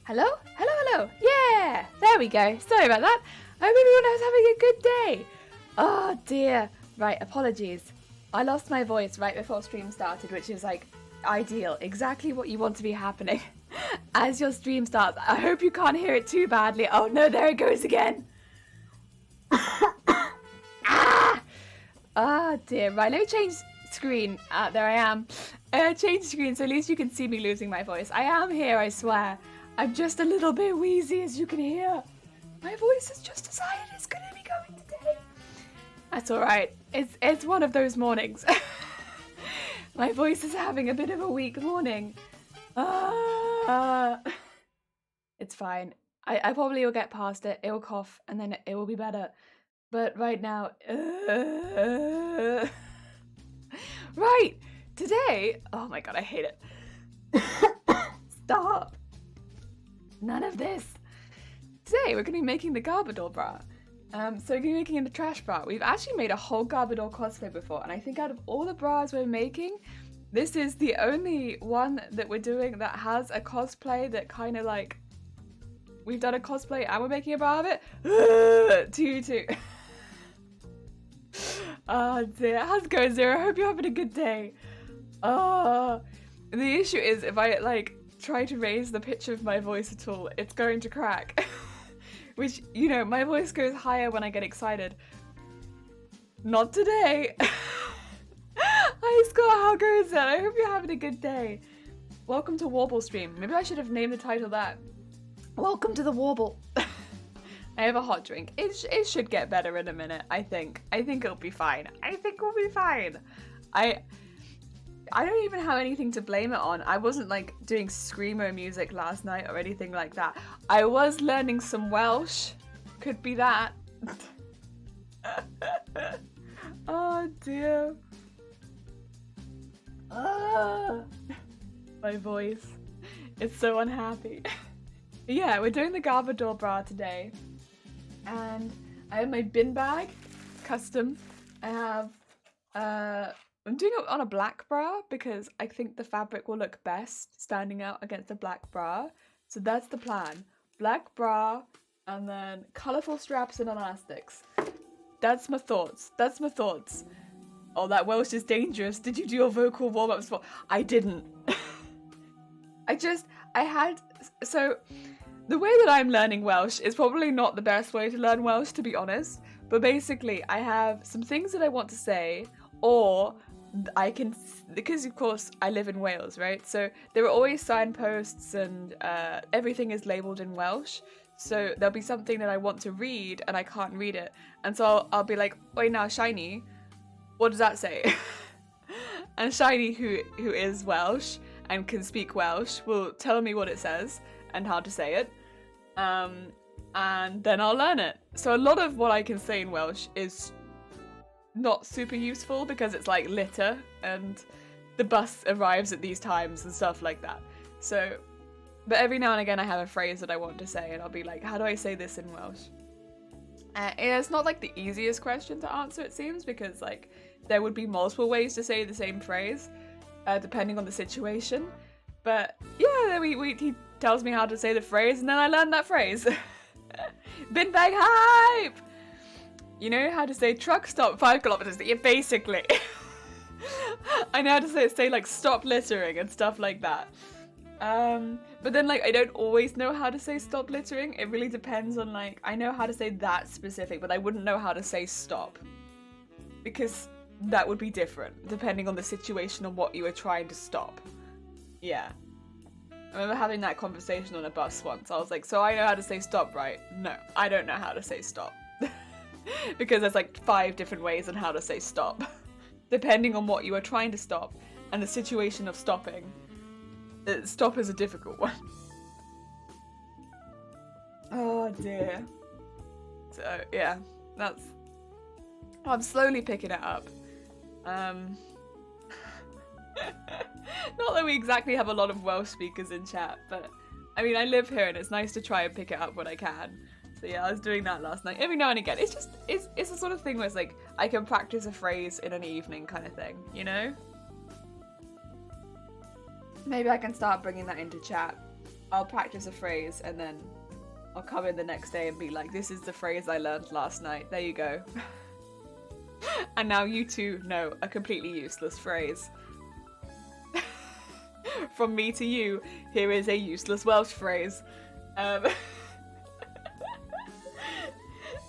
Hello? Hello, hello. Yeah, there we go. Sorry about that. I hope everyone is having a good day. Oh dear. Right, apologies. I lost my voice right before stream started, which is like ideal. Exactly what you want to be happening as your stream starts. I hope you can't hear it too badly. Oh no, there it goes again. Ah! Oh dear. Right, let me change screen. There I am. Change screen so at least you can see me losing my voice. I am here, I swear. I'm just a little bit wheezy, as you can hear. My voice has just decided it's going to be going today. That's all right. It's one of those mornings. My voice is having a bit of a weak morning. It's fine. I probably will get past it. It'll cough, and then it will be better. But right now... Right! Today... Oh my god, I hate it. Stop! None of this. Today we're going to be making the Garbodor bra. So we're going to be making the trash bra. We've actually made a whole Garbodor cosplay before, and I think out of all the bras we're making, this is the only one that we're doing that has a cosplay that kind of like... We've done a cosplay and we're making a bra of it. Two. Oh dear. How's it going, Zero? I hope you're having a good day. The issue is if I like try to raise the pitch of my voice at all, it's going to crack. Which, you know, my voice goes higher when I get excited. Not today. Hi Scott, how goes it? I hope you're having a good day. Welcome to Warble Stream. Maybe I should have named the title that. Welcome to the Warble. I have a hot drink. It should get better in a minute, I think. I think it'll be fine. I think we'll be fine. I don't even have anything to blame it on. I wasn't like doing screamo music last night or anything like that. I was learning some Welsh. Could be that. Oh dear. My voice. It's so unhappy. Yeah, we're doing the Garbodor bra today. And I have my bin bag, custom. I have I'm doing it on a black bra because I think the fabric will look best standing out against a black bra. So that's the plan. Black bra and then colourful straps and elastics. That's my thoughts. Oh, that Welsh is dangerous. Did you do your vocal warm-ups for? I didn't. So the way that I'm learning Welsh is probably not the best way to learn Welsh, to be honest. But basically, I have some things that I want to say, or I can, because of course I live in Wales, right? So there are always signposts and everything is labelled in Welsh. So there'll be something that I want to read and I can't read it. And so I'll be like, oi now, Shiny, what does that say? And Shiny, who is Welsh and can speak Welsh, will tell me what it says and how to say it. And then I'll learn it. So a lot of what I can say in Welsh is not super useful because it's like litter and the bus arrives at these times and stuff like that. So, but every now and again I have a phrase that I want to say and I'll be like, how do I say this in Welsh? It's not like the easiest question to answer, it seems, because like there would be multiple ways to say the same phrase depending on the situation. But yeah, he tells me how to say the phrase and then I learn that phrase. Bin bag hype! You know how to say truck stop 5 kilometers? Yeah, basically. I know how to say like stop littering and stuff like that. But then like I don't always know how to say stop littering. It really depends on like, I know how to say that specific, but I wouldn't know how to say stop. Because that would be different depending on the situation and what you were trying to stop. Yeah. I remember having that conversation on a bus once. I was like, so I know how to say stop, right? No, I don't know how to say stop. Because there's like 5 different ways on how to say stop. Depending on what you are trying to stop and the situation of stopping. Stop is a difficult one. Oh dear. So yeah, I'm slowly picking it up. Not that we exactly have a lot of Welsh speakers in chat, but I mean I live here and it's nice to try and pick it up when I can. So yeah, I was doing that last night. Every now and again, it's the sort of thing where it's like I can practice a phrase in an evening kind of thing, you know? Maybe I can start bringing that into chat. I'll practice a phrase and then I'll come in the next day and be like, this is the phrase I learned last night. There you go. And now you two know a completely useless phrase. From me to you, here is a useless Welsh phrase.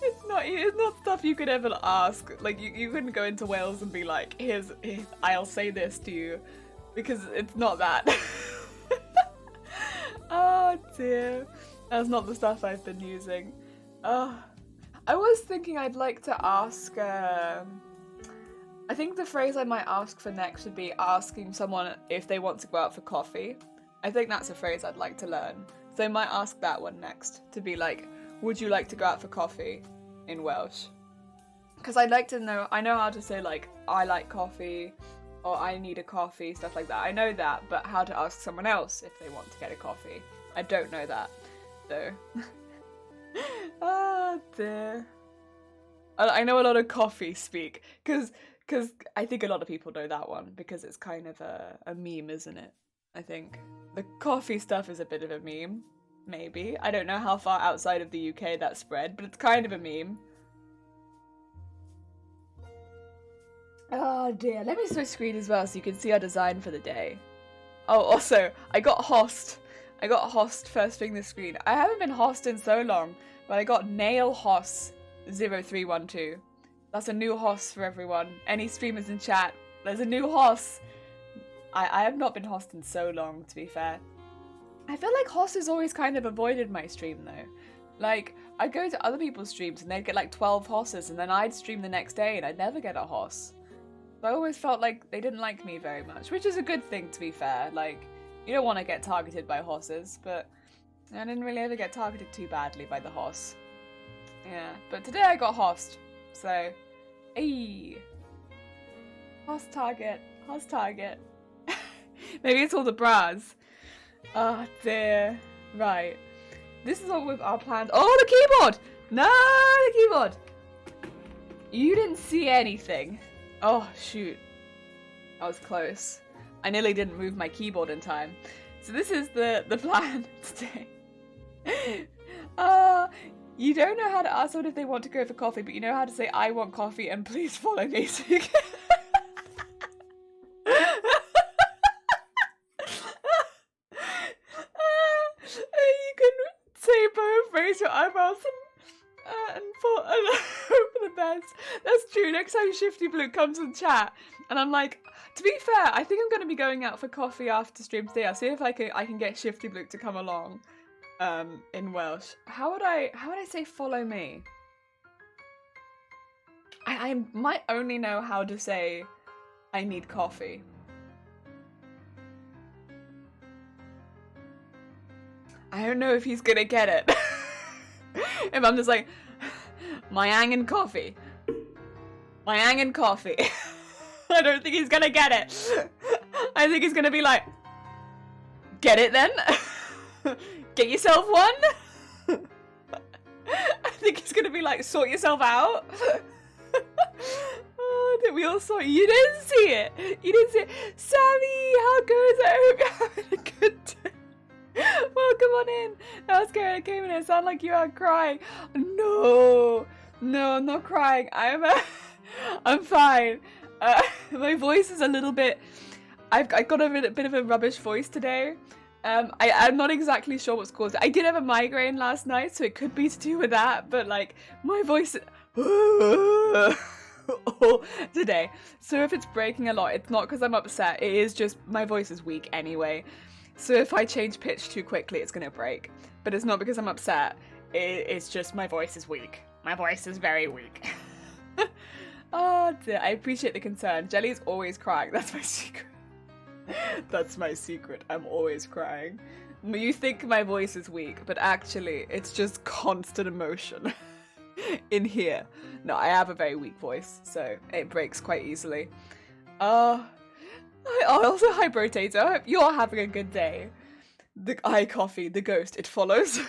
It's not stuff you could ever ask. Like, you couldn't go into Wales and be like, here's I'll say this to you. Because it's not that. Oh dear. That's not the stuff I've been using. I was thinking I'd like to ask, I think the phrase I might ask for next would be asking someone if they want to go out for coffee. I think that's a phrase I'd like to learn. So I might ask that one next, to be like, would you like to go out for coffee in Welsh? Because I'd like to know, I know how to say like, I like coffee, or I need a coffee, stuff like that. I know that, but how to ask someone else if they want to get a coffee. I don't know that, so. Oh dear. I know a lot of coffee speak, because I think a lot of people know that one, because it's kind of a meme, isn't it? I think. The coffee stuff is a bit of a meme, maybe. I don't know how far outside of the UK that spread, but it's kind of a meme. Oh dear, let me switch screen as well so you can see our design for the day. Oh, also, I got Host. I got Host first thing this screen. I haven't been Host in so long, but I got Nail Hoss 0312. That's a new Hoss for everyone. Any streamers in chat, there's a new Hoss. I have not been Host in so long, to be fair. I feel like Hoss has always kind of avoided my stream though. Like, I'd go to other people's streams and they'd get like 12 Hosses, and then I'd stream the next day and I'd never get a Hoss. I always felt like they didn't like me very much, which is a good thing, to be fair. Like, you don't want to get targeted by Hosses, but I didn't really ever get targeted too badly by the Hoss. Yeah, but today I got Host, so, ayy. Hoss target, Hoss target. Maybe it's all the bras. Oh dear. Right. This is all with our plans. Oh, the keyboard! No, the keyboard! You didn't see anything. Oh, shoot. That was close. I nearly didn't move my keyboard in time. So this is the plan today. You don't know how to ask someone if they want to go for coffee, but you know how to say, I want coffee and please follow me. So you can... you can say both, raise your eyebrows and hope for the best. That's true. Next time Shifty Blue comes in chat, and I'm like, to be fair, I think I'm going to be going out for coffee after stream today. I'll see if I can get Shifty Blue to come along, in Welsh. How would I say follow me? I might only know how to say I need coffee. I don't know if he's gonna get it. If I'm just like, my angin coffee. My angin coffee. I don't think he's gonna get it. I think he's gonna be like, get it then? Get yourself one? I think he's gonna be like, sort yourself out. Oh, did we all sort? You didn't see it. You didn't see it. Sammy, how goes it? I hope you're having a good day. Welcome on in. That was scary. I came in and it sounded like you are crying. No, I'm not crying. I'm fine. My voice is a little bit. I've got a bit of a rubbish voice today. I'm not exactly sure what's caused it. I did have a migraine last night, so it could be to do with that. But like my voice today. So if it's breaking a lot, it's not because I'm upset. It is just my voice is weak anyway. So if I change pitch too quickly, it's gonna break. But it's not because I'm upset. It's just my voice is weak. My voice is very weak. Oh dear, I appreciate the concern. Jelly's always crying. That's my secret. That's my secret. I'm always crying. You think my voice is weak, but actually, it's just constant emotion in here. No, I have a very weak voice, so it breaks quite easily. Also, hi Brotato, I hope you're having a good day. The coffee, the ghost, it follows.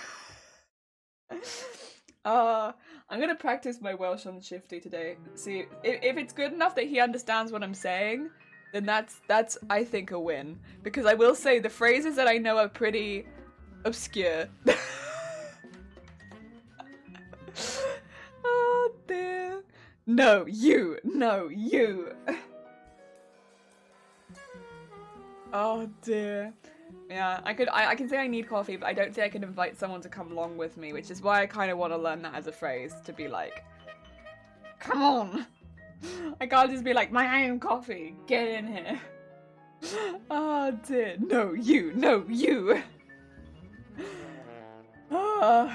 I'm gonna practice my Welsh on Shifty today. See, if it's good enough that he understands what I'm saying, then that's I think a win. Because I will say the phrases that I know are pretty obscure. Oh dear. No, you. No, you. Oh dear. Yeah, I can say I need coffee, but I don't think I can invite someone to come along with me, which is why I kind of want to learn that as a phrase, to be like, come on. I can't just be like, my own coffee, get in here. Oh dear. No, you. No, you. Oh.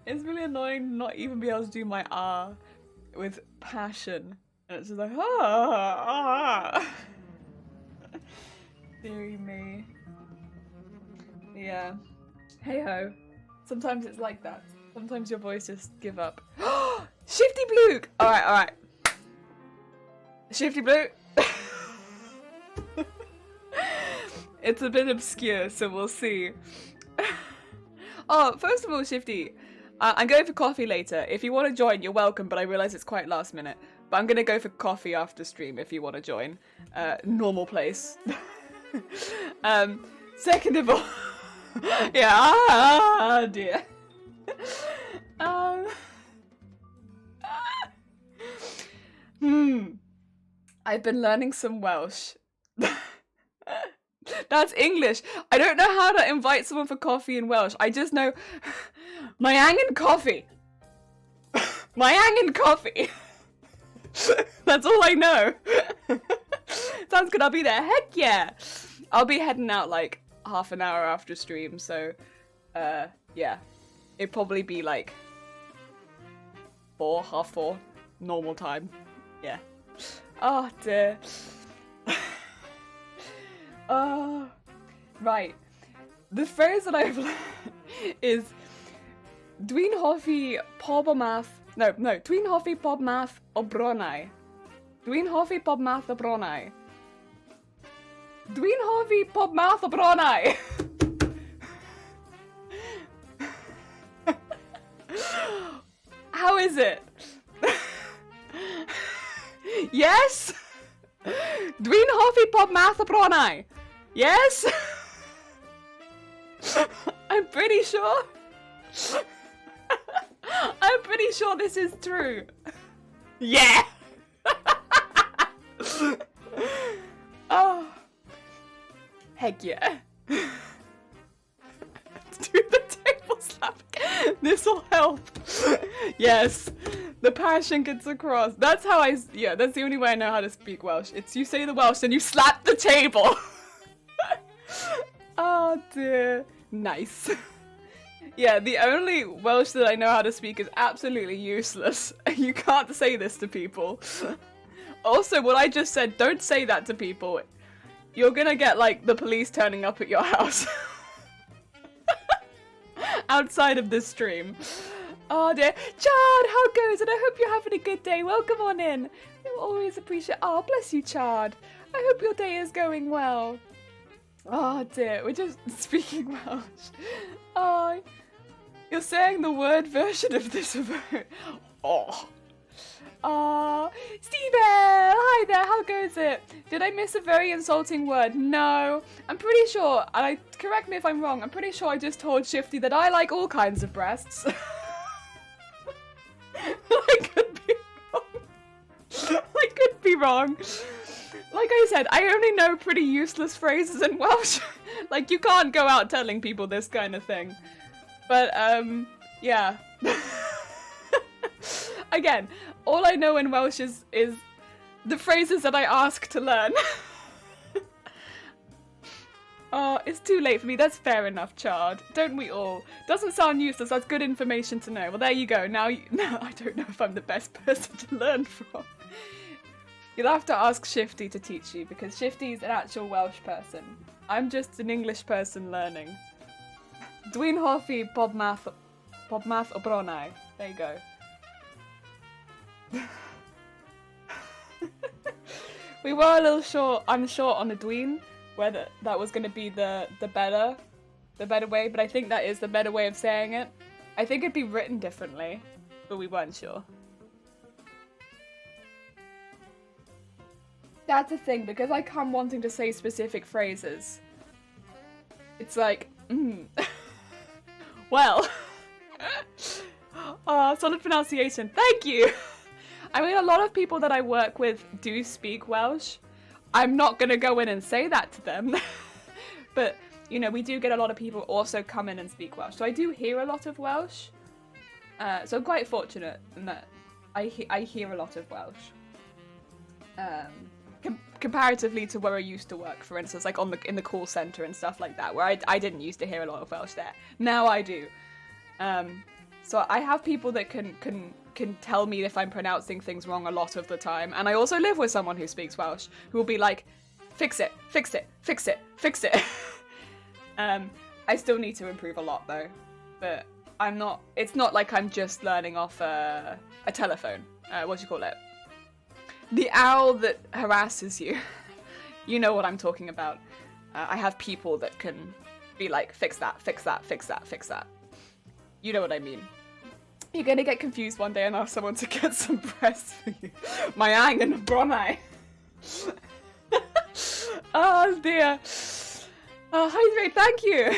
It's really annoying to not even be able to do my R with passion. And it's just like, Deary me. Yeah. Hey ho. Sometimes it's like that. Sometimes your voice just give up. Shifty Blue! Alright, alright. Shifty Blue. It's a bit obscure, so we'll see. Oh, first of all, Shifty, I'm going for coffee later. If you want to join, you're welcome, but I realise it's quite last minute. But I'm going to go for coffee after stream if you want to join. Normal place. Second of all... yeah, dear. I've been learning some Welsh. That's English. I don't know how to invite someone for coffee in Welsh. I just know my angen coffee. My angen coffee. That's all I know. Sounds good. I'll be there. Heck yeah. I'll be heading out like half an hour after stream. So, yeah. It'd probably be like 4:30, normal time. Yeah. Oh dear. Right. The phrase that I've learned is Dwi'n hoffi pob o math. No, Dwi'n hoffi pob math o bronnau. Dwi'n hoffi pob math o bronnau. Dwi'n hoffi pob math o bronnau. How is it? Yes? Dwi'n hoffi pob math o bronnau. Yes? I'm pretty sure. I'm pretty sure this is true. Yeah. Oh. Heck yeah. Do the table slap. This'll help. Yes. The passion gets across. That's how yeah, that's the only way I know how to speak Welsh. It's you say the Welsh and you slap the table. Oh dear. Nice. Yeah, the only Welsh that I know how to speak is absolutely useless. You can't say this to people. Also, what I just said, don't say that to people. You're gonna get, like, the police turning up at your house. Outside of this stream. Oh dear. Chard, how goes it? I hope you're having a good day. Welcome on in. We always appreciate... Oh, bless you, Chard. I hope your day is going well. Oh dear, we're just speaking Welsh. Oh, you're saying the word version of this about... Oh. Steve, hi there, how goes it? Did I miss a very insulting word? No, I'm pretty sure, and correct me if I'm wrong, I'm pretty sure I just told Shifty that I like all kinds of breasts. I could be wrong. I could be wrong. Like I said, I only know pretty useless phrases in Welsh. Like, you can't go out telling people this kind of thing. But, yeah. Again, all I know in Welsh is the phrases that I ask to learn. Oh, it's too late for me. That's fair enough, Chard. Don't we all? Doesn't sound useless. That's good information to know. Well, there you go. Now I don't know if I'm the best person to learn from. You'll have to ask Shifty to teach you, because Shifty's an actual Welsh person. I'm just an English person learning. Dwi'n hoffi pob math o bronnau. There you go. We were a little unsure on the Dwi'n, whether that was going to be the better way, but I think that is the better way of saying it. I think it'd be written differently, but we weren't sure. That's the thing, because I come wanting to say specific phrases. It's like, well, solid pronunciation. Thank you. I mean, a lot of people that I work with do speak Welsh. I'm not going to go in and say that to them. But, you know, we do get a lot of people also come in and speak Welsh. So I do hear a lot of Welsh. So I'm quite fortunate in that I hear a lot of Welsh. Comparatively to where I used to work, for instance, like in the call center and stuff like that, where I didn't used to hear a lot of Welsh there. Now I do. So I have people that can tell me if I'm pronouncing things wrong a lot of the time, and I also live with someone who speaks Welsh who will be like, fix it, fix it, fix it, fix it. I still need to improve a lot though, but it's not like I'm just learning off a telephone. What do you call it? The owl that harasses you. You know what I'm talking about. I have people that can be like, fix that, fix that, fix that, fix that. You know what I mean. You're gonna get confused one day and ask someone to get some breasts for you. My ang and Bronai. Oh dear. Oh, hydrate, thank you.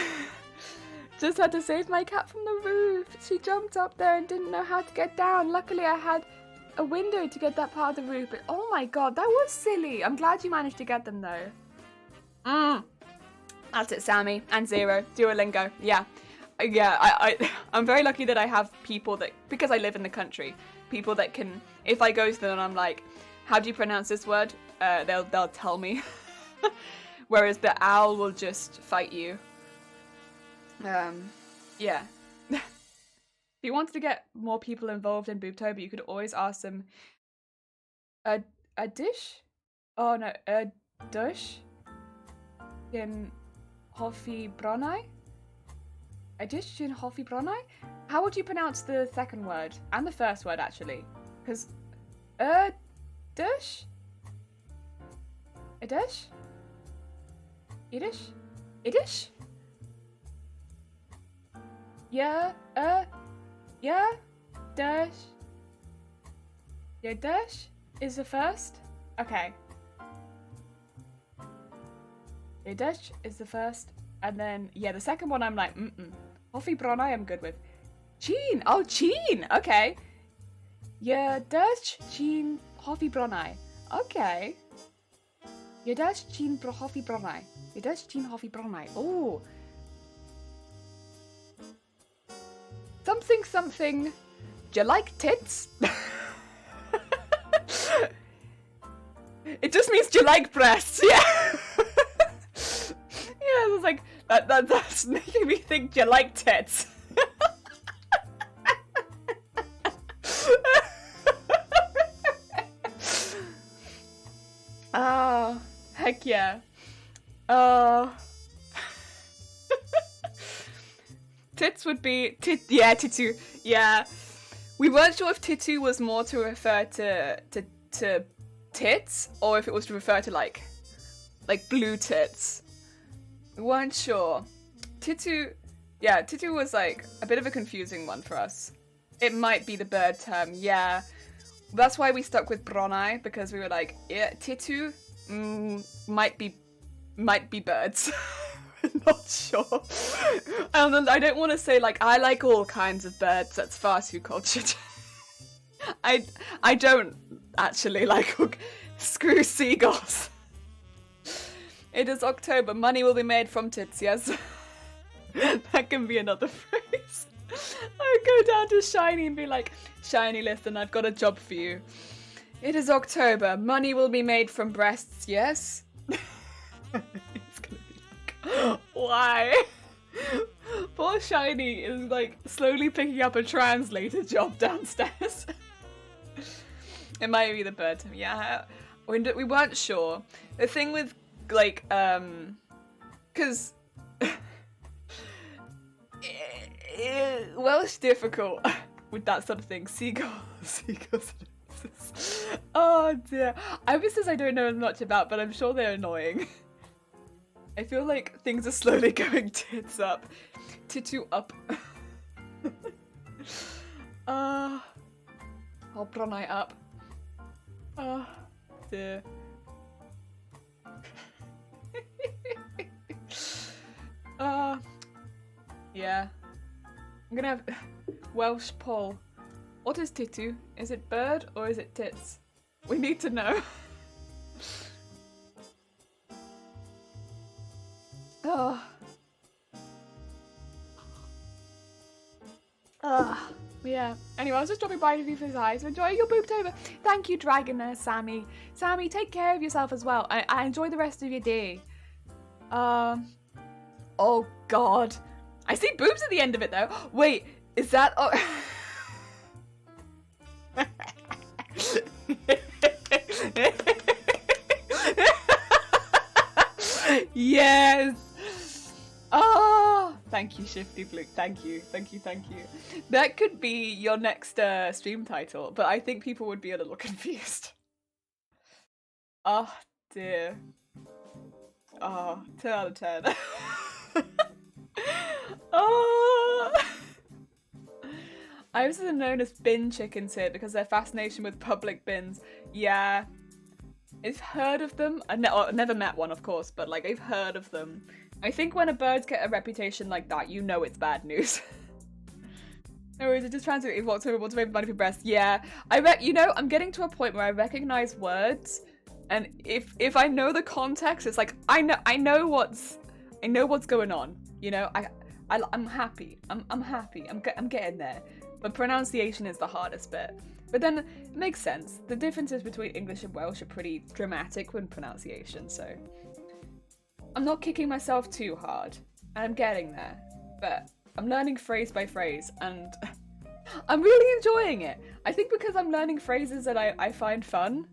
Just had to save my cat from the roof. She jumped up there and didn't know how to get down. Luckily I had a window to get that part of the roof, but oh my god, that was silly. I'm glad you managed to get them though. That's it, Sammy and Zero. Duolingo, yeah. I'm very lucky that I have people that, because I live in the country, people that can, if I go to them and I'm like, how do you pronounce this word? They'll tell me. Whereas the owl will just fight you. Yeah. If you wanted to get more people involved in Boobtober, you could always ask them a dish? Oh no, a dish in Hoffi Brunei? A dish in Hoffi Brunei? How would you pronounce the second word? And the first word, actually. Because a dish? A dish? Yiddish? Yiddish? Yeah, yeah, dash. Yeah, dash is the first. Okay. Yeah, dash is the first. And then, yeah, the second one I'm like, Hoffi Brunei I'm good with. Cheen! Oh, Cheen! Okay. Yeah, dash, Cheen, Hoffi Brunei. Okay. Yeah, dash, Cheen, Hoffi Brunei. Yeah, dash, Cheen, Hoffi Brunei. Oh. Something. Do you like tits? It just means do you like breasts, yeah. Yeah, it was like that's making me think, do you like tits? Oh, heck yeah. Tits would be yeah, Titu. Yeah. We weren't sure if Titu was more to refer to tits or if it was to refer to like blue tits. We weren't sure. Titu was like a bit of a confusing one for us. It might be the bird term, yeah. That's why we stuck with Brunei, because we were like, yeah, Titu might be birds. Not sure. And I don't want to say like I like all kinds of birds. That's far too cultured. I don't actually like screw seagulls. It is October. Money will be made from tits. Yes, that can be another phrase. I go down to Shiny and be like, Shiny, listen, I've got a job for you. It is October. Money will be made from breasts. Yes. It's gonna be like, why? Poor Shiny is like slowly picking up a translator job downstairs. It might be the bird. Yeah, we weren't sure. The thing with like because Welsh difficult with that sort of thing. Seagulls. Oh dear. Ibises I don't know as much about, but I'm sure they're annoying. I feel like things are slowly going tits up. Titu up. Oh, Brunei up. Oh dear. Yeah. I'm gonna have Welsh poll. What is titu? Is it bird or is it tits? We need to know. Oh. Yeah. Anyway, I was just dropping by to you for hi. So enjoy your Boobtober. Thank you, Dragoner, Sammy. Sammy, take care of yourself as well. I enjoy the rest of your day. Oh God. I see boobs at the end of it though. Wait, is that? Oh. Yes. Oh, thank you, Shifty Blue. Thank you. That could be your next stream title, but I think people would be a little confused. Oh dear. Oh, 10 out of 10. Oh. I was known as bin chickens here because their fascination with public bins. Yeah. I've heard of them. I've never met one, of course, but like I've heard of them. I think when a birds get a reputation like that, you know it's bad news. Or is it just translating what's to make money for breasts? Yeah, I'm getting to a point where I recognize words, and if I know the context, it's like I know what's going on. You know, I'm happy. I'm happy. I'm getting there. But pronunciation is the hardest bit. But then it makes sense. The differences between English and Welsh are pretty dramatic with pronunciation, so I'm not kicking myself too hard. I'm getting there. But I'm learning phrase by phrase, and I'm really enjoying it. I think because I'm learning phrases that I find fun,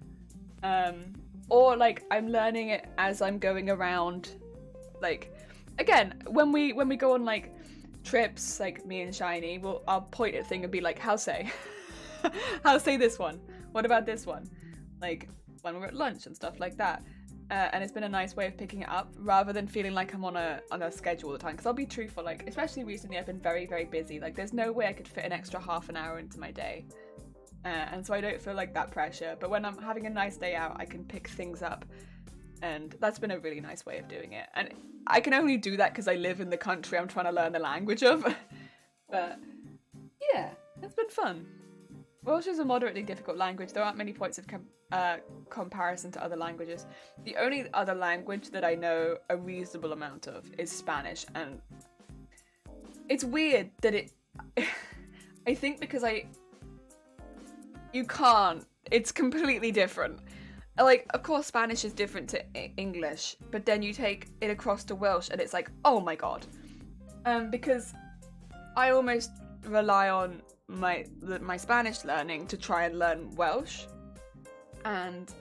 or like I'm learning it as I'm going around. Like, again, when we go on like trips, like me and Shiny, I'll point at a thing and be like, how say? How say this one? What about this one? Like when we're at lunch and stuff like that. And it's been a nice way of picking it up rather than feeling like I'm on a schedule all the time. Because I'll be truthful, like especially recently I've been very, very busy. Like there's no way I could fit an extra half an hour into my day. And so I don't feel like that pressure. But when I'm having a nice day out, I can pick things up. And that's been a really nice way of doing it. And I can only do that because I live in the country I'm trying to learn the language of. But yeah, it's been fun. Welsh is a moderately difficult language. There aren't many points of comparison to other languages. The only other language that I know a reasonable amount of is Spanish, and it's weird that I think because you can't. It's completely different. Like, of course, Spanish is different to English, but then you take it across to Welsh, and it's like, oh my god. Because I almost rely on my Spanish learning to try and learn Welsh, and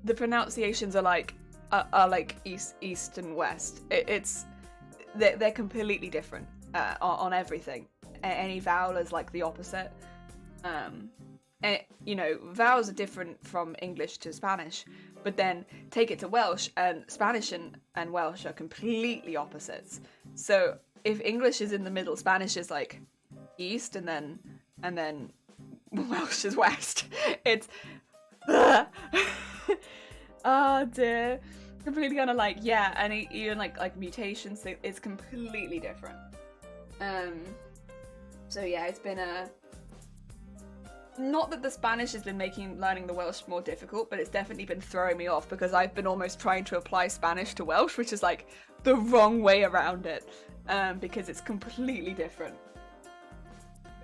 the pronunciations are like east and west. They're completely different on everything. Any vowel is like the opposite. And, vowels are different from English to Spanish, but then take it to Welsh, and Spanish and Welsh are completely opposites. So if English is in the middle, Spanish is like east, and then Welsh is west. It's oh dear, completely unlike. Yeah, and even like mutations, it's completely different. So yeah, it's been not that the Spanish has been making learning the Welsh more difficult, but it's definitely been throwing me off because I've been almost trying to apply Spanish to Welsh, which is like the wrong way around it, because it's completely different.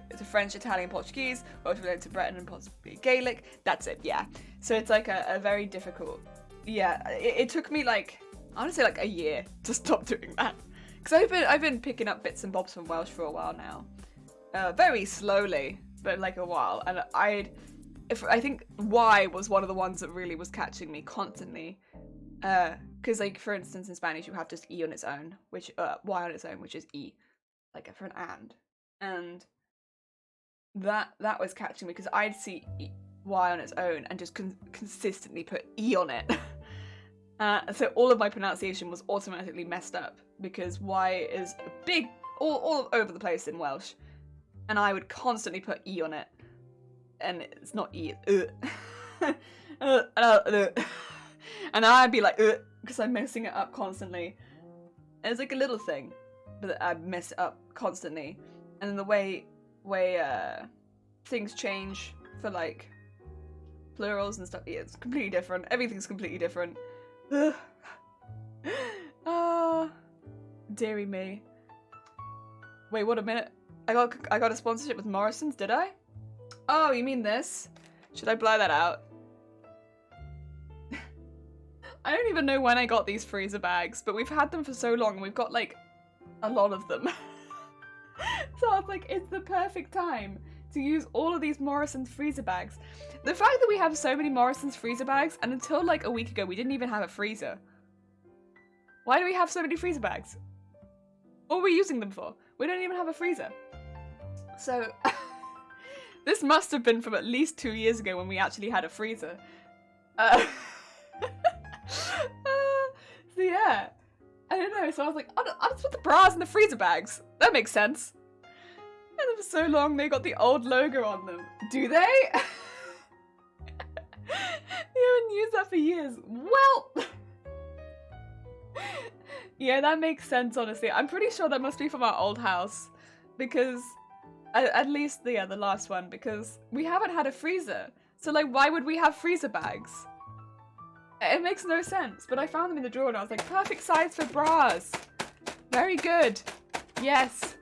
It's a French, Italian, Portuguese, Welsh related to Breton and possibly Gaelic. That's it, yeah. So it's like a very difficult. Yeah, it took me like, I want to say like a year to stop doing that, because I've been picking up bits and bobs from Welsh for a while now, very slowly, but like a while. And I think Y was one of the ones that really was catching me constantly, because like for instance in Spanish you have just E on its own, which Y on its own, which is E, like for an and that was catching me because I'd see Y on its own and just consistently put E on it. So all of my pronunciation was automatically messed up because Y is a big all over the place in Welsh, and I would constantly put E on it, and it's not E, it's and I'd be like because I'm messing it up constantly. And it's like a little thing, but I mess it up constantly. And then the way things change for like plurals and stuff, yeah, it's completely different. Everything's completely different. Dearie me. Wait, what a minute. I got a sponsorship with Morrison's, did I? Oh, you mean this? Should I blur that out? I don't even know when I got these freezer bags, but we've had them for so long and we've got like a lot of them. So I was like, it's the perfect time to use all of these Morrison's freezer bags. The fact that we have so many Morrison's freezer bags, and until like a week ago we didn't even have a freezer. Why do we have so many freezer bags? What are we using them for? We don't even have a freezer. So this must have been from at least 2 years ago when we actually had a freezer. So yeah, I don't know. So I was like, I'll just put the bras in the freezer bags. That makes sense. And for so long they got the old logo on them. Do they? You haven't used that for years. Well, yeah, that makes sense, honestly. I'm pretty sure that must be from our old house. Because, at least, the last one. Because we haven't had a freezer. So, like, why would we have freezer bags? It makes no sense. But I found them in the drawer and I was like, perfect size for bras. Very good. Yes.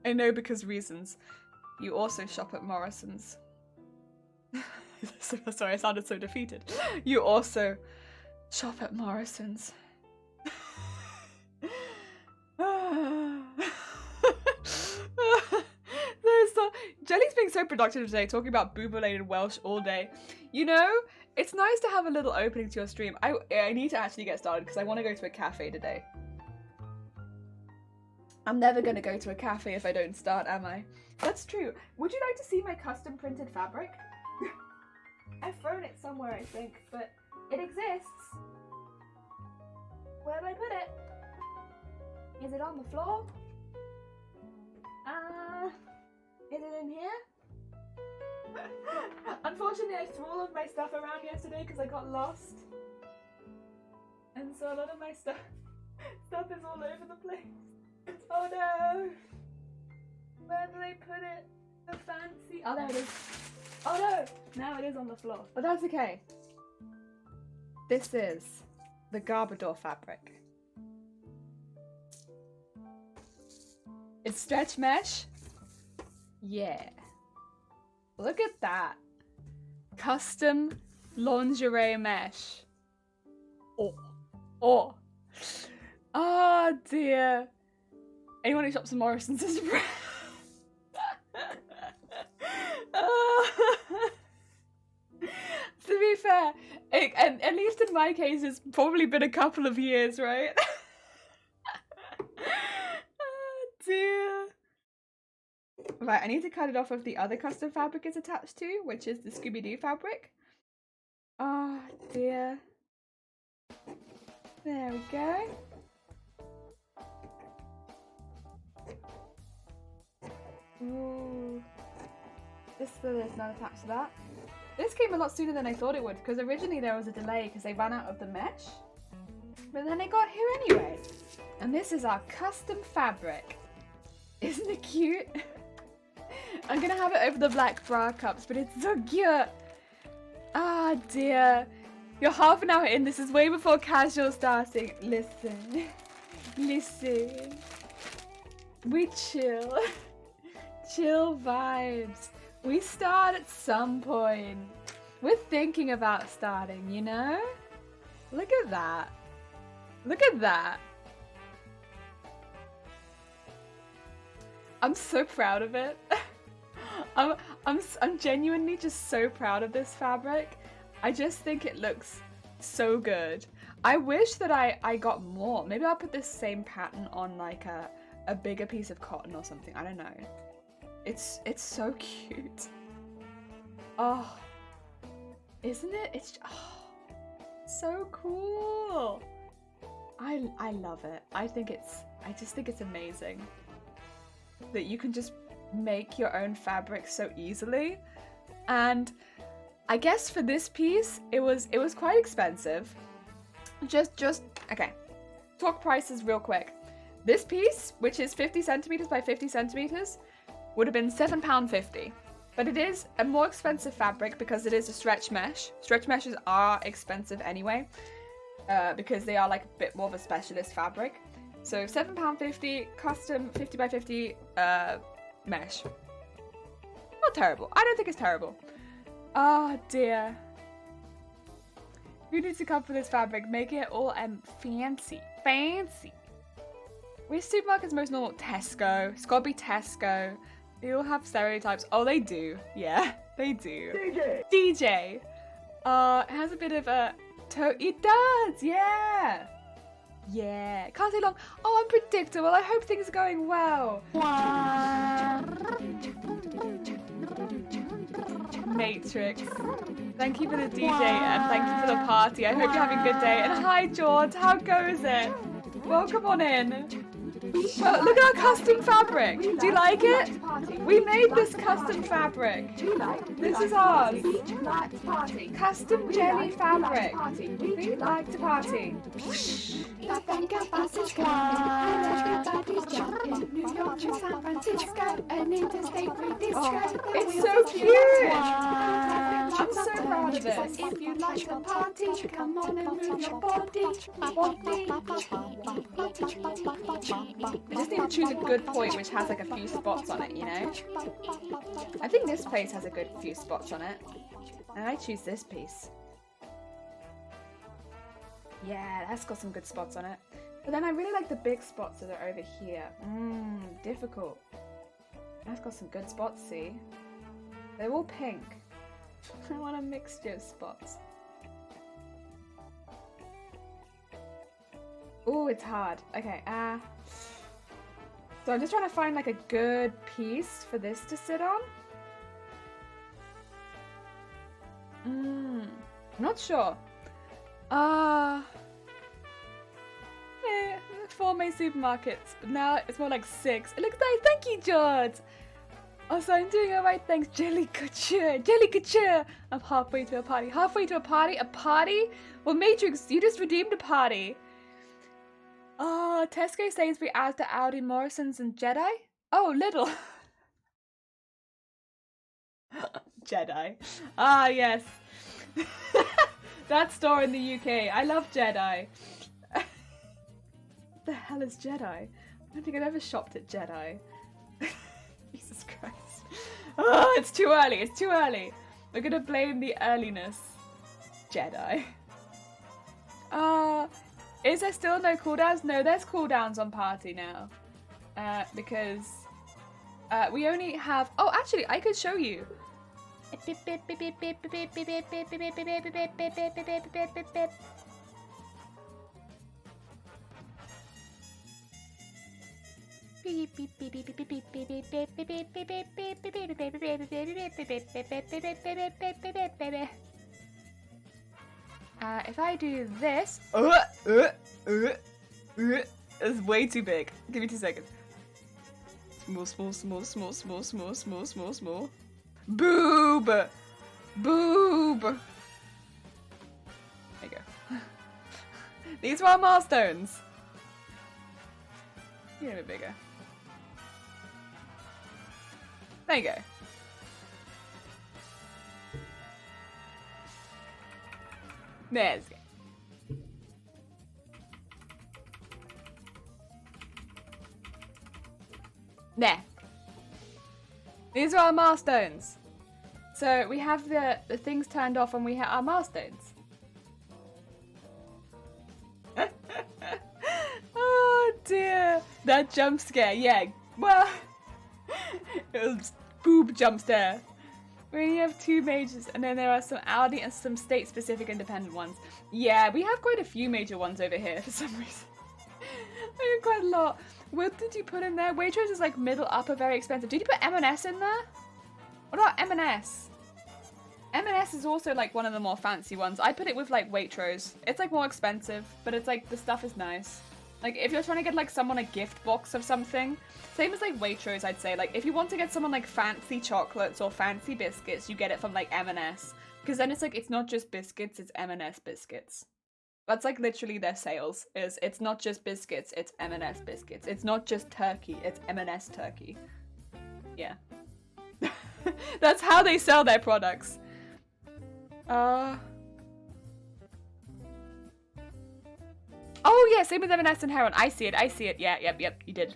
I know because reasons. You also shop at Morrison's. Sorry, I sounded so defeated. You also shop at Morrison's. Jelly's being so productive today, talking about boob-related Welsh all day. You know, it's nice to have a little opening to your stream. I need to actually get started because I want to go to a cafe today. I'm never going to go to a cafe if I don't start, am I? That's true. Would you like to see my custom printed fabric? I've thrown it somewhere, I think, but it exists. Where did I put it? Is it on the floor? Is it in here? Unfortunately, I threw all of my stuff around yesterday because I got lost. And so a lot of my stuff is all over the place. Oh no! Where did I put it? The fancy... Oh, there it is. Oh no! Now it is on the floor. But that's okay. This is the Garbodor fabric. It's stretch mesh. Yeah. Look at that. Custom lingerie mesh. Oh. Oh. Oh dear. Anyone who shops at Morrison's is To be fair, and at least in my case, it's probably been a couple of years, right? Oh dear. Right, I need to cut it off with the other custom fabric it's attached to, which is the Scooby-Doo fabric. Oh dear. There we go. Ooh. This still is not attached to that. This came a lot sooner than I thought it would, because originally there was a delay because they ran out of the mesh. But then it got here anyway. And this is our custom fabric. Isn't it cute? I'm gonna have it over the black bra cups, but it's so cute. Ah dear. You're half an hour in. This is way before casual starting. Listen. Listen. We chill. Chill vibes. We start at some point. We're thinking about starting, you know? Look at that. Look at that. I'm so proud of it. I'm genuinely just so proud of this fabric. I just think it looks so good. I wish that I got more. Maybe I'll put this same pattern on like a bigger piece of cotton or something. I don't know. It's so cute. Oh, isn't it? It's so cool. I love it. I just think it's amazing that you can just make your own fabric so easily. And I guess for this piece, it was quite expensive. Just okay. talk prices real quick. This piece, which is 50 centimeters by 50 centimeters, would have been £7.50. But it is a more expensive fabric because it is a stretch mesh. Stretch meshes are expensive anyway, because they are like a bit more of a specialist fabric. So £7.50, custom 50 by 50 mesh. Not terrible. I don't think it's terrible. Oh dear. Who needs to come for this fabric? Make it all fancy. Fancy. Which supermarket's most normal? Tesco. It's gotta be Tesco. They all have stereotypes. Oh, they do. Yeah, they do. DJ. It has a bit of a it does, yeah. Yeah. Can't say long. Oh, unpredictable. I hope things are going well. Matrix. Thank you for the DJ and thank you for the party. I hope you're having a good day. And hi, George. How goes it? Welcome on in. Well, look at our custom fabric. Do you like it? We made this custom fabric. This is ours. Custom jelly fabric. We like to party. Oh, it's so cute. I'm so proud of this. If you like to party, come on and move your body. I just need to choose a good point which has like a few spots on it, you know? I think this place has a good few spots on it. And I choose this piece. Yeah, that's got some good spots on it. But then I really like the big spots that are over here. Difficult. That's got some good spots, see? They're all pink. I want a mixture of spots. Ooh, it's hard. Okay, so I'm just trying to find like a good piece for this to sit on. I'm not sure. 4 main supermarkets, but now it's more like 6. It looks nice. Thank you, George. Also, I'm doing alright, thanks. Jelly couture. Jelly couture. I'm halfway to a party. Halfway to a party? A party? Well, Matrix, you just redeemed a party. Oh, Tesco, Sainsbury, Asda, Audi, Morrison's, and Jedi? Oh, Lidl. Jedi. Ah, yes. That store in the UK. I love Jedi. What the hell is Jedi? I don't think I've ever shopped at Jedi. Jesus Christ. Oh, it's too early. It's too early. We're going to blame the earliness. Jedi. Is there still no cooldowns? No, there's cooldowns on party now. Because we only have... Oh, actually, I could show you. If I do this, it's way too big. Give me 2 seconds. Small, small, small, small, small, small, small, small, small. Boob, boob. There you go. These were our milestones. Get a bit bigger. There you go. There's go. There. These are our milestones. So we have the things turned off and we have our milestones. Oh dear. That jump scare, yeah. Well, it was boob jump scare. We only have 2 majors, and then there are some Audi and some state-specific independent ones. Yeah, we have quite a few major ones over here for some reason. I got quite a lot. What did you put in there? Waitrose is like middle upper, very expensive. Did you put M&S in there? What about M&S? M&S is also like one of the more fancy ones. I put it with like Waitrose. It's like more expensive, but it's like the stuff is nice. Like if you're trying to get like someone a gift box of something, same as like Waitrose, I'd say. Like if you want to get someone like fancy chocolates or fancy biscuits, you get it from like M&S. Because then it's like, it's not just biscuits, it's M&S biscuits. That's like literally their sales. It's not just biscuits, it's M&S biscuits. It's not just turkey, it's M&S turkey. Yeah. That's how they sell their products. Oh yeah, same with M&S and Heron. I see it. Yeah, yep, you did.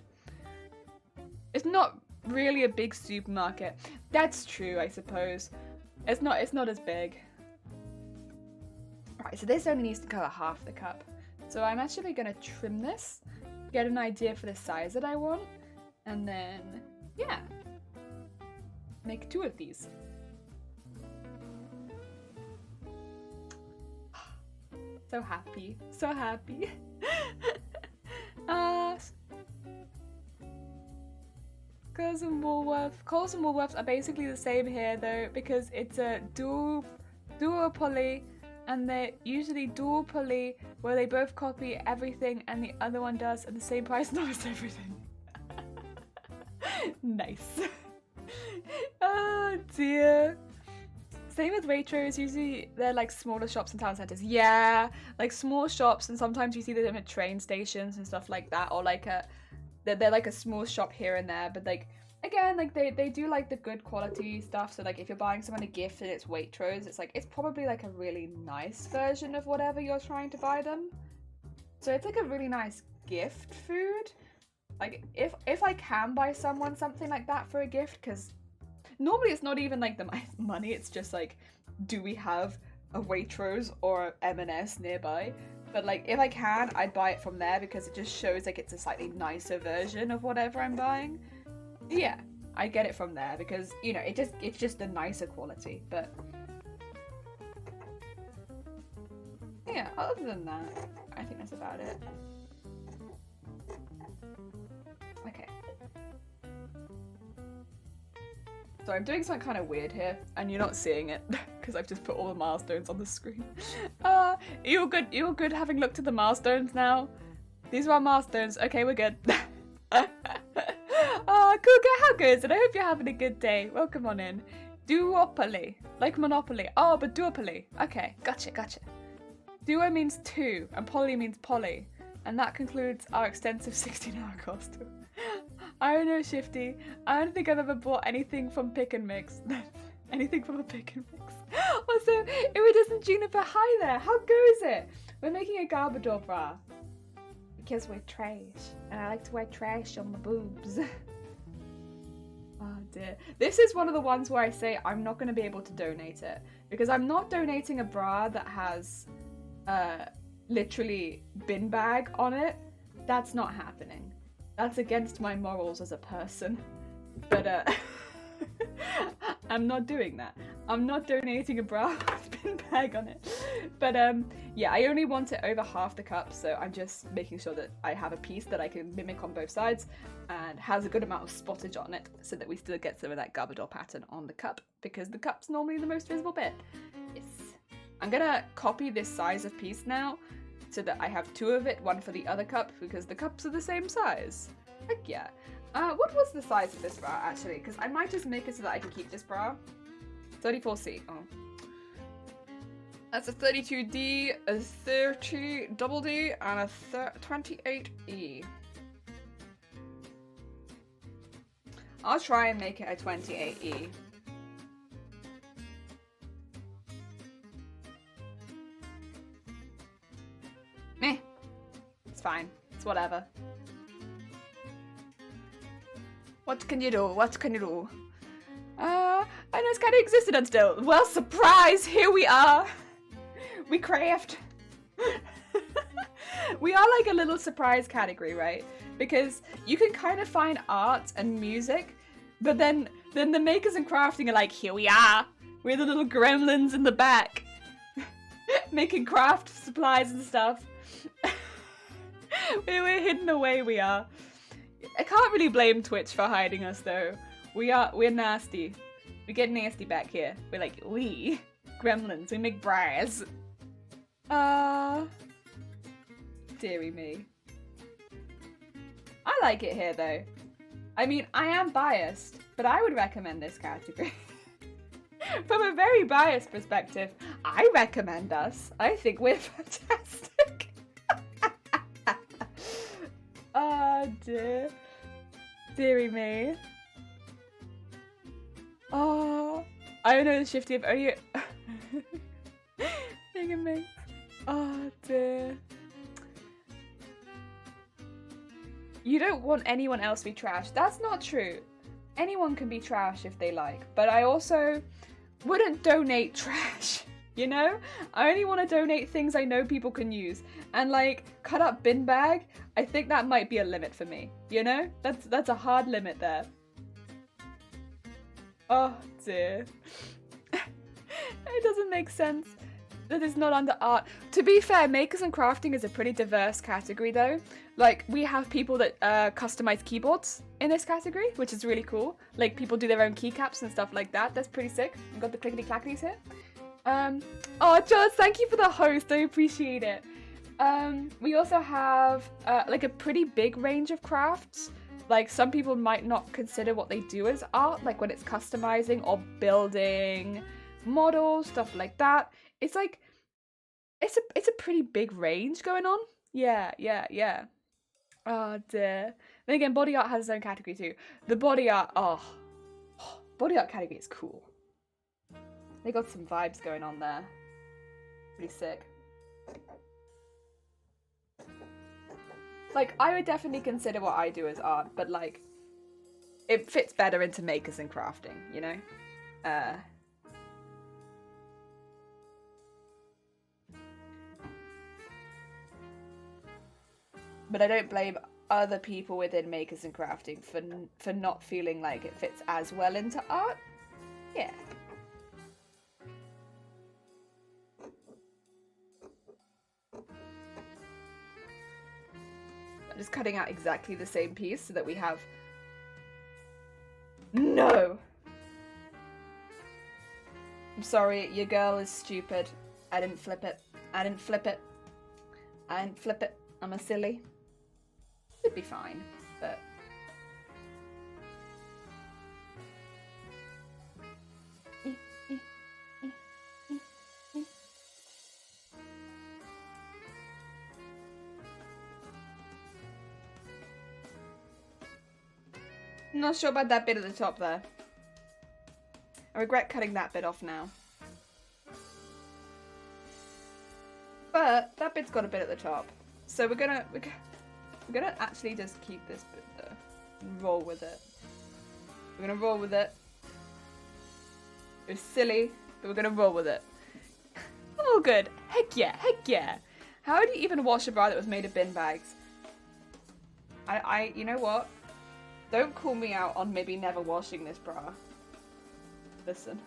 It's not really a big supermarket. That's true, I suppose. It's not as big. Right, so this only needs to cover half the cup. So I'm actually gonna trim this, get an idea for the size that I want, and then, yeah, make 2 of these. So happy, so happy. Coles and Woolworths are basically the same here though, because it's a duopoly, and they're usually duopoly where they both copy everything and the other one does at the same price and almost everything. Nice. Oh dear. Same with Waitrose, usually they're like smaller shops in town centres. Yeah, like small shops, and sometimes you see them at train stations and stuff like that, or like they're like a small shop here and there, but like, again, like they do like the good quality stuff, so like if you're buying someone a gift and it's Waitrose, it's like, it's probably like a really nice version of whatever you're trying to buy them. So it's like a really nice gift food. Like if I can buy someone something like that for a gift, because normally it's not even like the money, it's just like, do we have a Waitrose or M&S nearby? But like, if I can, I'd buy it from there because it just shows like it's a slightly nicer version of whatever I'm buying. Yeah, I get it from there because, you know, it's just a nicer quality. But yeah, other than that, I think that's about it. Okay. So I'm doing something kind of weird here, and you're not seeing it because I've just put all the milestones on the screen. You're good. You're good having looked at the milestones now. These are our milestones. Okay, we're good. Cougar, how goes it? I hope you're having a good day. Welcome on in. Duopoly, like Monopoly. Oh, but duopoly. Okay, gotcha. Duo means 2, and poly means poly, and that concludes our extensive 16-hour course tour. I don't know, Shifty. I don't think I've ever bought anything from Pick and Mix. Anything from a Pick and Mix. Also, Iridescent Juniper, hi there. How goes it? We're making a Garbodor bra. Because we're trash. And I like to wear trash on my boobs. Oh dear. This is one of the ones where I say I'm not going to be able to donate it. Because I'm not donating a bra that has literally bin bag on it. That's not happening. That's against my morals as a person. But I'm not doing that. I'm not donating a bra with bin bag on it. But yeah, I only want it over half the cup, so I'm just making sure that I have a piece that I can mimic on both sides and has a good amount of spottage on it so that we still get some of that Garbodor pattern on the cup, because the cup's normally the most visible bit. Yes. I'm gonna copy this size of piece now, so that I have 2 of it, one for the other cup, because the cups are the same size. Heck yeah. What was the size of this bra, actually? Because I might just make it so that I can keep this bra. 34C. Oh. That's a 32D, a 30 double D, and a 28E. I'll try and make it a 28E. Meh. It's fine. It's whatever. What can you do? What can you do? I know it's kind of existed until. Well, surprise! Here we are! We craft. We are like a little surprise category, right? Because you can kind of find art and music, but then the makers and crafting are like, here we are! We're the little gremlins in the back. Making craft supplies and stuff. We're hidden away, we are. I can't really blame Twitch for hiding us though. We're nasty. We get nasty back here. We're like, we gremlins, we make bras. Dearie me. I like it here though. I mean, I am biased, but I would recommend this category. From a very biased perspective, I recommend us. I think we're fantastic. Oh dear. Deary me. Oh, I don't know the shifty of you. Mega mix. Oh dear. You don't want anyone else to be trash. That's not true. Anyone can be trash if they like, but I also wouldn't donate trash. You know? I only want to donate things I know people can use. And like, cut up bin bag, I think that might be a limit for me. You know? That's a hard limit there. Oh dear. It doesn't make sense that it's not under art. To be fair, makers and crafting is a pretty diverse category though. Like, we have people that customize keyboards in this category, which is really cool. Like, people do their own keycaps and stuff like that. That's pretty sick. We've got the clickety-clackities here. Oh, Josh, thank you for the host. I appreciate it. We also have like a pretty big range of crafts. Like, some people might not consider what they do as art, like when it's customizing or building models, stuff like that. It's like, it's a pretty big range going on. Yeah. Oh dear. Then again, body art has its own category too. The body art, body art category is cool. They got some vibes going on there. Pretty sick. Like, I would definitely consider what I do as art, but like, it fits better into makers and crafting, you know? But I don't blame other people within makers and crafting for not feeling like it fits as well into art. Yeah. I'm just cutting out exactly the same piece so that we have... No! I'm sorry, your girl is stupid. I didn't flip it. I didn't flip it. I'm a silly. It'd be fine, but... I'm not sure about that bit at the top there. I regret cutting that bit off now. But that bit's got a bit at the top. So we're gonna actually just keep this bit there. And roll with it. We're gonna roll with it. It's silly, but we're gonna roll with it. Oh good. Heck yeah. How would you even wash a bra that was made of bin bags? You know what? Don't call me out on maybe never washing this bra. Listen.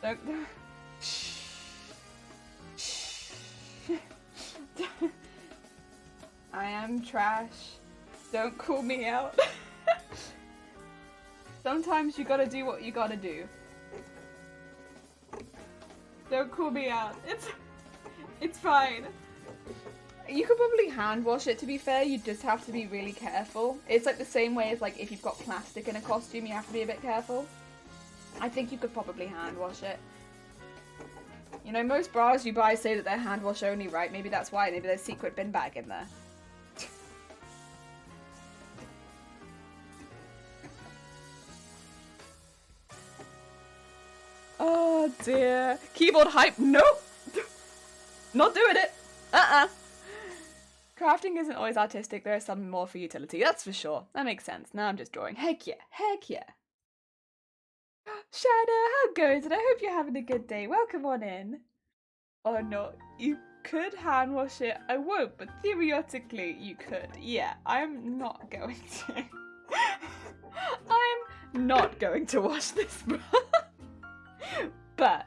Don't. I am trash. Don't call me out. Sometimes you gotta do what you gotta do. Don't call me out. It's fine. You could probably hand wash it, to be fair. You just have to be really careful. It's like the same way as like if you've got plastic in a costume, you have to be a bit careful. I think you could probably hand wash it. You know, most bras you buy say that they're hand wash only, right? Maybe that's why. Maybe there's a secret bin bag in there. Oh dear. Keyboard hype. Nope. Not doing it. Crafting isn't always artistic. There is some more for utility. That's for sure. That makes sense. Now I'm just drawing. Heck yeah. Shadow, how goes it? I hope you're having a good day. Welcome on in. Oh no, you could hand wash it. I won't, but theoretically you could. Yeah, I'm not going to. I'm not going to wash this bra. But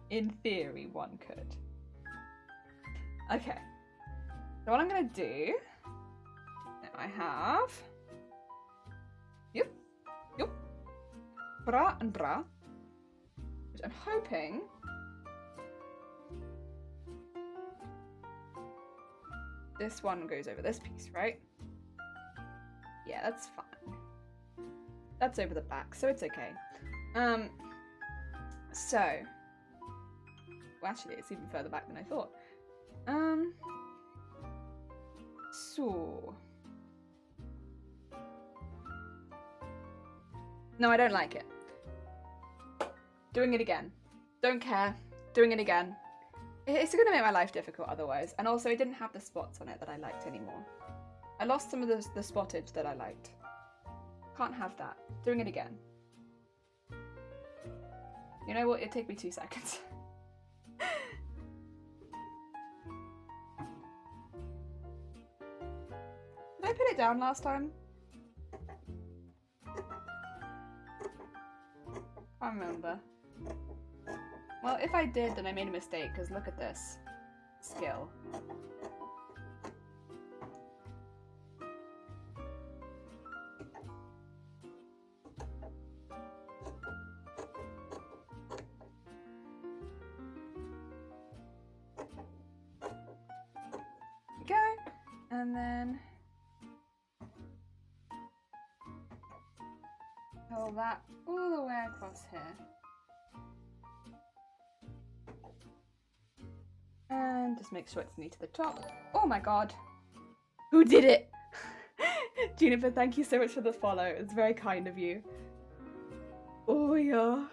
in theory, one could. Okay. So what I'm gonna do, now I have, yep, bra and bra, which I'm hoping this one goes over this piece, right? Yeah, that's fine. That's over the back, so it's okay. So, well, actually, it's even further back than I thought. So. No, I don't like it. Doing it again. Don't care. Doing it again. It's going to make my life difficult otherwise. And also, it didn't have the spots on it that I liked anymore. I lost some of the spottage that I liked. Can't have that. Doing it again. You know what? It'll take me 2 seconds. Did I put it down last time? I can't remember. Well, if I did, then I made a mistake, because look at this. Skill. Go. And then pull that all the way across here. And just make sure it's neat to the top. Oh my god. Who did it? Juniper, thank you so much for the follow. It's very kind of you. Oh yeah.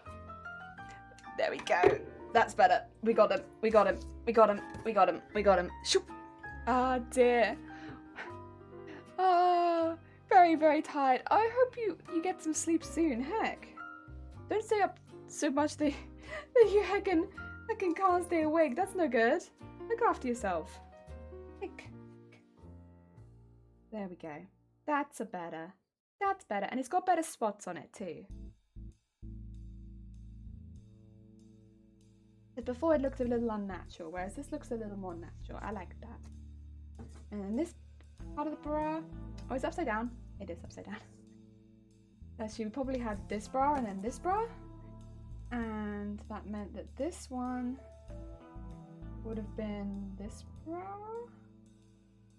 There we go. That's better. We got him. We got him. We got him. We got him. We got him. Shoop. Ah dear. Ah, very, very tired. I hope you get some sleep soon. Heck. Don't stay up so much that you heckin' can't stay awake. That's no good. Look after yourself. There we go. That's better. That's better. And it's got better spots on it too. But before it looked a little unnatural, whereas this looks a little more natural. I like that. And then this part of the bra. Oh, it's upside down. It is upside down. Actually, we probably had this bra and then this bra. And that meant that this one would have been this bra,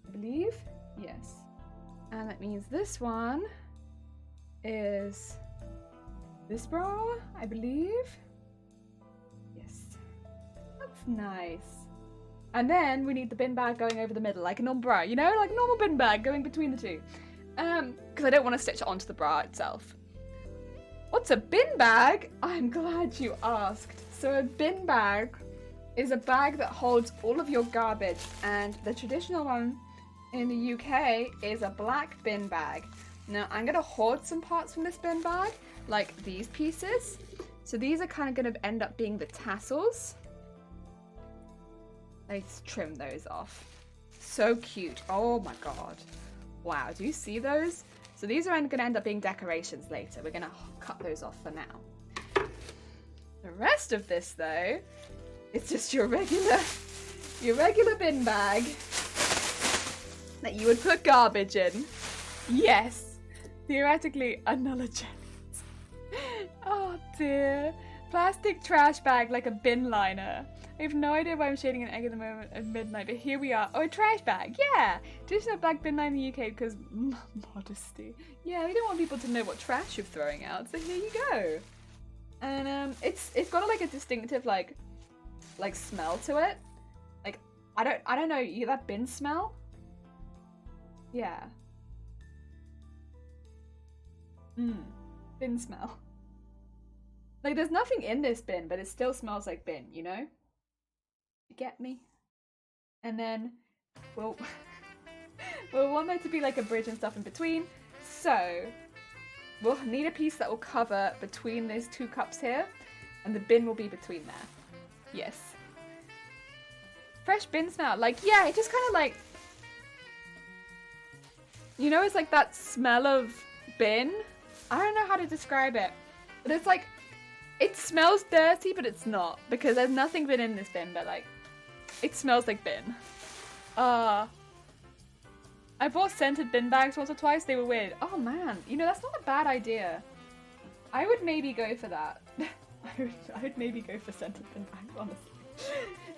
I believe. Yes. And that means this one is this bra, I believe. Yes. That's nice. And then we need the bin bag going over the middle, like a normal bra, you know? Like a normal bin bag going between the two. Because I don't want to stitch it onto the bra itself. What's a bin bag? I'm glad you asked. So a bin bag is a bag that holds all of your garbage, and the traditional one in the UK is a black bin bag. Now I'm going to hoard some parts from this bin bag, like these pieces. So these are kind of going to end up being the tassels. Let's trim those off. So cute. Oh my god. Wow, do you see those? So these are going to end up being decorations later. We're going to cut those off for now. The rest of this, though, it's just your regular bin bag that you would put garbage in. Yes, theoretically another gem. Oh dear. Plastic trash bag like a bin liner. I have no idea why I'm shading an egg at the moment at midnight, but here we are. Oh, a trash bag, yeah! Traditional black bin line in the UK because modesty. Yeah, we don't want people to know what trash you're throwing out, so here you go. And it's got like a distinctive like smell to it. Like I don't know, you get that bin smell? Yeah. Bin smell. Like there's nothing in this bin, but it still smells like bin, you know? You get me? And then we'll want there to be like a bridge and stuff in between. So we'll need a piece that will cover between these two cups here, and the bin will be between there. Yes. Fresh bin smell. Like, yeah, it just kind of like, you know, it's like that smell of bin. I don't know how to describe it, but it's like, it smells dirty, but it's not, because there's nothing been in this bin, but like, it smells like bin. I bought scented bin bags once or twice, they were weird. Oh man, you know, that's not a bad idea. I would maybe go for that. I would maybe go for scented bin bags, honestly.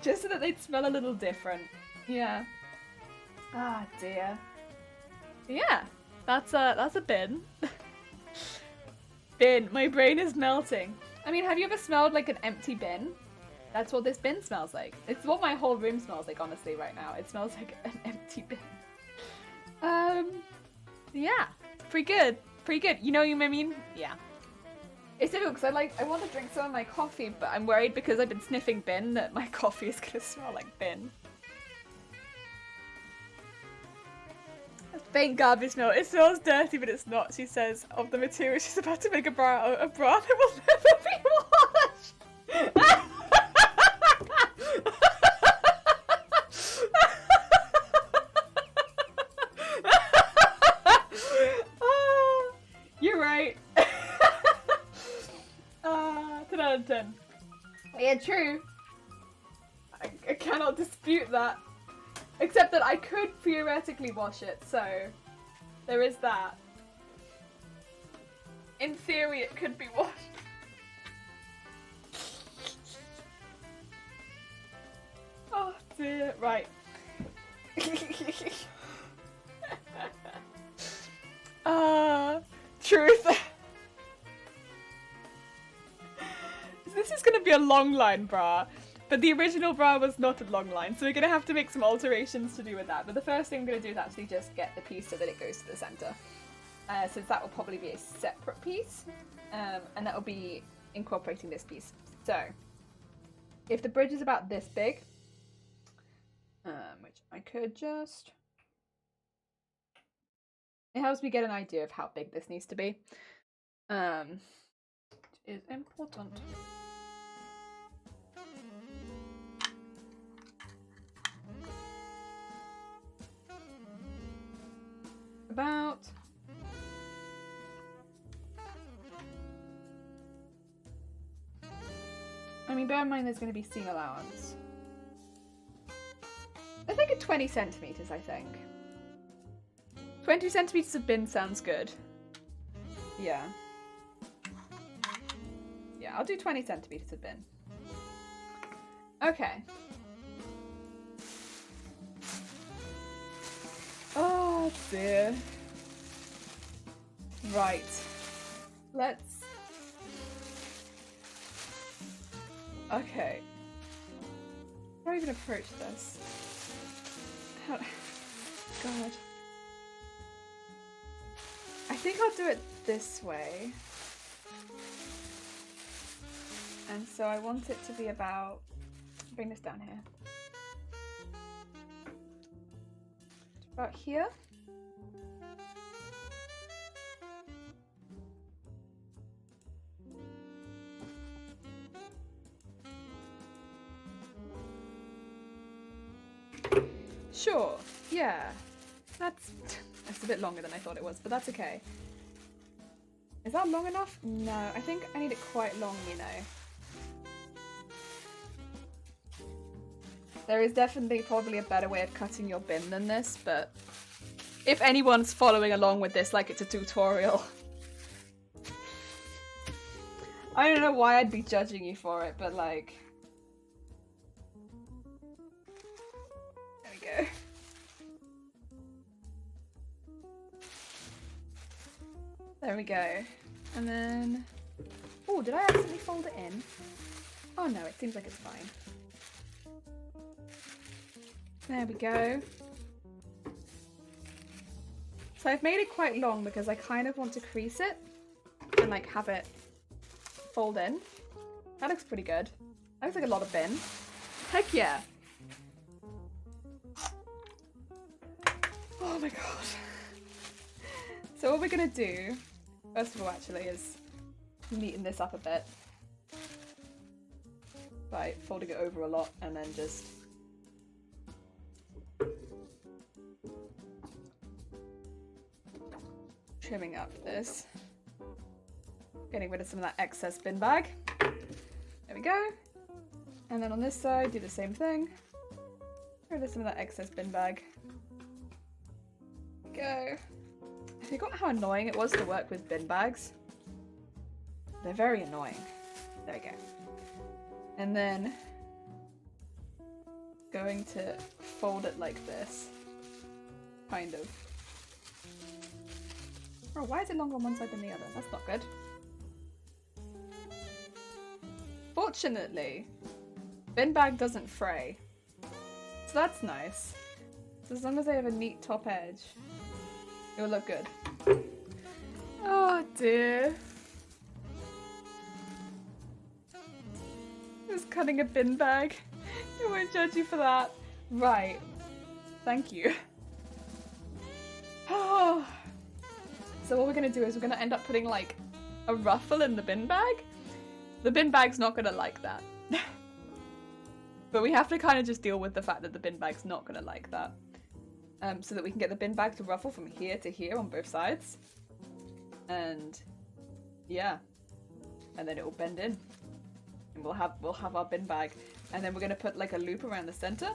Just so that they'd smell a little different. Yeah. Ah, dear. Yeah, that's a bin. Bin, my brain is melting. I mean, have you ever smelled like an empty bin? That's what this bin smells like. It's what my whole room smells like, honestly, right now. It smells like an empty bin. Yeah, pretty good. Pretty good. You know what I mean? Yeah. It's difficult because I want to drink some of my coffee, but I'm worried because I've been sniffing bin that my coffee is gonna smell like bin. Faint garbage smell. It smells dirty, but it's not. She says of the material she's about to make a bra that will never be washed. You're right. 10 out of 10. Yeah, true. I cannot dispute that. Except that I could theoretically wash it, so there is that. In theory, it could be washed. Oh dear, right. Truth. This is gonna be a long line, brah. But the original bra was not a long line, so we're going to have to make some alterations to do with that. But the first thing I'm going to do is actually just get the piece so that it goes to the centre. Since that will probably be a separate piece. And that will be incorporating this piece. So, if the bridge is about this big, which I could just... It helps me get an idea of how big this needs to be. Which is important. About I mean, bear in mind there's going to be seam allowance. I think at 20 centimeters, I think. 20 centimeters of bin sounds good. Yeah. Yeah, I'll do 20 centimeters of bin. Okay. Oh dear. Right. Let's... Okay. How do I even approach this? How... God. I think I'll do it this way. And so I want it to be about... Bring this down here. About here. Sure, yeah. That's a bit longer than I thought it was, but that's okay. Is that long enough? No, I think I need it quite long, you know. There is definitely probably a better way of cutting your bin than this, but if anyone's following along with this like it's a tutorial, I don't know why I'd be judging you for it, but like... There we go. There we go. And then... Oh, did I accidentally fold it in? Oh no, it seems like it's fine. There we go. So I've made it quite long because I kind of want to crease it and like have it fold in. That looks pretty good. That looks like a lot of bin. Heck yeah. Oh my god. So what we're gonna do, first of all actually, is neaten this up a bit by folding it over a lot and then just trimming up this, getting rid of some of that excess bin bag. There we go. And then on this side, do the same thing. Get rid of some of that excess bin bag. Go. I forgot how annoying it was to work with bin bags. They're very annoying. There we go. And then going to fold it like this. Kind of. Oh, why is it longer on one side than the other? That's not good. Fortunately, bin bag doesn't fray. So that's nice. So as long as I have a neat top edge. It'll look good. Oh dear. Just cutting a bin bag. I won't judge you for that. Right. Thank you. Oh. So what we're gonna do is we're gonna end up putting like a ruffle in the bin bag. The bin bag's not gonna like that. But we have to kind of just deal with the fact that the bin bag's not gonna like that. So that we can get the bin bag to ruffle from here to here on both sides. And yeah. And then it will bend in. And we'll have our bin bag. And then we're gonna put like a loop around the center.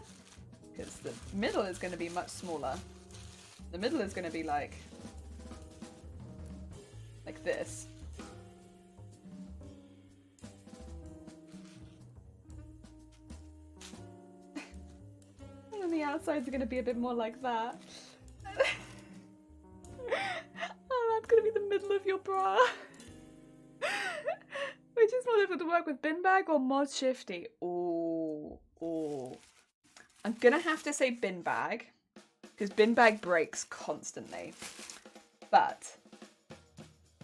Because the middle is gonna be much smaller. The middle is gonna be like this. And then the outsides are gonna be a bit more like that. Oh, that's gonna be the middle of your bra. Which is more difficult to work with, bin bag or mod shifty? Oh. I'm gonna have to say bin bag, because bin bag breaks constantly. But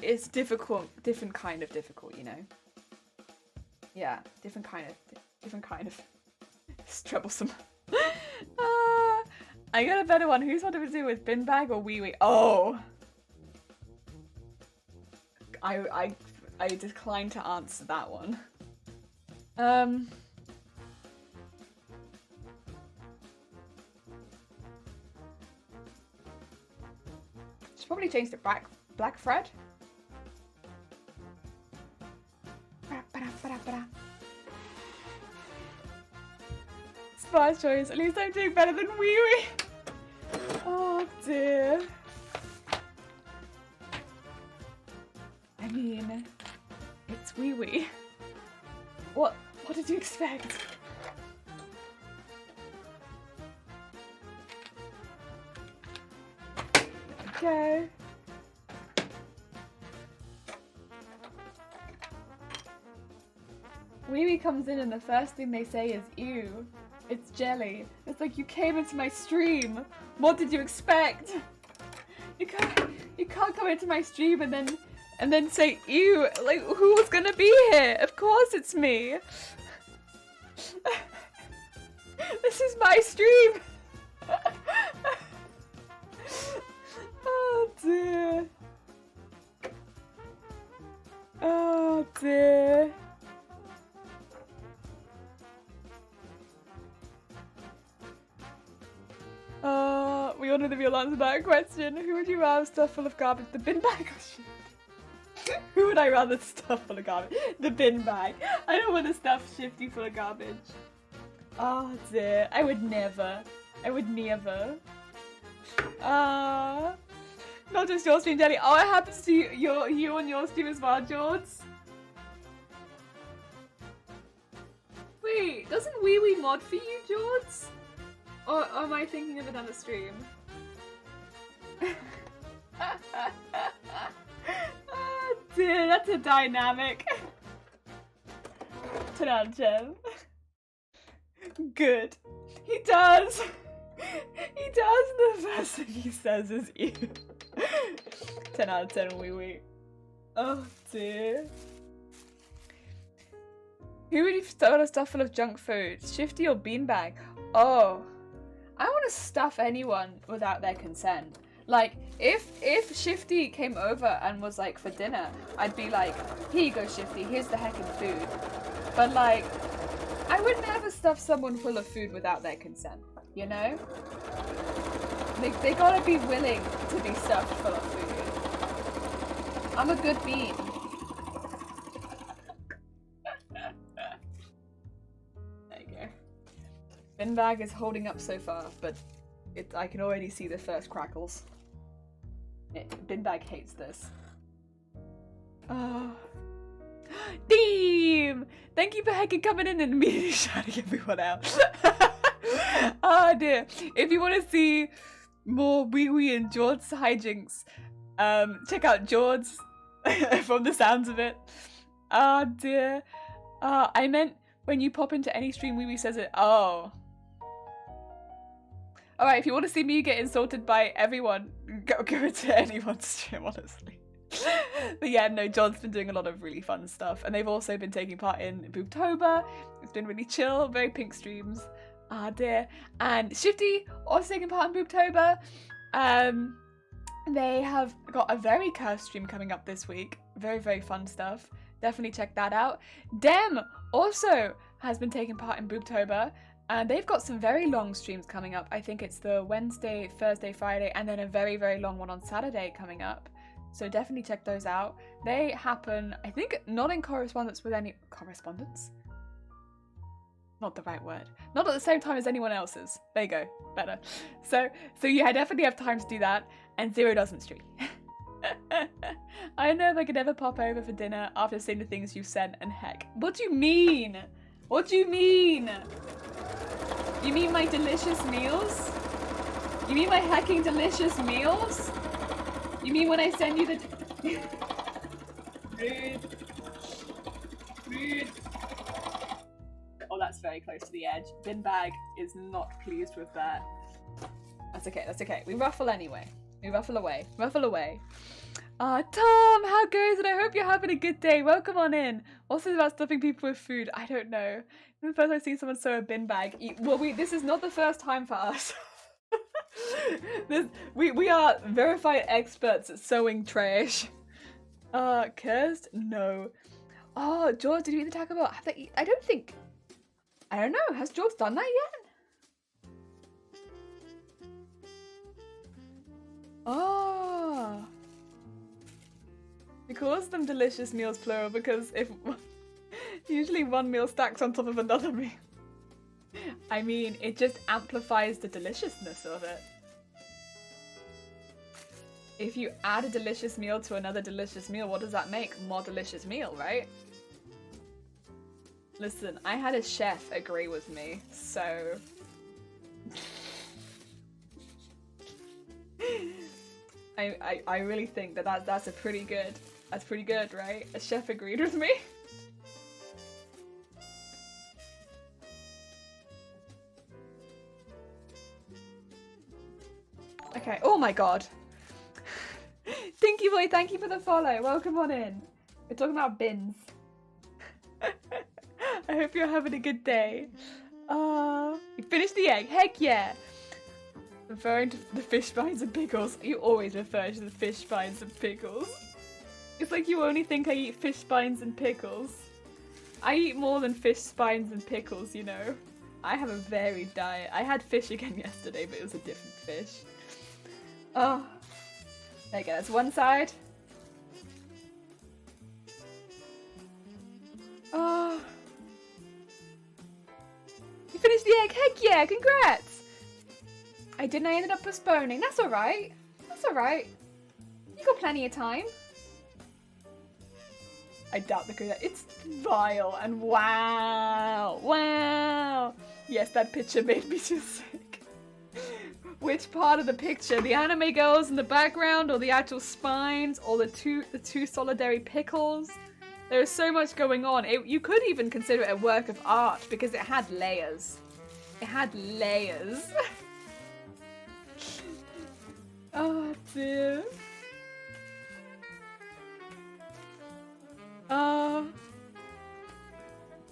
it's difficult, different kind of difficult, you know? Yeah, different kind of. It's troublesome. I got a better one. Who's what to do with bin bag or wee wee? Oh! I decline to answer that one. Should probably change to black thread. Smart choice. At least I'm doing better than wee wee. Oh dear. I mean, it's wee wee. What did you expect? Okay. Wee wee comes in and the first thing they say is ew. It's jelly. It's like you came into my stream. What did you expect? You can't come into my stream and then say ew. Like who was gonna be here? Of course it's me. This is my stream. Oh dear. Oh dear. We all know the real answer to that question. Who would you rather stuff full of garbage? The bin bag or shit? Who would I rather stuff full of garbage? The bin bag. I don't want to stuff Shifty full of garbage. Oh dear. I would never. Not just your stream, Jelly. Oh, it happens to you on your stream as well, George. Wait, doesn't Wee Wee mod for you, George? Or am I thinking of another stream? Oh dear, that's a dynamic. 10 out of 10. Good. He does. He does. The first thing he says is ew. 10 out of 10, wee wee. Oh dear. Who would you start a stuff full of junk food? Shifty or beanbag? Oh. I want to stuff anyone without their consent. Like, if Shifty came over and was like, for dinner, I'd be like, here you go, Shifty, here's the heckin' food. But like, I would never stuff someone full of food without their consent, you know? They gotta be willing to be stuffed full of food. I'm a good bean. There you go. Bin bag is holding up so far, but I can already see the first crackles. Bin bag hates this. Oh. Deem! Thank you for heckin' coming in and immediately shouting everyone out. Oh dear. If you want to see more Wee Wee and George's hijinks, check out George from the sounds of it. Oh dear. I meant when you pop into any stream, Wee Wee says it. Oh. Alright, if you want to see me get insulted by everyone, go to anyone's stream, honestly. But yeah, no, John's been doing a lot of really fun stuff. And they've also been taking part in Boobtober. It's been really chill, very pink streams. Ah dear. And Shifty also taking part in Boobtober. They have got a very cursed stream coming up this week. Very, very fun stuff. Definitely check that out. Dem also has been taking part in Boobtober. And they've got some very long streams coming up. I think it's the Wednesday, Thursday, Friday, and then a very, very long one on Saturday coming up. So definitely check those out. They happen, I think, not in correspondence with any... Correspondence? Not the right word. Not at the same time as anyone else's. There you go. Better. So yeah, I definitely have time to do that. And Zero doesn't stream. I don't know if I could ever pop over for dinner after seeing the things you've sent, and heck. What do you mean? What do you mean? You mean my delicious meals? You mean my hecking delicious meals? You mean when I send you the... Rude. Rude. Oh, that's very close to the edge. Bin Bag is not pleased with that. That's okay, that's okay. We ruffle anyway. We ruffle away. Ruffle away. Tom, how goes it? I hope you're having a good day. Welcome on in. What's this about stuffing people with food? I don't know. This is the first I've seen someone sew a bin bag. Well, this is not the first time for us. We are verified experts at sewing trash. Cursed? No. Oh, George, did you eat the Taco Bell? I don't think... I don't know. Has George done that yet? Oh. We calls them delicious meals plural because if usually one meal stacks on top of another meal. I mean, it just amplifies the deliciousness of it. If you add a delicious meal to another delicious meal, what does that make? More delicious meal, right? Listen, I had a chef agree with me, so... I really think that's a pretty good... That's pretty good, right? A chef agreed with me. Okay, oh my god. Tinky Boy, thank you for the follow. Welcome on in. We're talking about bins. I hope you're having a good day. You finished the egg. Heck yeah. Referring to the fish spines and pickles. You always refer to the fish spines and pickles. It's like you only think I eat fish spines and pickles. I eat more than fish spines and pickles, you know. I have a varied diet. I had fish again yesterday, but it was a different fish. Oh. There you go, that's one side. Oh. You finished the egg? Heck yeah, congrats! I ended up postponing. That's alright. That's alright. You got plenty of time. I doubt the code. It's vile and wow. Wow. Yes, that picture made me too sick. Which part of the picture? The anime girls in the background, or the actual spines, or the two solitary pickles? There is so much going on. You could even consider it a work of art because it had layers. It had layers. Oh dear.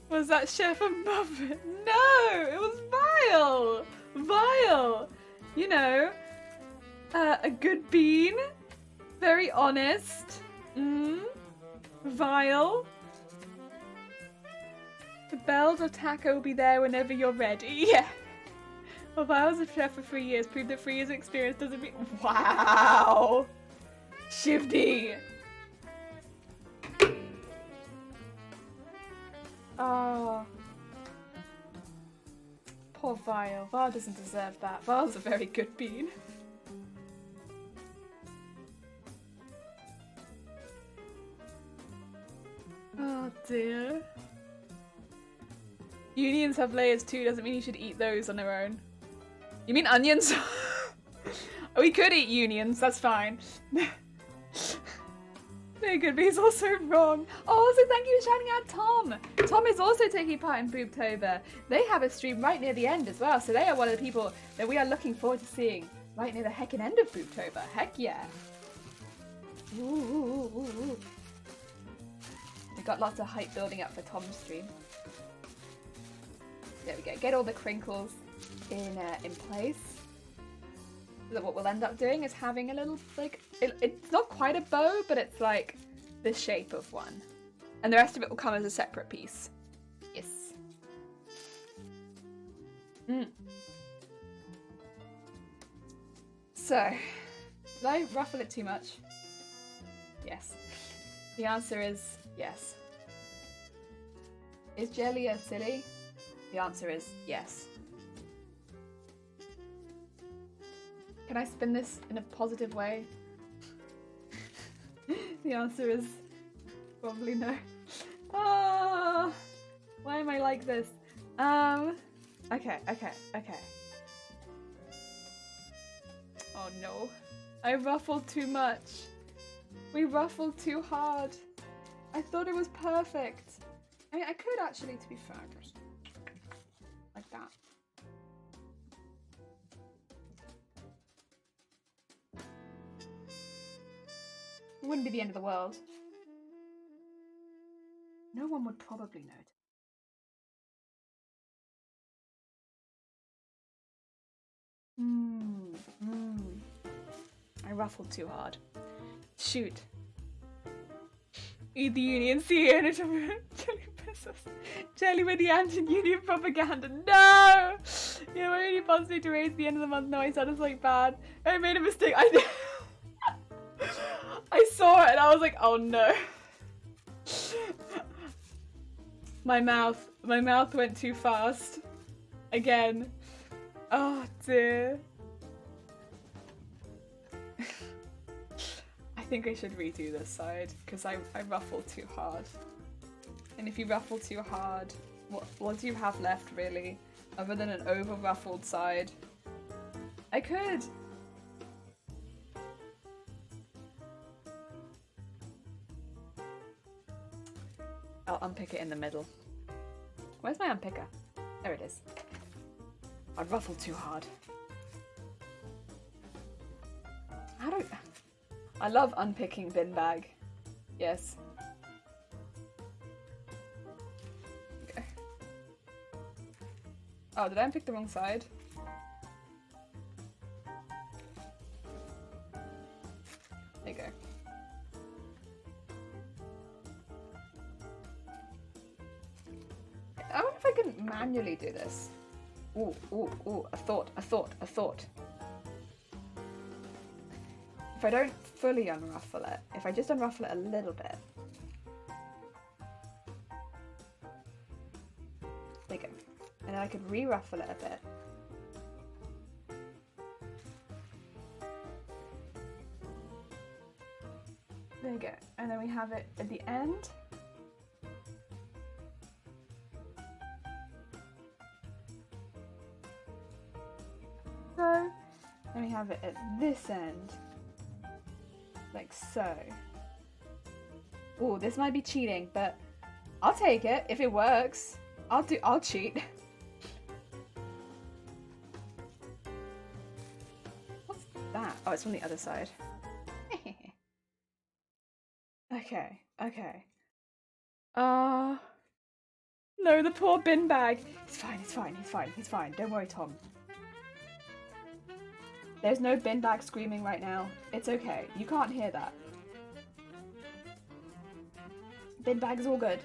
Was that Chef a Muffin? No, it was vile. Vile. You know, a good bean. Very honest. Vile. The bells of taco will be there whenever you're ready. Yeah. Well, if I was a chef for 3 years, proved that 3 years experience doesn't mean... Wow! Shifty! Oh. Poor Vile. Vile doesn't deserve that. Vile's a very good bean. Oh dear. Unions have layers too, doesn't mean you should eat those on their own. You mean onions? We could eat unions, that's fine. Megan B's also wrong. Oh, also thank you for shouting out Tom. Tom is also taking part in Boobtober. They have a stream right near the end as well, so they are one of the people that we are looking forward to seeing right near the heckin' end of Boobtober. Heck yeah. Ooh, ooh, ooh, ooh. We've got lots of hype building up for Tom's stream. There we go. Get all the crinkles in place. So that what we'll end up doing is having a little, like, it's not quite a bow, but it's like the shape of one. And the rest of it will come as a separate piece. Yes. So, did I ruffle it too much? Yes. The answer is yes. Is jelly a silly? The answer is yes. Can I spin this in a positive way? The answer is probably no. Ah, why am I like this? Okay. Oh no. I ruffled too much. We ruffled too hard. I thought it was perfect. I mean, I could actually, to be fair, just like that. It wouldn't be the end of the world. No one would probably notice. I ruffled too hard. Shoot. Eat the Union, see you in a Jelly business. Jelly with the anti-union propaganda. No! Yeah, we're only possible to raise the end of the month. No, I sounded like bad. I made a mistake. I saw it and I was like, oh no. My mouth went too fast. Again. Oh dear. I think I should redo this side because I ruffled too hard. And if you ruffle too hard, what do you have left really? Other than an over ruffled side? I could. I'll unpick it in the middle. Where's my unpicker? There it is. I ruffled too hard. I love unpicking bin bag. Yes. Okay. Oh, did I unpick the wrong side? There you go. I wonder if I can manually do this. Ooh, a thought. If I don't fully unruffle it, if I just unruffle it a little bit. There you go. And then I could re-ruffle it a bit. There you go. And then we have it at the end. So, then we have it at this end. Like so. Oh, this might be cheating, but I'll take it if it works. I'll cheat. What's that? Oh, it's from the other side. Okay. No, the poor bin bag. He's fine. Don't worry, Tom. There's no bin bag screaming right now. It's okay. You can't hear that. Bin bag's all good.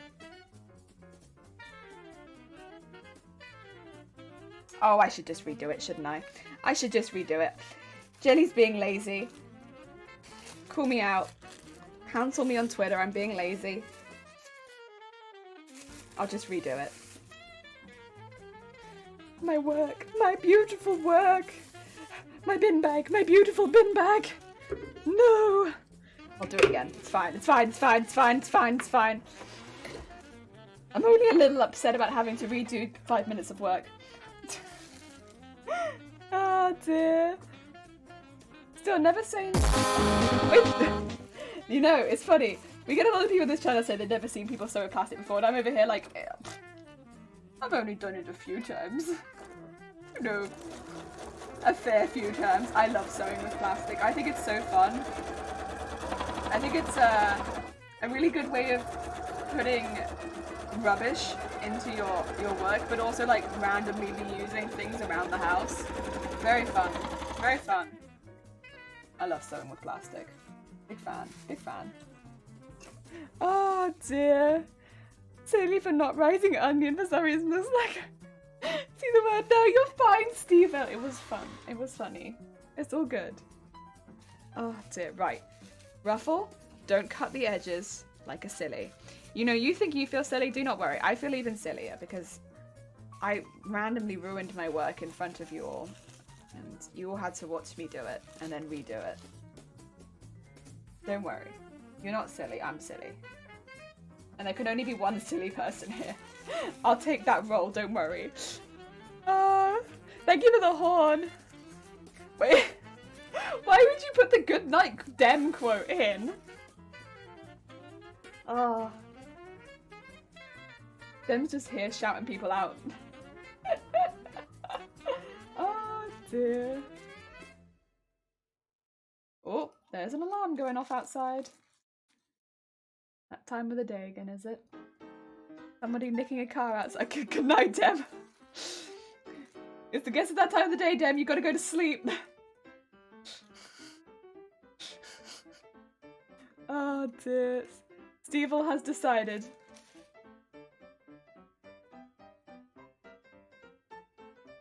Oh, I should just redo it, shouldn't I? I should just redo it. Jelly's being lazy. Call me out. Cancel me on Twitter. I'm being lazy. I'll just redo it. My work. My beautiful work. My bin bag, my beautiful bin bag. No. I'll do it again. It's fine. I'm only a little upset about having to redo 5 minutes of work. Oh dear. Still never saying. Wait. You know, it's funny. We get a lot of people in this channel say they've never seen people sew with plastic before, and I'm over here like, I've only done it a few times. You know, a fair few times. I love sewing with plastic. I think it's so fun. I think it's a really good way of putting rubbish into your work, but also like randomly be using things around the house. Very fun. Very fun. I love sewing with plastic. Big fan. Big fan. Oh dear. Silly for not writing onion for some reason. It's like, see the word? No, you're fine, Steve. It was fun. It was funny. It's all good. Oh dear. Right. Ruffle, don't cut the edges like a silly. You know, you think you feel silly? Do not worry. I feel even sillier because I randomly ruined my work in front of you all. And you all had to watch me do it and then redo it. Don't worry. You're not silly. I'm silly. And there can only be one silly person here. I'll take that role, don't worry. Thank you for the horn. Wait, why would you put the good night dem quote in? Oh. Dem's just here shouting people out. Oh dear. Oh, there's an alarm going off outside. That time of the day again, is it? Somebody nicking a car outside. Good night, Dem. It's the guess of that time of the day, Dem. You gotta go to sleep. Oh dear. Stevel has decided.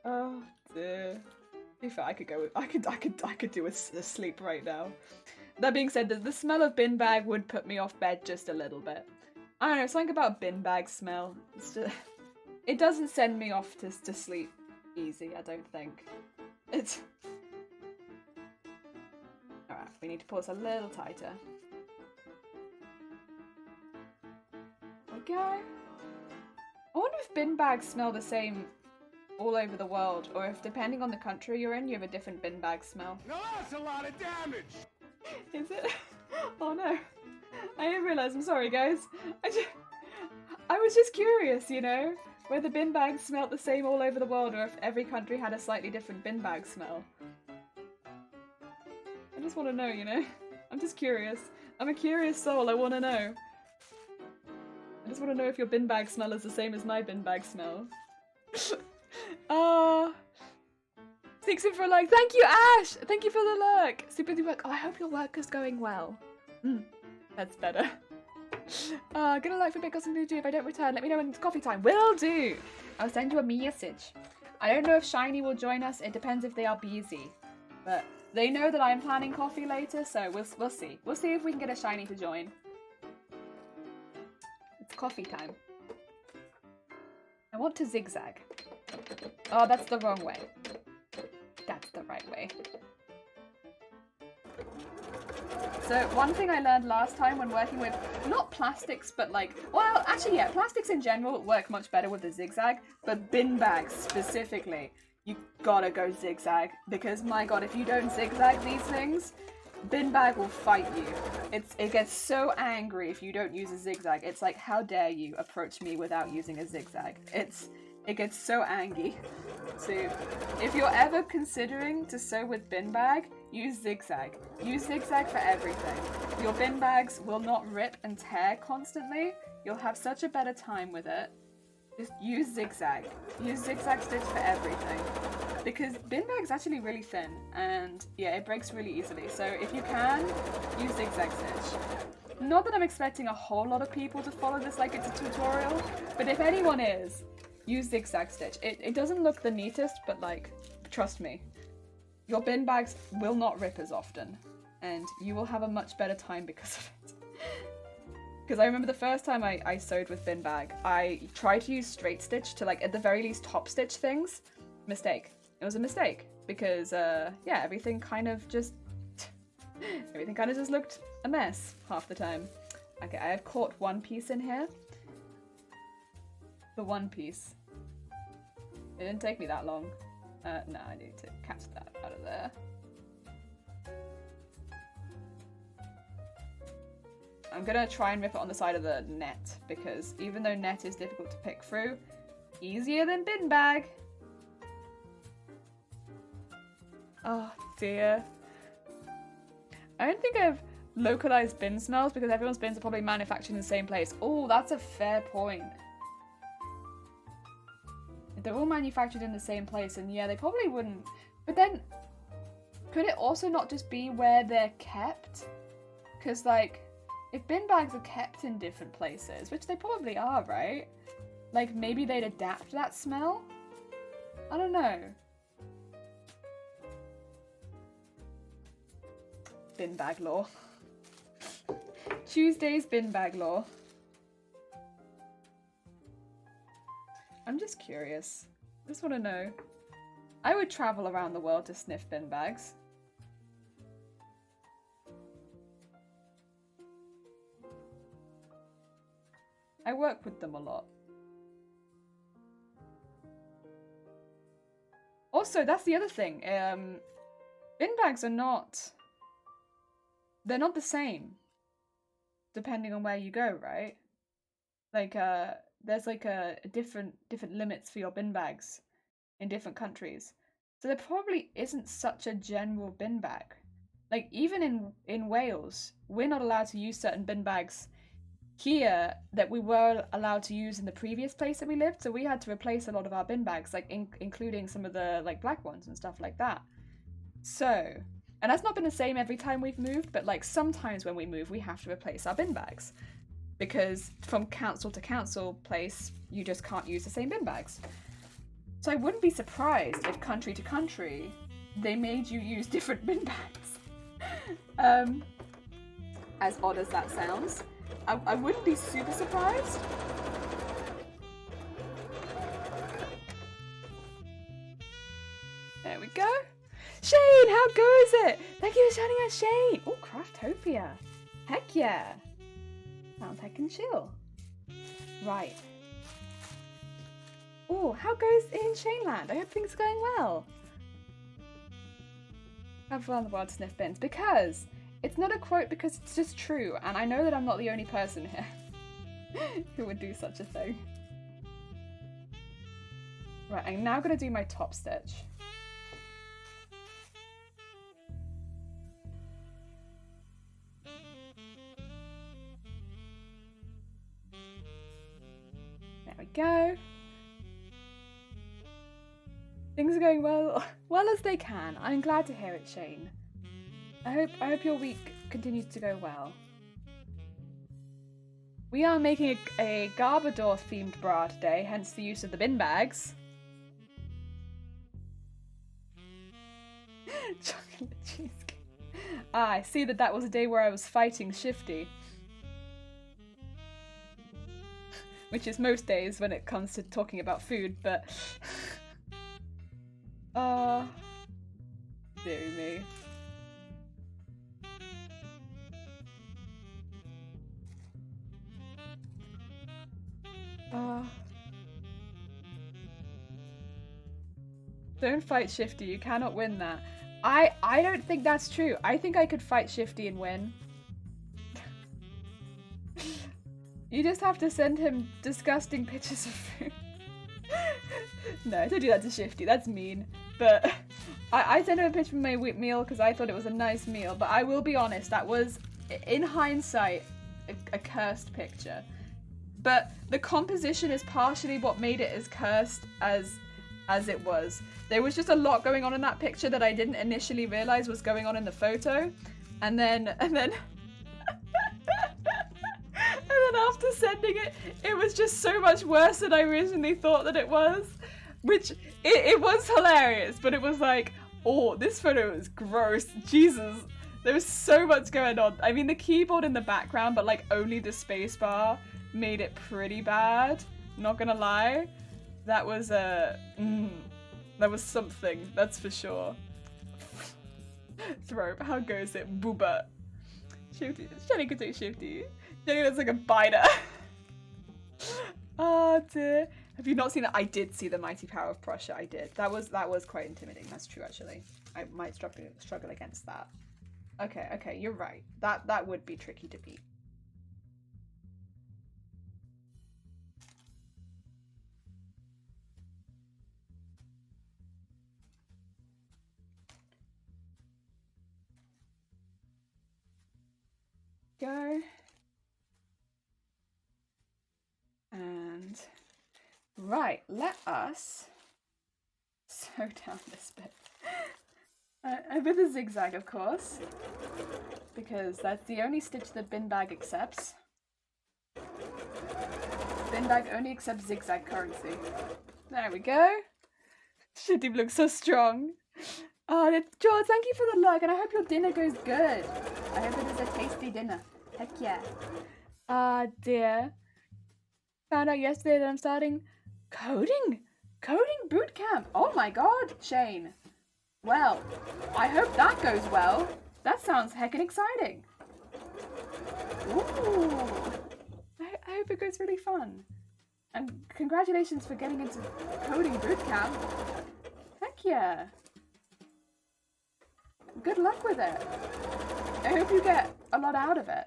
Oh dear. To be fair, I could go with, I could do a sleep right now. That being said, the smell of bin bag would put me off bed just a little bit. I don't know, something about bin bag smell. It's just, it doesn't send me off to sleep easy, I don't think. It's... Alright, we need to pull this a little tighter. Okay. I wonder if bin bags smell the same all over the world, or if depending on the country you're in, you have a different bin bag smell. Now that's a lot of damage! Is it? Oh no. I didn't realise, I'm sorry guys. I was just curious, you know, whether bin bags smelled the same all over the world or if every country had a slightly different bin bag smell. I just want to know, you know? I'm just curious. I'm a curious soul, I want to know. I just want to know if your bin bag smell is the same as my bin bag smell. Thanks for a like. Thank you, Ash! Thank you for the lurk! Super work. Oh, I hope your work is going well. That's better. Gonna like for big awesome to do. If I don't return, let me know when it's coffee time. Will do! I'll send you a message. I don't know if Shiny will join us. It depends if they are busy. But they know that I'm planning coffee later, so we'll see. We'll see if we can get a Shiny to join. It's coffee time. I want to zigzag. Oh, that's the wrong way. That's the right way. So one thing I learned last time when working with, not plastics, but like, well, actually yeah, plastics in general work much better with the zigzag, but bin bags specifically, you gotta go zigzag, because my god, if you don't zigzag these things, bin bag will fight you. It gets so angry if you don't use a zigzag. It's like, how dare you approach me without using a zigzag? It gets so angry. So if you're ever considering to sew with bin bag, use zigzag. Use zigzag for everything. Your bin bags will not rip and tear constantly. You'll have such a better time with it. Just use zigzag. Use zigzag stitch for everything. Because bin bag's actually really thin and yeah, it breaks really easily. So if you can, use zigzag stitch. Not that I'm expecting a whole lot of people to follow this like it's a tutorial, but if anyone is, use zigzag stitch. It doesn't look the neatest, but like, trust me, your bin bags will not rip as often, and you will have a much better time because of it. Because I remember the first time I sewed with bin bag, I tried to use straight stitch to like, at the very least, top stitch things. Mistake. It was a mistake, because yeah, everything kind of just looked a mess half the time. Okay, I have caught one piece in here. The one piece. It didn't take me that long. No, I need to catch that out of there. I'm gonna try and rip it on the side of the net, because even though net is difficult to pick through, easier than bin bag. Oh dear. I don't think I've localized bin smells because everyone's bins are probably manufactured in the same place. Oh, that's a fair point. If they're all manufactured in the same place, and yeah, they probably wouldn't. But then, could it also not just be where they're kept? Because, like, if bin bags are kept in different places, which they probably are, right? Like, maybe they'd adapt that smell? I don't know. Bin bag law. Tuesday's bin bag law. I'm just curious. Just want to know. I would travel around the world to sniff bin bags. I work with them a lot. Also, that's the other thing. Bin bags are not... They're not the same, depending on where you go, right? Like, there's like a different limits for your bin bags in different countries. So there probably isn't such a general bin bag. Like, even in Wales, we're not allowed to use certain bin bags here that we were allowed to use in the previous place that we lived. So we had to replace a lot of our bin bags, like including some of the like black ones and stuff like that. So... And that's not been the same every time we've moved, but like sometimes when we move, we have to replace our bin bags. Because from council to council place, you just can't use the same bin bags. So I wouldn't be surprised if country to country, they made you use different bin bags. As odd as that sounds. I wouldn't be super surprised. There we go. Shane, how goes it? Thank you for shouting out Shane. Oh, Craftopia. Heck yeah. Sounds heckin' chill. Right. Oh, how goes it in Shaneland? I hope things are going well. Travel around the world to sniff bins. Because it's not a quote, because it's just true. And I know that I'm not the only person here who would do such a thing. Right, I'm now going to do my top stitch. There we go. Things are going well as they can. I'm glad to hear it, Shane. I hope your week continues to go well. We are making a Garbodor themed bra today, hence the use of the bin bags. Chocolate cheesecake. Ah, I see that was a day where I was fighting Shifty. Which is most days when it comes to talking about food, but... dearie me. Don't fight Shifty, you cannot win that. I don't think that's true. I think I could fight Shifty and win. You just have to send him disgusting pictures of food. No, don't do that to Shifty, that's mean. But I sent him a picture of my wheat meal because I thought it was a nice meal. But I will be honest, that was, in hindsight, a cursed picture. But the composition is partially what made it as cursed as it was. There was just a lot going on in that picture that I didn't initially realize was going on in the photo. And then after sending it, it was just so much worse than I originally thought that it was. Which, it was hilarious, but it was like, oh, this photo is gross. Jesus, there was so much going on. I mean, the keyboard in the background, but like only the spacebar made it pretty bad. Not gonna lie. That was that was something, that's for sure. Thrope, how goes it? Booba. Shifty, Jenny could take Shifty. Jenny looks like a biter. Oh dear. Have you not seen that? I did see the Mighty Power of Prussia, I did. That was quite intimidating, that's true actually. I might struggle against that. Okay, you're right. That would be tricky to beat. go. And right, let us sew down this bit. With a zigzag, of course, because that's the only stitch that bin bag accepts. Bin bag only accepts zigzag currency. There we go. Shitty looks so strong. Oh, George, thank you for the look, and I hope your dinner goes good. I hope it is a tasty dinner. Heck yeah. Ah, dear. Found out yesterday that I'm starting coding boot camp. Oh my god, Shane. Well, I hope that goes well. That sounds heckin' exciting. Ooh. I hope it goes really fun. And congratulations for getting into coding boot camp. Heck yeah. Good luck with it. I hope you get a lot out of it.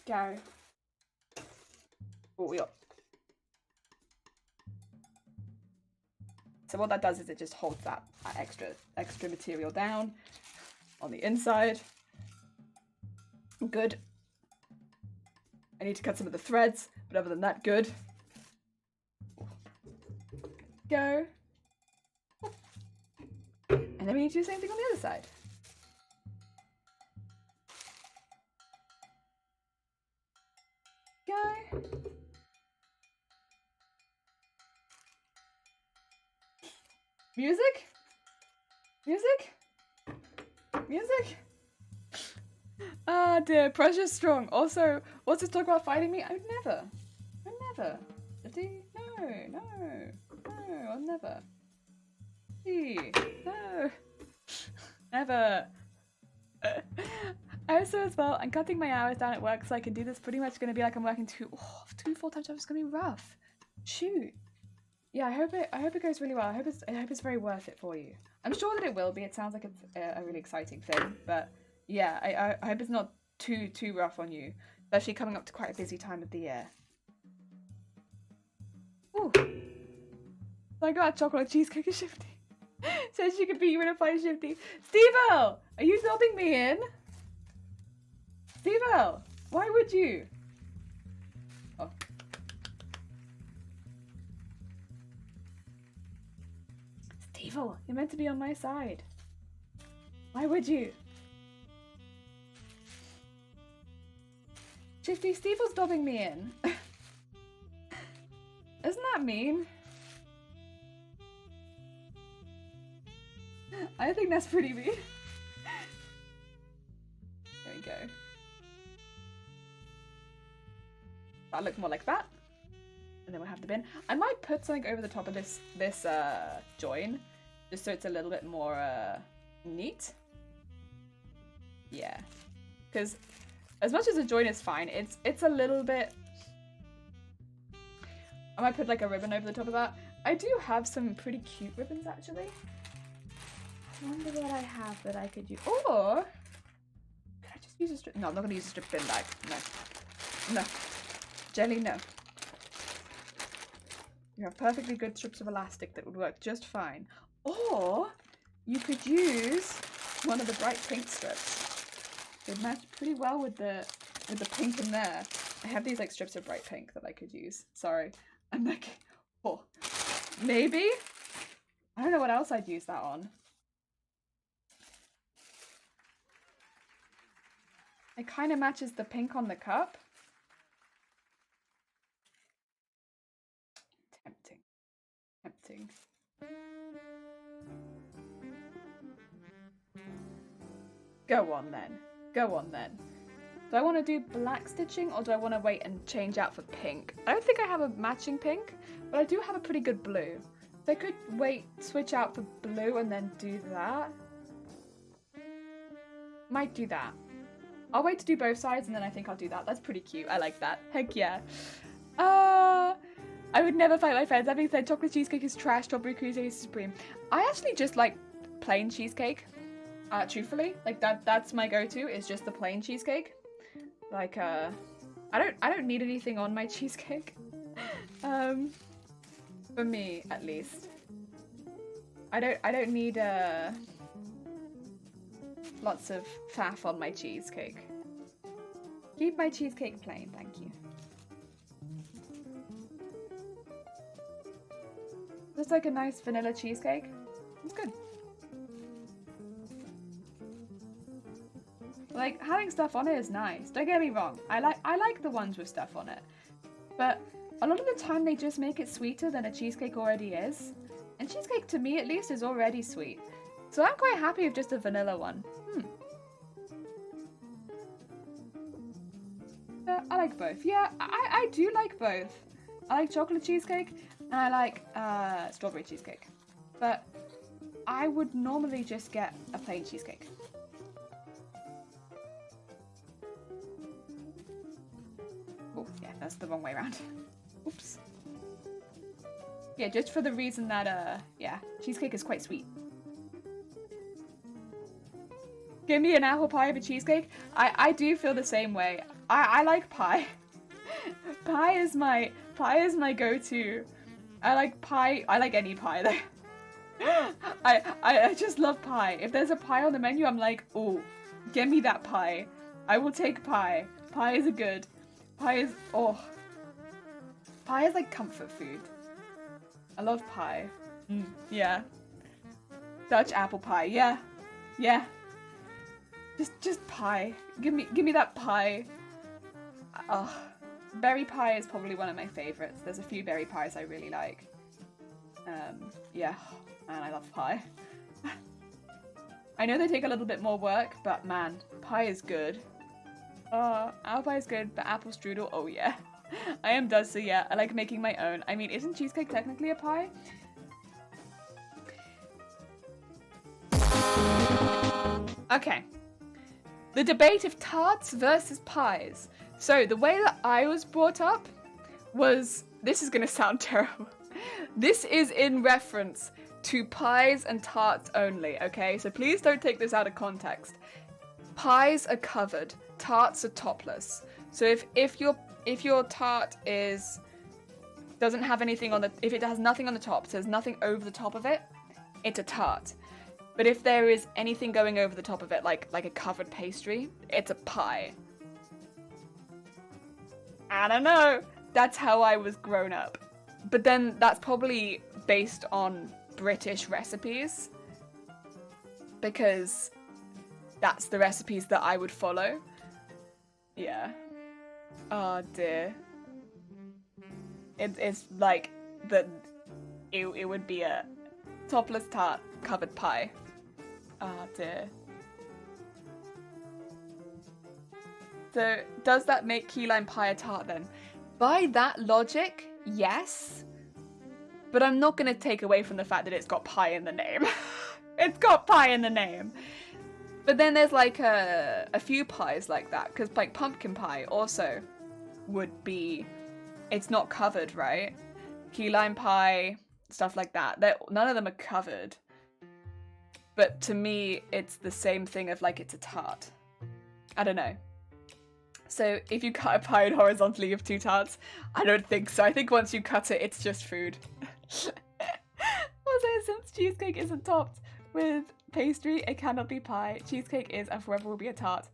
Go. Oh, yeah. So what that does is it just holds that extra material down on the inside. Good. I need to cut some of the threads, but other than that, good. Go. And then we need to do the same thing on the other side. Go. Music? Music? Music? Ah, dear, pressure's strong. Also, what's this talk about fighting me? I would never. I never. No, I'll never. No. Never. Also, as well, I'm cutting my hours down at work so I can do this. Pretty much going to be like I'm working two full-time jobs. It's going to be rough. Shoot. Yeah, I hope it goes really well. I hope it's very worth it for you. I'm sure that it will be. It sounds like it's a really exciting thing, but yeah, I hope it's not too rough on you, especially coming up to quite a busy time of the year. Ooh. I got a chocolate cheesecake and Shifty. Says she could beat you in a fight, Shifty. Steve-O! Are you dobbing me in? Steve-O! Why would you? Oh. Steve-O, you're meant to be on my side. Why would you? Shifty, Steve-O's dobbing me in. Isn't that mean? I think that's pretty mean. There we go. That'll look more like that. And then we'll have the bin. I might put something over the top of this join, just so it's a little bit more neat. Yeah, because as much as a join is fine, it's a little bit. I might put like a ribbon over the top of that. I do have some pretty cute ribbons actually. I wonder what I have that I could use. Or could I just use a strip? No, I'm not going to use a strip bin bag. No. Jelly, no. You have perfectly good strips of elastic that would work just fine. Or you could use one of the bright pink strips. They'd match pretty well with the pink in there. I have these like strips of bright pink that I could use. Sorry. I'm like, oh, maybe? I don't know what else I'd use that on. It kind of matches the pink on the cup. Tempting. Go on then. Do I want to do black stitching or do I want to wait and change out for pink? I don't think I have a matching pink, but I do have a pretty good blue. So I could switch out for blue and then do that. Might do that. I'll wait to do both sides and then I think I'll do that. That's pretty cute. I like that. Heck yeah. I would never fight my friends. That being said, chocolate cheesecake is trash, strawberry cheesecake is supreme. I actually just like plain cheesecake. Truthfully, like that's my go-to is just the plain cheesecake. Like I don't need anything on my cheesecake. For me at least. I don't need lots of faff on my cheesecake. Keep my cheesecake plain, thank you. Just like a nice vanilla cheesecake. It's good. Like, having stuff on it is nice. Don't get me wrong. I like the ones with stuff on it. But a lot of the time they just make it sweeter than a cheesecake already is. And cheesecake, to me at least, is already sweet. So I'm quite happy with just a vanilla one. I like both. Yeah, I do like both. I like chocolate cheesecake and I like strawberry cheesecake. But I would normally just get a plain cheesecake. Oh, yeah, that's the wrong way around. Oops. Yeah, just for the reason that, yeah, cheesecake is quite sweet. Give me an apple pie over cheesecake. I do feel the same way. I like pie. Pie is my go-to. I like pie. I like any pie though. I just love pie. If there's a pie on the menu, I'm like, oh, give me that pie. I will take pie. Pie is good. Pie is Pie is like comfort food. I love pie. Yeah. Dutch apple pie. Yeah. Yeah. Just pie. Give me that pie. Berry pie is probably one of my favorites. There's a few berry pies I really like. Yeah, man, I love pie. I know they take a little bit more work, but man, pie is good. Apple pie is good, but apple strudel, oh yeah. I am does, so yeah, I like making my own. I mean, isn't cheesecake technically a pie? Okay. The debate of tarts versus pies. So the way that I was brought up was, this is gonna sound terrible. This is in reference to pies and tarts only, okay? So please don't take this out of context. Pies are covered, tarts are topless. So if your tart doesn't have anything on if it has nothing on the top, so there's nothing over the top of it, it's a tart. But if there is anything going over the top of it, like a covered pastry, it's a pie. I don't know. That's how I was grown up. But then that's probably based on British recipes, because that's the recipes that I would follow. Yeah. Oh dear. It's like it would be a topless tart covered pie. Oh dear. So does that make key lime pie a tart then? By that logic, yes. But I'm not going to take away from the fact that it's got pie in the name. It's got pie in the name. But then there's like a few pies like that, because like pumpkin pie also would be, it's not covered, right? Key lime pie, stuff like that. None of them are covered. But to me, it's the same thing of like it's a tart. I don't know. So if you cut a pie horizontally, you have two tarts? I don't think so. I think once you cut it, it's just food. Also, since cheesecake isn't topped with pastry, it cannot be pie. Cheesecake is and forever will be a tart.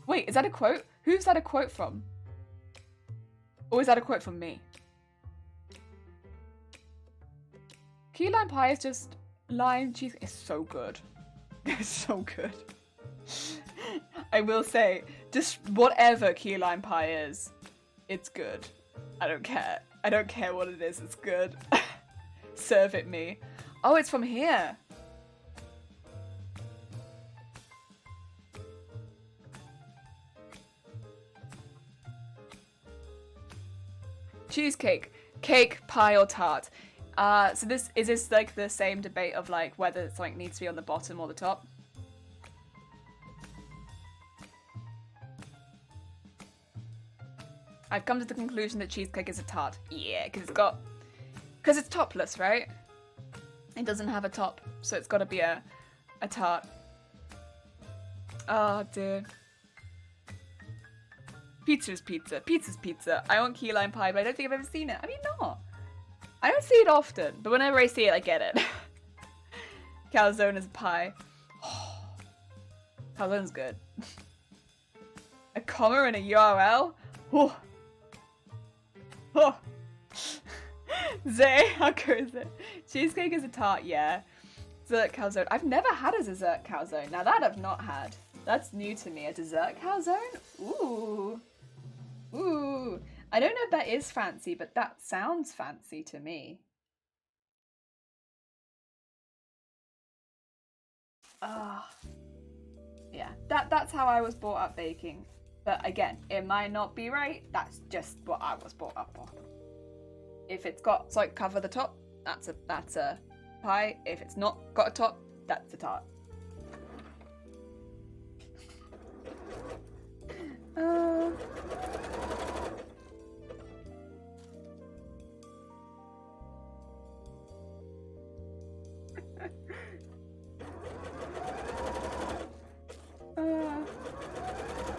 Wait, is that a quote? Who's that a quote from? Or is that a quote from me? Key lime pie is just lime cheese. It's so good. It's so good. I will say, just whatever key lime pie is, it's good. I don't care. I don't care what it is, it's good. Serve it me. Oh, it's from here. Cheesecake. Cake, pie, or tart. So is this like the same debate of like whether something needs to be on the bottom or the top? I've come to the conclusion that cheesecake is a tart. Yeah, because it's topless, right? It doesn't have a top, so it's got to be a tart. Oh dear. Pizza is pizza. Pizza's pizza. I want key lime pie, but I don't think I've ever seen it. I mean, not. I don't see it often, but whenever I see it, I get it. Calzone is a pie. Calzone's good. A comma and a URL? Oh. Oh. Zay, how good is it? Cheesecake is a tart, yeah. Dessert calzone. I've never had a dessert calzone. Now that I've not had. That's new to me. A dessert calzone? Ooh. Ooh. I don't know if that is fancy, but that sounds fancy to me. Ah. Yeah, that's how I was brought up baking. But again, it might not be right. That's just what I was brought up on. If it's got like cover the top, that's a pie. If it's not got a top, that's a tart.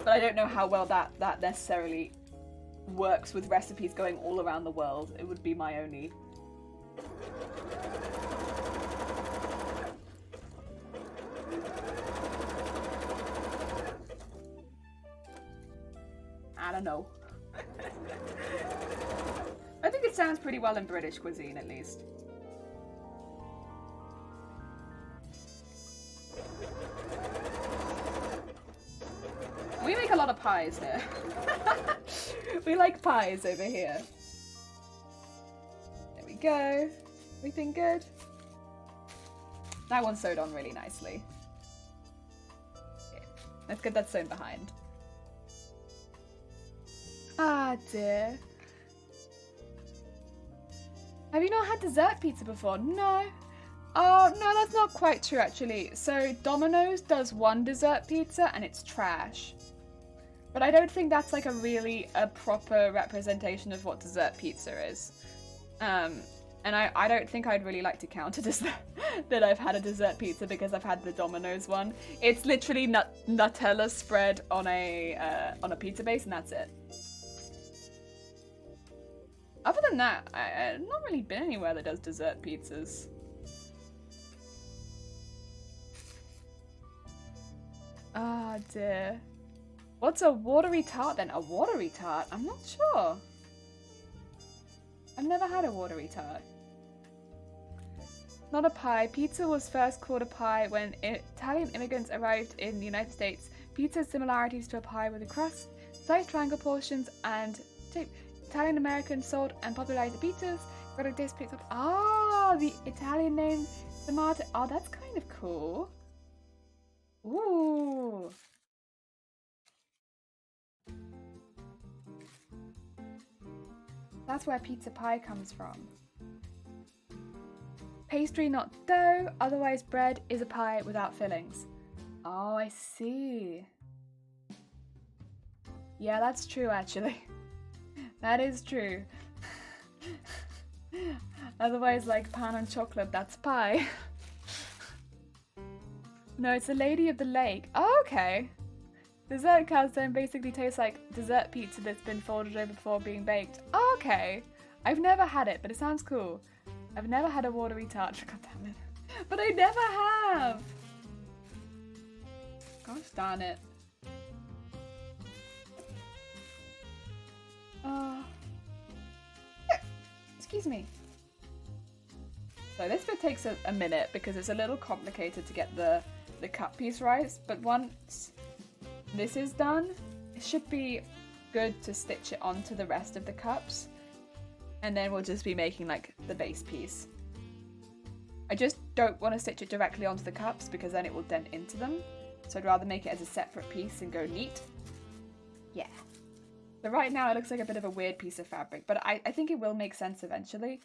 But I don't know how well that necessarily works with recipes going all around the world. It would be my only. I don't know. I think it sounds pretty well in British cuisine, at least. We make a lot of pies here. We like pies over here. There we go. Everything good? That one's sewed on really nicely. Okay. Let's get that sewn behind. Ah, dear. Have you not had dessert pizza before? No. Oh, no, that's not quite true, actually. So, Domino's does one dessert pizza and it's trash. But I don't think that's like a proper representation of what dessert pizza is. And I don't think I'd really like to count it as that I've had a dessert pizza because I've had the Domino's one. It's literally Nutella spread on a pizza base and that's it. Other than that, I've not really been anywhere that does dessert pizzas. Ah, dear. What's a watery tart then? A watery tart? I'm not sure. I've never had a watery tart. Not a pie. Pizza was first called a pie when Italian immigrants arrived in the United States. Pizza's similarities to a pie with a crust, size triangle portions, and shape. Italian Americans sold and popularized the pizzas. Got a taste picked up. Ah, the Italian name tomato. Oh, that's kind of cool. Ooh. That's where pizza pie comes from. Pastry, not dough, otherwise bread is a pie without fillings. Oh, I see. Yeah, that's true actually. That is true. Otherwise, like pan and chocolate, that's pie. No, it's the Lady of the Lake. Oh, okay. Dessert calzone basically tastes like dessert pizza that's been folded over before being baked. Oh, okay. I've never had it, but it sounds cool. I've never had a watery tart. God damn it. But I never have. Gosh darn it. Excuse me. So this bit takes a minute because it's a little complicated to get the cut piece right, but once this is done, it should be good to stitch it onto the rest of the cups, and then we'll just be making like the base piece. I just don't want to stitch it directly onto the cups because then it will dent into them, so I'd rather make it as a separate piece and go neat. Yeah. So right now it looks like a bit of a weird piece of fabric, but I think it will make sense eventually.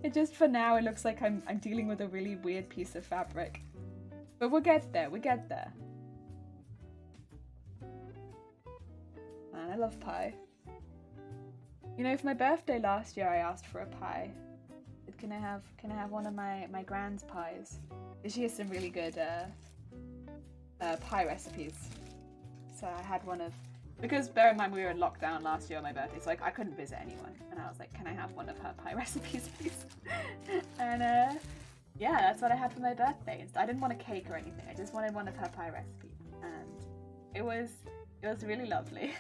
It just for now it looks like I'm dealing with a really weird piece of fabric. But we'll get there, we'll get there. Man, I love pie. You know, for my birthday last year I asked for a pie. Can I have one of my grand's pies? She has some really good pie recipes. So I had one of, because bear in mind we were in lockdown last year on my birthday, so I couldn't visit anyone. And I was like, can I have one of her pie recipes, please? And yeah, that's what I had for my birthday. I didn't want a cake or anything. I just wanted one of her pie recipes, and it was really lovely.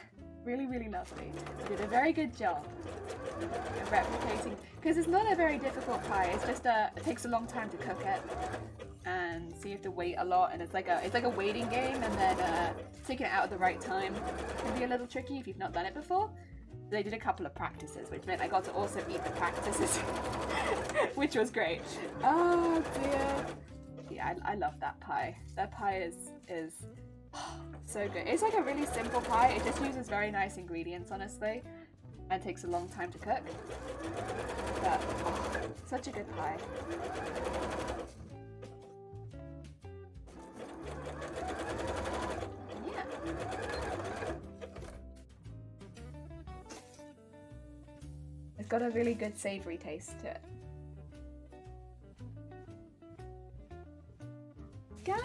Really, really lovely. They did a very good job of replicating, because it's not a very difficult pie. It's just it takes a long time to cook it, and so you have to wait a lot, and it's like a waiting game, and then taking it out at the right time can be a little tricky if you've not done it before. They did a couple of practices, which meant I got to also eat the practices, which was great. Oh dear. Yeah, I love that pie. That pie is so good. It's like a really simple pie. It just uses very nice ingredients, honestly, and takes a long time to cook. But such a good pie. Yeah. It's got a really good savory taste to it. Yeah.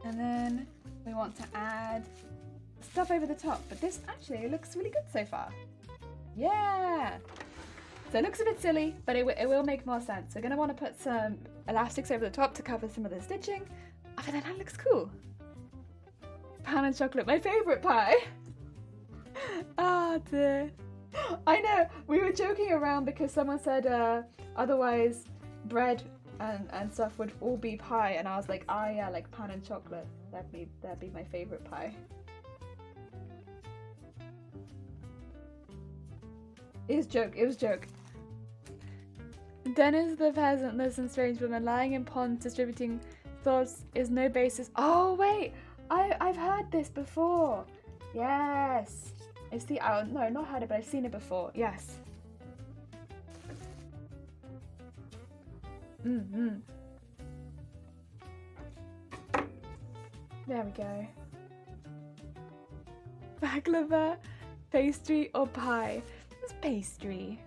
And then we want to add stuff over the top, but this actually looks really good so far. Yeah! So it looks a bit silly, but it will make more sense. We're going to want to put some elastics over the top to cover some of the stitching. Other than that, looks cool. Pan and chocolate, my favourite pie! Ah, dear. I know, we were joking around because someone said otherwise bread and stuff would all be pie, and I was like, ah yeah, like pan and chocolate. That'd be my favourite pie. It was joke. Dennis the peasant lives in strange woman, lying in ponds, distributing thoughts is no basis. Oh wait, I've heard this before. Yes. It's the no, not heard it, but I've seen it before. Yes. There we go. Baklava, pastry, or pie? It's pastry.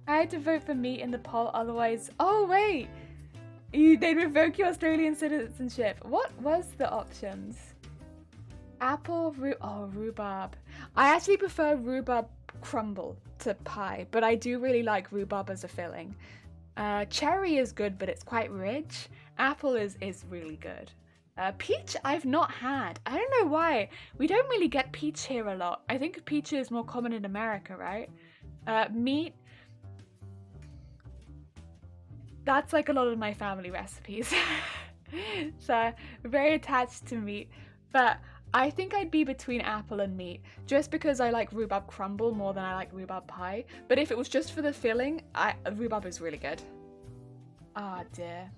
I had to vote for meat in the poll, otherwise. Oh wait, they'd revoke your Australian citizenship. What was the options? Apple, rhubarb. I actually prefer rhubarb crumble to pie, but I do really like rhubarb as a filling. Cherry is good, but it's quite rich. Apple is really good. Peach I've not had. I don't know why. We don't really get peach here a lot. I think peach is more common in America, right? Meat. That's like a lot of my family recipes. So very attached to meat. But I think I'd be between apple and meat, just because I like rhubarb crumble more than I like rhubarb pie. But if it was just for the filling, rhubarb is really good. Ah, dear.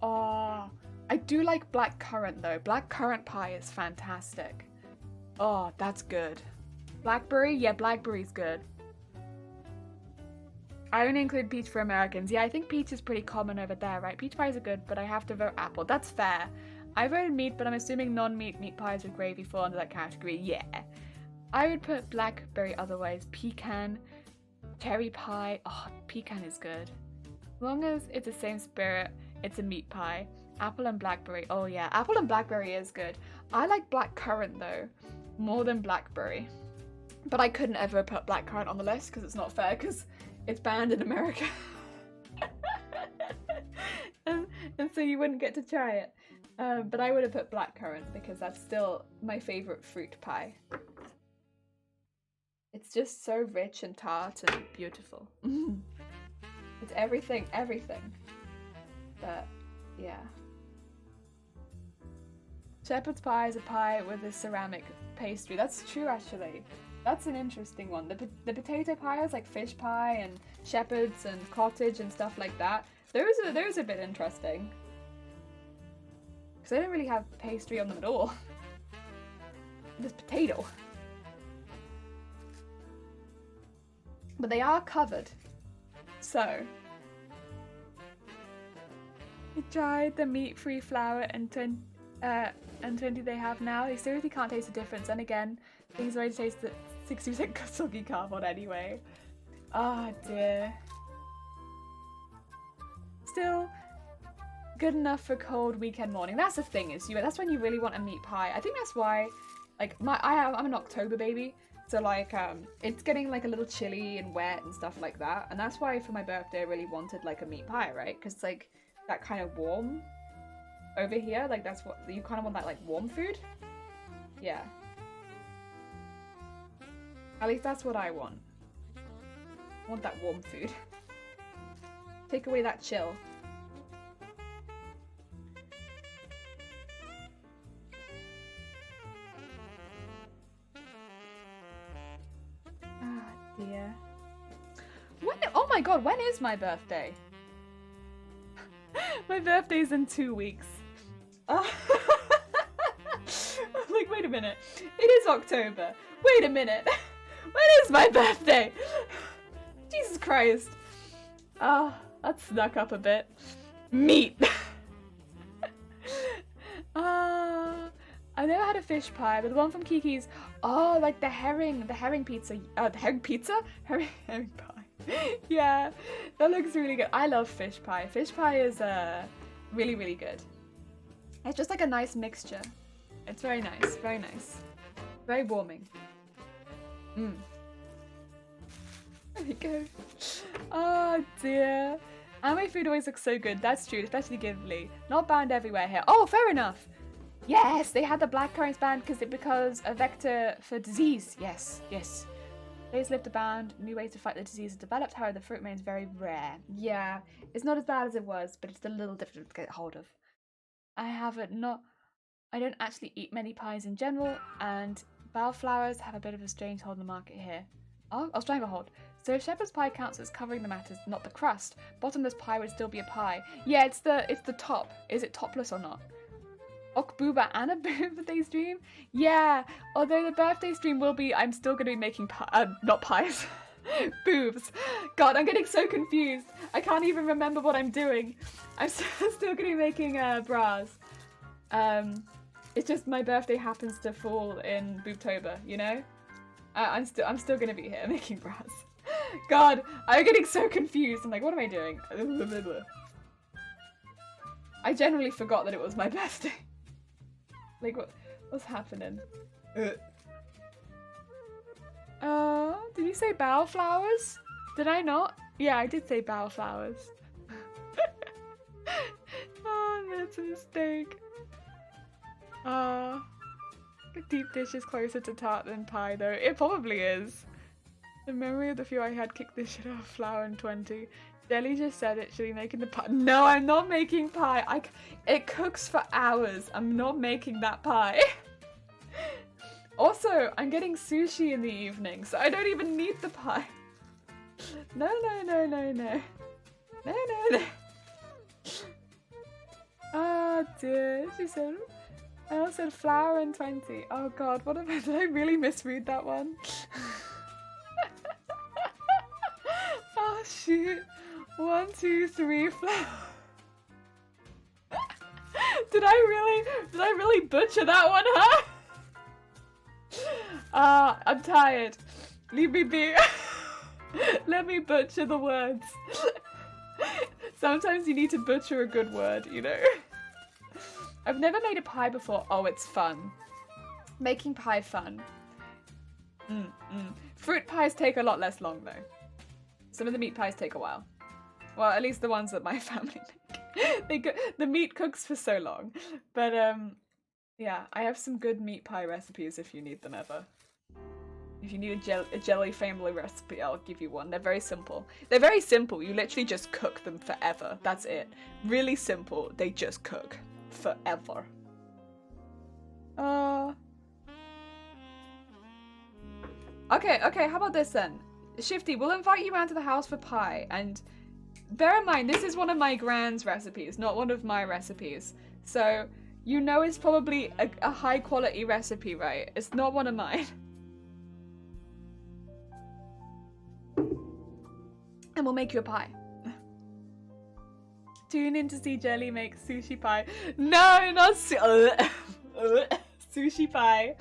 Oh, I do like black currant though. Black currant pie is fantastic. Oh, that's good. Blackberry? Yeah, blackberry's good. I only include peach for Americans. Yeah, I think peach is pretty common over there, right? Peach pies are good, but I have to vote apple. That's fair. I voted meat, but I'm assuming non-meat meat pies with gravy fall under that category. Yeah. I would put blackberry otherwise. Pecan, cherry pie. Oh, pecan is good. As long as it's the same spirit, it's a meat pie. Apple and blackberry. Oh yeah, apple and blackberry is good. I like black currant though, more than blackberry. But I couldn't ever put black currant on the list because it's not fair, because it's banned in America. and so you wouldn't get to try it. But I would have put blackcurrant because that's still my favourite fruit pie. It's just so rich and tart and beautiful. It's everything. But yeah. Shepherd's pie is a pie with a ceramic pastry. That's true, actually. That's an interesting one. The potato pies, like fish pie and shepherd's and cottage and stuff like that, those are a bit interesting. Because they don't really have pastry on them at all. Just potato. But they are covered. So. We tried the meat-free flour and 20 they have now. They seriously can't taste the difference. And again, things already taste the 60% soggy cardboard anyway. Ah, dear. Still good enough for cold weekend morning. That's the thing, that's when you really want a meat pie. I think that's why, like, I'm an October baby, So like, it's getting like a little chilly and wet and stuff like that. And that's why for my birthday I really wanted like a meat pie, right? Because it's like that kind of warm over here. Like that's what, you kind of want that like warm food. Yeah. At least that's what I want. I want that warm food. Take away that chill. Ah, dear. When? Oh my god, when is my birthday? My birthday's in 2 weeks. I'm like, wait a minute. It is October. Wait a minute. When is my birthday? Jesus Christ. Ah, that snuck up a bit. Meat. I never had a fish pie, but the one from Kiki's. Oh, like the herring pizza. The herring pizza? Herring pie. Yeah, that looks really good. I love fish pie. Fish pie is really, really good. It's just like a nice mixture. It's very nice, very nice. Very warming. There we go. Oh dear. Anime food always looks so good. That's true, especially Ghibli. Not banned everywhere here. Oh, fair enough. Yes, they had the blackcurrants banned because a vector for disease. Yes, yes. Days lived abound, new ways to fight the disease have developed, however the fruit remains very rare. Yeah, it's not as bad as it was, but it's a little difficult to get hold of. I don't actually eat many pies in general, and bellflowers have a bit of a strange hold in the market here. Oh, I'll stranglehold. So if shepherd's pie counts as covering the matters, not the crust, bottomless pie would still be a pie. Yeah, it's the top. Is it topless or not? Okbooba and a birthday stream? Yeah, although the birthday stream will be, I'm still going to be making not pies. Boobs. God, I'm getting so confused. I can't even remember what I'm doing. I'm still going to be making bras. It's just my birthday happens to fall in Boobtober, you know? I'm still going to be here making bras. God, I'm getting so confused. I'm like, what am I doing? I generally forgot that it was my birthday. Like, what's happening? Did you say bellflowers? Did I not? Yeah, I did say bellflowers. Oh, that's a mistake. Deep dish is closer to tart than pie, though. It probably is. The memory of the few I had kicked this shit out of flour in 20. Jelly just said it should be making the pie. No, I'm not making pie. It cooks for hours. I'm not making that pie. Also, I'm getting sushi in the evening, so I don't even need the pie. No, no, no, no, no. No, no, no. Oh dear, she said. I also said flour in 20. Oh god, what am I? Did I really misread that one? Oh shoot. 1, 2, 3, flour. Did I really butcher that one, huh? I'm tired. Leave me be. Let me butcher the words. Sometimes you need to butcher a good word, you know? I've never made a pie before. Oh, it's fun. Making pie fun. Fruit pies take a lot less long, though. Some of the meat pies take a while. Well, at least the ones that my family make. The meat cooks for so long. But, yeah, I have some good meat pie recipes if you need them ever. If you need a jelly family recipe, I'll give you one. They're very simple. They're very simple. You literally just cook them forever. That's it. Really simple. They just cook forever. Okay, how about this then? Shifty, we'll invite you around to the house for pie, and bear in mind, this is one of my grand's recipes, not one of my recipes. So, you know it's probably a high quality recipe, right? It's not one of mine. And we'll make you a pie. Tune in to see Jelly make sushi pie. No, not sushi pie.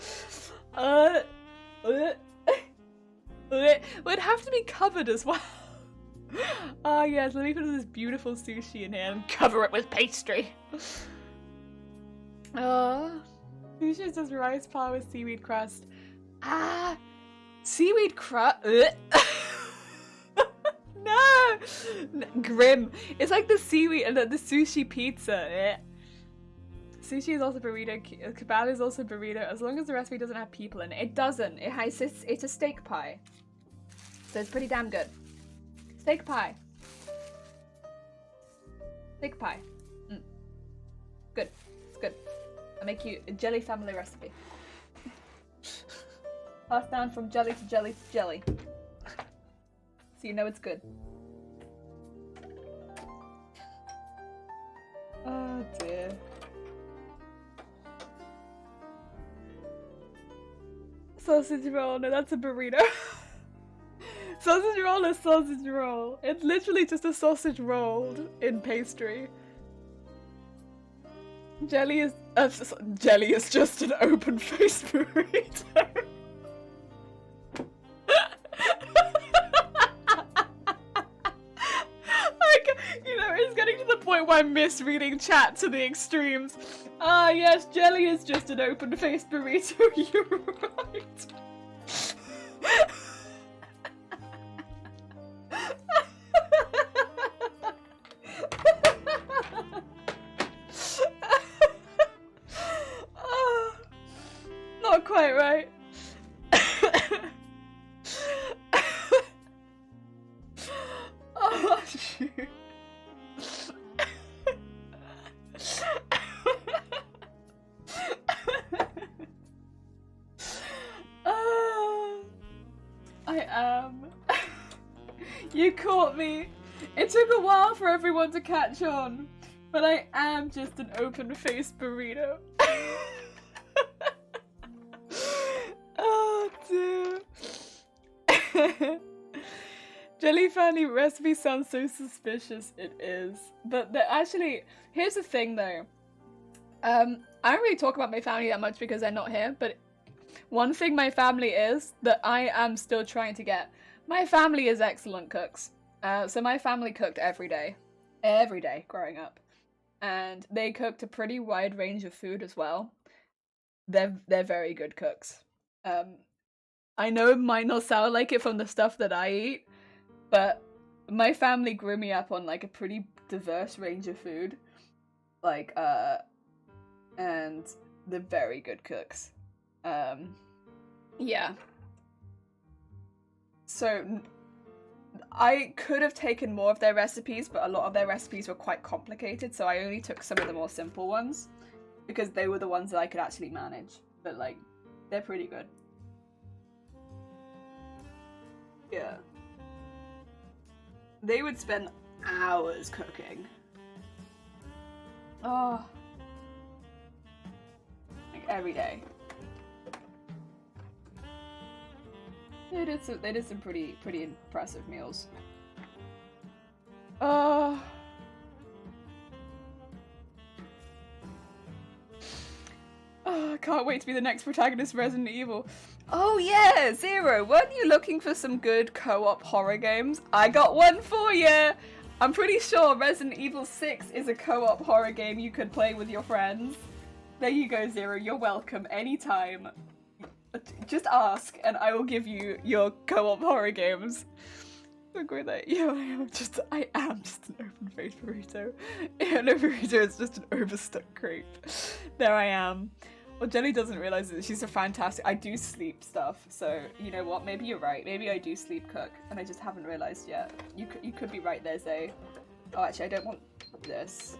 Would have to be covered as well. Oh yes, let me put this beautiful sushi in here and cover it with pastry. Sushi is just rice pie with seaweed crust. Seaweed crust. No! Grim. It's like the seaweed and the sushi pizza. Sushi is also burrito. Kebab is also burrito. As long as the recipe doesn't have people in it. It doesn't. It's a steak pie. So it's pretty damn good. Steak pie. Steak pie. Good. It's good. I'll make you a jelly family recipe. Passed down from jelly to jelly to jelly. So you know it's good. Oh dear. Sausage roll, no, that's a burrito. Sausage roll is sausage roll. It's literally just a sausage rolled in pastry. Jelly is just an open-faced burrito. It's getting to the point where I'm misreading chat to the extremes. Ah, yes, jelly is just an open-faced burrito. You're right. Not quite right. Oh, shoot. I am. You caught me. It took a while for everyone to catch on, but I am just an open-faced burrito. Oh dear. Jelly family recipe sounds so suspicious. It is, but actually, here's the thing though. I don't really talk about my family that much because they're not here, but one thing my family is that I am still trying to get. My family is excellent cooks. So my family cooked every day growing up, and they cooked a pretty wide range of food as well. They're very good cooks. I know it might not sound like it from the stuff that I eat, but my family grew me up on like a pretty diverse range of food, like and they're very good cooks. Yeah. So I could have taken more of their recipes, but a lot of their recipes were quite complicated, so I only took some of the more simple ones because they were the ones that I could actually manage. But like, they're pretty good. Yeah. They would spend hours cooking. Oh. Like every day. They did some pretty impressive meals. Oh. Oh, I can't wait to be the next protagonist of Resident Evil. Oh yeah, Zero, weren't you looking for some good co-op horror games? I got one for you! I'm pretty sure Resident Evil 6 is a co-op horror game you could play with your friends. There you go, Zero, you're welcome anytime. Just ask, and I will give you your co-op horror games. Agree that, yeah, I am just an open-faced burrito. Yeah, no burrito is just an overstuck creep. There I am. Well, Jenny doesn't realise that she's a fantastic. I do sleep stuff, so you know what? Maybe you're right. Maybe I do sleep cook, and I just haven't realised yet. You could be right there, Zay. Oh, actually, I don't want this.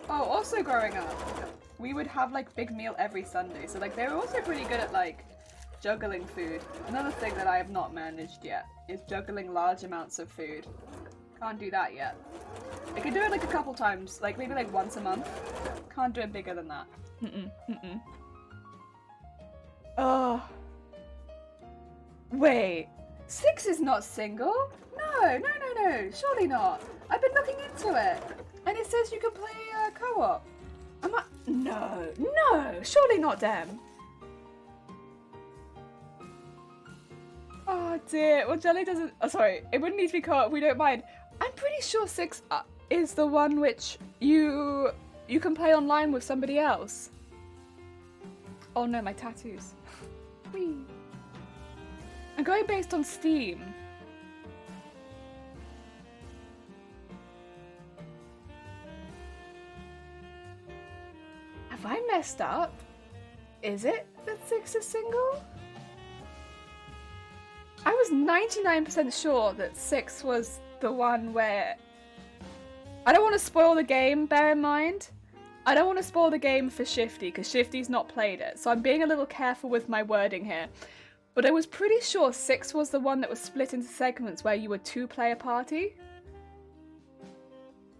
Oh, also growing up, we would have like big meal every Sunday, so like they were also pretty good at like juggling food. Another thing that I have not managed yet is juggling large amounts of food. Can't do that yet. I can do it like a couple times, like maybe like once a month. Can't do it bigger than that. Oh. Wait. 6 is not single? No. No, surely not. I've been looking into it, and it says you can play co-op. No, surely not, Dem. Oh dear. Well, Jelly doesn't. Oh, sorry. It wouldn't need to be co-op. We don't mind. I'm pretty sure 6 is the one which you can play online with somebody else. Oh no, my tattoos. Whee. I'm going based on Steam. Have I messed up? Is it that 6 is single? I was 99% sure that 6 was the one where... I don't want to spoil the game, bear in mind. I don't want to spoil the game for Shifty, because Shifty's not played it, so I'm being a little careful with my wording here. But I was pretty sure 6 was the one that was split into segments where you were 2-player party.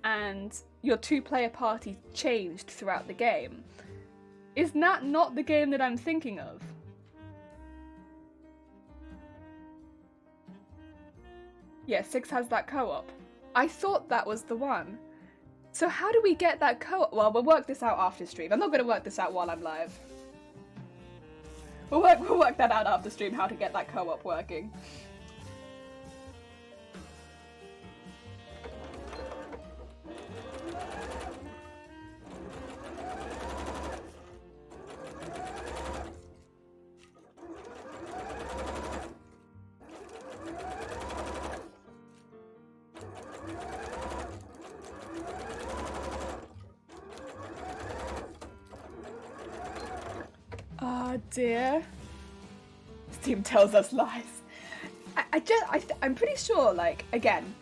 And your 2-player party changed throughout the game. Is that not the game that I'm thinking of? Yeah, 6 has that co-op. I thought that was the one. So how do we get that co-op? Well, we'll work this out after stream. I'm not going to work this out while I'm live. We'll work that out after stream, how to get that co-op working. Oh dear. Steam tells us lies. I'm pretty sure, like, again,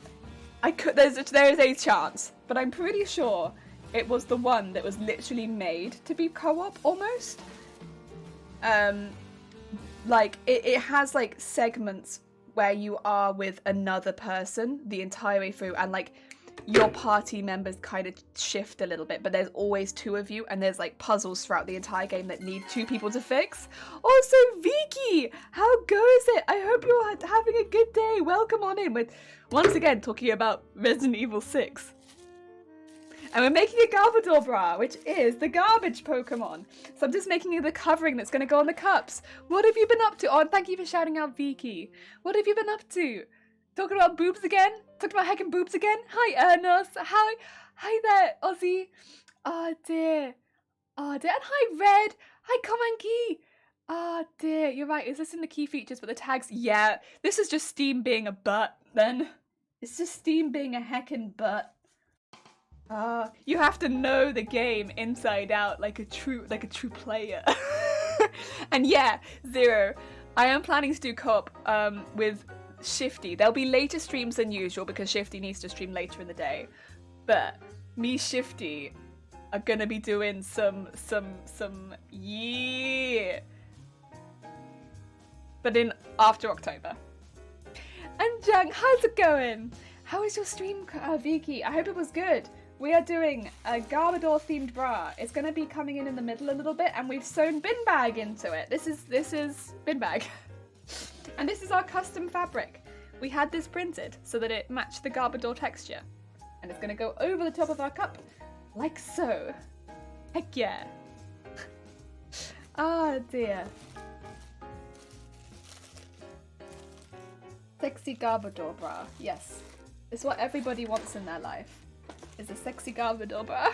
there is a chance, but I'm pretty sure it was the one that was literally made to be co-op almost. Like, it has like segments where you are with another person the entire way through, and like your party members kind of shift a little bit, but there's always 2 of you, and there's like puzzles throughout the entire game that need 2 people to fix. Also, Vicky, how goes it? I hope you're having a good day. Welcome on in with, once again, talking about Resident Evil 6. And we're making a Garbodor bra, which is the garbage Pokemon. So I'm just making the covering that's going to go on the cups. What have you been up to? Oh, and thank you for shouting out Vicky. What have you been up to? Talking about boobs again? Talking about heckin' boobs again? Hi, Ernos. Hi there, Ozzy. Oh dear. Oh dear. And hi, Red. Hi, Komanki. Oh dear. You're right. Is this in the key features? But the tags, yeah. This is just Steam being a butt, then. It's just Steam being a heckin' butt. You have to know the game inside out like a true player. And yeah, Zero. I am planning to do co-op with Shifty. There'll be later streams than usual because Shifty needs to stream later in the day. But me, Shifty, are gonna be doing some yeah. But in after October. And Jang, how's it going? How was your stream, Vicky? I hope it was good. We are doing a Garbodor themed bra. It's gonna be coming in the middle a little bit, and we've sewn bin bag into it. This is bin bag. And this is our custom fabric. We had this printed so that it matched the Garbodor texture. And it's gonna go over the top of our cup, like so. Heck yeah. Ah dear. Sexy Garbodor bra, yes. It's what everybody wants in their life, is a sexy Garbodor bra.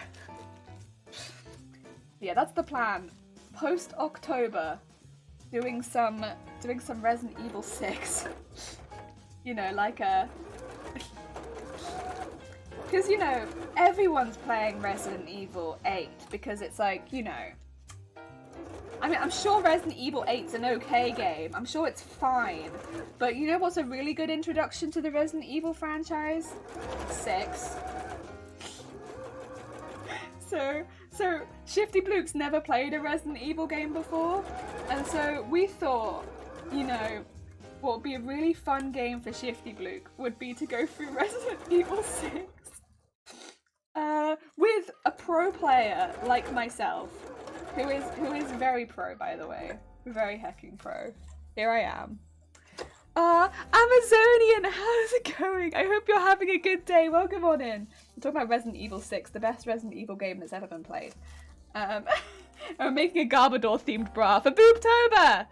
Yeah, that's the plan. Post-October, doing some Resident Evil 6. You know, like a... Because, you know, everyone's playing Resident Evil 8 because it's like, you know... I mean, I'm sure Resident Evil 8's an okay game. I'm sure it's fine. But you know what's a really good introduction to the Resident Evil franchise? 6. So Shifty Blook's never played a Resident Evil game before, and so we thought, you know, what would be a really fun game for Shifty Blook would be to go through Resident Evil 6 with a pro player like myself, who is very pro, by the way, very hecking pro. Here I am. Amazonian, how's it going? I hope you're having a good day. Welcome on in. We're talking about Resident Evil 6, the best Resident Evil game that's ever been played. We're making a Garbodor themed bra for Boobtober!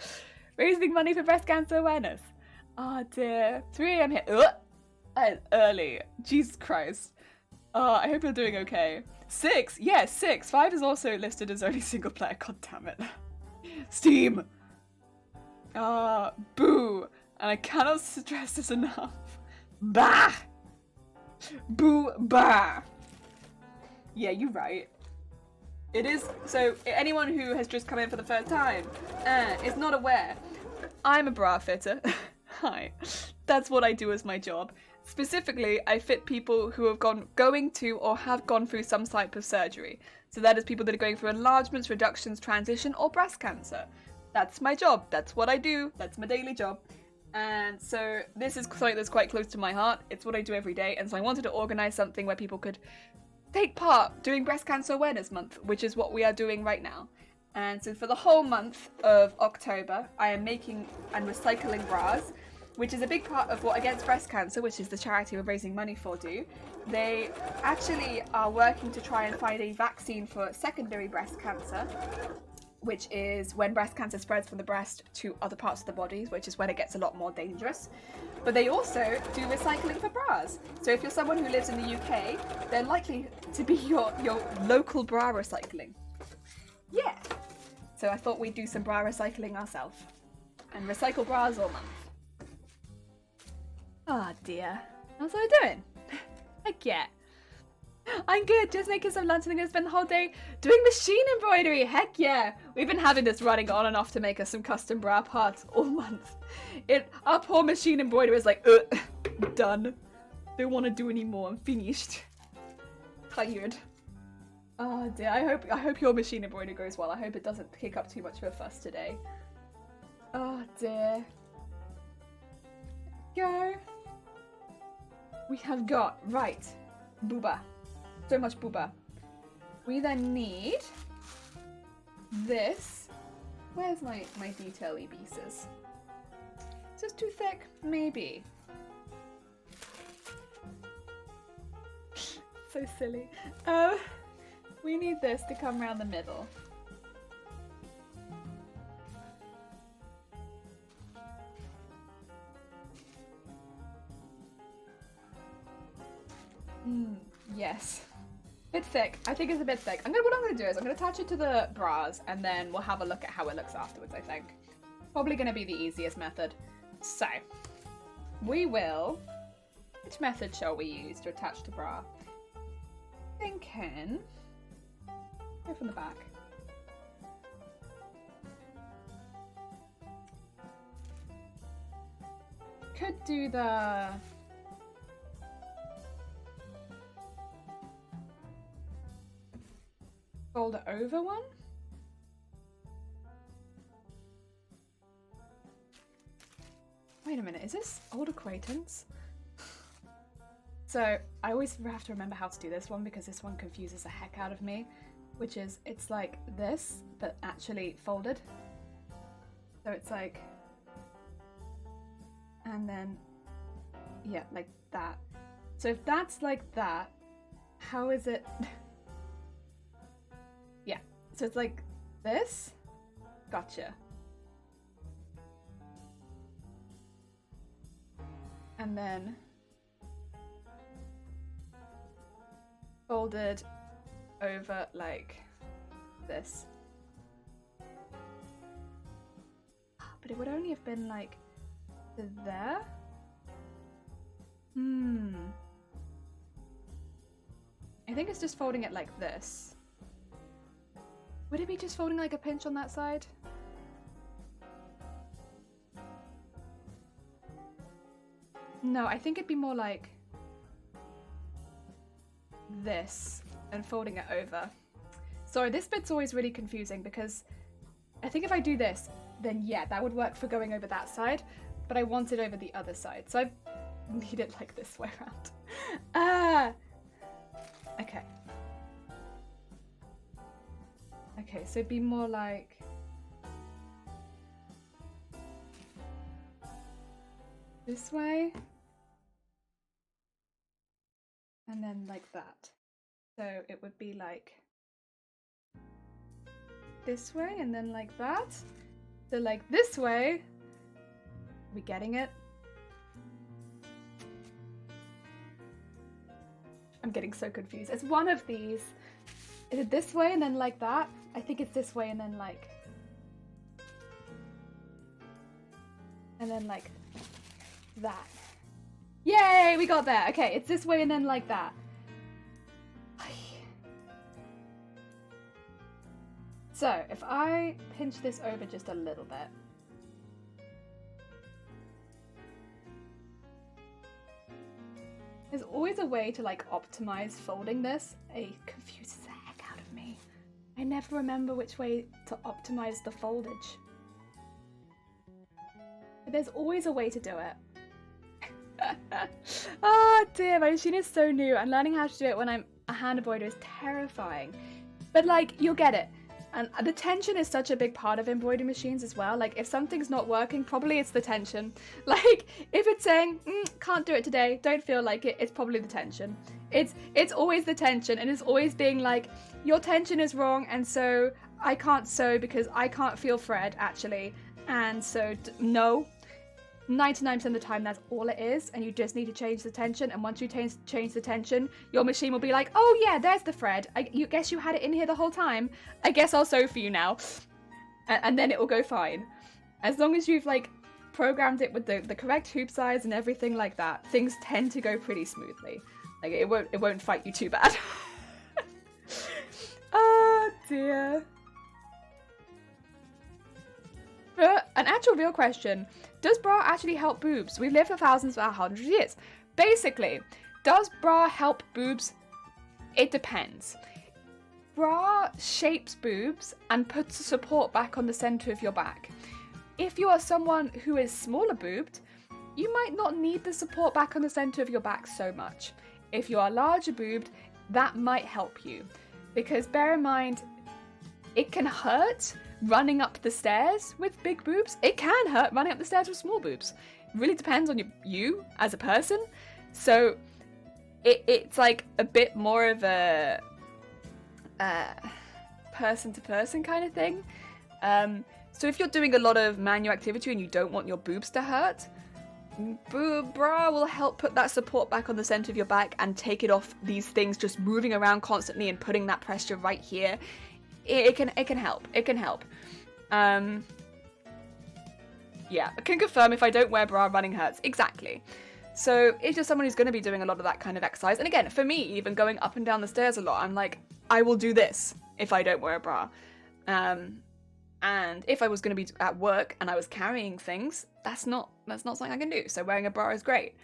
Raising money for breast cancer awareness. Oh dear. 3 a.m. here. It's early. Jesus Christ. I hope you're doing okay. 6? Yes, 6. 5 is also listed as only single player. God damn it. Steam! Boo! And I cannot stress this enough. Bah! Boo, bah! Yeah, you're right. It is, so anyone who has just come in for the first time is not aware, I'm a bra fitter. Hi. That's what I do as my job. Specifically, I fit people who have going to or have gone through some type of surgery. So that is people that are going through enlargements, reductions, transition, or breast cancer. That's my job. That's what I do. That's my daily job. And so this is something that's quite close to my heart. It's what I do every day. And so I wanted to organize something where people could take part during Breast Cancer Awareness Month, which is what we are doing right now. And so for the whole month of October, I am making and recycling bras, which is a big part of what Against Breast Cancer, which is the charity we're raising money for, do. They actually are working to try and find a vaccine for secondary breast cancer, which is when breast cancer spreads from the breast to other parts of the body, which is when it gets a lot more dangerous. But they also do recycling for bras. So if you're someone who lives in the UK, they're likely to be your local bra recycling. Yeah. So I thought we'd do some bra recycling ourselves and recycle bras all month. Oh dear. How's I doing? Heck yeah. I'm good, just making some lunch and I'm gonna spend the whole day doing machine embroidery. Heck yeah. We've been having this running on and off to make us some custom bra parts all month. Our poor machine embroiderer is like, done. Don't want to do anymore, I'm finished. Tired. Oh dear, I hope your machine embroidery goes well. I hope it doesn't kick up too much of a fuss today. Oh dear. Go. We have got, right, booba. So much booba. We then need this. Where's my detail-y pieces? Is this too thick? Maybe. So silly. We need this to come around the middle. Yes. Bit thick. I think it's a bit thick. What I'm gonna do is I'm gonna attach it to the bras and then we'll have a look at how it looks afterwards, I think. Probably gonna be the easiest method. So, we will... Which method shall we use to attach the bra? Thinking... Go from the back. Could do the... fold it over one? Wait a minute, is this old acquaintance? So, I always have to remember how to do this one because this one confuses the heck out of me. Which is, it's like this, but actually folded. So it's like... And then... Yeah, like that. So if that's like that, how is it... Yeah, so it's like this. Gotcha. And then folded over like this. But it would only have been like to there. I think it's just folding it like this. Would it be just folding like a pinch on that side? No, I think it'd be more like this and folding it over. Sorry, this bit's always really confusing because I think if I do this, then yeah, that would work for going over that side, but I want it over the other side, so I need it like this way around. Okay. Okay, so it'd be more like... this way. And then like that. So it would be like this way and then like that. So like this way. Are we getting it? I'm getting so confused. It's one of these. Is it this way and then like that? I think it's this way and then like that. Yay, we got there. Okay, it's this way and then like that. So if I pinch this over just a little bit. There's always a way to like optimize folding this. It confuses the heck out of me. I never remember which way to optimize the foldage. But there's always a way to do it. Oh dear, my machine is so new and learning how to do it when I'm a hand embroiderer is terrifying. But like, you'll get it. And the tension is such a big part of embroidery machines as well. Like if something's not working, probably it's the tension. Like if it's saying, can't do it today, don't feel like it, it's probably the tension. It's always the tension, and it's always being like, your tension is wrong, and so I can't sew because I can't feel thread actually. And so no, 99% of the time that's all it is, and you just need to change the tension. And once you change the tension, your machine will be like, oh yeah, there's the thread. You guess you had it in here the whole time. I guess I'll sew for you now. And then it will go fine. As long as you've like programmed it with the correct hoop size and everything like that, things tend to go pretty smoothly. Like it won't fight you too bad. Oh dear. An actual real question. Does bra actually help boobs? We've lived for thousands for 100 years. Basically, does bra help boobs? It depends. Bra shapes boobs and puts support back on the center of your back. If you are someone who is smaller boobed, you might not need the support back on the center of your back so much. If you are larger boobed, that might help you. Because bear in mind, it can hurt running up the stairs with big boobs. It can hurt running up the stairs with small boobs. It really depends on you as a person. So it's like a bit more of a person to person kind of thing. So if you're doing a lot of manual activity and you don't want your boobs to hurt, bra will help put that support back on the center of your back and take it off these things just moving around constantly and putting that pressure right here. It can help. It can help. Yeah, I can confirm if I don't wear bra, running hurts. Exactly. So it's just someone who's going to be doing a lot of that kind of exercise. And again, for me, even going up and down the stairs a lot, I'm like, I will do this if I don't wear a bra. And if I was going to be at work and I was carrying things, that's not something I can do. So wearing a bra is great.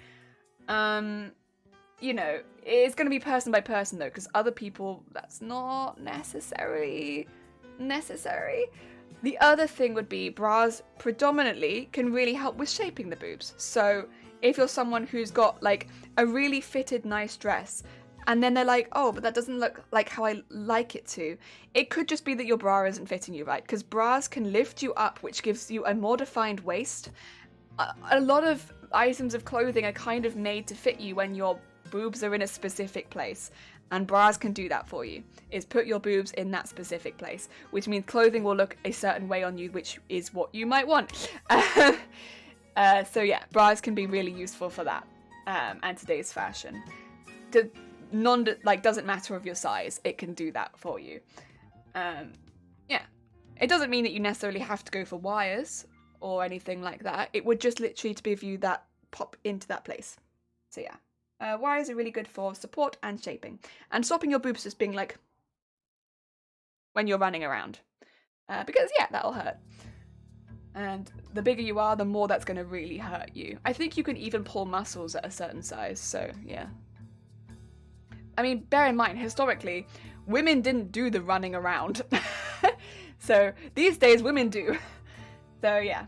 You know, it's going to be person by person though, because other people, that's not necessarily necessary. The other thing would be bras predominantly can really help with shaping the boobs. So if you're someone who's got like a really fitted nice dress and then they're like, oh, but that doesn't look like how I like it to, it could just be that your bra isn't fitting you right, because bras can lift you up, which gives you a more defined waist. A lot of items of clothing are kind of made to fit you when your boobs are in a specific place, and bras can do that for you, is put your boobs in that specific place, which means clothing will look a certain way on you, which is what you might want. So yeah, bras can be really useful for that, and today's fashion. Doesn't matter of your size, it can do that for you. Yeah, it doesn't mean that you necessarily have to go for wires or anything like that. It would just literally to give you that pop into that place. So yeah. Wires are really good for support and shaping. And stopping your boobs just being like when you're running around. Because yeah, that'll hurt. And the bigger you are, the more that's going to really hurt you. I think you can even pull muscles at a certain size, so yeah. I mean, bear in mind, historically, women didn't do the running around. So these days, women do. So yeah.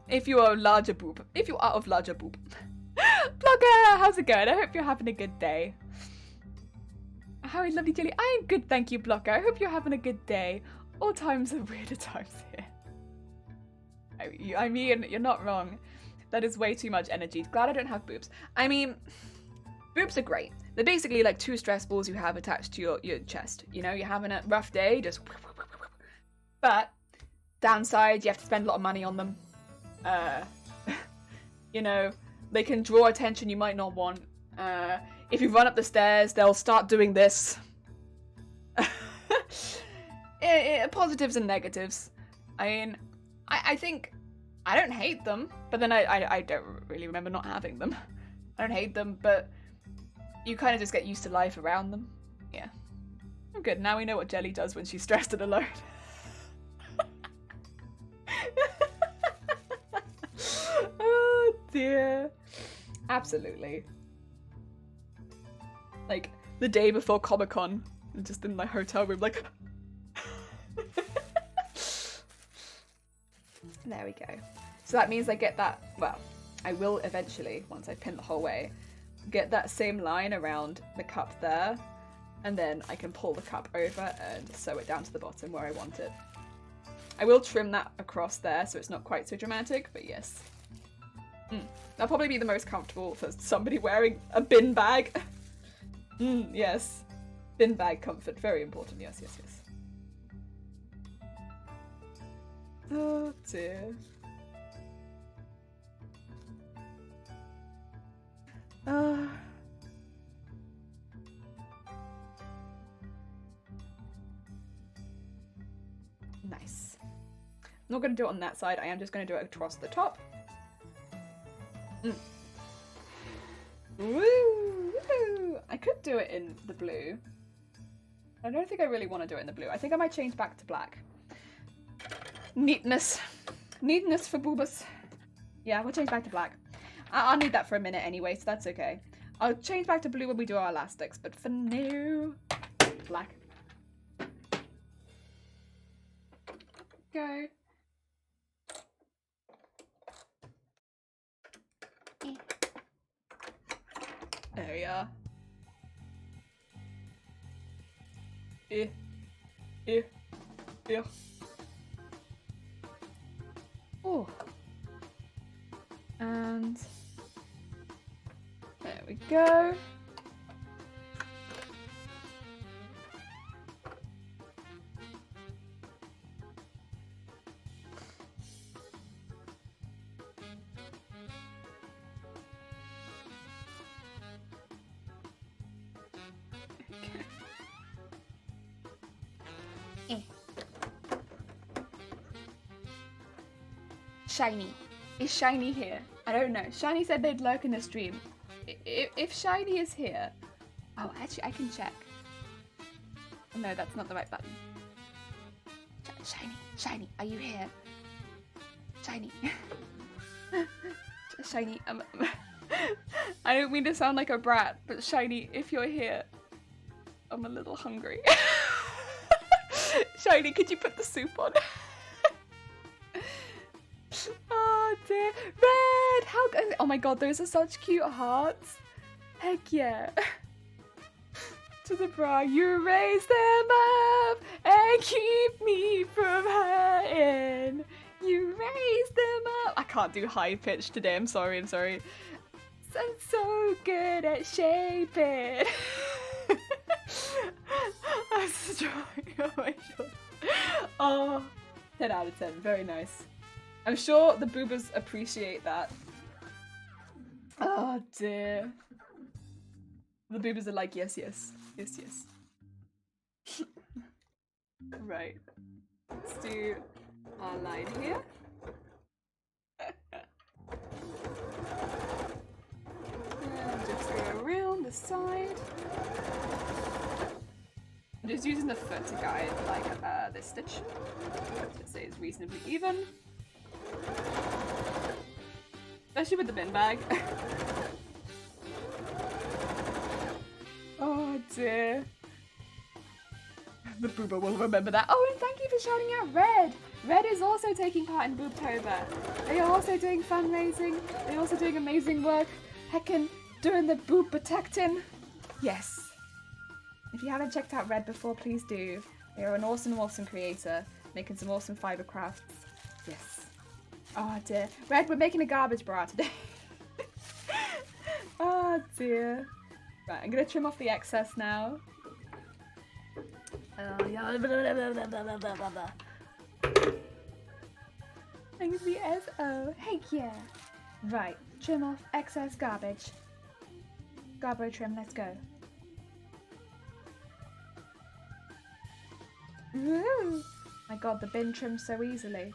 If you are larger boob. If you are of larger boob. Blogger, how's it going? I hope you're having a good day. How is lovely Jelly? I am good, thank you, Blogger. I hope you're having a good day. All times are weirder times here. I mean, you're not wrong. That is way too much energy. Glad I don't have boobs. I mean, boobs are great. They're basically like 2 stress balls you have attached to your chest. You know, you're having a rough day, just... But, downside, you have to spend a lot of money on them. You know, they can draw attention you might not want. If you run up the stairs, they'll start doing this. Positives and negatives. I mean, I think I don't hate them, but then I don't really remember not having them. I don't hate them, but you kind of just get used to life around them. Yeah. I'm good. Now we know what Jelly does when she's stressed and alone. Oh dear. Absolutely. Like, the day before Comic-Con, just in my hotel room, like... There we go. So that means I get that, well, I will eventually, once I pin the whole way, get that same line around the cup there, and then I can pull the cup over and sew it down to the bottom where I want it. I will trim that across there so it's not quite so dramatic, but yes. That'll probably be the most comfortable for somebody wearing a bin bag. Yes. Bin bag comfort, very important, yes, yes, yes. Oh dear. Nice. I'm not going to do it on that side, I am just going to do it across the top. Woo! I could do it in the blue. I don't think I really want to do it in the blue. I think I might change back to black. Neatness. Neatness for boobas. Yeah, we'll change back to black. I'll need that for a minute anyway, so that's okay. I'll change back to blue when we do our elastics, but for now, black. Go. There we are. Oh. And there we go. Shiny. Is Shiny here? I don't know. Shiny said they'd lurk in the stream. If Shiny is here... Oh, actually, I can check. No, that's not the right button. Shiny, Shiny, are you here? Shiny. Shiny, I don't mean to sound like a brat, but Shiny, if you're here, I'm a little hungry. Shiny, could you put the soup on? Oh dear. Red! How good. Oh my god, those are such cute hearts. Heck yeah. To the bra, you raise them up and keep me from hurting. You raise them up. I can't do high pitch today, I'm sorry. I'm so good at shaping. I'm strong. Oh my god. Oh, 10 out of 10. Very nice. I'm sure the boobers appreciate that. Oh dear. The boobers are like, yes, yes. Yes, yes. Right. Let's do our line here. And just go around the side. I'm just using the foot to guide like this stitch. Just say it's reasonably even. Especially with the bin bag. Oh dear. The boober will remember that. Oh, and thank you for shouting out Red. Red is also taking part in Boobtober. They are also doing fundraising. They're also doing amazing work. Heckin' doing the boob protecting. Yes. If you haven't checked out Red before, please do. They are an awesome, awesome creator, making some awesome fiber crafts. Yes. Oh dear. Red, we're making a garbage bra today. Oh dear. Right, I'm gonna trim off the excess now. Oh yeah. Thanks the SO. Heck yeah. Right, trim off excess garbage. Garbo trim, let's go. Woo! My god, the bin trims so easily.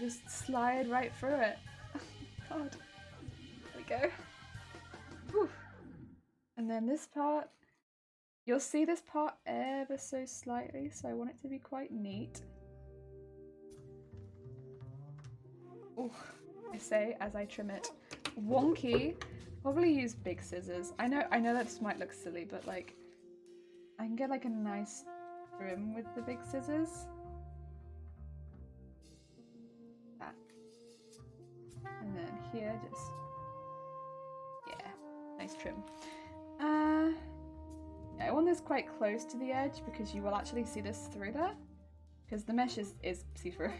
Just slide right through it. God. There we go. Whew. And then this part, you'll see this part ever so slightly, so I want it to be quite neat. Ooh, I say as I trim it. Wonky. Probably use big scissors. I know that this might look silly, but like I can get like a nice trim with the big scissors. That. And then here just nice trim. Yeah, I want this quite close to the edge because you will actually see this through there. Because the mesh is see-through.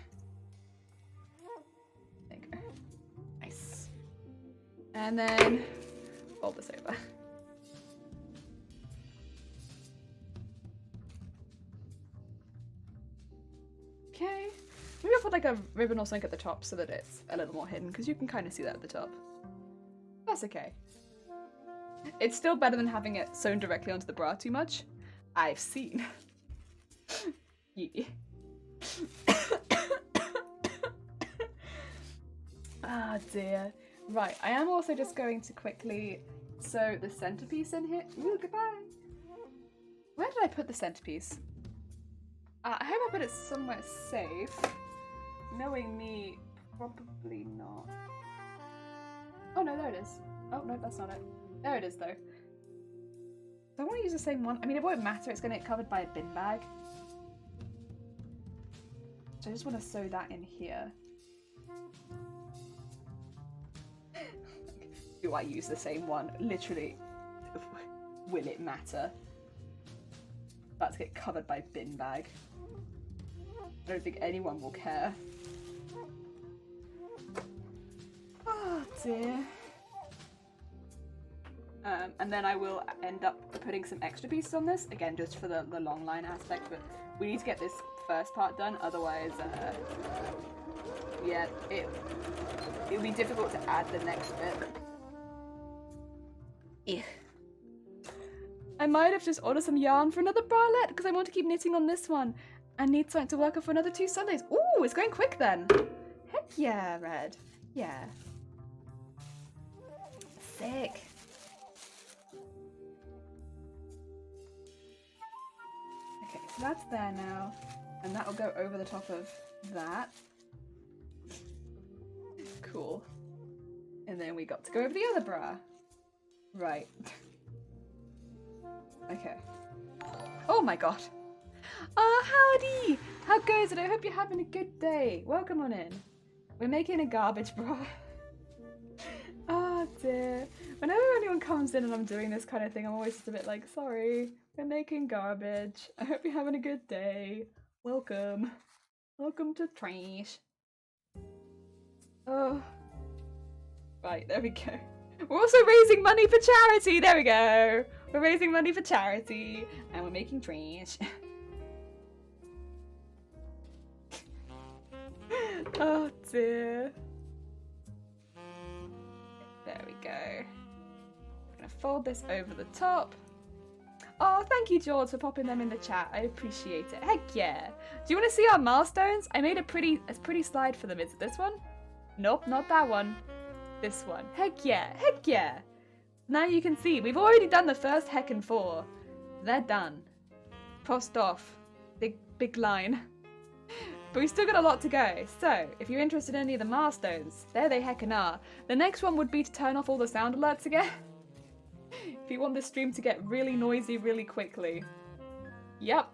There you go. Nice. And then fold this over. Okay. Maybe I'll put like a ribbon or something at the top so that it's a little more hidden because you can kind of see that at the top. That's okay. It's still better than having it sewn directly onto the bra too much. I've seen. Yeah. Ah dear. Right, I am also just going to quickly sew the centerpiece in here. Ooh, goodbye. Where did I put the centerpiece? I hope I put it somewhere safe. Knowing me, probably not. Oh no, there it is. Oh no, that's not it. There it is though. So I want to use the same one. I mean, it won't matter, it's going to get covered by a bin bag. So I just want to sew that in here. Do I use the same one? Literally, will it matter? That's get covered by bin bag. I don't think anyone will care. Oh dear. And then I will end up putting some extra pieces on this, again just for the long line aspect, but we need to get this first part done, otherwise yeah, it'll be difficult to add the next bit. Yeah. I might have just ordered some yarn for another bralette because I want to keep knitting on this one and need something to work on for another 2 Sundays. Ooh, it's going quick then. Heck yeah, Red. Yeah. Sick. Okay, so that's there now. And that will go over the top of that. Cool. And then we got to go over the other bra. Right. Okay. Oh my god. Oh, howdy! How goes it? I hope you're having a good day. Welcome on in. We're making a garbage bra. Oh dear. Whenever anyone comes in and I'm doing this kind of thing, I'm always just a bit like, sorry, we're making garbage. I hope you're having a good day. Welcome. Welcome to trash. Oh. Right, there we go. We're also raising money for charity. There we go. We're raising money for charity and we're making trash. Oh dear. There we go. I'm gonna fold this over the top. Oh, thank you, George, for popping them in the chat. I appreciate it. Heck yeah. Do you want to see our milestones? I made a pretty slide for them. Is it this one? Nope, not that one. This one. Heck yeah. Heck yeah. Now you can see, we've already done the first heckin' 4. They're done. Crossed off. Big line. But we still got a lot to go. So, if you're interested in any of the milestones, there they heckin' are. The next one would be to turn off all the sound alerts again. If you want this stream to get really noisy really quickly. Yep.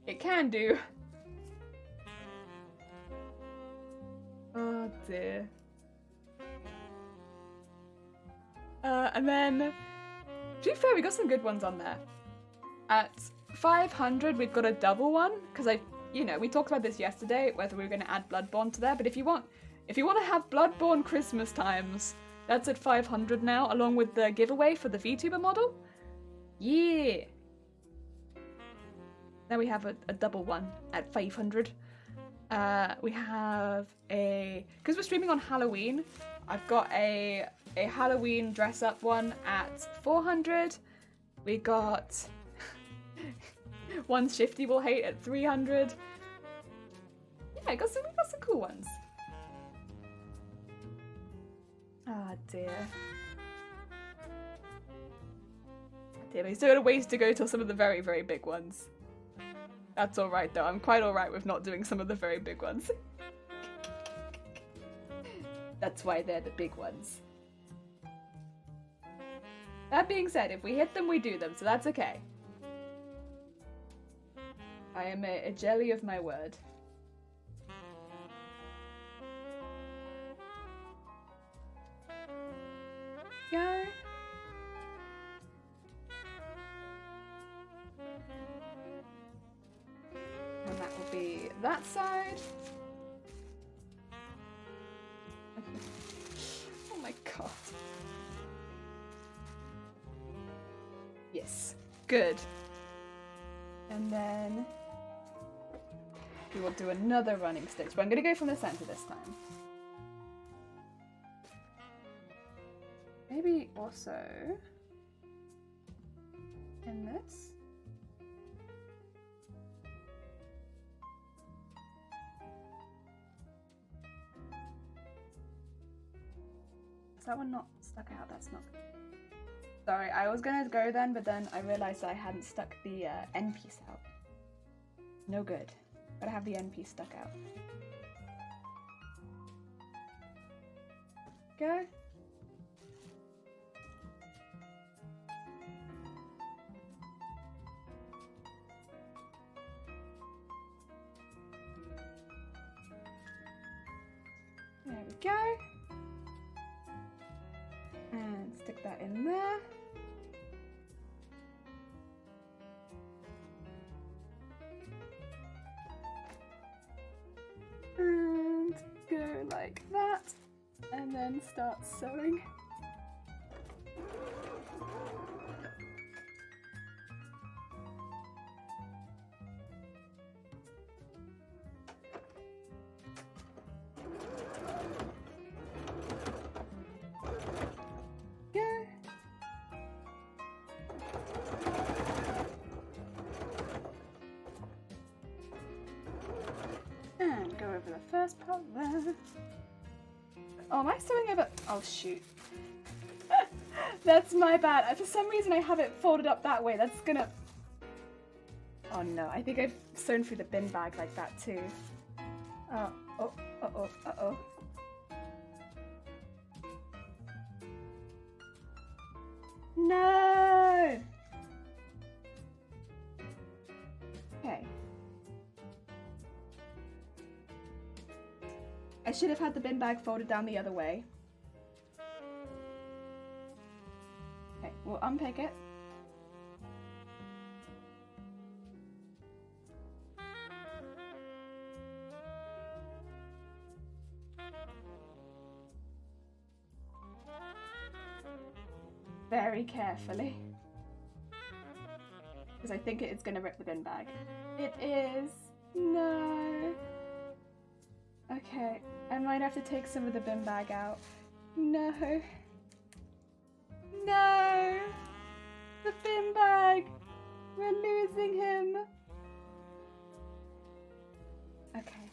It can do. Oh dear. And then, to be fair, we got some good ones on there. At 500, we've got a double one, because you know, we talked about this yesterday, whether we were going to add Bloodborne to there, but if you want to have Bloodborne Christmas times, that's at 500 now, along with the giveaway for the VTuber model. Yeah! Now we have a double one at 500. We have because we're streaming on Halloween, I've got a Halloween dress up one at 400. We got one Shifty will hate at 300. Yeah, we got some cool ones. Ah, dear. Dear, we still got a ways to go till some of the very, very big ones. That's alright though, I'm quite alright with not doing some of the very big ones. That's why they're the big ones. That being said, if we hit them, we do them, so that's okay. I am a jelly of my word. Go. And that will be that side. Oh my god. Yes, good. And then we will do another running sticks, but I'm going to go from the center this time. Maybe also in this. Is that one not stuck out? That's not good. Sorry, I was gonna go then, but then I realized I hadn't stuck the end piece out. No good. Gotta have the end piece stuck out. Go. There we go. And stick that in there. And go like that. And then start sewing. First part there. Oh, am I sewing over? Oh, shoot. That's my bad. For some reason, I have it folded up that way. That's gonna... Oh, no. I think I've sewn through the bin bag like that, too. Oh. No! Okay. I should have had the bin bag folded down the other way. Okay, we'll unpick it. Very carefully. Because I think it's going to rip the bin bag. It is. No. Okay, I might have to take some of the bin bag out. No. No! The bin bag! We're losing him! Okay.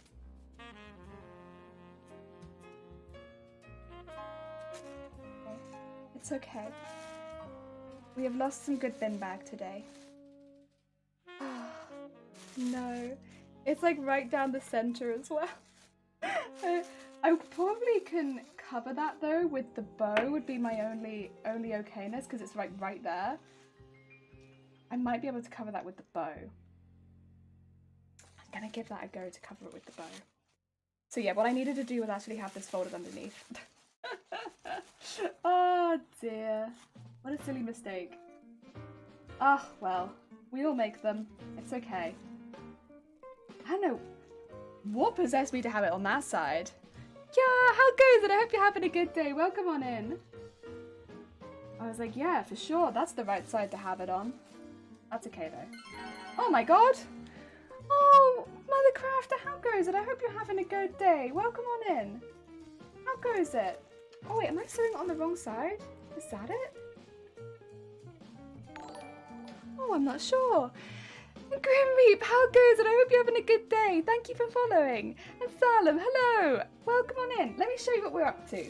It's okay. We have lost some good bin bag today. No. It's like right down the center as well. I probably can cover that though with the bow would be my only okayness because it's right there. I might be able to cover that with the bow. I'm gonna give that a go to cover it with the bow. So yeah, what I needed to do was actually have this folded underneath. Oh dear. What a silly mistake. Ah, well, we all make them. It's okay. And don't know what possessed me to have it on that side. Yeah, how goes it? I hope you're having a good day. Welcome on in. I was like, yeah, for sure. That's the right side to have it on. That's okay, though. Oh, my God. Oh, Mother Crafter, how goes it? I hope you're having a good day. Welcome on in. How goes it? Oh, wait, am I sewing it on the wrong side? Is that it? Oh, I'm not sure. Grimreap, how goes it? I hope you're having a good day. Thank you for following. And Salem, hello. Welcome on in. Let me show you what we're up to.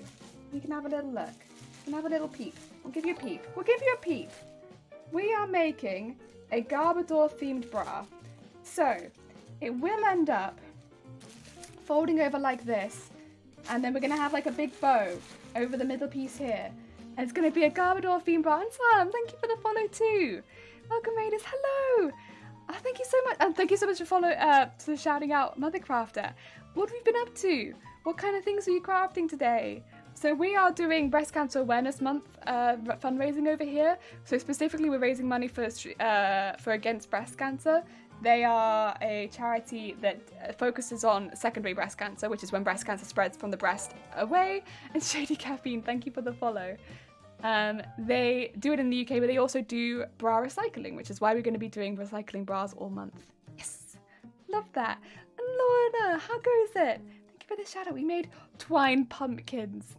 You can have a little look. You can have a little peep. We'll give you a peep. We'll give you a peep. We are making a Garbodor themed bra. So, it will end up folding over like this. And then we're going to have like a big bow over the middle piece here. And it's going to be a Garbodor themed bra. And Salem, thank you for the follow too. Welcome, Raiders. Hello. Oh, thank you so much. And thank you so much for shouting out Mother Crafter. What have you been up to? What kind of things are you crafting today? So we are doing Breast Cancer Awareness Month fundraising over here. So specifically, we're raising money for Against Breast Cancer. They are a charity that focuses on secondary breast cancer, which is when breast cancer spreads from the breast away. And Shady Caffeine, thank you for the follow. They do it in the UK, but they also do bra recycling, which is why we're going to be doing recycling bras all month. Yes, love that. And Lorna, how goes it? Thank you for the shout out. We made twine pumpkins.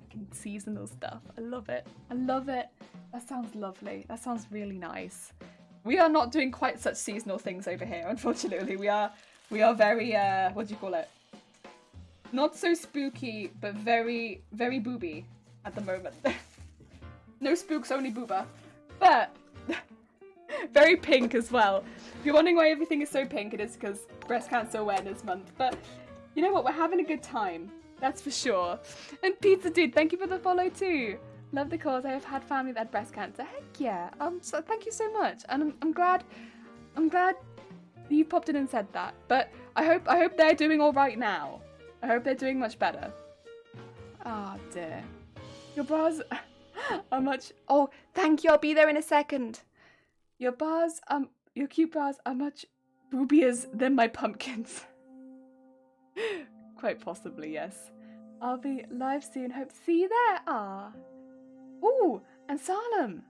Fucking seasonal stuff. I love it. I love it. That sounds lovely. That sounds really nice. We are not doing quite such seasonal things over here, unfortunately. We are very, what do you call it? Not so spooky, but very, very booby at the moment. No spooks, only booba. But very pink as well. If you're wondering why everything is so pink, it is because Breast Cancer Awareness Month. But you know what? We're having a good time. That's for sure. And Pizza Dude, thank you for the follow too. Love the cause. I have had family that had breast cancer. Heck yeah. So thank you so much. And I'm glad you popped in and said that. But I hope they're doing all right now. I hope they're doing much better. Ah, oh, dear. Your bras are much... Oh, thank you. I'll be there in a second. Your bras, your cute bras are much boobier than my pumpkins. Quite possibly, yes. I'll be live soon. Hope to see you there. Ah. Ooh, and Salem.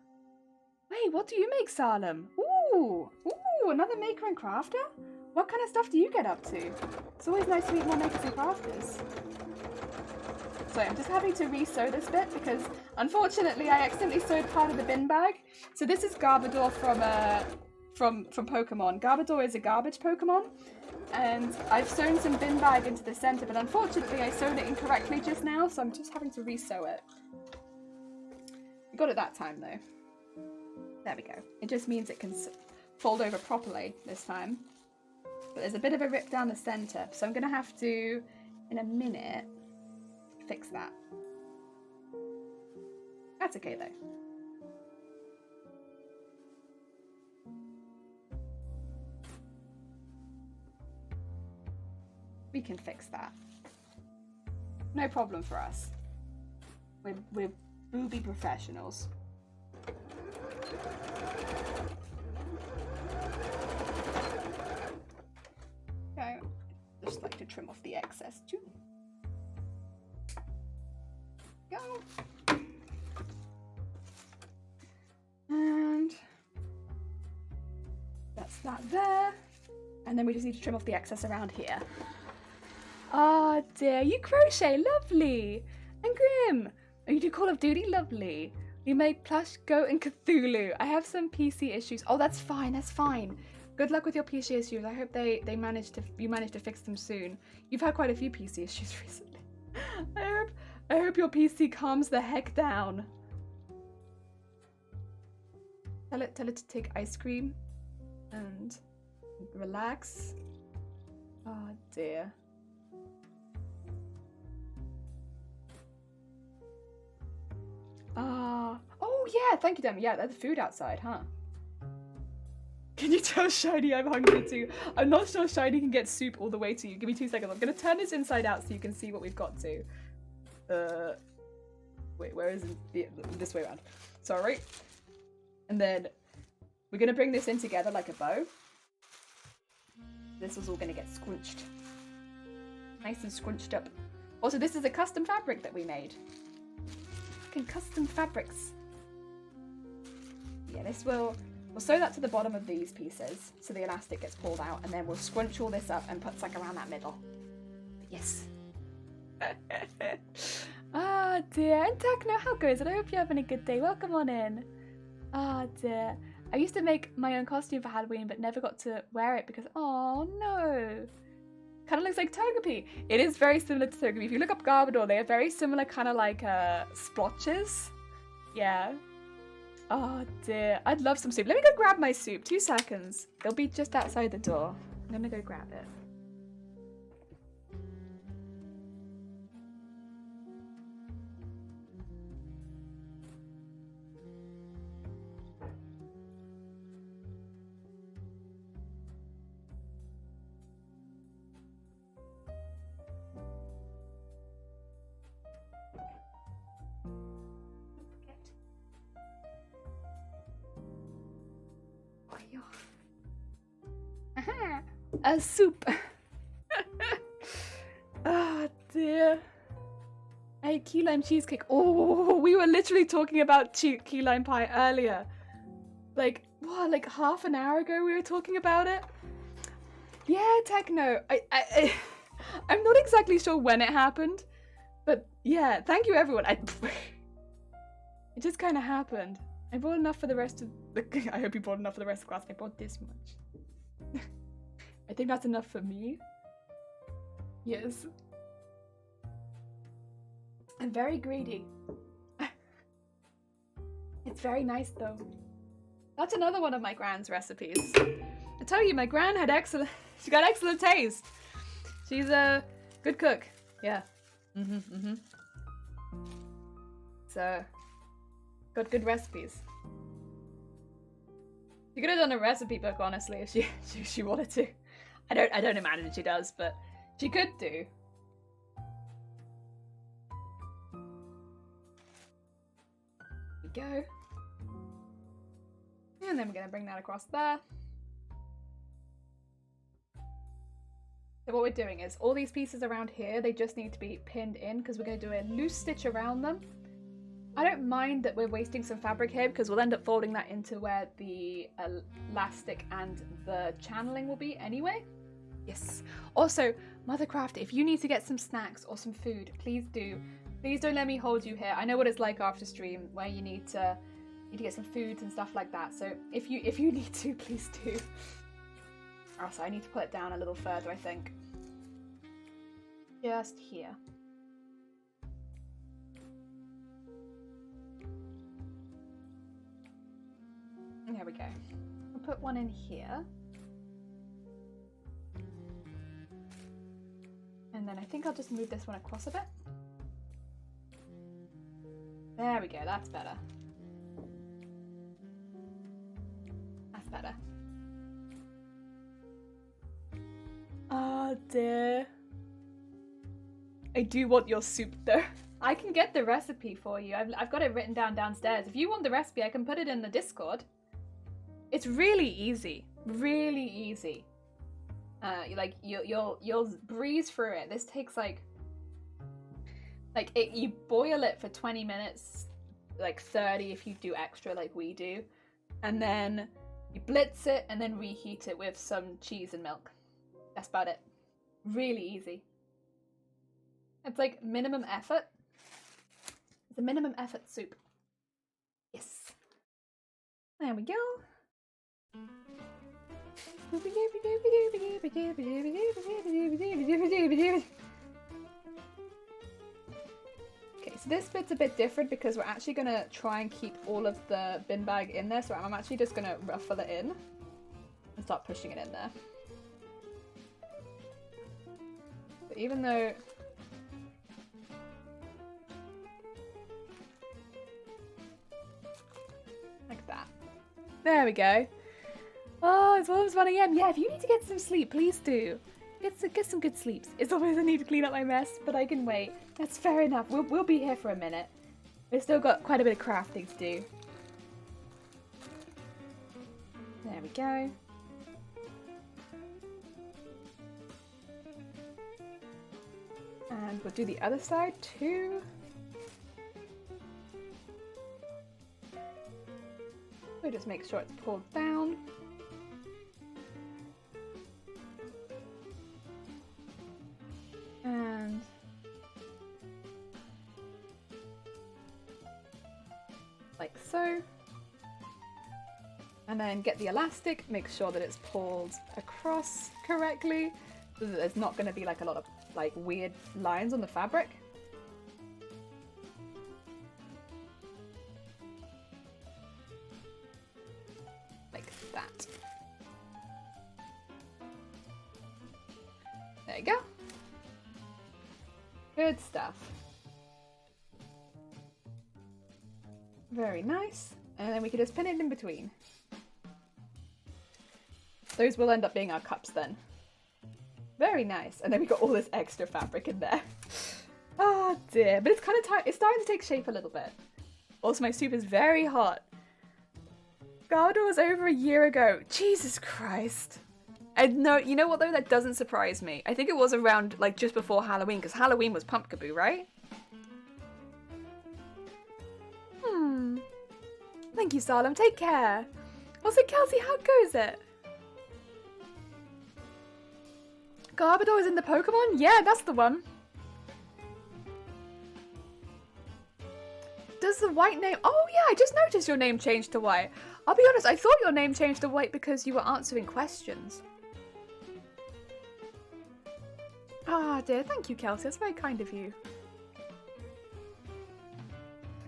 Wait, what do you make, Salem? Ooh, another maker and crafter? What kind of stuff do you get up to? It's always nice to meet more makers and crafters. Sorry, I'm just having to re-sew this bit because, unfortunately, I accidentally sewed part of the bin bag. So this is Garbodor from Pokemon. Garbodor is a garbage Pokemon, and I've sewn some bin bag into the center, but unfortunately, I sewed it incorrectly just now, so I'm just having to re-sew it. We got it that time, though. There we go. It just means it can fold over properly this time. But there's a bit of a rip down the center, so I'm going to have to, in a minute, fix that. That's okay, though. We can fix that. No problem for us. We're booby professionals. Okay, just like to trim off the excess too. Go. And that's that there. And then we just need to trim off the excess around here. Ah, dear, you crochet, lovely. And Grim, oh, you do Call of Duty, lovely. You make plush, goat, and Cthulhu. I have some PC issues. Oh, that's fine, that's fine. Good luck with your PC issues. I hope you manage to fix them soon. You've had quite a few PC issues recently. I hope your PC calms the heck down. Tell it to take ice cream and relax. Oh dear. Oh yeah, thank you, Demi. Yeah, there's food outside, huh? Can you tell Shiny I'm hungry too? I'm not sure Shiny can get soup all the way to you. Give me 2 seconds. I'm gonna turn this inside out so you can see what we've got to. Wait, where is it? This way around. Sorry. And then we're gonna bring this in together like a bow. This was all going to get scrunched. Nice and scrunched up. Also, this is a custom fabric that we made. Fucking custom fabrics. Yeah, we'll sew that to the bottom of these pieces so the elastic gets pulled out, and then we'll scrunch all this up and put something around that middle. Yes. Ah, dear. And Techno, how goes it? I hope you're having a good day. Welcome on in. Ah, dear. I used to make my own costume for Halloween, but never got to wear it because, oh no. Kind of looks like Togepi. It is very similar to Togepi. If you look up Garbodor, they have very similar kind of like splotches. Yeah. Oh dear. I'd love some soup. Let me go grab my soup. 2 seconds. It'll be just outside the door. I'm gonna go grab it. A soup. Oh dear. I ate key lime cheesecake. Oh, we were literally talking about key lime pie earlier. Like, what, like half an hour ago we were talking about it? Yeah, Techno. I'm not exactly sure when it happened, but yeah, thank you everyone. It just kind of happened. I bought enough for the rest of the... I hope you bought enough for the rest of the class. I bought this much. I think that's enough for me. Yes. I'm very greedy. It's very nice though. That's another one of my Gran's recipes. I tell you, my Gran had she got excellent taste. She's a good cook. Yeah. So, got good recipes. She could have done a recipe book, honestly, if she wanted to. I don't imagine she does, but she could do. There we go. And then we're gonna bring that across there. So what we're doing is all these pieces around here, they just need to be pinned in because we're gonna do a loose stitch around them. I don't mind that we're wasting some fabric here because we'll end up folding that into where the elastic and the channeling will be anyway. Yes. Also, Mothercraft, if you need to get some snacks or some food, please do. Please don't let me hold you here. I know what it's like after stream where you need to get some foods and stuff like that. So if you need to, please do. Also, I need to put it down a little further, I think. Just here. There we go. I'll put one in here. And then I think I'll just move this one across a bit. There we go, that's better. That's better. Oh dear. I do want your soup though. I can get the recipe for you. I've got it written down downstairs. If you want the recipe, I can put it in the Discord. It's really easy. Really easy. Like you'll breeze through it. This takes you boil it for 20 minutes, like 30 if you do extra like we do, and then you blitz it and then reheat it with some cheese and milk. That's about it. Really easy. It's like minimum effort. It's a minimum effort soup. Yes. There we go. Okay, so this bit's a bit different because we're actually going to try and keep all of the bin bag in there, so I'm actually just going to ruffle it in and start pushing it in there. But even though... like that. There we go. Oh, it's almost 1 AM. Yeah, if you need to get some sleep, please do. Get some good sleeps. It's always I need to clean up my mess, but I can wait. That's fair enough. We'll be here for a minute. We've still got quite a bit of crafting to do. There we go. And we'll do the other side too. So just make sure it's pulled down. And like so. And then get the elastic, make sure that it's pulled across correctly, so that there's not going to be like a lot of like weird lines on the fabric. Like that. There you go. Good stuff. Very nice. And then we can just pin it in between. Those will end up being our cups then. Very nice. And then we got all this extra fabric in there. Oh dear. But it's kind of tight. It's starting to take shape a little bit. Also, my soup is very hot. Garbodor was over a year ago. Jesus Christ. And no, you know what though? That doesn't surprise me. I think it was around like just before Halloween, because Halloween was Pumpkaboo, right? Thank you, Salem. Take care. Also, Kelsey, how goes it? Garbodor is in the Pokemon? Yeah, that's the one. Does the white name... Oh yeah, I just noticed your name changed to white. I'll be honest, I thought your name changed to white because you were answering questions. Ah dear, thank you, Kelsey. That's very kind of you.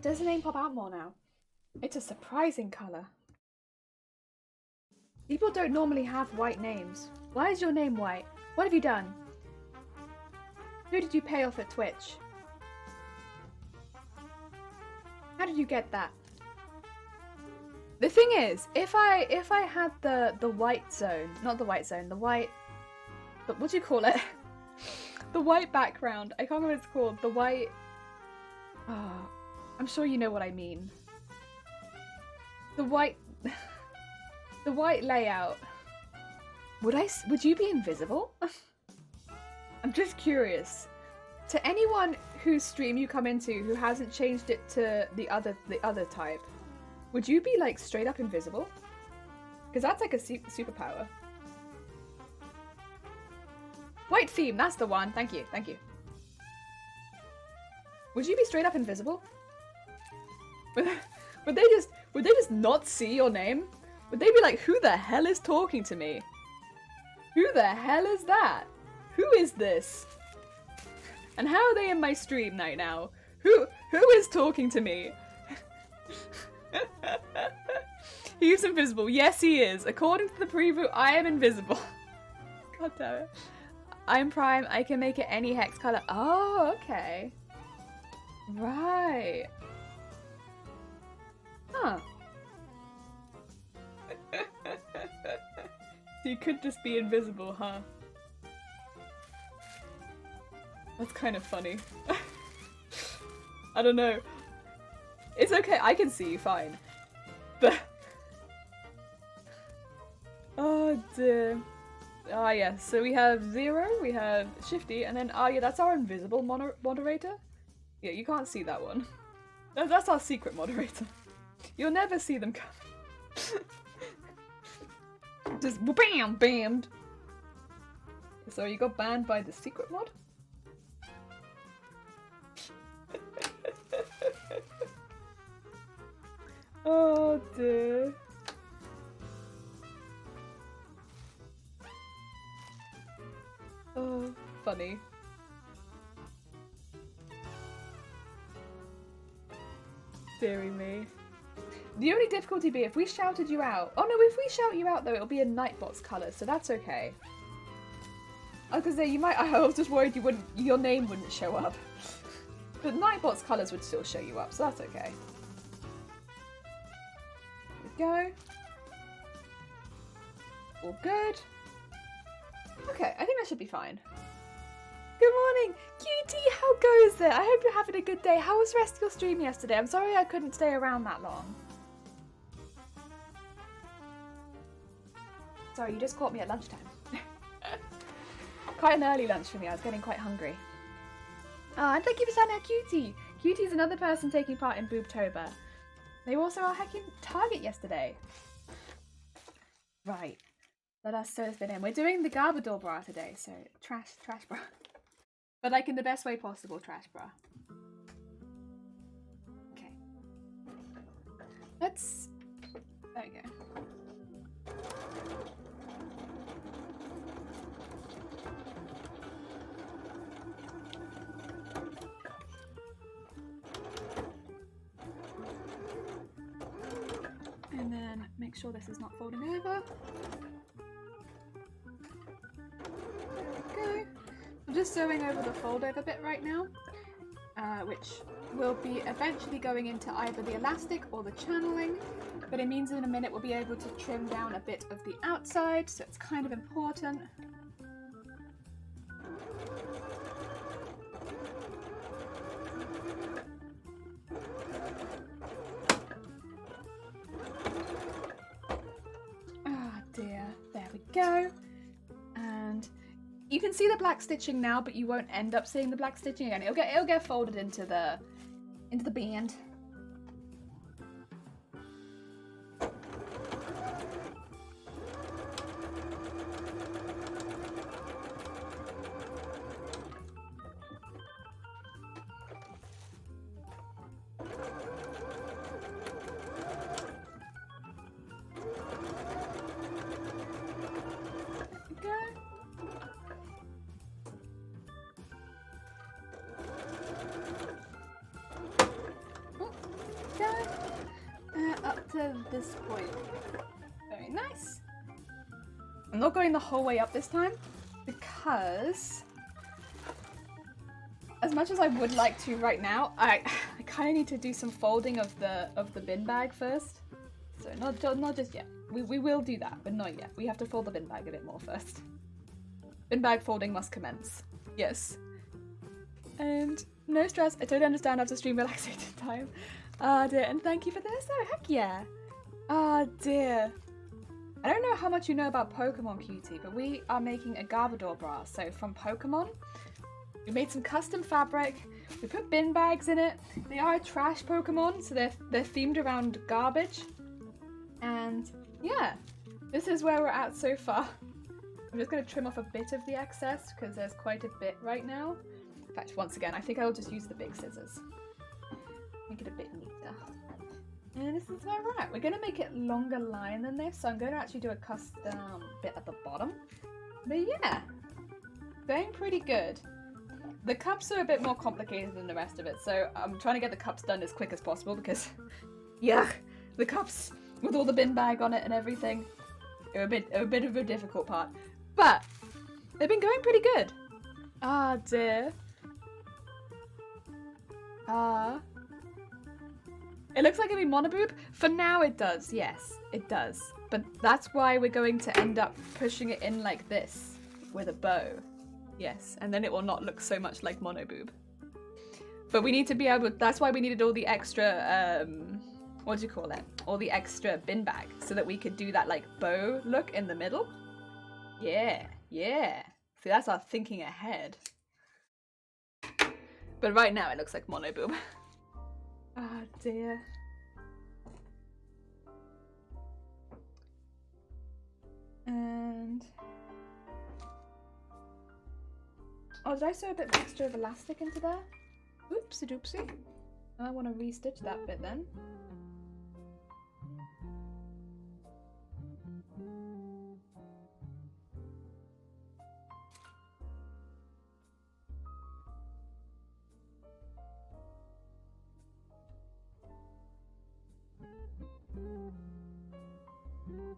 Does the name pop out more now? It's a surprising colour. People don't normally have white names. Why is your name white? What have you done? Who did you pay off at Twitch? How did you get that? The thing is, if I had the white zone, not the white zone, the white, but what do you call it? The white background. I can't remember what it's called. The white. Oh, I'm sure you know what I mean. The white. The white layout. Would you be invisible? I'm just curious. To anyone whose stream you come into who hasn't changed it to the other type, would you be like straight up invisible? Because that's like a superpower. White theme, that's the one. Thank you, thank you. Would you be straight up invisible? Would they just not see your name? Would they be like, who the hell is talking to me? Who the hell is that? Who is this? And how are they in my stream right now? Who is talking to me? He's invisible. Yes, he is. According to the preview, I am invisible. God damn it. I'm Prime. I can make it any hex color. Oh, okay. Right. Huh. So you could just be invisible, huh? That's kind of funny. I don't know. It's okay, I can see you fine. But... oh dear. Ah yeah, so we have Zero, we have Shifty, and then, yeah, that's our invisible moderator. Yeah, you can't see that one. That's our secret moderator. You'll never see them come. Just bam, bammed. So you got banned by the secret mod? Oh dear. Oh, funny. Deary me. The only difficulty be if we shouted you out. Oh no, if we shout you out though, it'll be in Nightbot's colours, so that's okay. I was gonna say, I was just worried your name wouldn't show up. But Nightbot's colours would still show you up, so that's okay. There we go. All good. Okay, I think that should be fine. Good morning! Cutie, how goes it? I hope you're having a good day. How was the rest of your stream yesterday? I'm sorry I couldn't stay around that long. Sorry, you just caught me at lunchtime. Quite an early lunch for me, I was getting quite hungry. Oh, and thank you for shouting out Cutie. Cutie's another person taking part in Boobtober. They were also our hacking target yesterday. Right. Let us sew this bit in. We're doing the Garbodor bra today, so trash bra. But like in the best way possible, trash bra. Okay. Let's... There we go. And then make sure this is not folding over. There we go. I'm just sewing over the fold over bit right now, which will be eventually going into either the elastic or the channeling, but it means in a minute we'll be able to trim down a bit of the outside, so it's kind of important. Dear, there we go. And you can see the black stitching now, but you won't end up seeing the black stitching again. It'll get folded into the band. Up to this point. Very nice. I'm not going the whole way up this time because as much as I would like to right now, I kind of need to do some folding of the bin bag first. So not just yet. We will do that, but not yet. We have to fold the bin bag a bit more first. Bin bag folding must commence. Yes. And no stress. I totally understand after stream relaxation time. Ah dear, and thank you for this. Oh heck yeah. Ah dear. I don't know how much you know about Pokemon, Cutie, but we are making a Garbodor bra. So from Pokemon, we made some custom fabric. We put bin bags in it. They are a trash Pokemon, so they're themed around garbage. And yeah, this is where we're at so far. I'm just going to trim off a bit of the excess because there's quite a bit right now. In fact, once again, I think I will just use the big scissors. Make it a bit neater. And this is where we're at. We're going to make it longer line than this, so I'm going to actually do a custom bit at the bottom. But yeah, going pretty good. The cups are a bit more complicated than the rest of it, so I'm trying to get the cups done as quick as possible because, yeah, the cups with all the bin bag on it and everything are a bit of a difficult part. But they've been going pretty good. Ah dear. It looks like it'll be monoboob. For now it does, yes, it does. But that's why we're going to end up pushing it in like this with a bow. Yes, and then it will not look so much like monoboob. But we need to be able, that's why we needed all the extra, what do you call it? All the extra bin bag so that we could do that like bow look in the middle. Yeah, yeah. See, that's our thinking ahead. But right now it looks like monoboob. Ah dear. And oh, did I sew a bit extra of elastic into there? Oopsie doopsie. I want to restitch that bit then.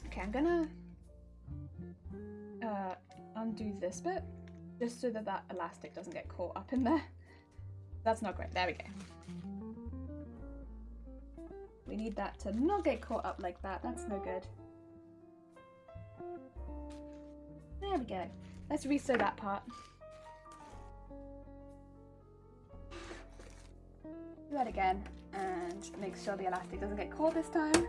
Okay, I'm gonna undo this bit just so that that elastic doesn't get caught up in there. That's not great. There we go. We need that to not get caught up like that. That's no good. There we go. Let's resew that part. Do that again and make sure the elastic doesn't get caught this time.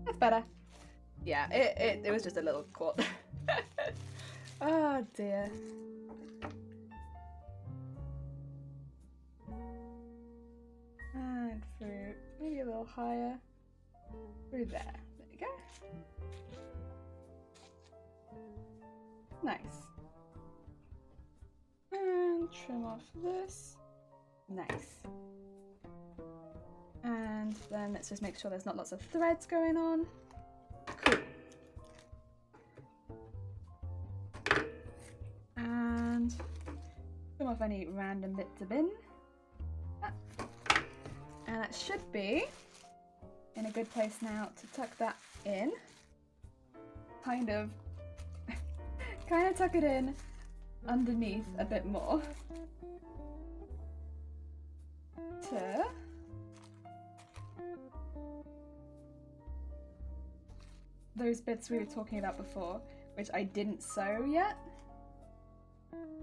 That's better. Yeah, it was just a little quart. Oh dear. And through, maybe a little higher. Through there. There you go. Nice. And trim off this. Nice. And then let's just make sure there's not lots of threads going on. Cool. And trim off any random bits of bin. And that should be in a good place now to tuck that in. Kind of tuck it in underneath a bit more. To those bits we were talking about before, which I didn't sew yet.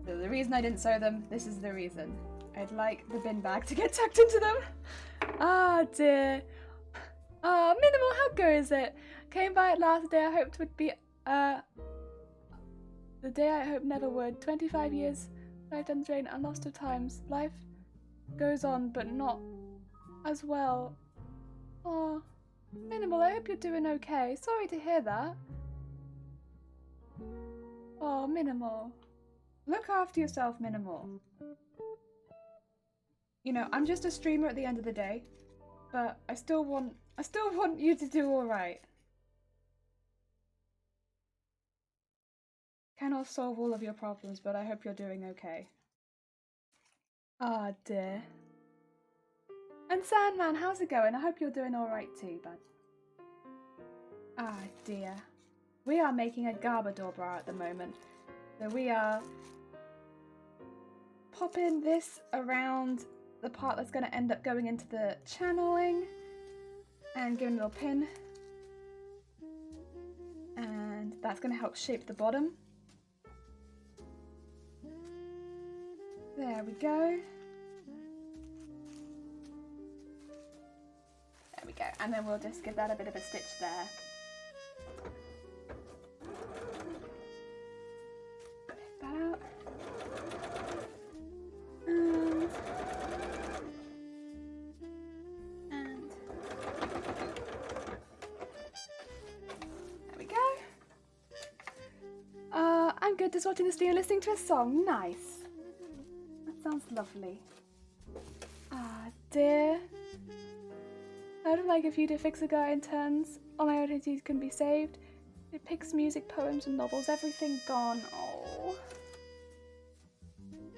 So the reason I didn't sew them, this is the reason. I'd like the bin bag to get tucked into them. Ah dear. Ah, Minimal, how goes it? Came by it last day I hoped would be, the day I hoped never would. 25 years, life down the drain, and lost of times. Life goes on, but not as well. Oh, Minimal, I hope you're doing okay. Sorry to hear that. Oh, Minimal. Look after yourself, Minimal. You know, I'm just a streamer at the end of the day, but I still want you to do alright. Cannot solve all of your problems, but I hope you're doing okay. Ah, dear. And Sandman, how's it going? I hope you're doing alright too, bud. Ah, dear. We are making a Garbodor bra at the moment. So we are popping this around the part that's going to end up going into the channeling and giving a little pin. And that's going to help shape the bottom. There we go. There we go. And then we'll just give that a bit of a stitch there. Pick that out. And there we go. I'm good, just watching the stream and listening to a song. Nice. Sounds lovely. Ah, dear. I would like if you to fix a guy in turns. All my identities can be saved. It picks music, poems, and novels. Everything gone. Oh.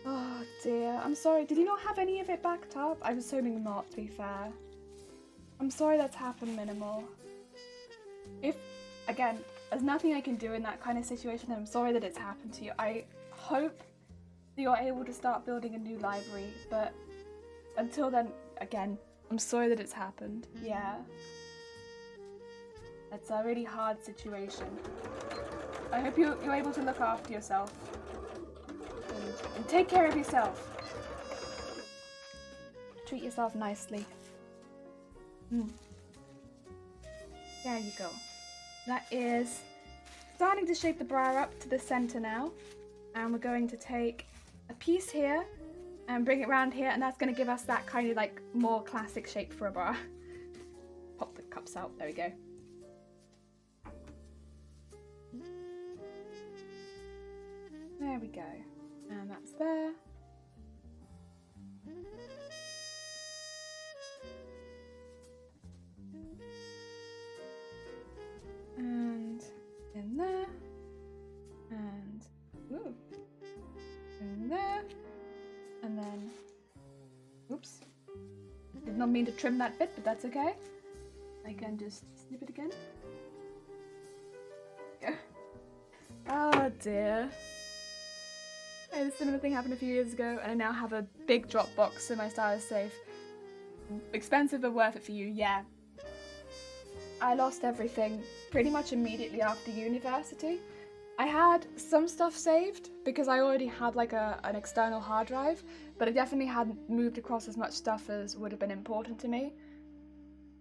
Oh dear. I'm sorry. Did you not have any of it backed up? I'm assuming not, to be fair. I'm sorry that's happened, Minimal. If, again, there's nothing I can do in that kind of situation, I'm sorry that it's happened to you. I hope you're able to start building a new library, but until then, again, I'm sorry that it's happened. Yeah. It's a really hard situation. I hope you're able to look after yourself and take care of yourself. Treat yourself nicely. There you go. That is starting to shape the bra up to the center now, and we're going to take a piece here and bring it around here, and that's going to give us that kind of like more classic shape for a bra. Pop the cups out, there we go. There we go, and that's there. And in there, and ooh. In there, and then, oops, did not mean to trim that bit, but that's okay. I can just snip it again. Yeah. Oh dear. I had a similar thing happen a few years ago, and I now have a big drop box, so my style is safe. Expensive but worth it for you, yeah. I lost everything pretty much immediately after university. I had some stuff saved because I already had like an external hard drive, but I definitely hadn't moved across as much stuff as would have been important to me.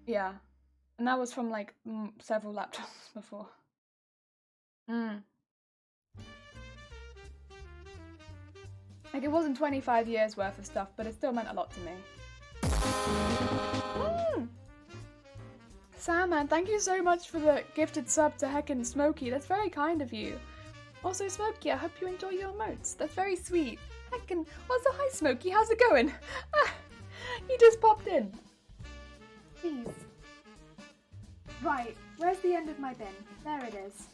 Yeah. And that was from like several laptops before. Like it wasn't 25 years worth of stuff, but it still meant a lot to me. Sandman, thank you so much for the gifted sub to Heckin' Smokey. That's very kind of you. Also, Smokey, I hope you enjoy your emotes. That's very sweet. Heckin'. Also, hi, Smokey. How's it going? Ah, you just popped in. Please. Right, where's the end of my bin? There it is.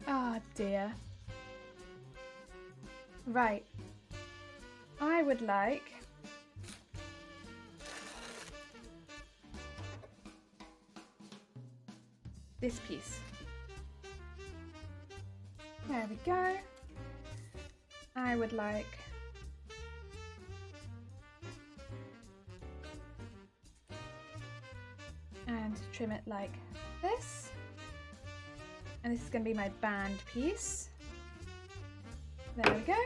Ah, dear. Right. I would like... this piece. There we go. I would like... and trim it like this. And this is going to be my band piece. There we go.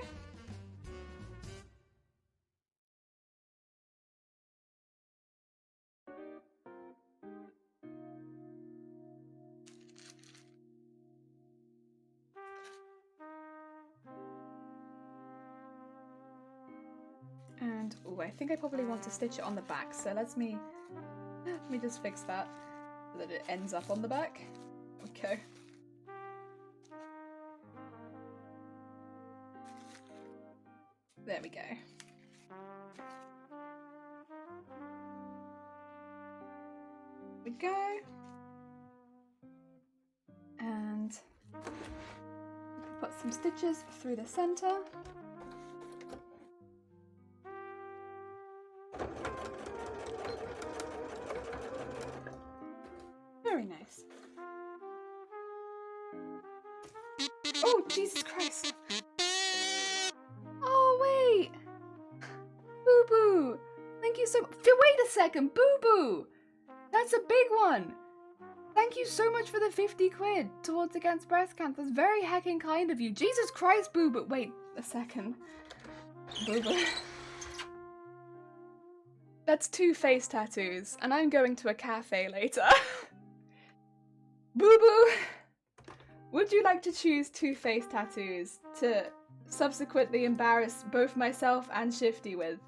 And oh, I think I probably want to stitch it on the back, so let me just fix that so that it ends up on the back. Okay. There we go. We go. And put some stitches through the center. Very nice. Oh, Jesus Christ. Oh, wait. Boo Boo. Thank you so much. Wait a second. Boo Boo. That's a big one. Thank you so much for the 50 quid towards Against Breast Cancer. That's very heckin' kind of you. Jesus Christ, Boo Boo. Wait a second. Boo Boo. That's 2 face tattoos, and I'm going to a cafe later. Boo Boo. Would you like to choose 2 face tattoos to subsequently embarrass both myself and Shifty with?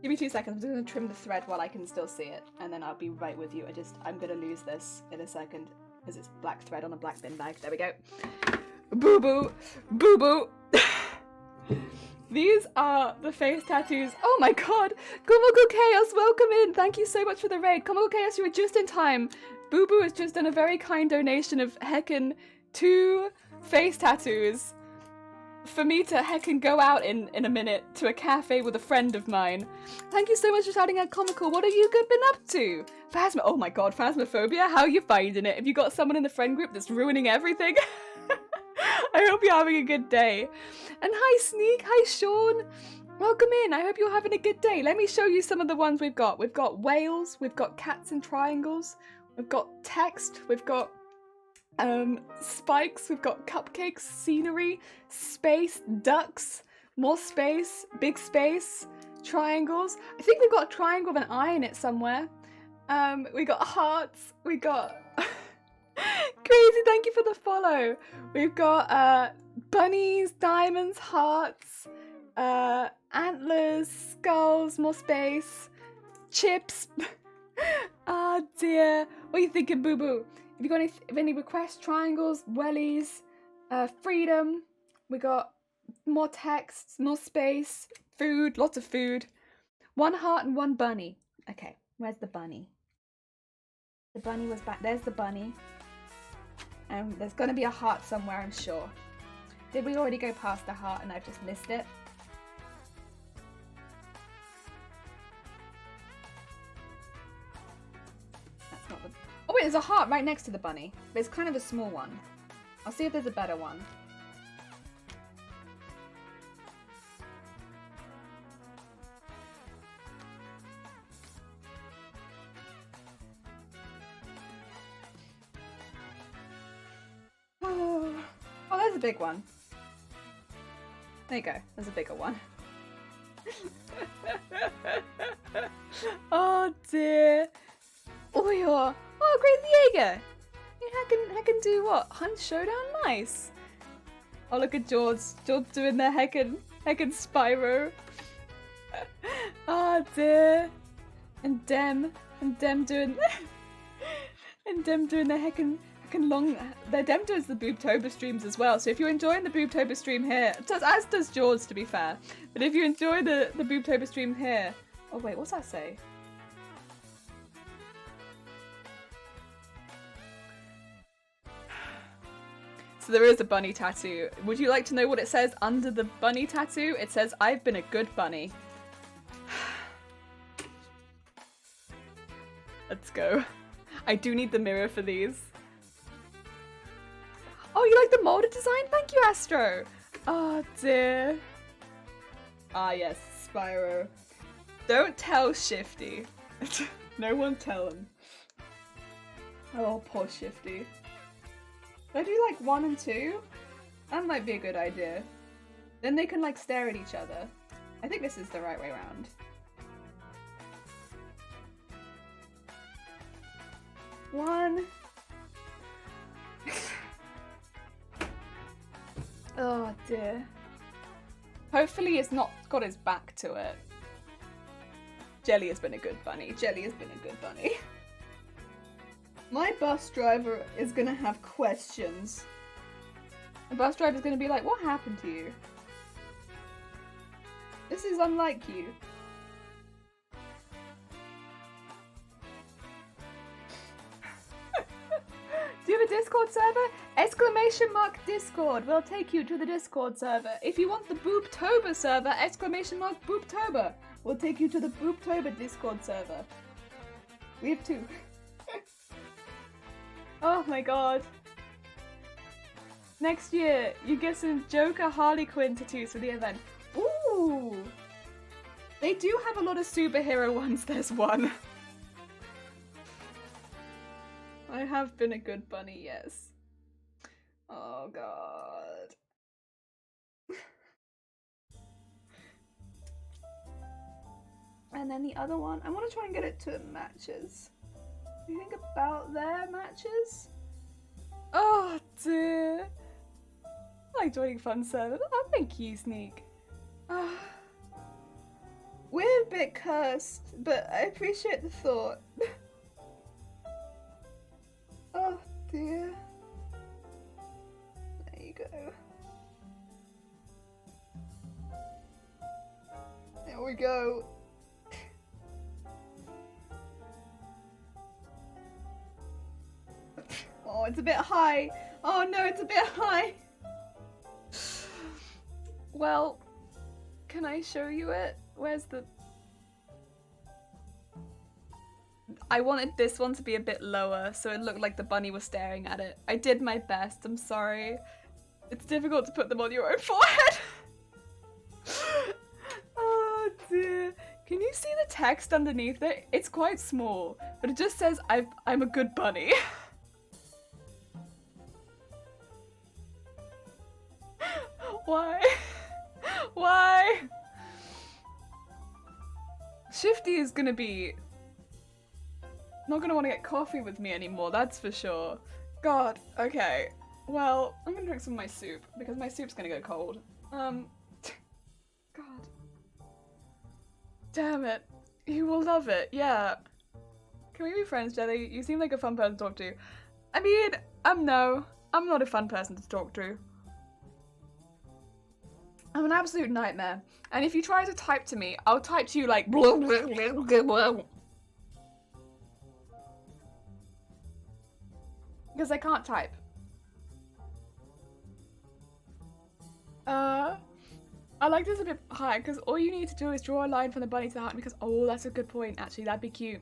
Give me 2 seconds. I'm just going to trim the thread while I can still see it, and then I'll be right with you. I'm going to lose this in a second because it's black thread on a black bin bag. There we go. Boo Boo. Boo Boo. These are the face tattoos. Oh my god. Comical Chaos, welcome in. Thank you so much for the raid. Comical Chaos, you were just in time. Boo Boo has just done a very kind donation of heckin' 2 face tattoos for me to heckin' go out in a minute to a cafe with a friend of mine. Thank you so much for shouting out Comical. What have you been up to? Oh my god, Phasmophobia, how are you finding it? Have you got someone in the friend group that's ruining everything? I hope you're having a good day. And hi Sneak, hi Sean. Welcome in, I hope you're having a good day. Let me show you some of the ones we've got. We've got whales, we've got cats and triangles, we've got text, we've got spikes, we've got cupcakes, scenery, space, ducks, more space, big space, triangles. I think we've got a triangle with an eye in it somewhere. We got hearts, we got Crazy, thank you for the follow. We've got bunnies, diamonds, hearts, antlers, skulls, more space, chips. Ah dear. What are you thinking, Boo Boo? Have you got any requests? Triangles, wellies, freedom. We got more text, more space, food, lots of food. 1 heart and 1 bunny. Okay, where's the bunny? The bunny was back. There's the bunny. And there's going to be a heart somewhere, I'm sure. Did we already go past the heart and I've just missed it? That's not the... Oh wait, there's a heart right next to the bunny. But it's kind of a small one. I'll see if there's a better one. Oh, there's a big one. There you go. There's a bigger one. Oh dear. Oh, yeah. Oh, great Jaeger. I can do what? Hunt Showdown? Nice. Oh, look at George. George doing the heckin' Spyro. Oh, dear. And Dem doing... and Dem doing the heckin' long... Dem does the Boobtober streams as well, so if you're enjoying the Boobtober stream here, as does George, to be fair, but if you enjoy the Boobtober stream here... Oh, wait, what's that say? So there is a bunny tattoo. Would you like to know what it says under the bunny tattoo? It says, "I've been a good bunny." Let's go. I do need the mirror for these. Oh, you like the molded design? Thank you, Astro. Oh, dear. Ah, yes, Spyro. Don't tell Shifty. No one tell him. Oh, poor Shifty. Should I do like 1 and 2? That might be a good idea. Then they can like stare at each other. I think this is the right way around. One. Oh dear. Hopefully it's not got his back to it. Jelly has been a good bunny. Jelly has been a good bunny. My bus driver is gonna have questions. The bus driver's gonna be like, "What happened to you? This is unlike you." Do you have a Discord server? Exclamation mark Discord will take you to the Discord server. If you want the Boobtober server, exclamation mark Boobtober will take you to the Boobtober Discord server. We have 2. Oh my god. Next year, you get some Joker Harley Quinn tattoos for the event. Ooh! They do have a lot of superhero ones, there's one. I have been a good bunny, yes. Oh god. And then the other one, I want to try and get it to matches. Do you think about their matches? Oh dear. I like joining fun server. Oh, thank you, Sneak. We're a bit cursed, but I appreciate the thought. Oh dear. There you go. There we go. Oh, it's a bit high. Oh no, it's a bit high. Well, can I show you it? Where's the... I wanted this one to be a bit lower, so it looked like the bunny was staring at it. I did my best, I'm sorry. It's difficult to put them on your own forehead. Oh dear. Can you see the text underneath it? It's quite small, but it just says, I'm a good bunny. Why? Why? Shifty is gonna be... not gonna want to get coffee with me anymore, that's for sure. God, okay. Well, I'm gonna drink some of my soup, because my soup's gonna go cold. God. Damn it. You will love it, yeah. Can we be friends, Jelly? You seem like a fun person to talk to. I mean, no. I'm not a fun person to talk to. I'm an absolute nightmare. And if you try to type to me, I'll type to you like blah, blah, blah, blah, blah. Because I can't type. I like this a bit higher because all you need to do is draw a line from the bunny to the heart because, oh, that's a good point. Actually, that'd be cute.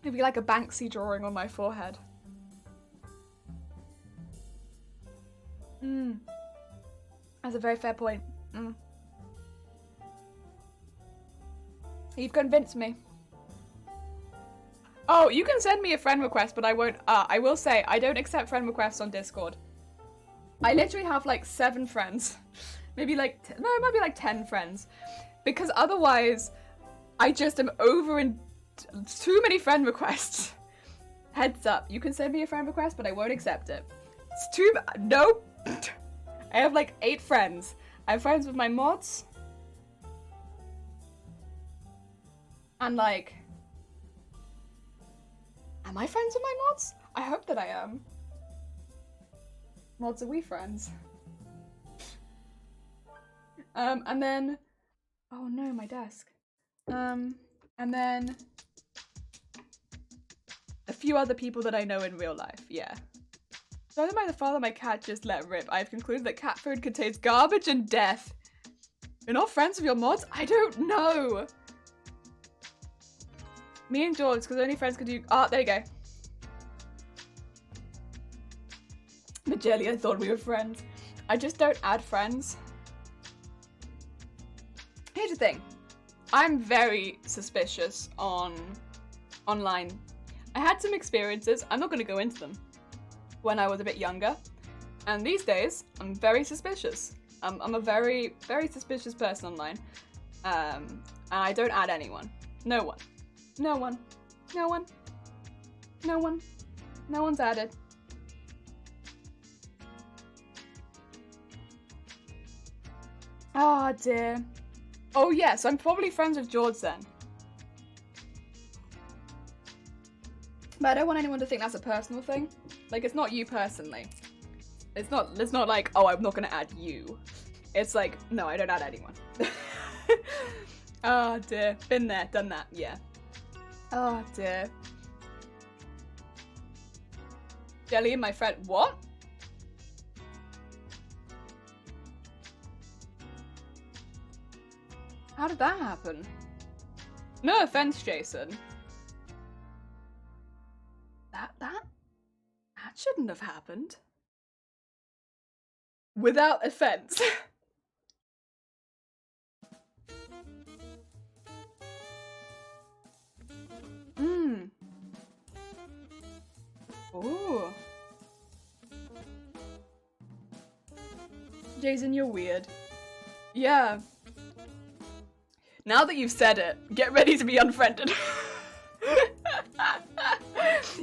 It'd be like a Banksy drawing on my forehead. That's a very fair point. You've convinced me. Oh, you can send me a friend request, but I won't. I will say, I don't accept friend requests on Discord. I literally have like 7 friends. Maybe like, no, it might be like 10 friends. Because otherwise, I just am over in too many friend requests. Heads up, you can send me a friend request, but I won't accept it. It's too bad. No. I have like 8 friends. I have friends with my mods. And like... Am I friends with my mods? I hope that I am. Mods, are we friends? And then... Oh no, my desk. And then... A few other people that I know in real life, yeah. Judging by the father my cat just let rip, I've concluded that cat food contains garbage and death. You're not friends with your mods? I don't know. Me and George, because only friends could do... Oh, there you go. Majelli, I thought we were friends. I just don't add friends. Here's the thing. I'm very suspicious online. I had some experiences, I'm not going to go into them, when I was a bit younger. And these days, I'm very suspicious. I'm a very, very suspicious person online. And I don't add anyone. No one. No one. No one. No one. No one's added. Oh dear. Oh yes, I'm probably friends with George then. But I don't want anyone to think that's a personal thing. Like, it's not you personally. It's not like, oh, I'm not gonna add you. It's like, no, I don't add anyone. Oh dear. Been there, done that, yeah. Oh dear. Jelly and my friend, what? How did that happen? No offense, Jason. That shouldn't have happened. Without offense. Ooh. Jason, you're weird. Yeah. Now that you've said it, get ready to be unfriended.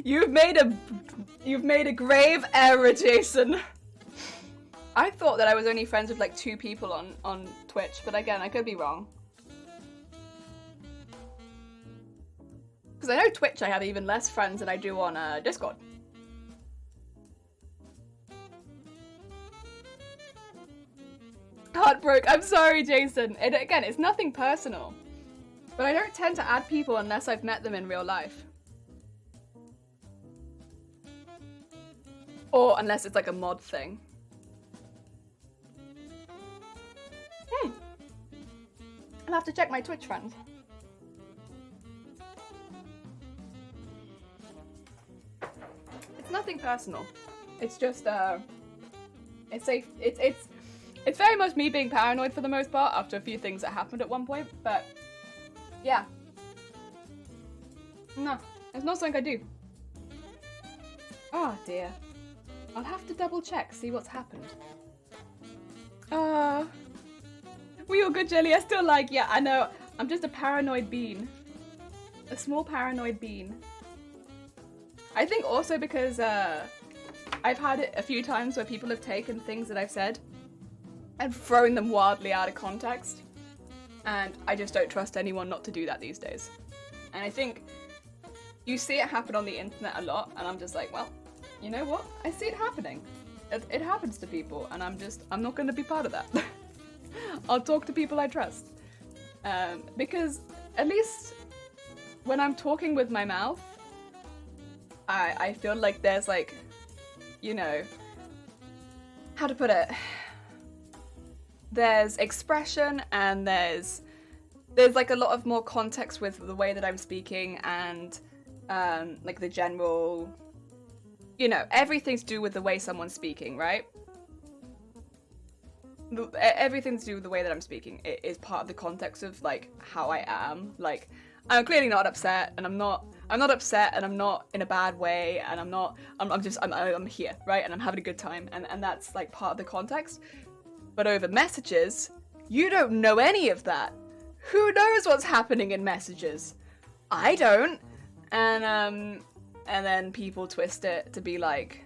You've made a grave error, Jason. I thought that I was only friends with like 2 people on Twitch, but again, I could be wrong. Because I know Twitch I have even less friends than I do on Discord. Heartbroke. I'm sorry, Jason. Again, it's nothing personal. But I don't tend to add people unless I've met them in real life. Or unless it's like a mod thing. I'll have to check my Twitch friends. It's nothing personal. It's just it's very much me being paranoid for the most part after a few things that happened at one point, but yeah. No, it's not something I do. Oh dear. I'll have to double check, see what's happened. We all good, Jelly? I still like, yeah, I know. I'm just a paranoid bean. A small paranoid bean. I think also because I've had it a few times where people have taken things that I've said and thrown them wildly out of context. And I just don't trust anyone not to do that these days. And I think you see it happen on the internet a lot, and I'm just like, well, you know what? I see it happening. It happens to people, and I'm not going to be part of that. I'll talk to people I trust. Because at least when I'm talking with my mouth, I feel like there's like, you know, how to put it? There's expression and there's like a lot of more context with the way that I'm speaking and like the general, you know, everything's to do with the way someone's speaking, right? Everything to do with the way that I'm speaking is part of the context of like how I am. Like, I'm clearly not upset, and I'm not upset, and I'm not in a bad way, and I'm here, right? And I'm having a good time, and that's like part of the context. But over messages, you don't know any of that. Who knows what's happening in messages? I don't. And And then people twist it to be like,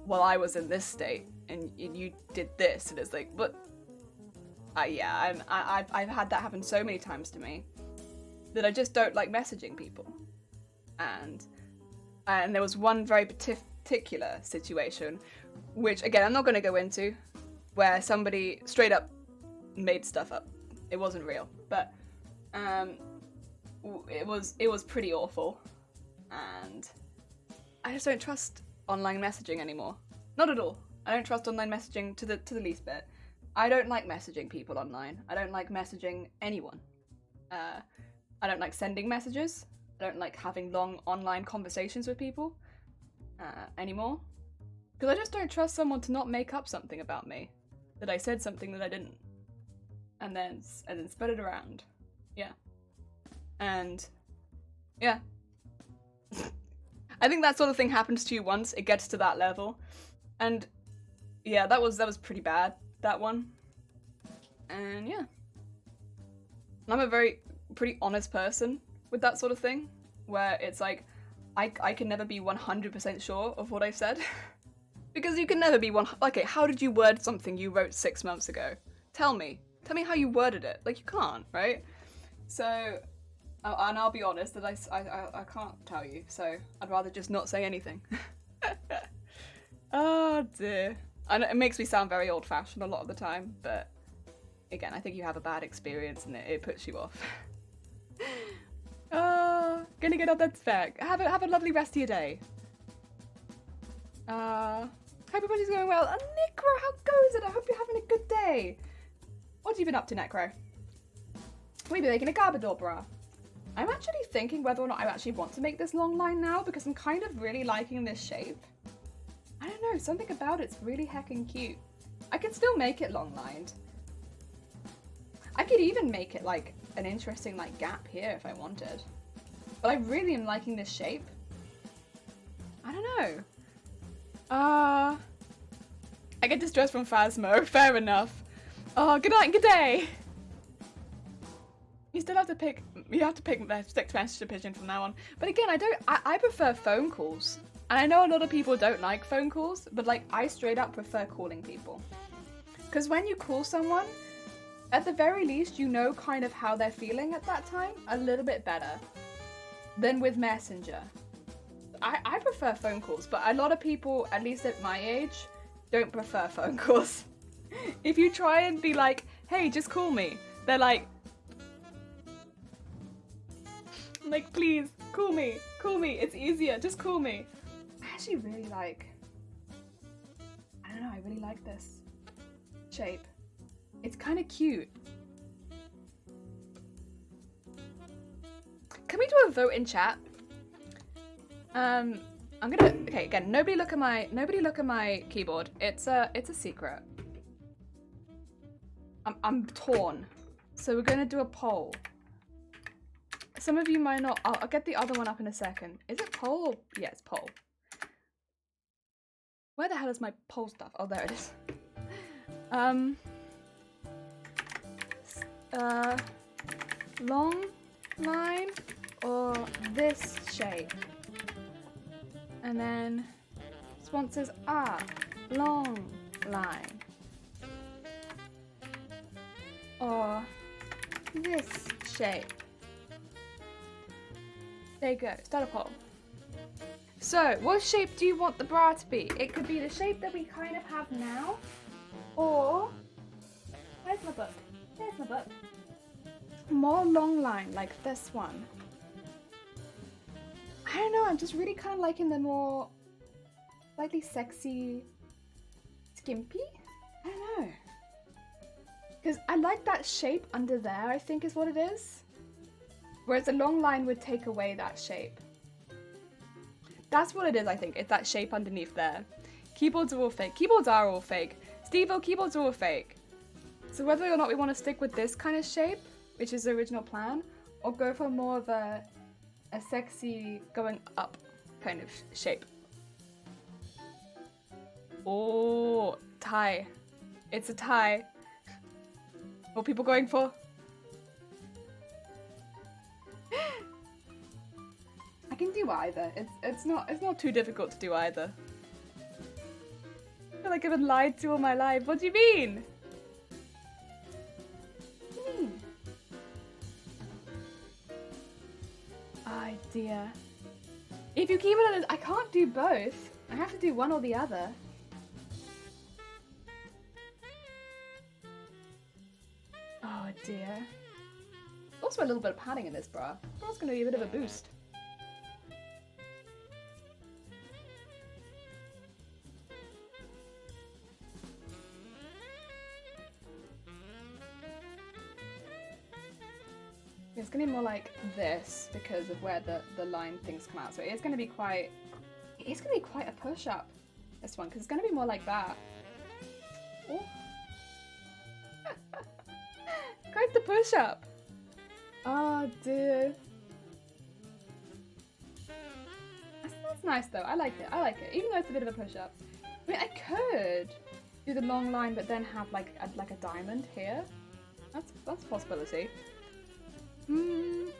well, I was in this state and you did this, and it's like, but yeah, I've had that happen so many times to me that I just don't like messaging people. And there was one very particular situation, which again I'm not going to go into, where somebody straight up made stuff up. It wasn't real, but it was pretty awful, and I just don't trust online messaging anymore. Not at all. I don't trust online messaging to the least bit. I don't like messaging people online. I don't like messaging anyone. I don't like sending messages. I don't like having long online conversations with people anymore. Because I just don't trust someone to not make up something about me. That I said something that I didn't. And then spread it around. Yeah. And yeah. I think that sort of thing happens to you once it gets to that level. And yeah, that was pretty bad, that one. And yeah. I'm a pretty honest person with that sort of thing, where it's like, I can never be 100% sure of what I said. Because you can never be okay, how did you word something you wrote 6 months ago? Tell me how you worded it. Like, you can't, right? So, and I'll be honest that I can't tell you, so I'd rather just not say anything. Oh dear. And it makes me sound very old-fashioned a lot of the time, but again, I think you have a bad experience and it puts you off. Gonna get on that spec. Have a lovely rest of your day. Hope everybody's going well. And Necro, how goes it? I hope you're having a good day. What have you been up to, Necro? We've been making a Garbodor bra. I'm actually thinking whether or not I actually want to make this long line now, because I'm kind of really liking this shape. I don't know, something about it's really heckin' cute. I could still make it long lined. I could even make it like an interesting like gap here if I wanted. But I really am liking this shape. I don't know. I get distressed from Phasmo, fair enough. Oh, good night and good day. You still have to pick, stick to message to pigeon from now on. But again, I prefer phone calls. And I know a lot of people don't like phone calls, but like I straight up prefer calling people. Because when you call someone, at the very least, you know kind of how they're feeling at that time a little bit better than with Messenger. I prefer phone calls, but a lot of people, at least at my age, don't prefer phone calls. If you try and be like, hey, just call me, they're like, please, call me, it's easier, just call me. I actually really like, I don't know, I really like this shape. It's kind of cute. Can we do a vote in chat? Okay, again, nobody look at my keyboard. It's a secret. I'm torn. So we're gonna do a poll. Some of you might not, I'll get the other one up in a second. Is it poll or, yeah, it's poll. Where the hell is my poll stuff? Oh, there it is. Long line or this shape? And then sponsors are long line or this shape. There you go, start a poll. So, what shape do you want the bra to be? It could be the shape that we kind of have now, or, where's my book? There's my book. More long line, like this one. I don't know, I'm just really kind of liking the more slightly sexy, skimpy? I don't know. Because I like that shape under there, I think is what it is. Whereas a long line would take away that shape. That's what it is, I think. It's that shape underneath there. Keyboards are all fake. Keyboards are all fake. Steve-O, keyboards are all fake. So whether or not we want to stick with this kind of shape, which is the original plan, or go for more of a sexy going up kind of shape. Oh, tie. It's a tie. What are people going for? can do either. It's not too difficult to do either. I feel like I've been lied to all my life. What do you mean? What do you mean? Oh dear. If you keep it at I can't do both. I have to do one or the other. Oh dear. Also a little bit of padding in this bra. That's going to be a bit of a boost. It's going to be more like this because of where the line things come out. So it is going to be quite a push-up, this one, because it's going to be more like that. Oh. Quite the push-up. Oh dear. That's nice though. I like it. I like it. Even though it's a bit of a push-up. I mean, I could do the long line, but then have like a diamond here. That's a possibility. And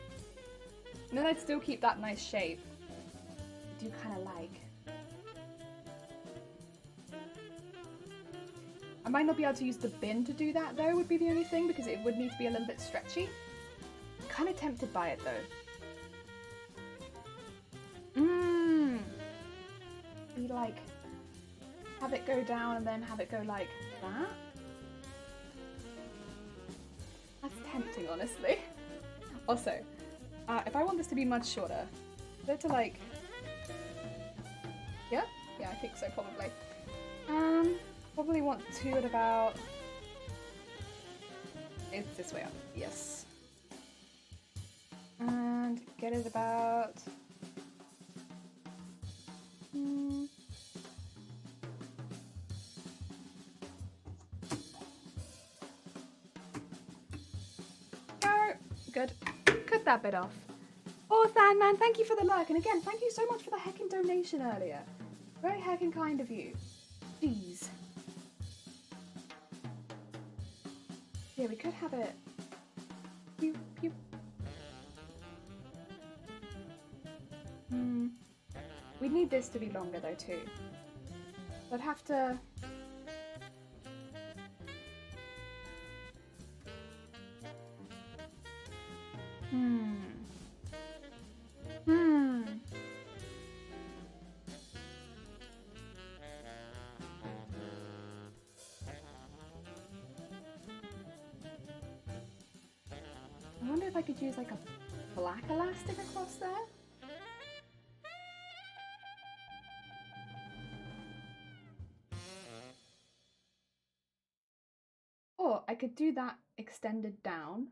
then I'd still keep that nice shape. I do kind of like. I might not be able to use the bin to do that though, would be the only thing, because it would need to be a little bit stretchy. I'm kind of tempted by it though. Be like, have it go down and then have it go like that. That's tempting, honestly. Also, if I want this to be much shorter, go to like, yeah, I think so, probably. Probably want to at about, it's this way up, yes. And get it about, good. Cut that bit off. Oh, Thanman, thank you for the like. And again, thank you so much for the heckin' donation earlier. Very heckin' kind of you. Jeez. Yeah, we could have it. Pew, pew. We'd need this to be longer though too. I'd have to... I wonder if I could use like a black elastic across there. Or I could do that extended down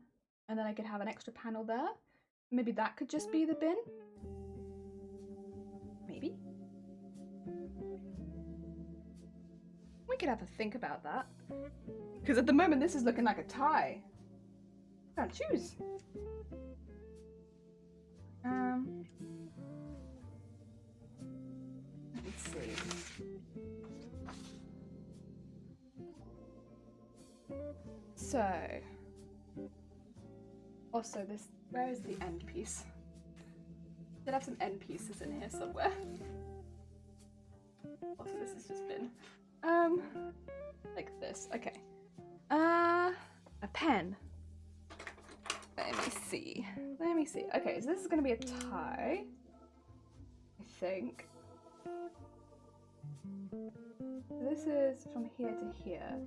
and then I could have an extra panel there. Maybe that could just be the bin. Maybe. We could have a think about that. Because at the moment this is looking like a tie. Can't choose. Let's see. So, also this, where is the end piece? Should have some end pieces in here somewhere. Also, this has just been, like this. Okay. A pen. Let me see. Let me see. Okay, so this is gonna be a tie, I think. This is from here to here.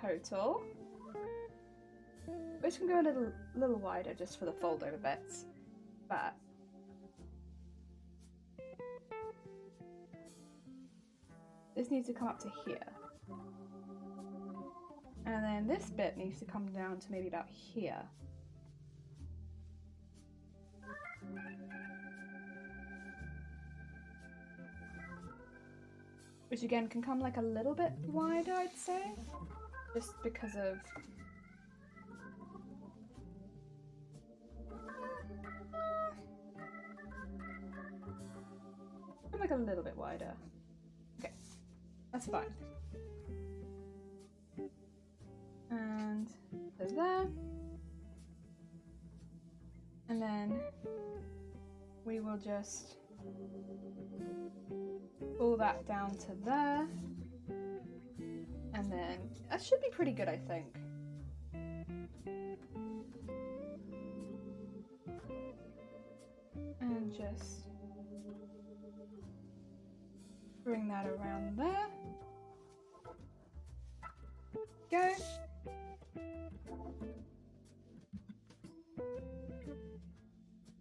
Total. Which can go a little wider just for the fold over bits. But this needs to come up to here. And then this bit needs to come down to maybe about here. Which again can come like a little bit wider, I'd say. Just because of... like a little bit wider. Okay, that's fine. And there's there. And then we will just pull that down to there. And then that should be pretty good, I think. And just bring that around there. Go.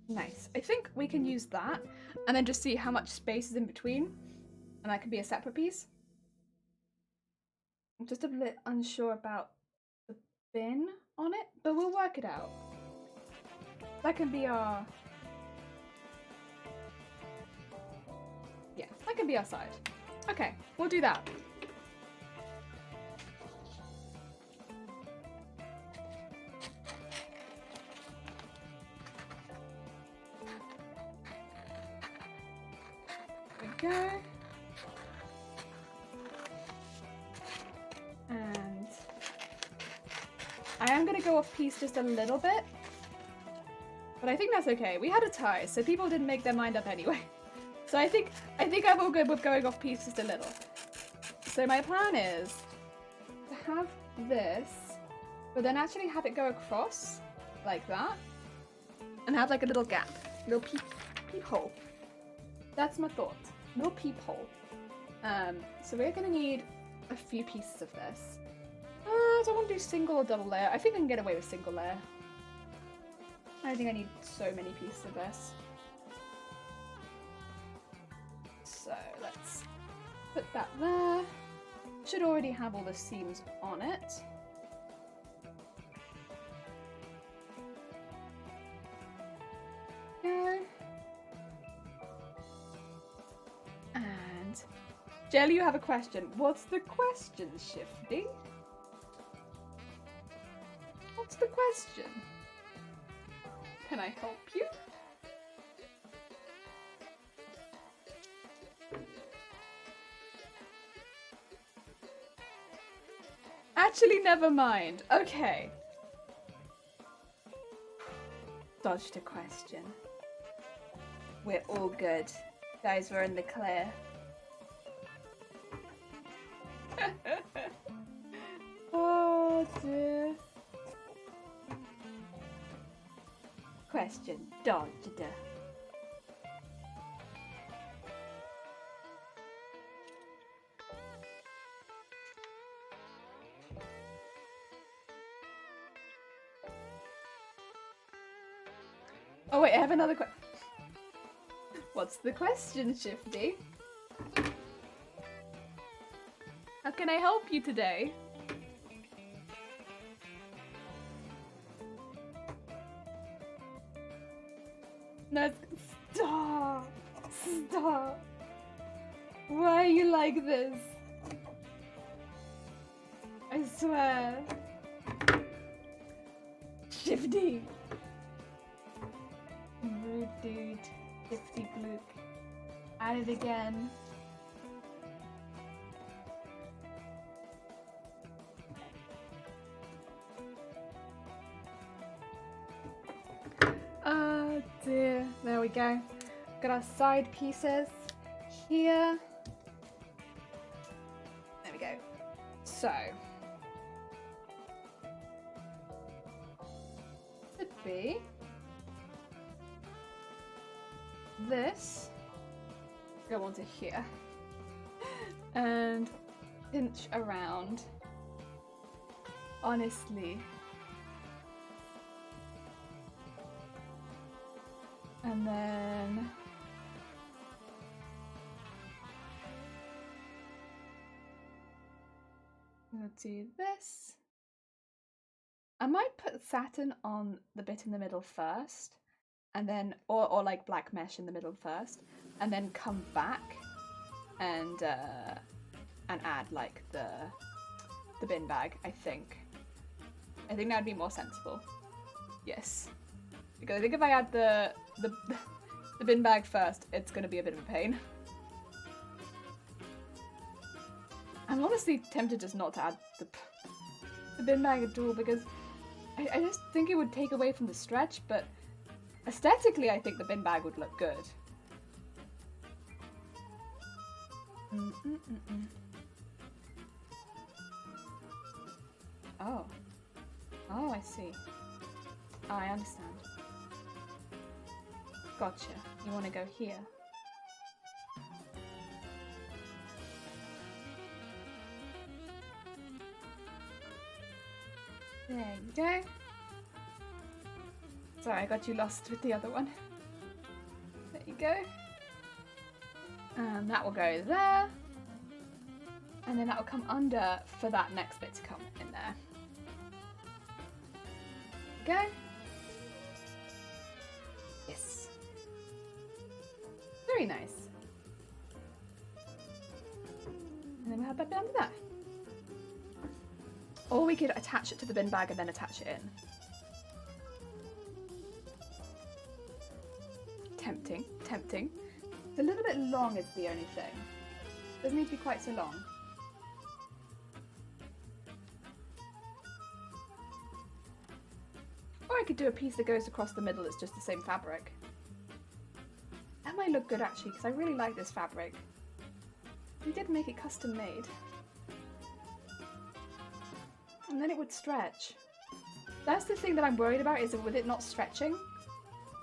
Nice. I think we can use that and then just see how much space is in between. And that could be a separate piece. I'm just a bit unsure about the bin on it, but we'll work it out. That can be our... Yeah, that can be our side. Okay, we'll do that. There we go. And I am going to go off piece just a little bit, but I think that's okay. We had a tie, so people didn't make their mind up anyway. So I think I'm all good with going off piece just a little. So my plan is to have this, but then actually have it go across like that, and have like a little gap, little peep hole. That's my thought. Little peep hole. So we're gonna need a few pieces of this. I don't want to do single or double layer. I think I can get away with single layer. I don't think I need so many pieces of this. So let's put that there. Should already have all the seams on it. Go. And Jelly, you have a question. What's the question, Shifty? What's the question? Can I help you? Actually, never mind. Okay. Dodged a question. We're all good. Guys, we're in the clear. Oh dear. Question dodged. Oh wait, I have another question. What's the question, Shifty? How can I help you today? No, stop! Stop! Why are you like this? I swear. Shifty! Rude dude. Shifty Gluck. At it again. Oh dear. There we go. Got our side pieces here. There we go. So. Could be this. Go onto here. And pinch around. Honestly. And then we'll do this. I might put satin on the bit in the middle first, and then or like black mesh in the middle first, and then come back and add like the bin bag. I think that'd be more sensible. Yes. Because I think if I add the bin bag first, it's going to be a bit of a pain. I'm honestly tempted just not to add the bin bag at all, because I just think it would take away from the stretch, but Aesthetically, I think the bin bag would look good. Oh. Oh, I see. Oh, I understand. Gotcha. You want to go here. There you go. Sorry, I got you lost with the other one. There you go. And that will go there. And then that will come under for that next bit to come in there. Go. Yes. Very nice. And then we'll have that bit under there. Or we could attach it to the bin bag and then attach it in. Tempting, tempting. It's a little bit long is the only thing. Doesn't need to be quite so long. Or I could do a piece that goes across the middle, it's just the same fabric. That might look good actually, because I really like this fabric. We did make it custom made. And then it would stretch. That's the thing that I'm worried about, is that with it not stretching,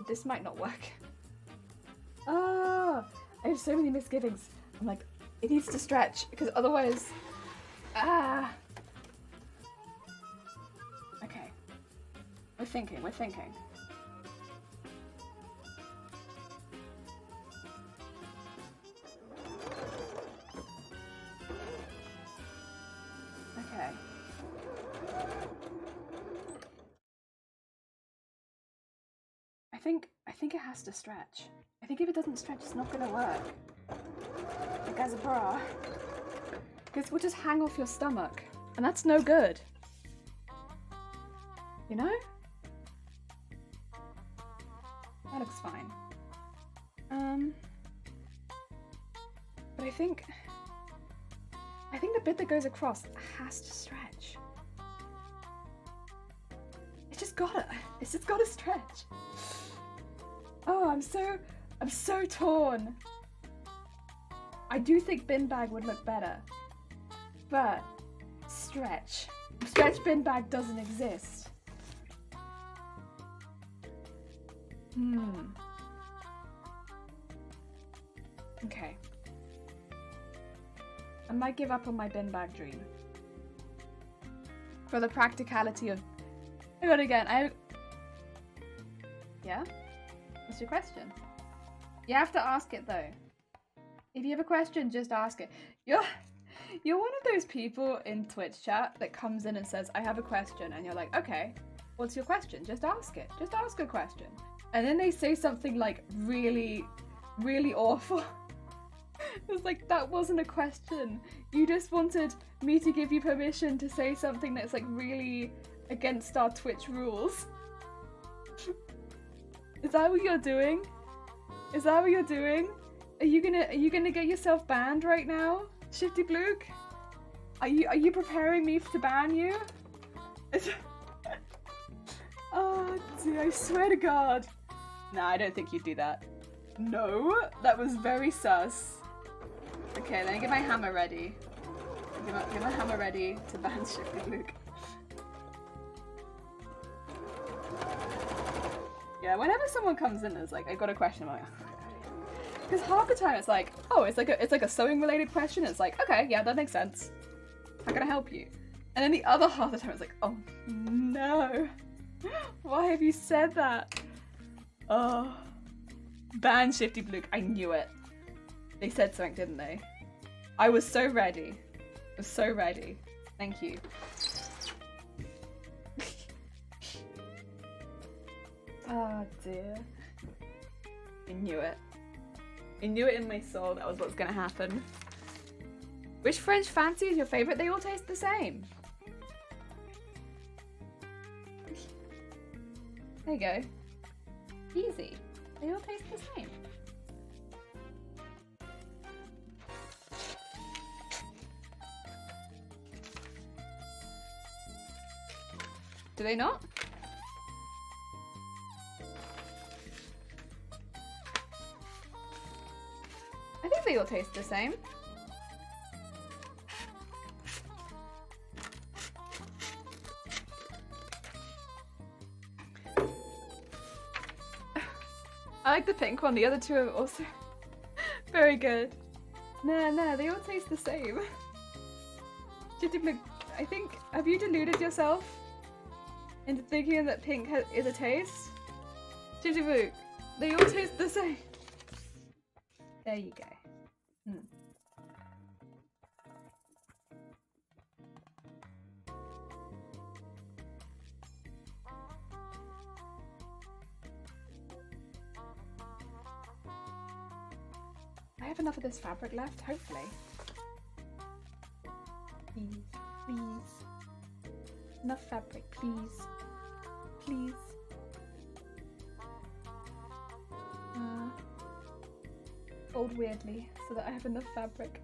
this might not work. Oh, I have so many misgivings. I'm like, it needs to stretch, because otherwise... Ah! Okay. We're thinking, we're thinking. Okay. I think it has to stretch. I think if it doesn't stretch, it's not gonna work. Like as a bra. Because we'll just hang off your stomach. And that's no good. You know? That looks fine. But I think the bit that goes across has to stretch. It's just gotta stretch. Oh, I'm so torn. I do think bin bag would look better, but stretch bin bag doesn't exist. Okay. I might give up on my bin bag dream. For the practicality of... I got it again. Yeah? What's your question? You have to ask it though. If you have a question, just ask it. You're one of those people in Twitch chat that comes in and says, I have a question. And you're like, okay, what's your question? Just ask it. Just ask a question. And then they say something like really, really awful. It's like, that wasn't a question. You just wanted me to give you permission to say something that's like really against our Twitch rules. Is that what you're doing? Is that what you're doing? Are you gonna get yourself banned right now, Shifty Bluke? Are you preparing me to ban you? Oh, dude, I swear to God. Nah, I don't think you'd do that. No, that was very sus. Okay, let me get my hammer ready. Get my hammer ready to ban Shifty Bluke. Yeah, whenever someone comes in and is like, I got a question, I'm like, because half the time it's like, oh, it's like a sewing related question. It's like, okay, yeah, that makes sense. How can I help you? And then the other half of the time it's like, oh no, why have you said that? Oh, ban Shifty Bluke. I knew it. They said something, didn't they? I was so ready. I was so ready. Thank you. Oh dear. I knew it. I knew it in my soul that was what's gonna happen. Which French fancy is your favourite? They all taste the same. There you go. Easy. They all taste the same. Do they not? they all taste the same. I like the pink one. The other two are also very good. Nah, they all taste the same. I think, have you deluded yourself into thinking that pink is a taste? Jijibuk, they all taste the same. There you go. I have enough of this fabric left, hopefully. Please, please. Enough fabric, please. Please. Fold weirdly so that I have enough fabric.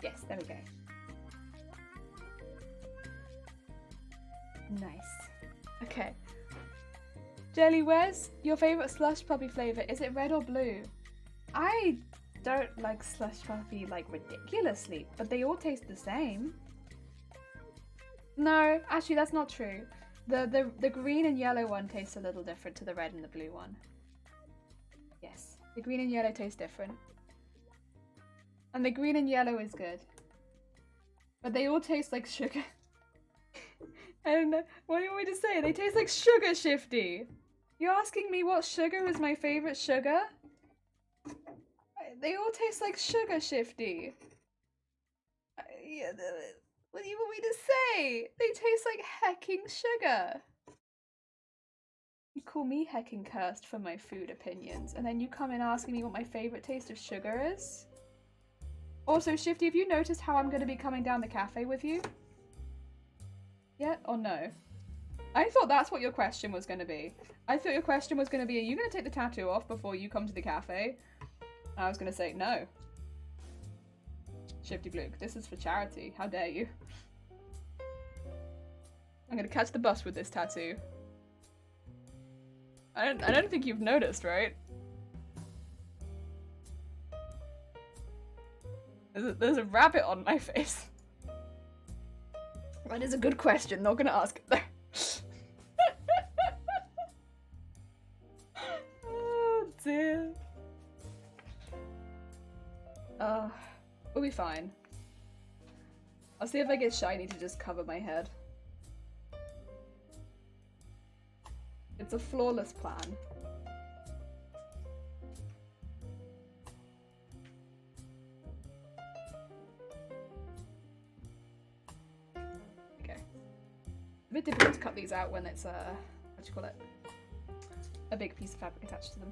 Yes, there we go. Nice. Okay. Jelly, where's your favourite slush puppy flavour? Is it red or blue? I don't like slush puppy like ridiculously, but they all taste the same. No, actually that's not true. The green and yellow one tastes a little different to the red and the blue one. Yes, the green and yellow taste different. And the green and yellow is good. But they all taste like sugar. And what do you want me to say? They taste like sugar, Shifty. You're asking me what sugar is my favourite sugar? They all taste like sugar, Shifty. Yeah, what do you want me to say? They taste like hecking sugar. You call me hecking cursed for my food opinions, and then you come in asking me what my favourite taste of sugar is? Also, Shifty, have you noticed how I'm going to be coming down the cafe with you? Yet or no? I thought that's what your question was going to be. I thought your question was going to be, are you going to take the tattoo off before you come to the cafe? And I was going to say, no. Shifty Bluke, this is for charity. How dare you? I'm going to catch the bus with this tattoo. I don't think you've noticed, right? There's a rabbit on my face. That is a good question, not gonna ask it though. Oh dear. We'll be fine. I'll see if I get shiny to just cover my head. It's a flawless plan. A bit difficult to cut these out when it's what do you call it? A big piece of fabric attached to them.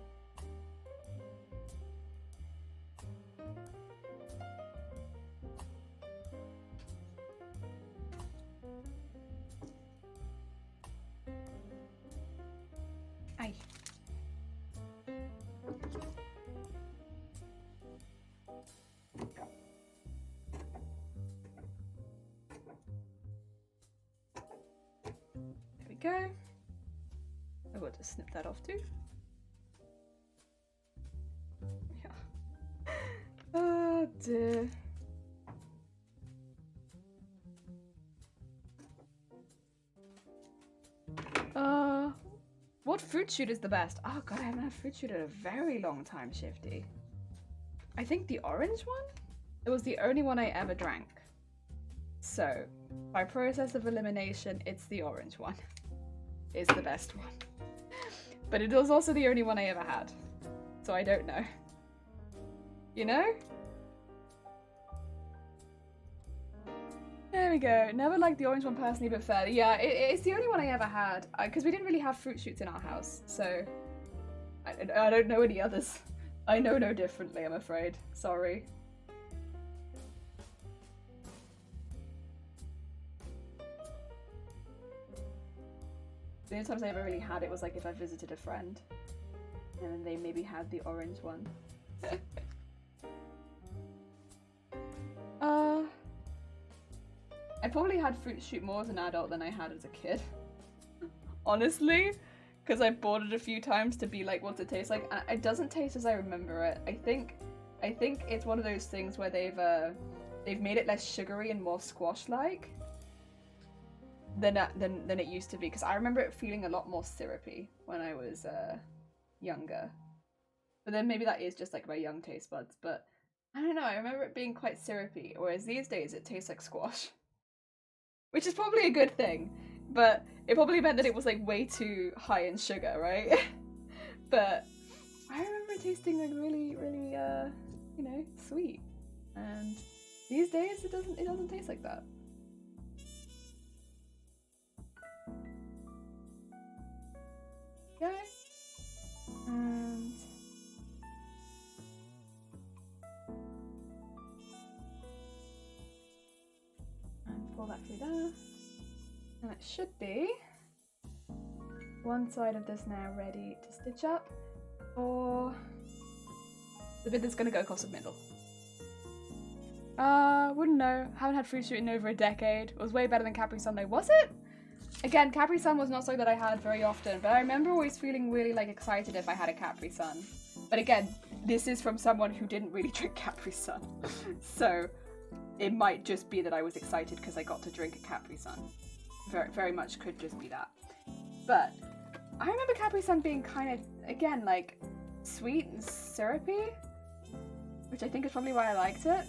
Aye. Go. I will just snip that off too. Yeah. Oh dear. What fruit shoot is the best? Oh god, I haven't had fruit shoot in a very long time, Shifty. I think the orange one? It was the only one I ever drank. So, by process of elimination, it's the orange one. Is the best one. But it was also the only one I ever had. So I don't know. You know? There we go. Never liked the orange one personally, but fair. Yeah, it's the only one I ever had. Because we didn't really have fruit shoots in our house. So I don't know any others. I know no differently, I'm afraid. Sorry. The only times I ever really had it was like if I visited a friend and then they maybe had the orange one. I probably had Fruit Shoot more as an adult than I had as a kid. Honestly, because I bought it a few times to be like, what's it taste like? And it doesn't taste as I remember it. I think it's one of those things where they've made it less sugary and more squash-like than it used to be. Because I remember it feeling a lot more syrupy when I was younger. But then maybe that is just like my young taste buds. But I don't know. I remember it being quite syrupy, whereas these days it tastes like squash, which is probably a good thing. But it probably meant that it was like way too high in sugar, right? But I remember it tasting like really, really, you know, sweet. And these days it doesn't taste like that. Okay. And pull that through there. And it should be one side of this now ready to stitch up for the bit that's going to go across the middle. Wouldn't know. Haven't had Fruit Shoot in over a decade. It was way better than Capri Sun though, was it? Again, Capri Sun was not something that I had very often, but I remember always feeling really like excited if I had a Capri Sun. But again, this is from someone who didn't really drink Capri Sun. So it might just be that I was excited because I got to drink a Capri Sun. Very, very much could just be that. But I remember Capri Sun being kind of, again, like sweet and syrupy, which I think is probably why I liked it.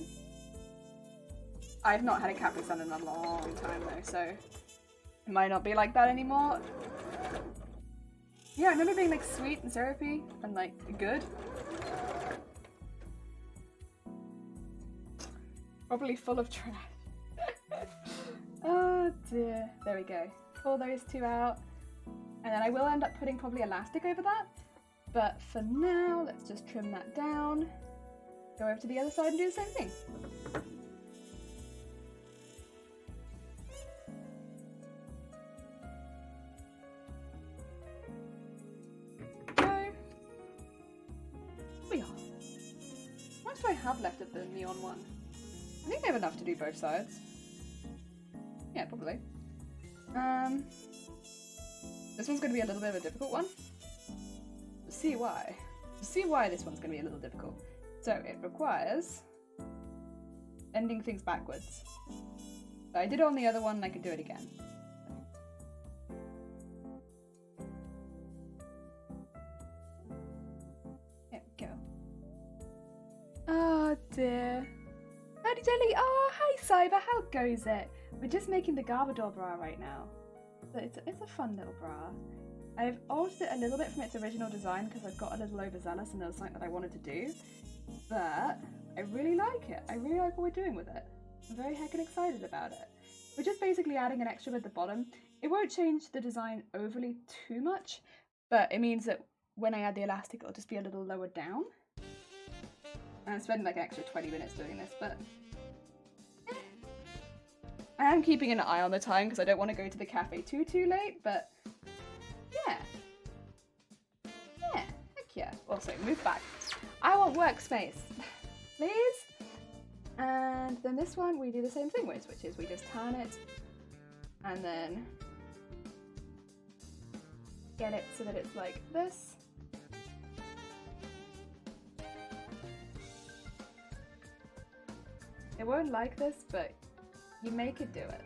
I've not had a Capri Sun in a long time though, so it might not be like that anymore. Yeah, I remember being like sweet and syrupy and like good. Probably full of trash. Oh dear. There we go. Pull those two out. And then I will end up putting probably elastic over that. But for now, let's just trim that down. Go over to the other side and do the same thing. Go. Here we are. How much do I have left of the neon one? I think I have enough to do both sides. Yeah, probably. This one's going to be a little bit of a difficult one. To see why this one's going to be a little difficult. So it requires ending things backwards. So I did it on the other one and I could do it again. There we go. Oh dear. Howdy Jelly! Oh, hi Cyber, how goes it? We're just making the Garbodor bra right now. So it's a fun little bra. I've altered it a little bit from its original design because I've got a little overzealous and there was something that I wanted to do. But I really like it. I really like what we're doing with it. I'm very heckin' excited about it. We're just basically adding an extra bit at the bottom. It won't change the design overly too much, but it means that when I add the elastic it'll just be a little lower down. And I'm spending like an extra 20 minutes doing this, but I am keeping an eye on the time because I don't want to go to the cafe too late, but yeah. Yeah, heck yeah. Also, move back. I want workspace, please. And then this one we do the same thing with, which is we just turn it and then get it so that it's like this. It won't like this, but you make it do it.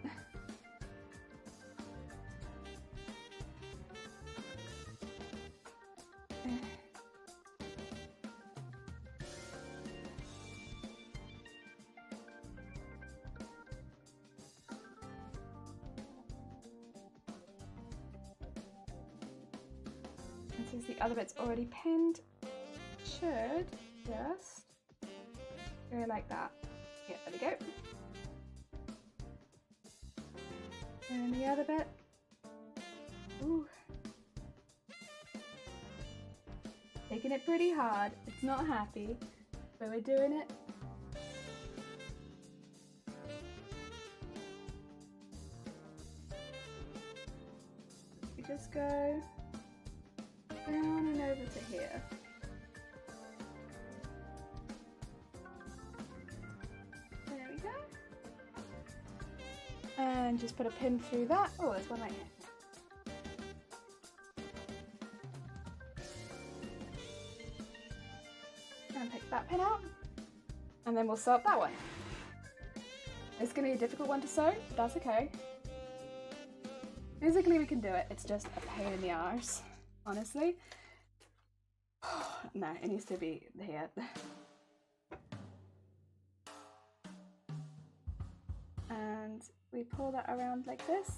And since the other bit's already pinned, should just go like that. Yeah, there we go. And the other bit. Ooh. Taking it pretty hard. It's not happy, but we're doing it. We just go down and over to here. There we go. And just put a pin through that. Oh, there's one right here. And take that pin out. And then we'll sew up that one. It's going to be a difficult one to sew, but that's okay. Physically we can do it, it's just a pain in the arse, honestly. No, it needs to be here. And we pull that around like this.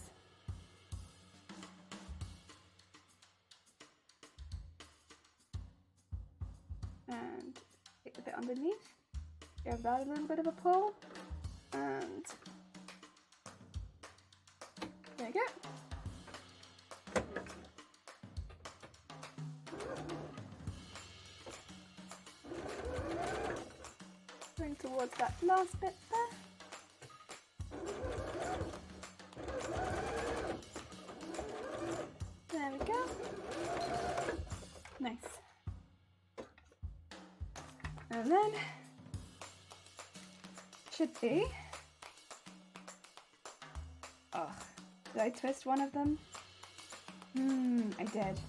And take the bit underneath. Give that a little bit of a pull. And there you go. Bring towards that last bit there. There we go. Nice. And then should be. Oh, did I twist one of them? I did.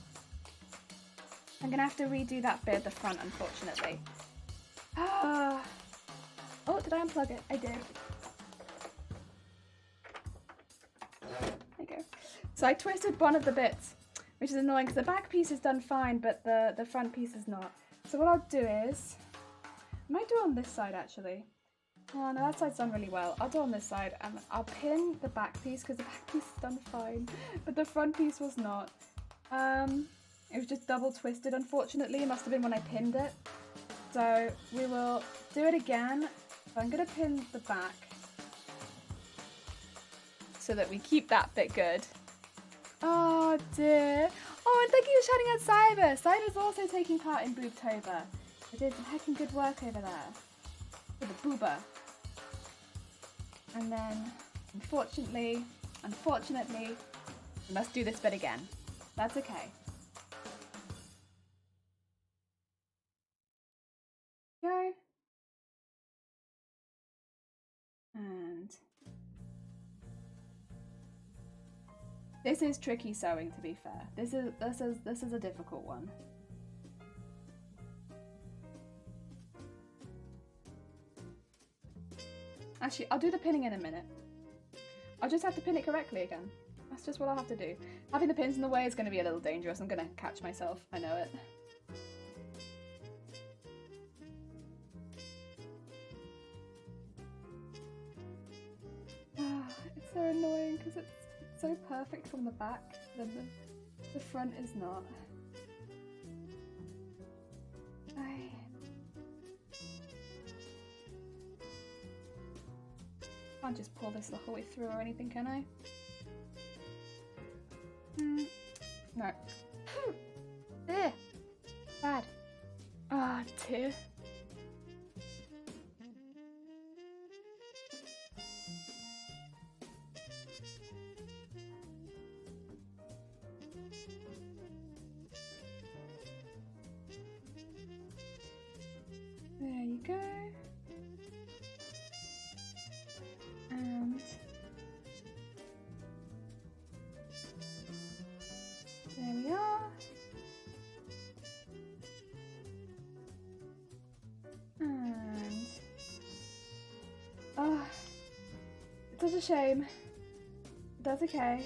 I'm gonna have to redo that bit at the front, unfortunately. Oh, did I unplug it? I did. There you go. So I twisted one of the bits, which is annoying because the back piece is done fine, but the front piece is not. So what I'll do is, I might do it on this side actually. Oh no, that side's done really well. I'll do it on this side and I'll pin the back piece because the back piece is done fine, but the front piece was not. It was just double twisted, unfortunately. It must have been when I pinned it. So we will do it again. So I'm going to pin the back so that we keep that bit good. Oh dear. Oh, and thank you for shouting out Cyber. Cyber's also taking part in Boobtober. I did some heckin' good work over there. For the boober. And then, unfortunately, we must do this bit again. That's okay. Go. And this is tricky sewing, to be fair. This is a difficult one. Actually, I'll do the pinning in a minute. I'll just have to pin it correctly again. That's just what I'll have to do. Having the pins in the way is going to be a little dangerous. I'm going to catch myself. I know it. It's so annoying because it's so perfect from the back, then the front is not. Can't just pull this the whole way through or anything, can I? No. There. Bad. Ah, dear. There you go. And there we are. And oh, it's such a shame. That's okay.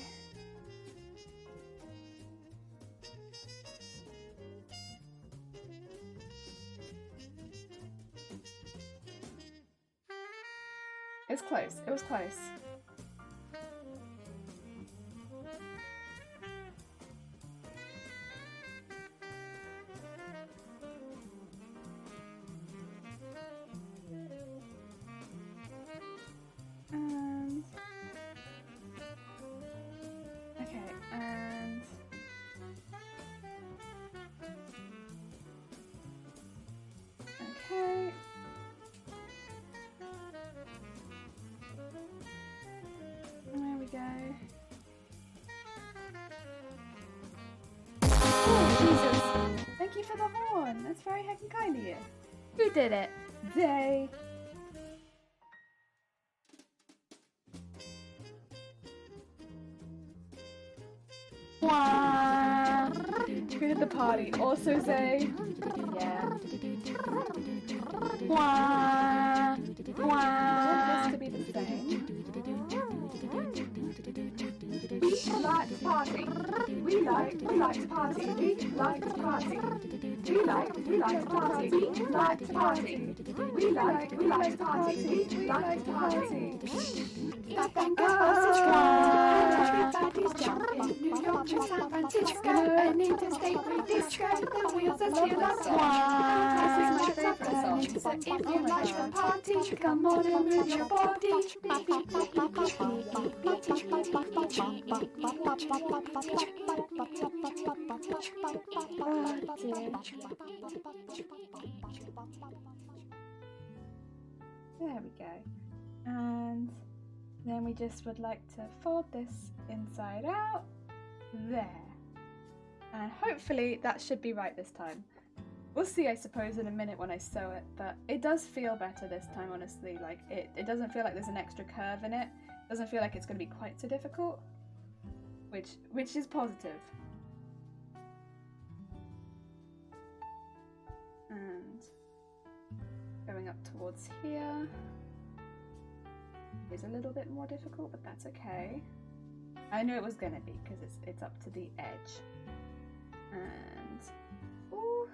It's close. It was close. Okay, and okay. There we go. Oh, Jesus. Thank you for the horn. That's very heckin' kind of you. Who did it? They. Treated the party. Also say, yeah. Want this to be the same. We like to party. We like to party. We like to party. We like to party. We like to party. We like to party. We like to party. Stop and go. Everybody's jumping. New York to San Francisco. And interstate we disco. The wheels are still up. This is my favorite song. So if you like the party, come on and move your body. There we go. And then we just would like to fold this inside out. There. And hopefully that should be right this time. We'll see, I suppose, in a minute when I sew it, but it does feel better this time, honestly. Like, it doesn't feel like there's an extra curve in it. It doesn't feel like it's going to be quite so difficult, which is positive. And going up towards here is a little bit more difficult, but that's okay. I knew it was going to be because it's up to the edge. And ooh.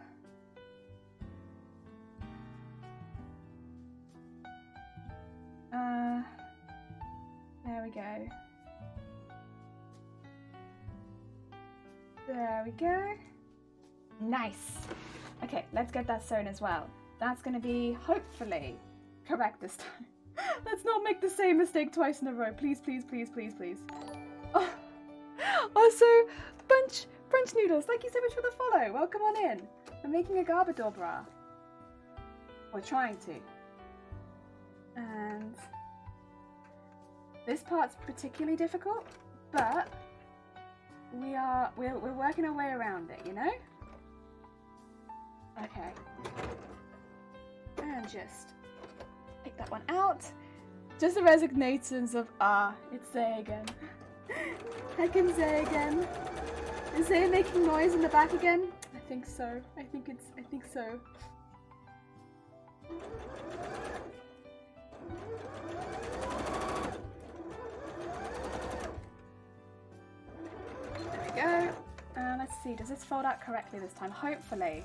There we go. There we go. Nice. Okay, let's get that sewn as well. That's going to be, hopefully, correct this time. Let's not make the same mistake twice in a row. Please, please, please, please, please. Oh. Also, Brunch Noodles, thank you so much for the follow. Welcome on in. I'm making a Garbodor bra. We're trying to. And this part's particularly difficult, but we're working our way around it, you know? Okay. And just pick that one out. Just the resignations of it's Zay again. I can Zay again. Is Zay making noise in the back again? I think so. I think so. There we go. Let's see, does this fold out correctly this time? Hopefully.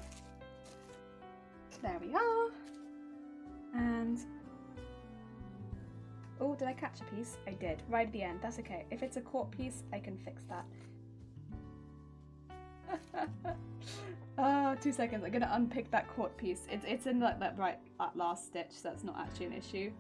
There we are. And oh, did I catch a piece? I did, right at the end. That's okay. If it's a caught piece, I can fix that. 2 seconds. I'm gonna unpick that caught piece. It's in that last stitch, so that's not actually an issue.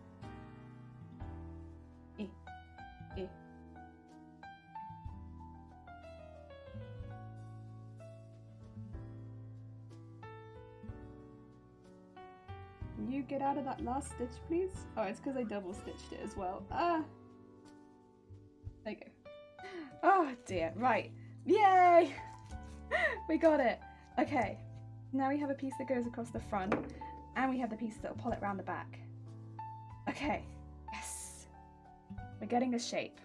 Can you get out of that last stitch, please? Oh, it's because I double stitched it as well. There you go. Oh dear. Right. Yay! We got it. Okay. Now we have a piece that goes across the front, and we have the piece that will pull it around the back. Okay. Yes. We're getting a shape.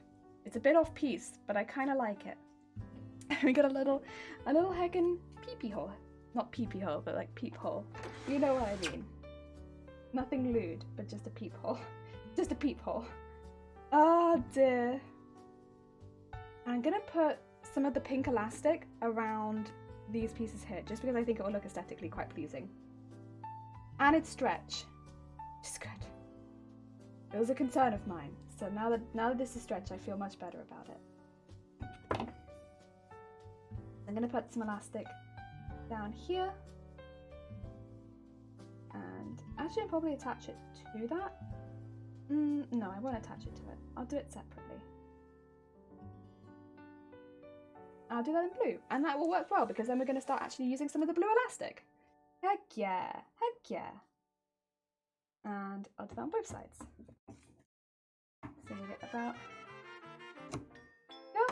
It's a bit off piece, but I kind of like it. We got a little heckin' peepee hole. Not peepee hole, but like peep hole. You know what I mean. Nothing lewd, but just a peephole. Just a peephole. Oh dear. I'm gonna put some of the pink elastic around these pieces here, just because I think it will look aesthetically quite pleasing. And it's stretch, which is good. It was a concern of mine, so now that this is stretch, I feel much better about it. I'm gonna put some elastic down here. And actually I'll probably attach it to that. No, I won't attach it to it. I'll do it separately. I'll do that in blue, and that will work well because then we're going to start actually using some of the blue elastic. Heck yeah, heck yeah. And I'll do that on both sides. So we get about... Go!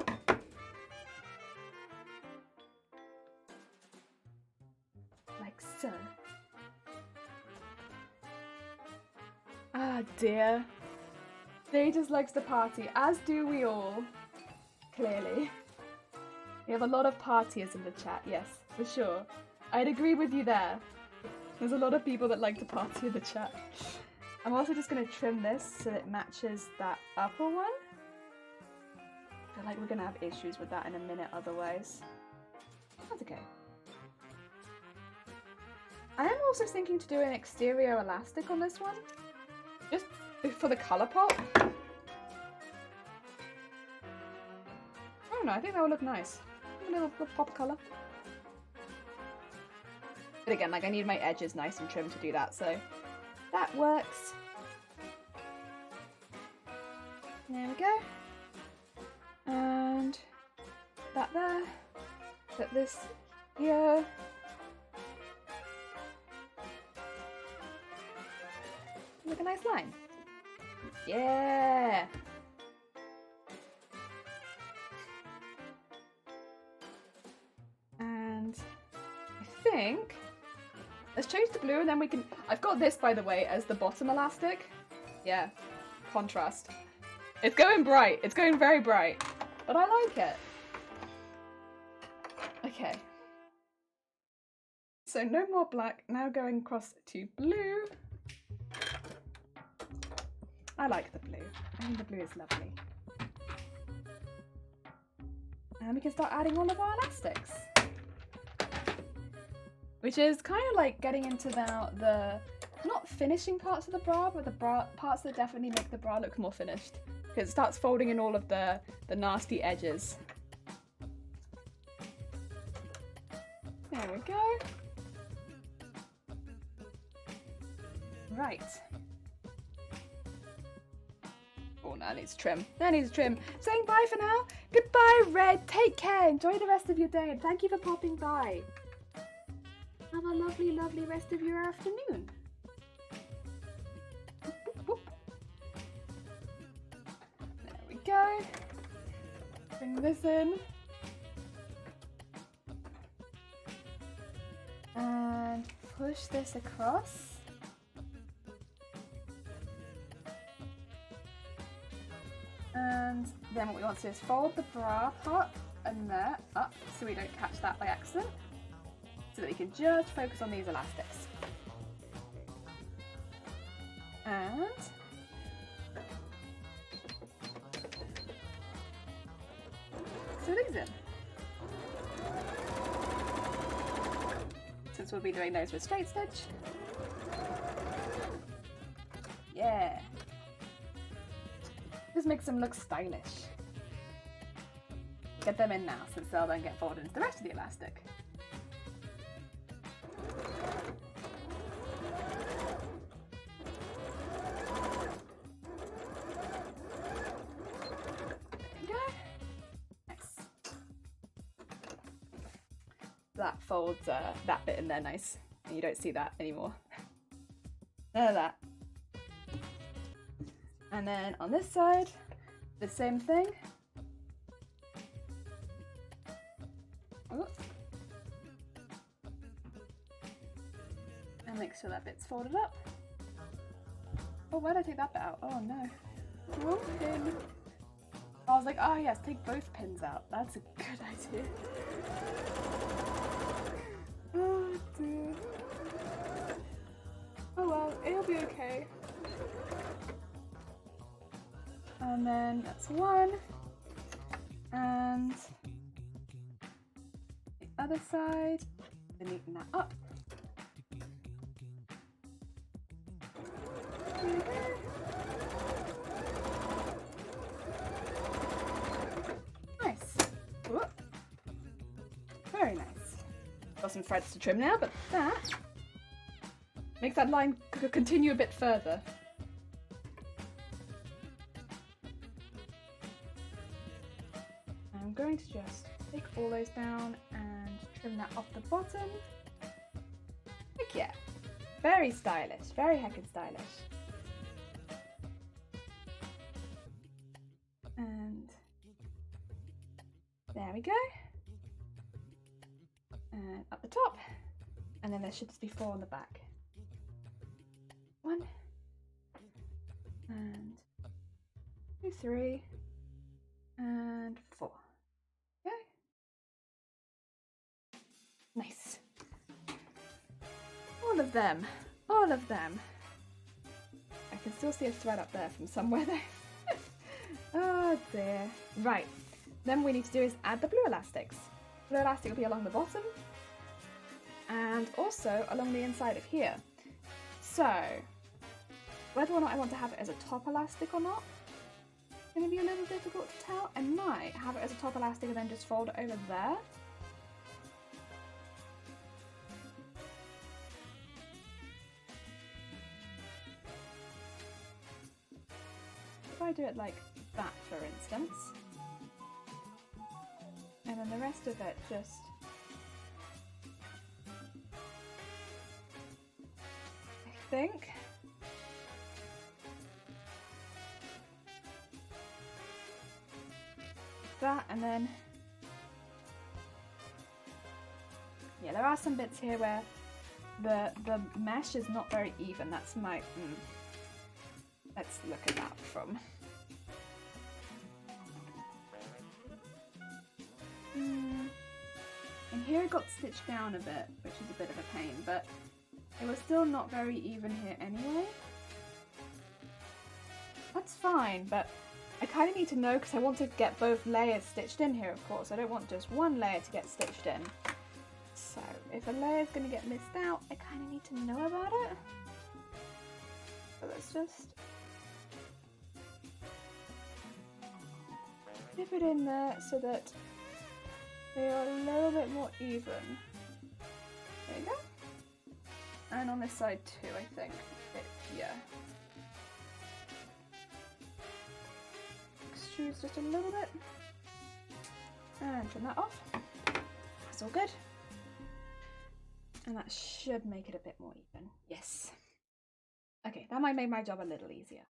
Like so. Ah dear. They just likes to party, as do we all. Clearly. We have a lot of partiers in the chat, yes, for sure. I'd agree with you there. There's a lot of people that like to party in the chat. I'm also just going to trim this so that it matches that upper one. I feel like we're going to have issues with that in a minute otherwise. That's okay. I am also thinking to do an exterior elastic on this one. Just for the colour pop. I don't know, I think that would look nice. A little pop colour. But again, like I need my edges nice and trimmed to do that, so that works. There we go. And that there. Put this here. Look, a nice line. Yeah. And I think let's change the blue and then we can. I've got this, by the way, as the bottom elastic. Yeah, contrast. It's going bright. It's going very bright, but I like it. Okay. So no more black. Now going across to blue. I like the blue. I think the blue is lovely. And we can start adding all of our elastics. Which is kind of like getting into now the, not finishing parts of the bra, but the bra parts that definitely make the bra look more finished. Because it starts folding in all of the nasty edges. There we go. Right. Oh, that needs trim. That needs trim. Saying bye for now. Goodbye, Red. Take care. Enjoy the rest of your day. And thank you for popping by. Have a lovely, lovely rest of your afternoon. There we go. Bring this in. And push this across. And then what we want to do is fold the bra part and there up so we don't catch that by accident. So that we can just focus on these elastics. And sew these in. Since we'll be doing those with straight stitch. Yeah. This makes them look stylish. Get them in now since they'll then get folded into the rest of the elastic. That folds that bit in there nice, and you don't see that anymore. None of that. And then on this side, the same thing. Oh. And make sure that bit's folded up. Oh, why did I take that bit out? Oh no. Wrong pin. I was like, oh yes, take both pins out. That's a good idea. Oh dear. Oh well, it'll be okay. And then that's one. And the other side, neaten that up. Nice. Whoop. Very nice. Got some threads to trim now, but that makes that line continue a bit further. I'm going to just take all those down and trim that off the bottom. Heck yeah. Very stylish. Very heckin' stylish. And there we go. And up the top. And then there should just be 4 on the back. 1 and 2, 3 and 4. Okay. All of them. All of them. I can still see a thread up there from somewhere there. Oh dear. Right. Then what we need to do is add the blue elastics. Blue elastic will be along the bottom and also along the inside of here. So, whether or not I want to have it as a top elastic or not, it's going to be a little difficult to tell. I might have it as a top elastic and then just fold it over there. If I do it like that, for instance, and then the rest of it just I think that, and then yeah, there are some bits here where the mesh is not very even. That's my let's look at that from and here it got stitched down a bit, which is a bit of a pain, but it was still not very even here anyway. That's fine, but I kind of need to know because I want to get both layers stitched in here, of course. I don't want just one layer to get stitched in. So if a layer is going to get missed out, I kind of need to know about it. So let's just dip it in there so that they are a little bit more even. There you go. And on this side too, I think. Yeah. Extrude just a little bit. And trim that off. That's all good. And that should make it a bit more even. Yes. Okay, that might make my job a little easier.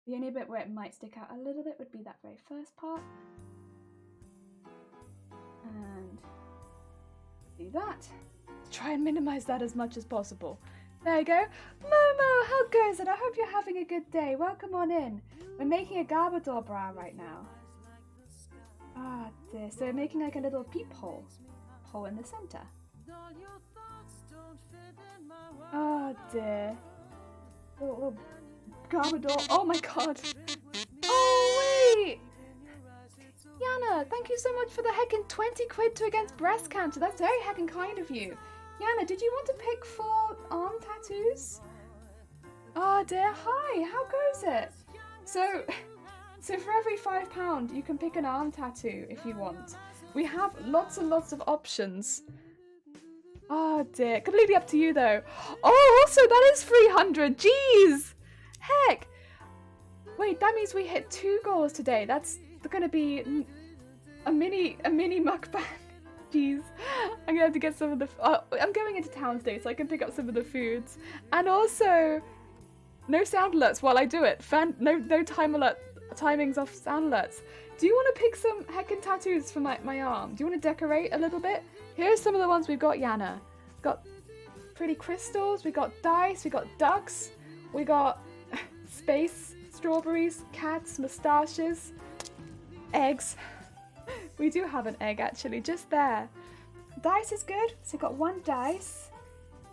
The only bit where it might stick out a little bit would be that very first part. And do that. Try and minimize that as much as possible. There you go. Momo, how goes it? I hope you're having a good day. Welcome on in. We're making a Garbodor brow right now. Ah dear. So we're making like a little peephole. Hole in the center. Oh dear. Little Garbodor. Oh my god. Oh wait. Yana, thank you so much for the heckin' 20 quid to Against Breast Cancer. That's very heckin' kind of you. Yana, did you want to pick 4 arm tattoos? Oh dear, hi, how goes it? So for every £5 you can pick an arm tattoo if you want. We have lots and lots of options. Oh dear, completely up to you though. Oh, also that is 300, jeez! Heck! Wait, that means we hit 2 goals today. That's gonna be a mini mukbang. Jeez, I'm gonna have to get some of the. I'm going into town today, so I can pick up some of the foods, and also no sound alerts while I do it. No timings off sound alerts. Do you want to pick some heckin' tattoos for my arm? Do you want to decorate a little bit? Here's some of the ones we've got, Yana. We've got pretty crystals. We got dice. We got ducks. We got space, strawberries, cats, moustaches. Eggs. We do have an egg actually, just there. Dice is good. So we got 1 dice.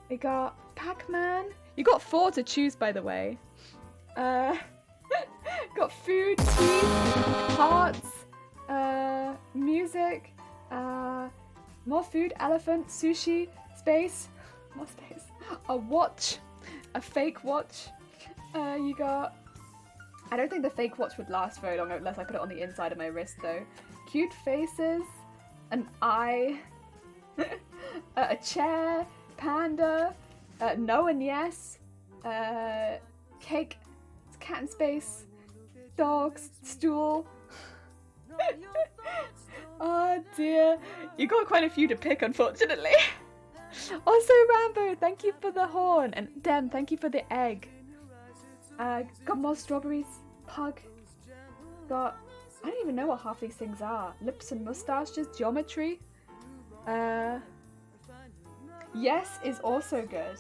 We got Pac-Man. You got 4 to choose, by the way. Got food, tea, hearts, music, more food, elephant, sushi, space, more space, a watch, a fake watch. You got. I don't think the fake watch would last very long unless I put it on the inside of my wrist though. Cute faces, an eye, a chair, panda, no and yes, cake, cat in space, dogs, stool. Oh dear, you got quite a few to pick unfortunately. Also Rambo, thank you for the horn, and Dem, thank you for the egg. Got more strawberries, pug, got, I don't even know what half these things are. Lips and moustaches, geometry. Yes is also good.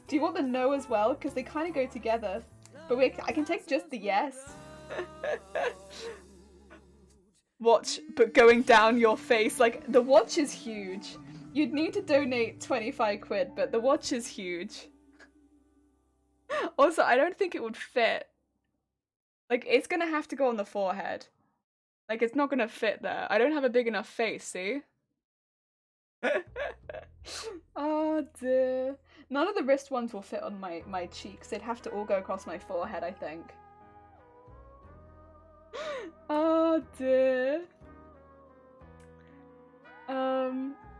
Do you want the no as well? Because they kind of go together. But I can take just the yes. Watch, but going down your face. Like, the watch is huge. You'd need to donate 25 quid, but the watch is huge. Also, I don't think it would fit. Like, it's gonna have to go on the forehead. Like, it's not gonna fit there. I don't have a big enough face, see? Oh dear. None of the wrist ones will fit on my cheeks. They'd have to all go across my forehead, I think. Oh dear.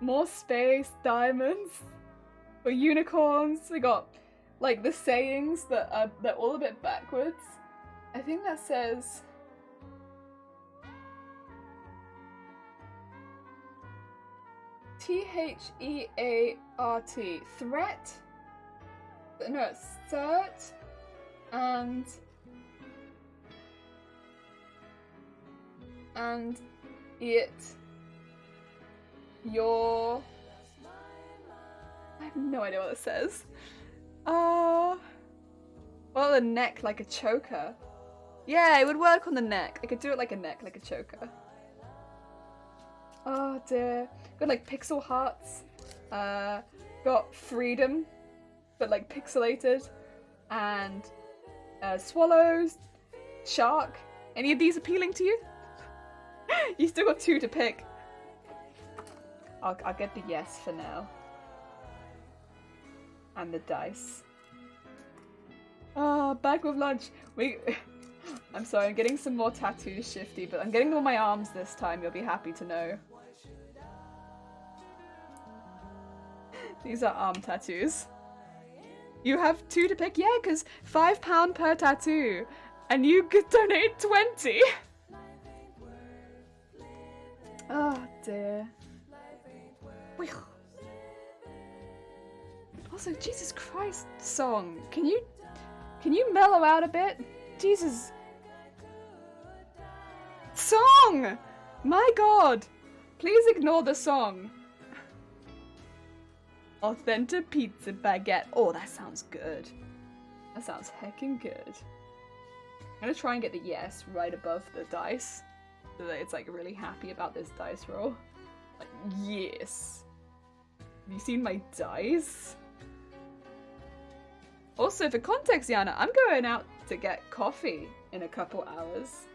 More space, diamonds. For unicorns, we got like the sayings that are they're all a bit backwards. I think that says T-H-E-A-R-T. Threat? No, it's cert and it your I have no idea what it says. Well, the neck like a choker. Yeah, it would work on the neck. I could do it like a neck, like a choker. Oh dear. Got like pixel hearts. Got freedom, but like pixelated. And swallows, shark. Any of these appealing to you? You still got 2 to pick. I'll get the yes for now. And the dice. Oh, back with lunch. I'm sorry, I'm getting some more tattoos, Shifty, but I'm getting them on my arms this time, you'll be happy to know. These are arm tattoos. You have 2 to pick? Yeah, because £5 per tattoo. And you could donate 20. Oh dear. Also, Jesus Christ song. Can you mellow out a bit? Jesus. Song! My god! Please ignore the song. Authentic pizza baguette. Oh, that sounds good. That sounds heckin' good. I'm gonna try and get the yes right above the dice. So that it's like really happy about this dice roll. Like, yes. Have you seen my dice? Also, for context, Yana, I'm going out to get coffee in a couple hours.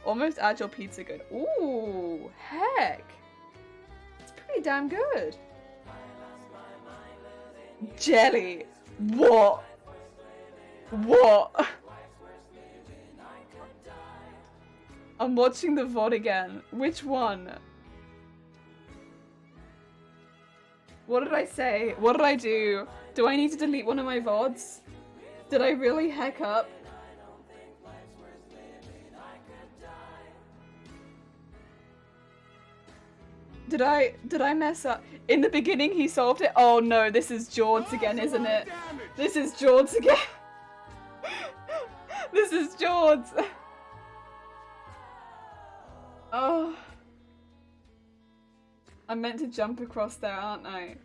Almost agile pizza good. Ooh, heck. It's pretty damn good. Jelly. What? What? I'm watching the VOD again. Which one? What did I say? What did I do? Do I need to delete one of my VODs? Did I really heck up? Did I mess up? In the beginning he solved it? Oh no, this is George again, isn't it? This is George again. This is George. Oh. I'm meant to jump across there, aren't I?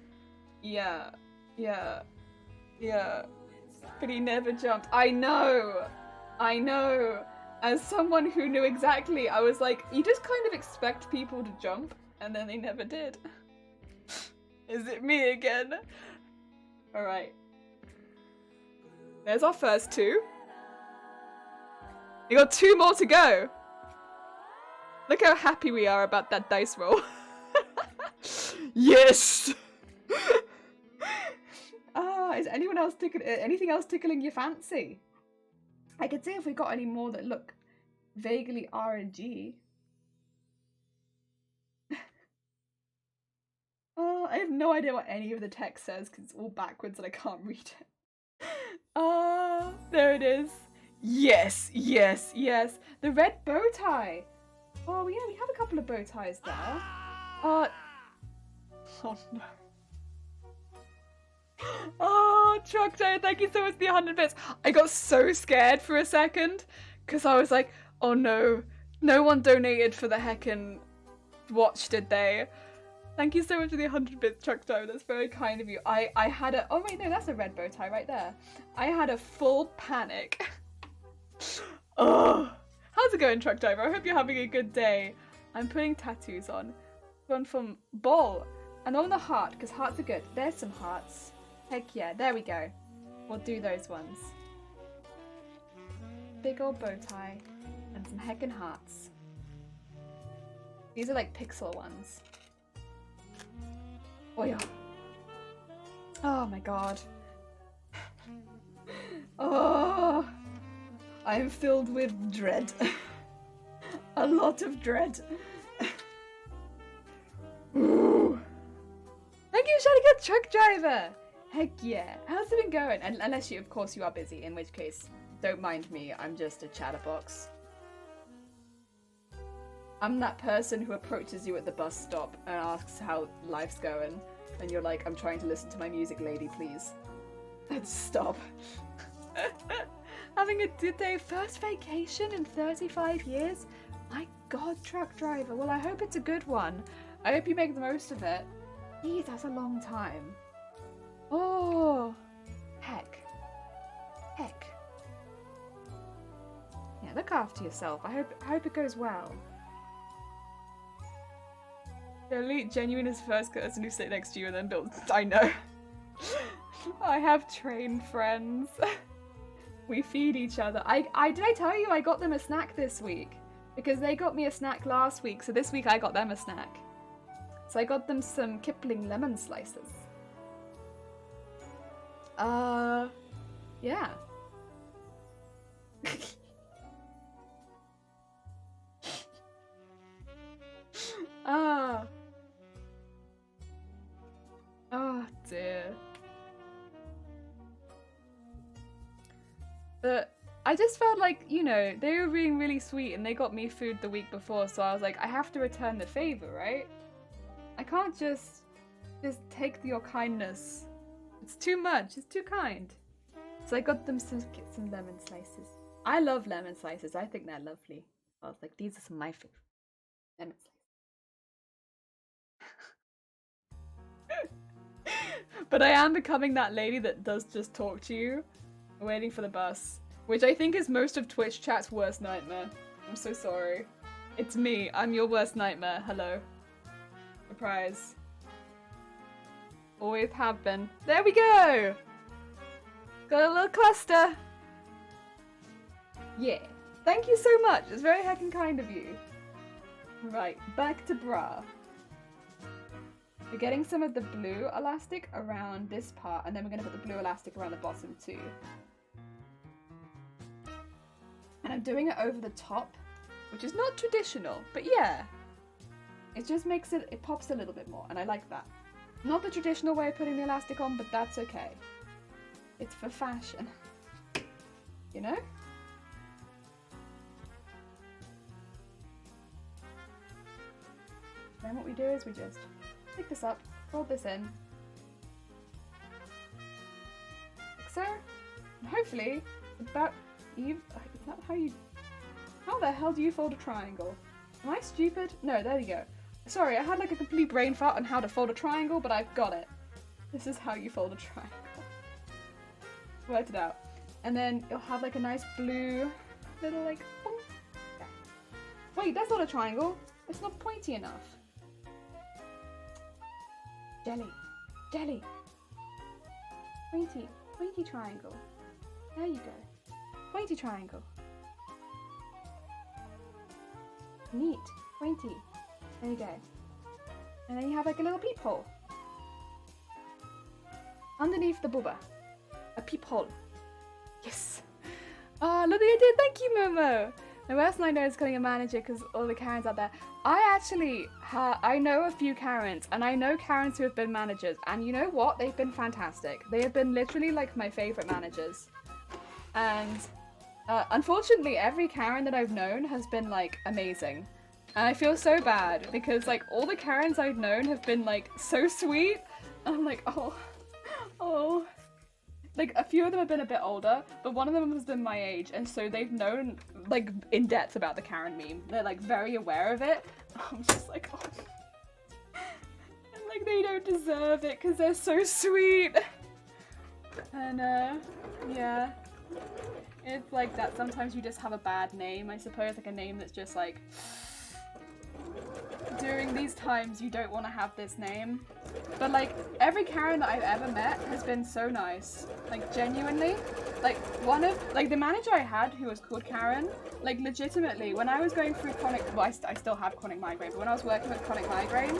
Yeah. Yeah. Yeah. But he never jumped. I know! I know! As someone who knew exactly, I was like, you just kind of expect people to jump, and then they never did. Is it me again? Alright. There's our first 2. We got 2 more to go! Look how happy we are about that dice roll. Yes! Is anyone else anything else tickling your fancy? I could see if we got any more that look vaguely RNG. I have no idea what any of the text says because it's all backwards and I can't read it. There it is. Yes, yes, yes. The red bow tie. Oh yeah, we have a couple of bow ties there. Oh no. Oh, Truckdo, thank you so much for the 100 bits. I got so scared for a second because I was like, oh no, no one donated for the heckin' watch, did they? Thank you so much for the 100 bits, Truckdo. That's very kind of you. I had a, oh wait, no, that's a red bow tie right there. I had a full panic. Oh, How's it going, truck driver? I hope you're having a good day. I'm putting tattoos on. One from ball. And on the heart, because hearts are good. There's some hearts. Heck yeah, there we go. We'll do those ones. Big old bow tie. And some heckin' hearts. These are like pixel ones. Oh yeah. Oh my god. Oh, I'm filled with dread. A lot of dread. Ooh. Thank you, Shiny Good Truck Driver! Heck yeah. How's it been going? And unless you, of course, you are busy, in which case, don't mind me, I'm just a chatterbox. I'm that person who approaches you at the bus stop and asks how life's going. And you're like, I'm trying to listen to my music, lady, please. Let's stop. Having a good day. First vacation in 35 years? My god, truck driver. Well, I hope it's a good one. I hope you make the most of it. Geez, that's a long time. Oh, heck. Heck. Yeah, look after yourself. I hope it goes well. Elite Genuine is the first person who sit next to you and then builds. I know. I have trained friends. We feed each other. Did I tell you I got them a snack this week? Because they got me a snack last week, so this week I got them a snack. So I got them some Kipling lemon slices. Yeah. Oh dear. But I just felt like, you know, they were being really sweet and they got me food the week before, so I was like, I have to return the favor, right? I can't just take your kindness. It's too much, it's too kind. So I got them some lemon slices. I love lemon slices, I think they're lovely. I was like, these are some of my favorite lemon slices. But I am becoming that lady that does just talk to you, waiting for the bus, which I think is most of Twitch chat's worst nightmare. I'm so sorry. It's me. I'm your worst nightmare. Hello. Surprise. Always have been. There we go! Got a little cluster. Yeah. Thank you so much. It's very heckin' kind of you. Right, back to bra. We're getting some of the blue elastic around this part, and then we're going to put the blue elastic around the bottom too. And I'm doing it over the top, which is not traditional, but yeah. It just makes it pops a little bit more, and I like that. Not the traditional way of putting the elastic on, but that's okay. It's for fashion. You know? Then what we do is we just pick this up, fold this in, like so, and hopefully about even. Is that how you? How the hell do you fold a triangle? Am I stupid? No, there you go. Sorry, I had like a complete brain fart on how to fold a triangle, but I've got it. This is how you fold a triangle. Worked it out, and then you'll have like a nice blue little like. Boom. Yeah. Wait, that's not a triangle. It's not pointy enough. Jelly, jelly, pointy, pointy triangle. There you go. Pointy triangle. Neat, pointy. There you go. And then you have like a little peephole. Underneath the booba. A peephole. Yes. Oh, look what I did. Thank you, Momo. My worst nightmare is becoming a manager because all the Karens out there. I know a few Karens, and I know Karens who have been managers, and you know what? They've been fantastic. They have been literally like my favorite managers. And unfortunately, every Karen that I've known has been like amazing. And I feel so bad because like all the Karens I've known have been like so sweet. And I'm like, oh. Like, a few of them have been a bit older, but one of them has been my age, and so they've known, like, in depth about the Karen meme. They're, like, very aware of it. I'm just like, oh. And, like, they don't deserve it, because they're so sweet. And, yeah. It's like that sometimes you just have a bad name, I suppose, like a name that's just like, during these times you don't want to have this name. But like, every Karen that I've ever met has been so nice. Like, genuinely. Like, the manager I had who was called Karen, like, legitimately, when I was going through I still have chronic migraine, but when I was working with chronic migraine,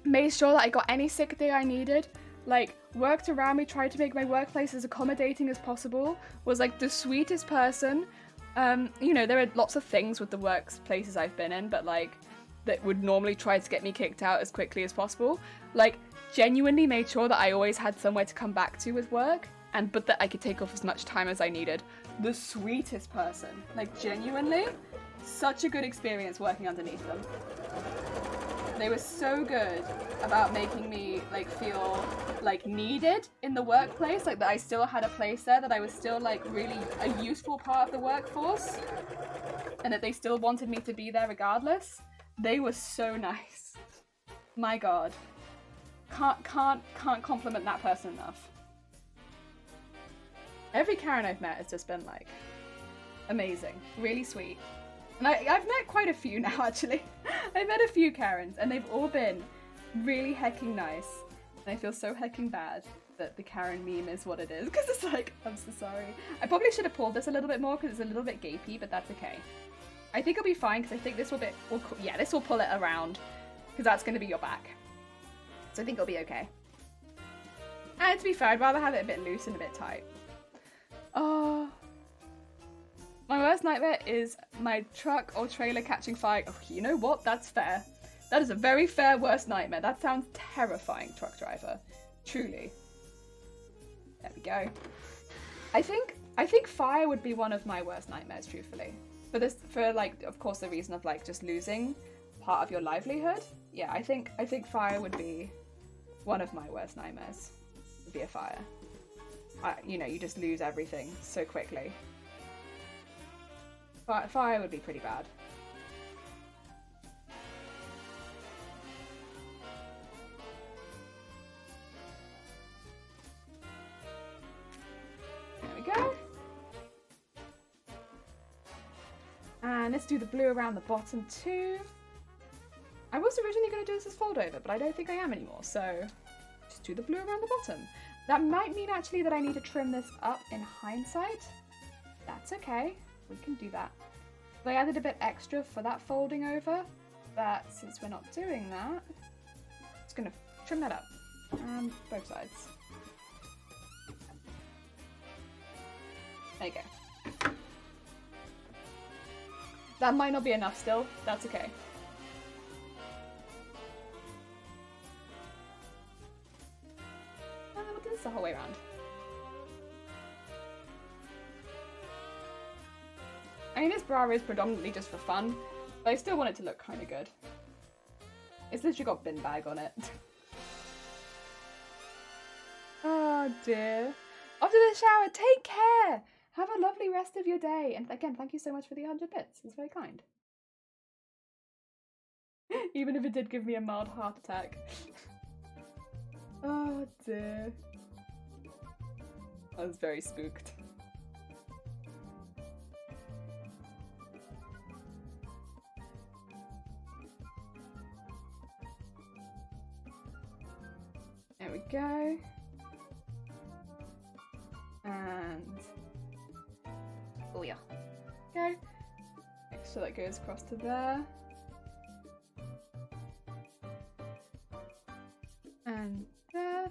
made sure that I got any sick day I needed, like, worked around me, tried to make my workplace as accommodating as possible, was like the sweetest person. You know, there are lots of things with the workplaces I've been in, but like, that would normally try to get me kicked out as quickly as possible. Like, genuinely made sure that I always had somewhere to come back to with work, but that I could take off as much time as I needed. The sweetest person. Like, genuinely, such a good experience working underneath them. They were so good about making me like feel like needed in the workplace, like that I still had a place there, that I was still like really a useful part of the workforce, and that they still wanted me to be there regardless. They were so nice. My God. Can't compliment that person enough. Every Karen I've met has just been like amazing, really sweet. And I've met quite a few now, actually. I've met a few Karens, and they've all been really hecking nice. And I feel so hecking bad that the Karen meme is what it is, because it's like, I'm so sorry. I probably should have pulled this a little bit more, because it's a little bit gapey, but that's okay. I think it'll be fine, because I think this will this will pull it around, because that's going to be your back. So I think it'll be okay. And to be fair, I'd rather have it a bit loose and a bit tight. Oh, my worst nightmare is my truck or trailer catching fire. Oh, you know what? That's fair. That is a very fair worst nightmare. That sounds terrifying, truck driver. Truly. There we go. I think fire would be one of my worst nightmares, truthfully. For like, of course, the reason of like just losing part of your livelihood. Yeah, I think fire would be one of my worst nightmares. Would be a fire. You know, you just lose everything so quickly. Fire would be pretty bad. There we go. And let's do the blue around the bottom too. I was originally going to do this as fold over, but I don't think I am anymore, so just do the blue around the bottom. That might mean actually that I need to trim this up in hindsight. That's okay, we can do that. I added a bit extra for that folding over, but since we're not doing that, I'm just going to trim that up, both sides. There you go. That might not be enough still, that's okay. We'll do this the whole way around. I mean, this bra is predominantly just for fun, but I still want it to look kind of good. It's literally got bin bag on it. Oh dear. After the shower, take care! Have a lovely rest of your day. And again, thank you so much for the 100 bits. It's very kind. Even if it did give me a mild heart attack. Oh dear. I was very spooked. There we go. And oh yeah. Go. Make sure that goes across to there. And there.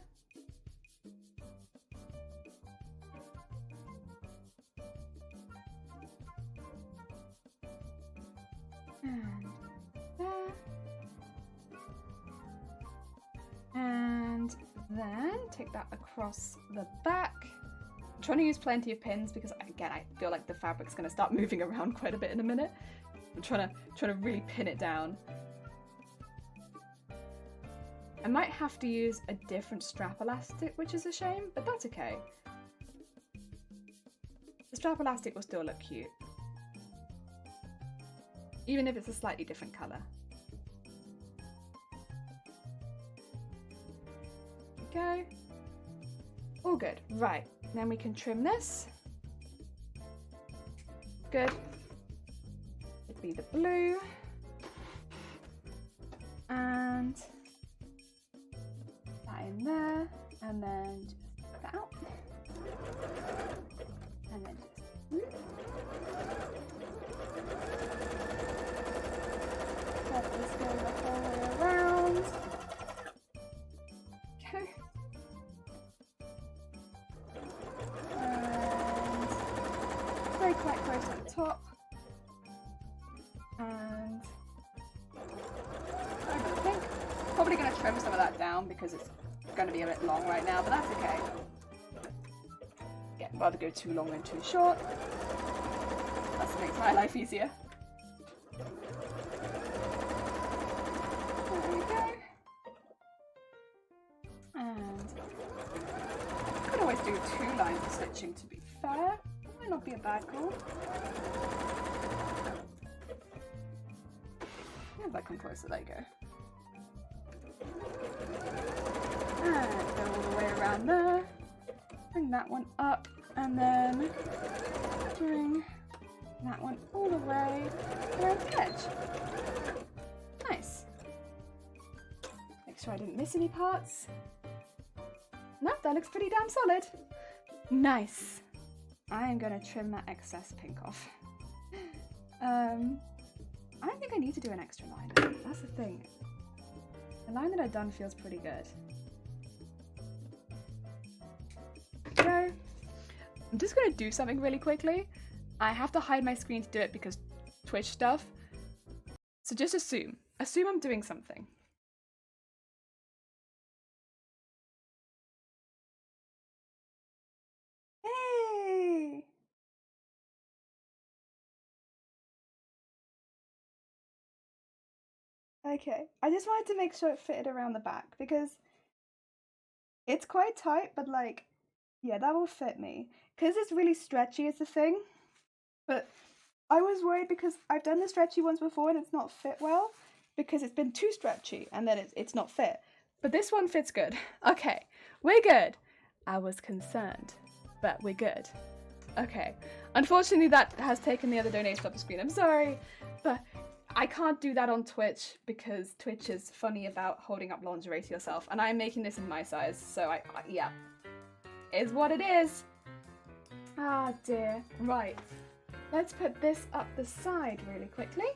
And there. And then take that across the back. I'm trying to use plenty of pins because, again, I feel like the fabric's going to start moving around quite a bit in a minute. I'm trying to really pin it down. I might have to use a different strap elastic, which is a shame, but that's okay. The strap elastic will still look cute, even if it's a slightly different colour. Go. All good. Right, then we can trim this. good. It'd be the blue. And that in there. And then just put that out. And then just let this go the whole way around. Okay. And very quite close at the top. And I think probably going to trim some of that down because it's going to be a bit long right now, but that's okay. Again, rather go too long than too short. That makes my life easier. There we go. And I could always do 2 lines of stitching to be fair. That might not be a bad call. If I come closer, there you go. And go all the way around there. Bring that one up, and then bring that one all the way around the edge. Nice. Make sure I didn't miss any parts. No, that looks pretty damn solid. Nice. I am going to trim that excess pink off. I don't think I need to do an extra line. That's the thing. The line that I've done feels pretty good. Go. I'm just going to do something really quickly. I have to hide my screen to do it because Twitch stuff. So just assume. Assume I'm doing something. Hey! Okay, I just wanted to make sure it fitted around the back because it's quite tight, but like, yeah, that will fit me. Because it's really stretchy is the thing. But I was worried because I've done the stretchy ones before and it's not fit well because it's been too stretchy and then it's not fit. But this one fits good. Okay, we're good. I was concerned, but we're good. Okay, unfortunately that has taken the other donation off the screen. I'm sorry, but I can't do that on Twitch because Twitch is funny about holding up lingerie to yourself, and I'm making this in my size, so yeah, is what it is. Ah dear. Right, let's put this up the side really quickly.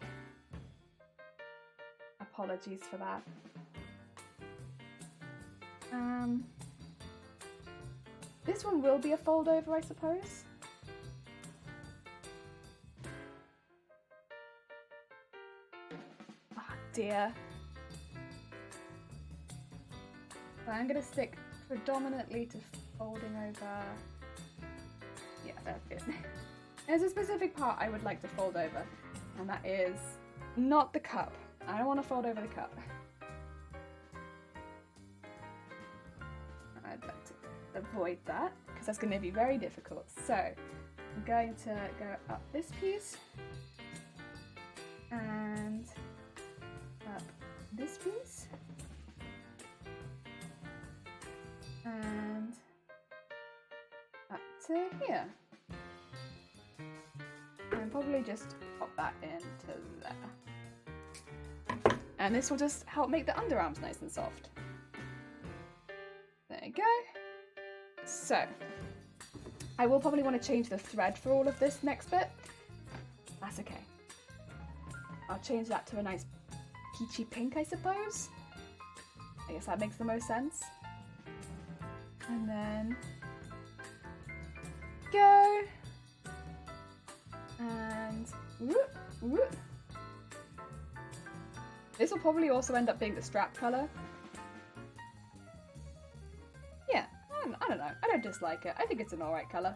Apologies for that. This one will be a fold over, I suppose. Dear. So I'm going to stick predominantly to folding over. Yeah, that's good. There's a specific part I would like to fold over, and that is not the cup. I don't want to fold over the cup. I'd like to avoid that because that's going to be very difficult. So I'm going to go up this piece and up this piece and up to here, and probably just pop that into there, and this will just help make the underarms nice and soft. There you go. So I will probably want to change the thread for all of this next bit. That's okay. I'll change that to a nice peachy pink, I suppose. I guess that makes the most sense. And then go. And whoop, whoop. This will probably also end up being the strap colour. Yeah, I don't know. I don't dislike it. I think it's an alright colour.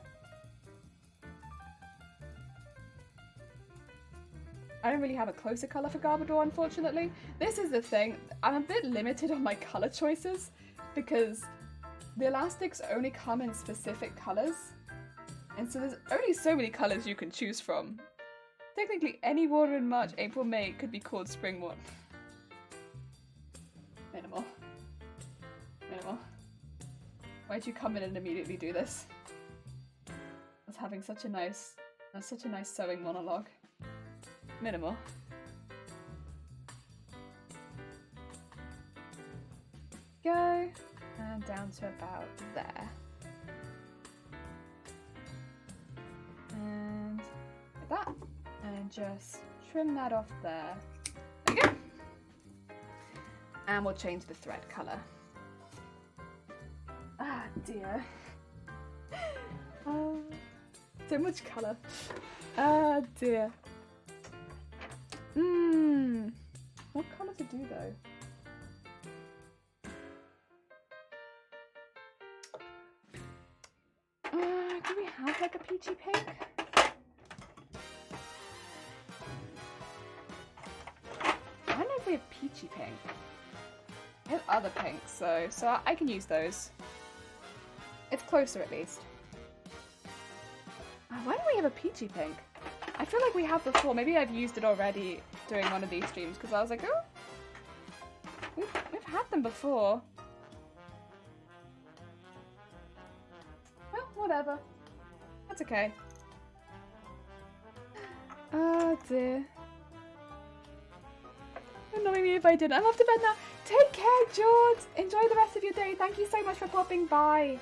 I don't really have a closer colour for Garbodor, unfortunately. This is the thing, I'm a bit limited on my colour choices because the elastics only come in specific colours, and so there's only so many colours you can choose from. Technically any water in March, April, May could be called spring one. Minimal. Minimal. Why'd you come in and immediately do this? I was having such a nice That's such a nice sewing monologue. Minimal. Go, and down to about there. And like that. And just trim that off there. There we go. And we'll change the thread colour. Ah, dear. So much colour. Ah, dear. What colour to do though? Do we have like a peachy pink? I don't know if we have peachy pink. We have other pinks, so I can use those. It's closer at least. Why don't we have a peachy pink? I feel like we have before. Maybe I've used it already during one of these streams because I was like, oh, we've had them before. Well, whatever. That's okay. Oh dear. Annoying me if I didn't. I'm off to bed now. Take care, George. Enjoy the rest of your day. Thank you so much for popping by.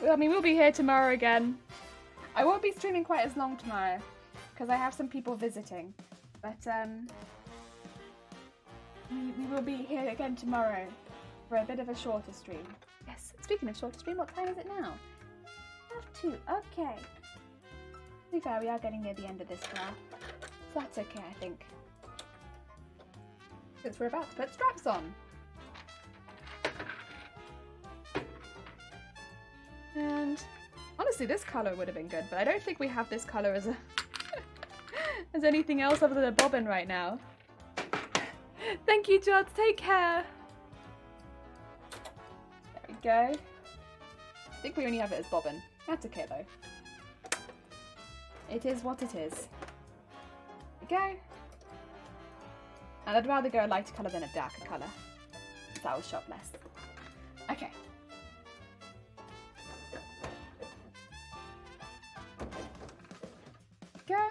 I mean, we'll be here tomorrow again. I won't be streaming quite as long tomorrow because I have some people visiting. But we will be here again tomorrow for a bit of a shorter stream. Yes, speaking of shorter stream, what time is it now? 2. Okay. To be fair, we are getting near the end of this now. So that's okay, I think. Since we're about to put straps on. And honestly, this colour would have been good, but I don't think we have this colour as a as anything else other than a bobbin right now. Thank you, George. Take care. There we go. I think we only have it as bobbin. That's okay though. It is what it is. There we go. And I'd rather go a lighter colour than a darker colour. That will shop less. Okay. Go.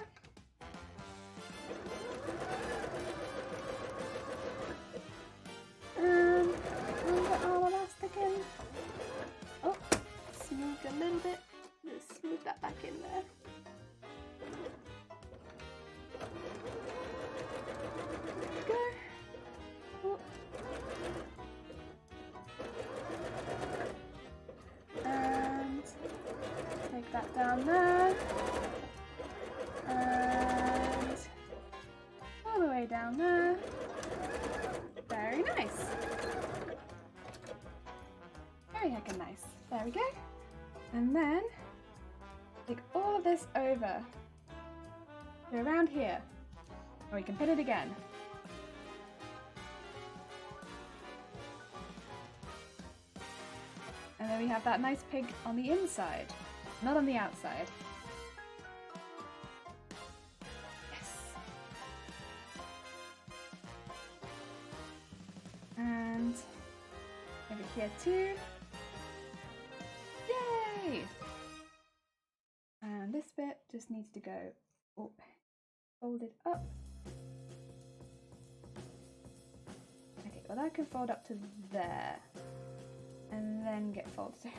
Put our elastic in. Oh, smooth a little bit. Just smooth that back in there. Go. Oh. And take that down there. And all the way down there. Very nice. Very heckin' nice. There we go. And then take all of this over to around here. Or you can pin it again. And then we have that nice pig on the inside, not on the outside. And over here too. Yay! And this bit just needs to go up, fold it up. Okay, well that can fold up to there and then get folded.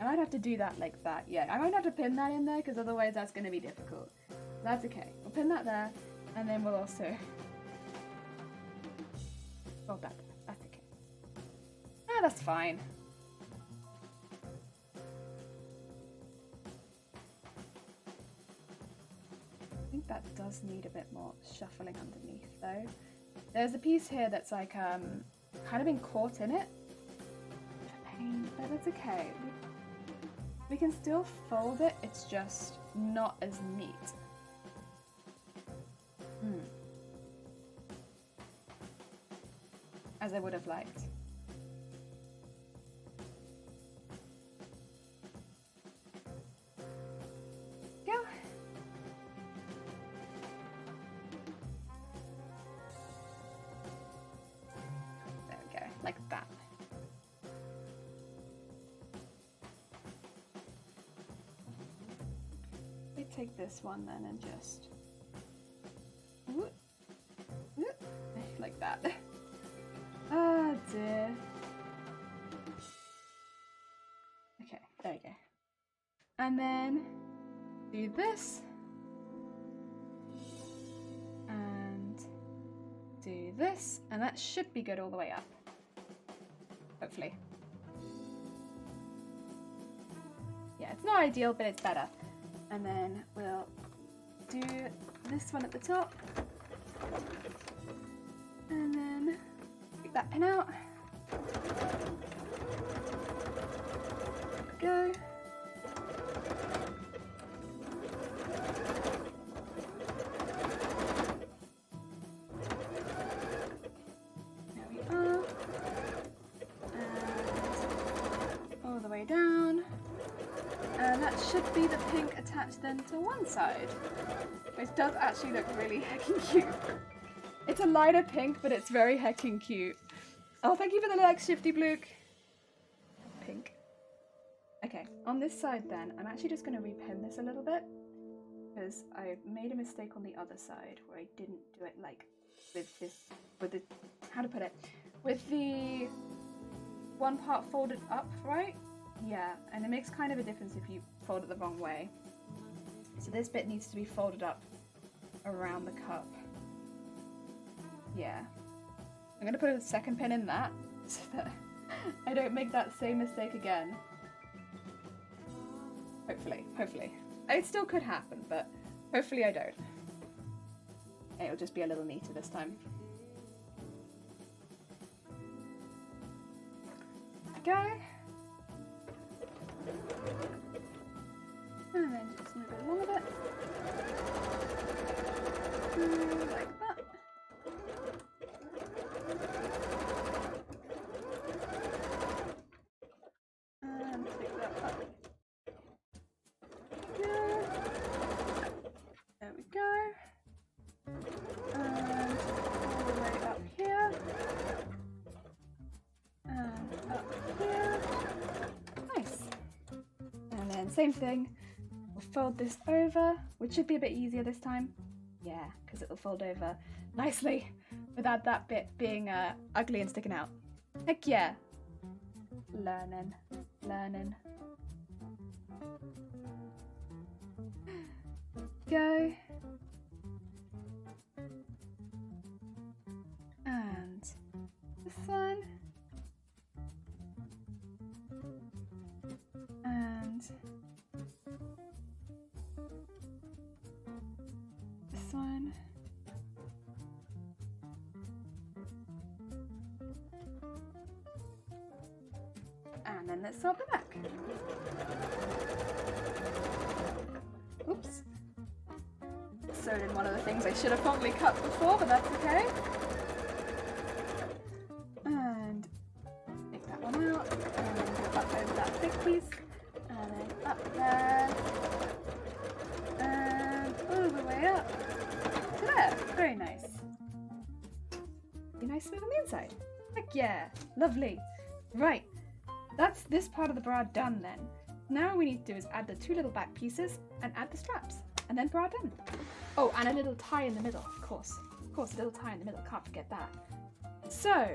I might have to do that like that. Yeah, I might have to pin that in there because otherwise that's going to be difficult. That's okay. We'll pin that there. And then we'll also fold that. That's okay. Ah, that's fine. I think that does need a bit more shuffling underneath though. There's a piece here that's like kind of been caught in it. Pain, but that's okay. We can still fold it, it's just not as neat. As I would have liked. Go. There we go, like that. take this one then and just like that. Oh dear. Okay, there we go. And then do this. And do this. And that should be good all the way up. Hopefully. Yeah, it's not ideal, but it's better. And then we'll do this one at the top. And then take that pin out. Go. There we are. And all the way down. And that should be the pink attached then to one side. Which does actually look really heckin' cute. It's a lighter pink, but it's very heckin' cute. Oh, thank you for the like, Shifty Bluke. Pink. Okay, on this side then, I'm actually just going to repin this a little bit. Because I made a mistake on the other side where I didn't do it like with this, with the, how to put it? With the one part folded up, right? Yeah, and it makes kind of a difference if you fold it the wrong way. So this bit needs to be folded up around the cup. Yeah. I'm going to put a second pin in that so that I don't make that same mistake again. Hopefully, hopefully. It still could happen, but hopefully I don't. It'll just be a little neater this time. Go. And then just move it along a bit. Like that. And take that up. There we go. And all the way up here. And up here. Nice. And then same thing. We'll fold this over, which should be a bit easier this time. Yeah, because it'll fold over nicely without that bit being ugly and sticking out. Heck yeah. Learning. Learning. Go. And this one. And this one. And then let's sort the back. Oops. Sewed in one of the things I should have probably cut before, but that's okay. And take that one out, and then go up over that thick piece, and then up there, and all the way up to there. Very nice. Be nice smooth on the inside. Heck yeah, lovely. Right, that's this part of the bra done then. Now what we need to do is add the two little back pieces and add the straps, and then bra done. Oh, and a little tie in the middle, of course, a little tie in the middle, can't forget that. So,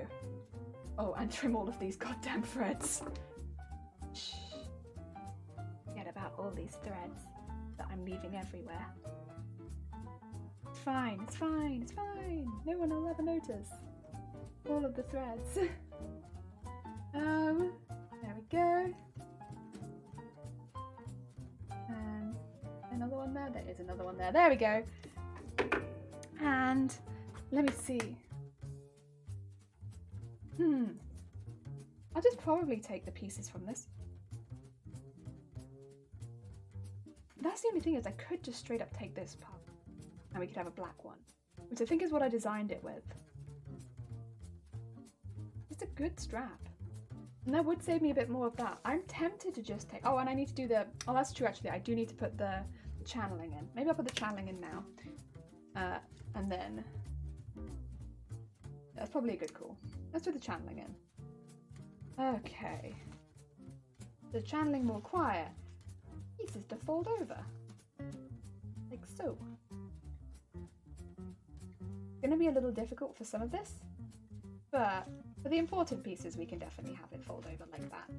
oh, and trim all of these goddamn threads. Shh. Forget about all these threads that I'm leaving everywhere. It's fine, it's fine, it's fine. No one will ever notice. All of the threads. There we go. And another one there. There is another one there. There we go. And let me see. I'll just probably take the pieces from this. That's the only thing is I could just straight up take this part and we could have a black one, which I think is what I designed it with. It's a good strap. And that would save me a bit more of that. I'm tempted to just take... Oh, and I need to do the... Oh, that's true, actually. I do need to put the channeling in. Maybe I'll put the channeling in now. And then... That's probably a good call. Let's do the channeling in. Okay. The channeling will require pieces to fold over. so. It's going to be a little difficult for some of this, but for the important pieces we can definitely have it fold over like that.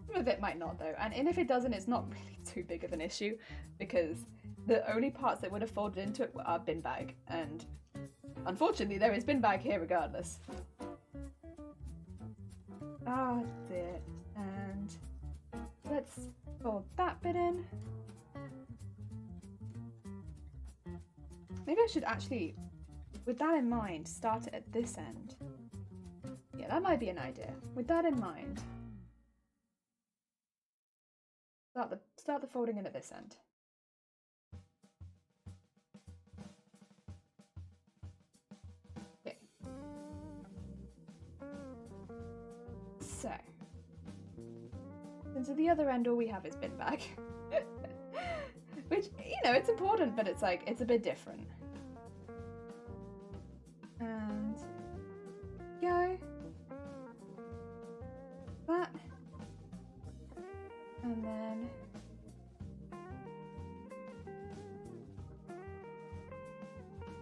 Some of it might not though, and if it doesn't, it's not really too big of an issue because the only parts that would have folded into it are bin bag, and unfortunately there is bin bag here regardless. Ah, dear. And let's fold that bit in. Maybe I should actually, with that in mind, start it at this end. Yeah, that might be an idea. With that in mind, start the folding in at this end. Okay. So, and so the other end, all we have is bin bag. Which, you know, it's important, but it's like, it's a bit different. And go. That. And then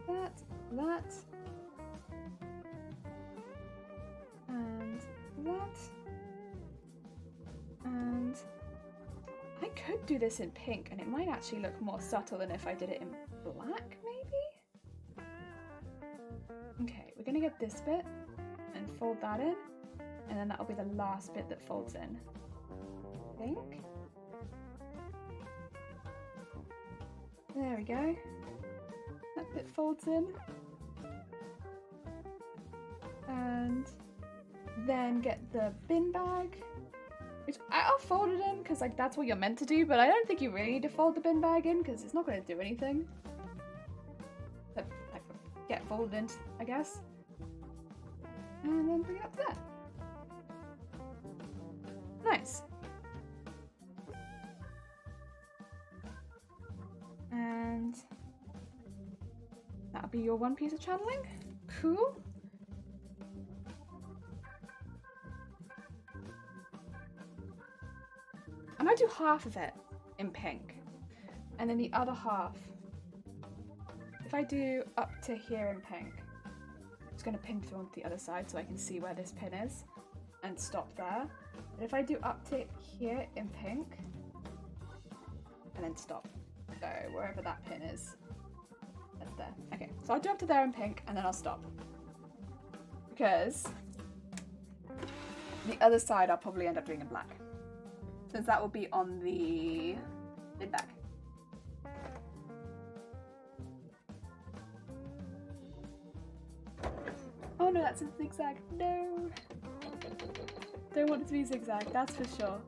that. And that. And I could do this in pink and it might actually look more subtle than if I did it in black, maybe? Okay, we're gonna get this bit and fold that in, and then that'll be the last bit that folds in. I think. There we go. That bit folds in. And then get the bin bag. Which I'll fold it in because like that's what you're meant to do, but I don't think you really need to fold the bin bag in because it's not going to do anything. But like get folded in, I guess. And then bring it up to there. Nice. And that'll be your one piece of channeling. Cool. I might do half of it in pink, and then the other half, if I do up to here in pink, I'm just going to pin through onto the other side so I can see where this pin is and stop there. But if I do up to here in pink, and then stop, so wherever that pin is, that's there. Okay, so I'll do up to there in pink and then I'll stop. Because the other side I'll probably end up doing in black, since that will be on the bin bag. Oh no, that's a zigzag. No! Don't want it to be zigzag, that's for sure.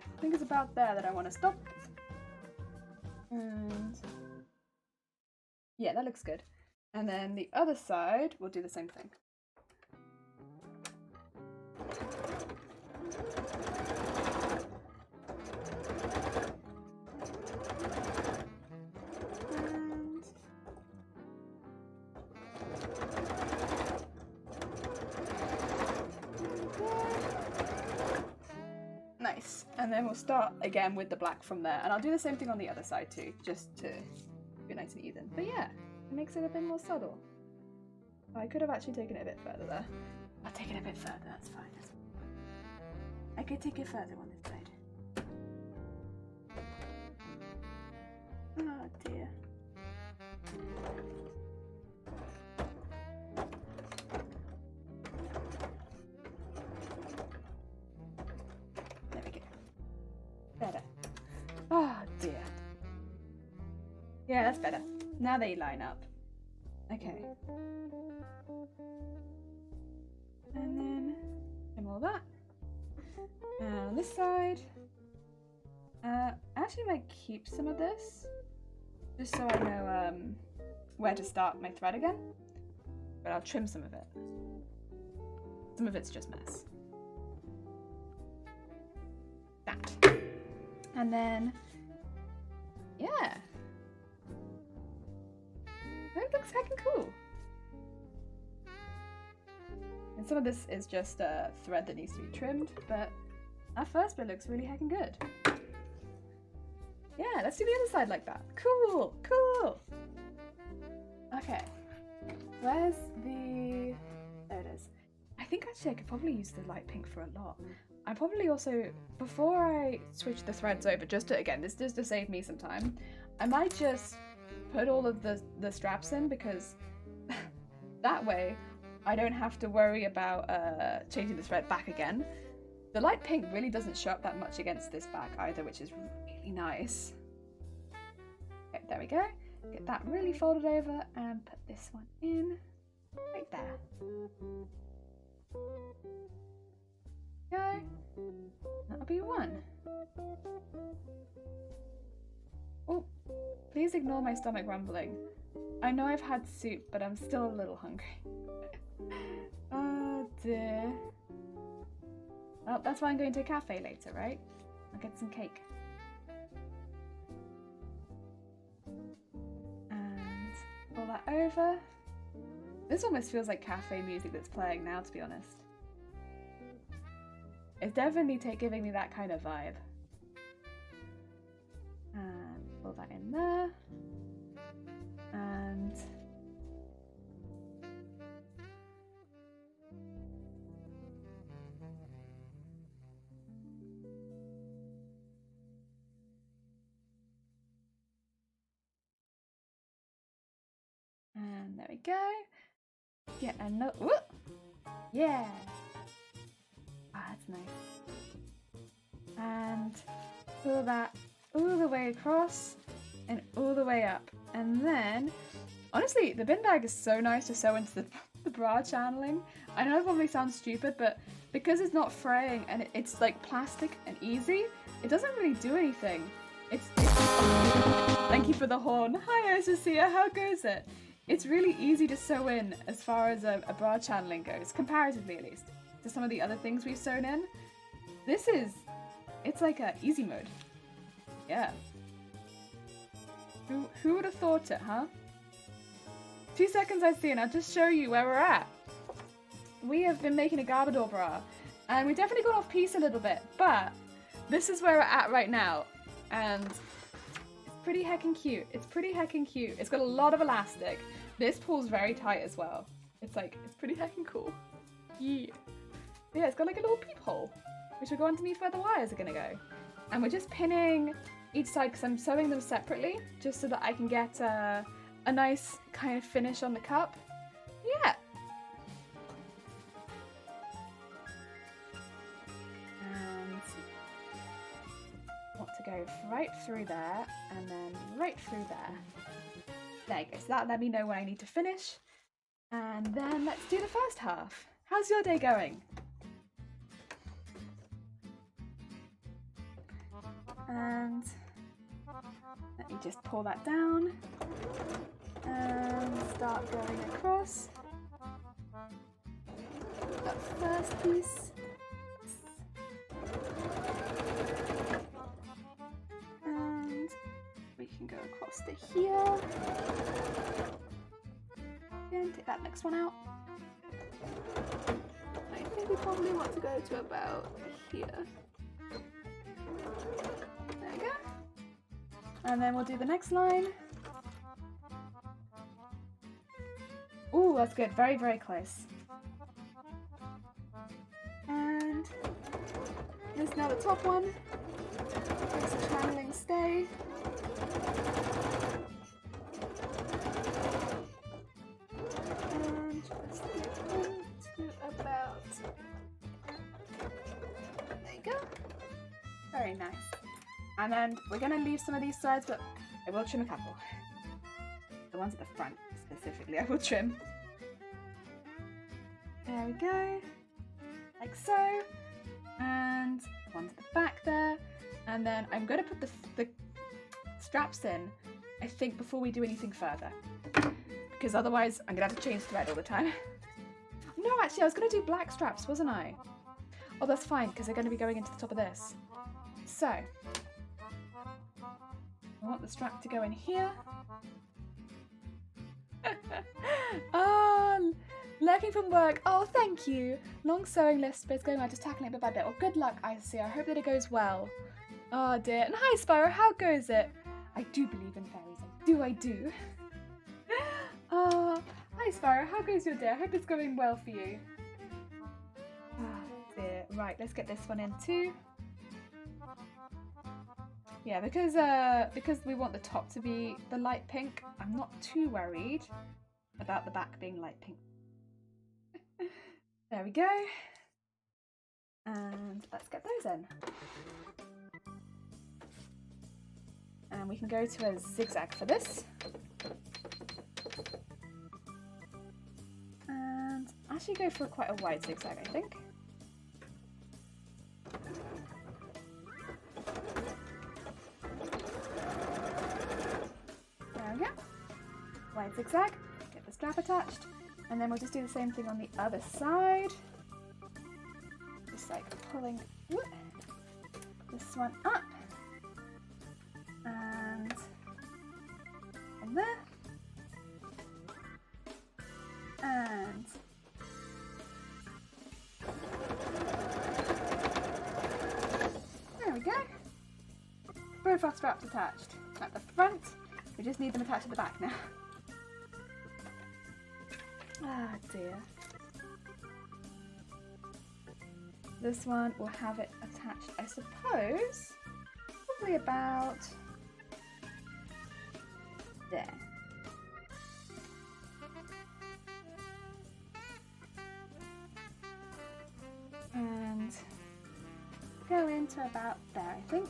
I think it's about there that I want to stop. And yeah, that looks good. And then the other side, we'll do the same thing. Nice. And then we'll start again with the black from there. And I'll do the same thing on the other side too, just to be nice and even. But yeah, it makes it a bit more subtle. Oh, I could have actually taken it a bit further there. I'll take it a bit further, that's fine. I could take it further on this side. Oh dear. There we go. Better. Oh dear. Yeah, that's better. Now they line up. Okay. on this side. I actually might keep some of this, just so I know where to start my thread again. But I'll trim some of it. Some of it's just mess. That. And then, yeah. That looks heckin' cool. And some of this is just a thread that needs to be trimmed, but that first bit looks really heckin' good. Yeah, let's do the other side like that. Cool, cool. Okay, where's the... There it is. I think actually I could probably use the light pink for a lot. I probably also, before I switch the threads over, just to, again, this is just to save me some time, I might just put all of the straps in, because that way I don't have to worry about changing the thread back again. The light pink really doesn't show up that much against this back either, which is really nice. Okay, there we go. Get that really folded over and put this one in right there. Go. That'll be one. Oh, please ignore my stomach rumbling. I know I've had soup, but I'm still a little hungry. Oh dear. Well, that's why I'm going to a cafe later, right? I'll get some cake. And pull that over. This almost feels like cafe music that's playing now, to be honest. It's definitely giving me that kind of vibe. And pull that in there. And there we go. Get another. Whoop! Yeah. Ah, that's nice. And pull that all the way across and all the way up. And then, honestly, the bin bag is so nice to sew into the bra channeling. I know it probably sounds stupid, but because it's not fraying and it's like plastic and easy, it doesn't really do anything. It's Thank you for the horn. Hi, Osicia, how goes it? It's really easy to sew in as far as a bra channeling goes, comparatively at least, to some of the other things we've sewn in. It's like a easy mode. Yeah. Who would have thought it, huh? 2 seconds I see, and I'll just show you where we're at. We have been making a Garbodor bra, and we've definitely gone off piece a little bit, but this is where we're at right now, and it's pretty heckin' cute. It's pretty heckin' cute. It's got a lot of elastic. This pulls very tight as well. It's pretty heckin' cool. Yeah. Yeah, it's got like a little peephole, which will go underneath where the wires are gonna go. And we're just pinning each side because I'm sewing them separately, just so that I can get a nice kind of finish on the cup. Yeah. And I want to go right through there and then right through there. There you go. So that let me know when I need to finish. And then let's do the first half. How's your day going? And let me just pull that down and start going across that first piece. And we can go across to here. And take that next one out. I think we probably want to go to about here. There we go. And then we'll do the next line. Ooh, that's good. Very, very close. And there's now the top one. It's a channeling stay. And just get into about... There you go. Very nice. And then we're going to leave some of these sides, but I will trim a couple. The ones at the front, specifically, I will trim. There we go. Like so. And one to the back there. And then I'm going to put the straps in, I think, before we do anything further. Because otherwise I'm going to have to change thread all the time. No, actually, I was going to do black straps, wasn't I? Oh, that's fine, because they're going to be going into the top of this. So, I want the strap to go in here. Lurking from work. Oh, thank you. Long sewing list, but it's going on, just tackling it bit by bit. Well, good luck, Icy. I hope that it goes well. Oh, dear. And hi, Spyro. How goes it? I do believe in fairies. I do. Oh, hi, Spyro. How goes your day? I hope it's going well for you. Oh, dear. Right, let's get this one in too. Yeah, because we want the top to be the light pink, I'm not too worried about the back being light pink. There we go. And let's get those in. And we can go to a zigzag for this. And actually go for quite a wide zigzag, I think. There we go. Wide zigzag, get the strap attached, and then we'll just do the same thing on the other side. Just like pulling this one up. And there. And there we go. Both our straps attached at the front. We just need them attached at the back now. Ah, dear. This one will have it attached, I suppose, probably about there. And go into about there, I think.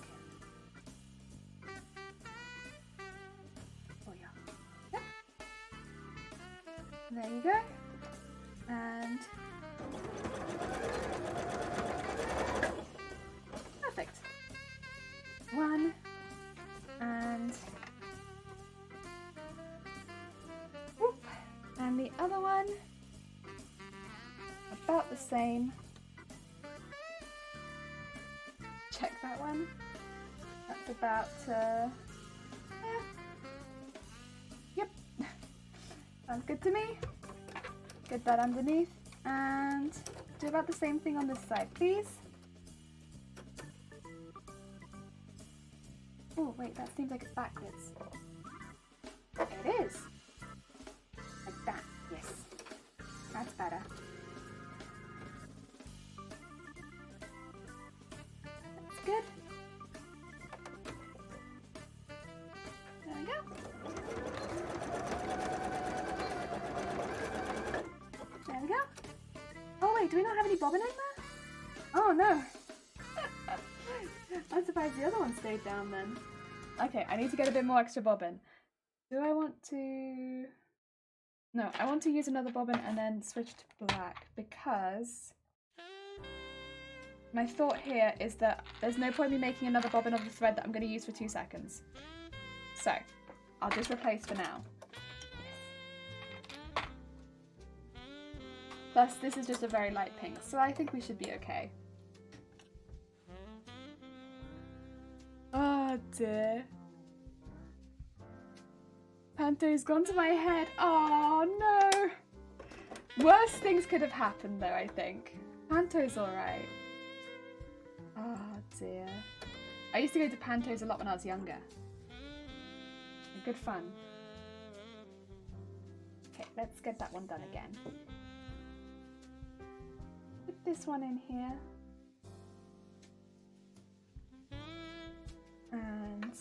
Oh yeah. Yep. There you go. And perfect. One and whoop. And the other one about the same. Check that one. That's about yep. Sounds good to me. Get that underneath and do about the same thing on this side, please. Oh wait, that seems like it's backwards. It is. Like that, yes. That's better. That's good. There we go. There we go. Oh wait, do we not have any bobbin in there? Oh no. I'm surprised the other one stayed down then. Okay, I need to get a bit more extra bobbin. Do I want to... No, I want to use another bobbin and then switch to black because my thought here is that there's no point in me making another bobbin of the thread that I'm going to use for 2 seconds. So, I'll just replace for now. Plus, this is just a very light pink, so I think we should be okay. Oh dear. Panto's gone to my head. Oh no. Worse things could have happened though, I think. Panto's alright. Oh dear. I used to go to Panto's a lot when I was younger. Good fun. Okay, let's get that one done again. Put this one in here. And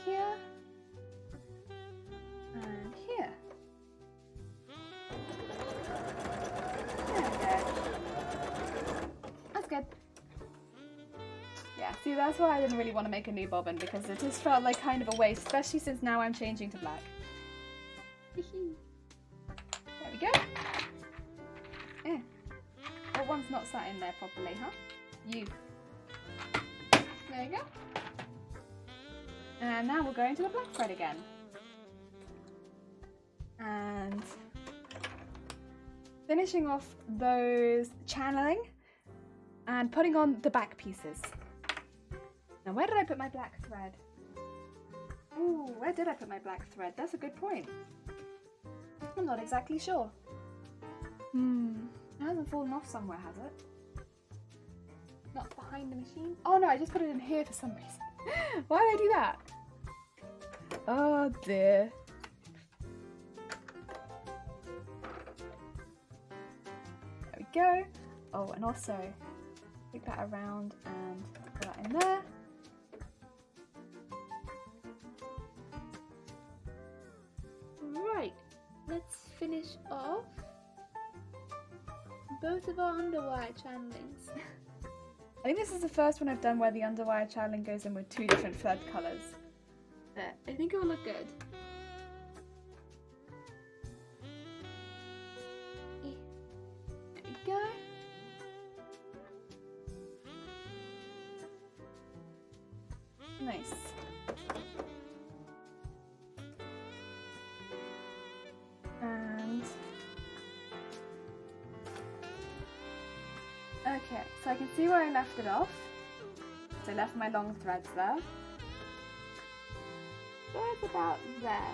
here. And here. There we go. That's good. Yeah, see, that's why I didn't really want to make a new bobbin, because it just felt like kind of a waste, especially since now I'm changing to black. There we go. one's not sat in there properly, huh? You. There you go. And now we'll go into the black thread again. And finishing off those channeling and putting on the back pieces. Now where did I put my black thread? Ooh, where did I put my black thread? That's a good point. I'm not exactly sure. It hasn't fallen off somewhere, has it? Not behind the machine? Oh no, I just put it in here for some reason. Why did I do that? Oh dear. There we go. Oh, and also take that around and put that in there. Right, let's finish off both of our underwire channelings. I think this is the first one I've done where the underwire channeling goes in with two different thread colours. There, I think it will look good. There we go. Nice. And okay, so I can see where I left it off. So I left my long threads there. So it's about there.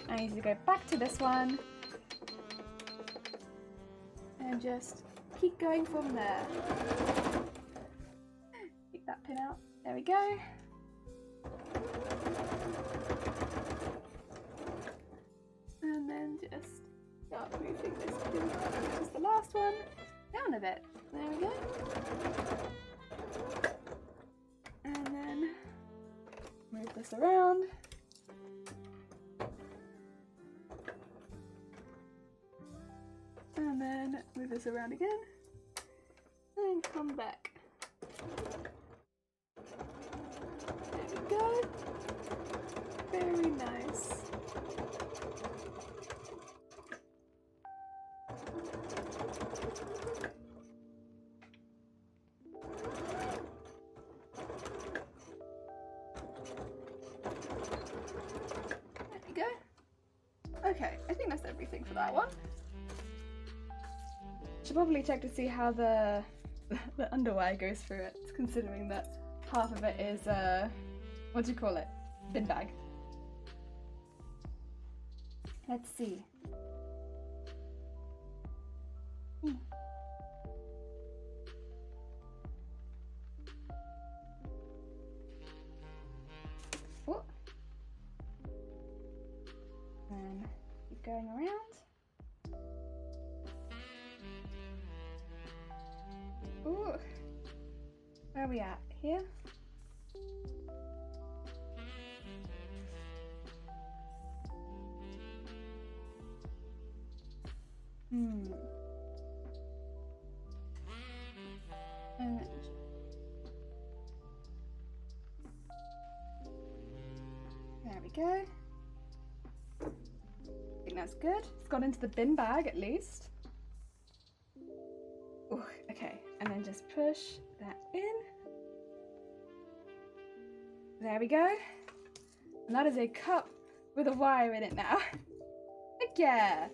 I need to go back to this one and just keep going from there. Keep that pin out. There we go. And then just start moving this pin, which is the last one, down a bit. There we go. And then move this around. And then move this around again. And come back. There we go. Very nice. There we go. Okay, I think that's everything for that one. Should probably check to see how the underwire goes through it, considering that half of it is what do you call it? Bin bag. Let's see. Oh. And keep going around. Ooh. Where are we at? Here? And there we go. I think that's good. It's got into the bin bag at least. Ooh, okay, and then just push that in. There we go. And that is a cup with a wire in it now. Heck yeah!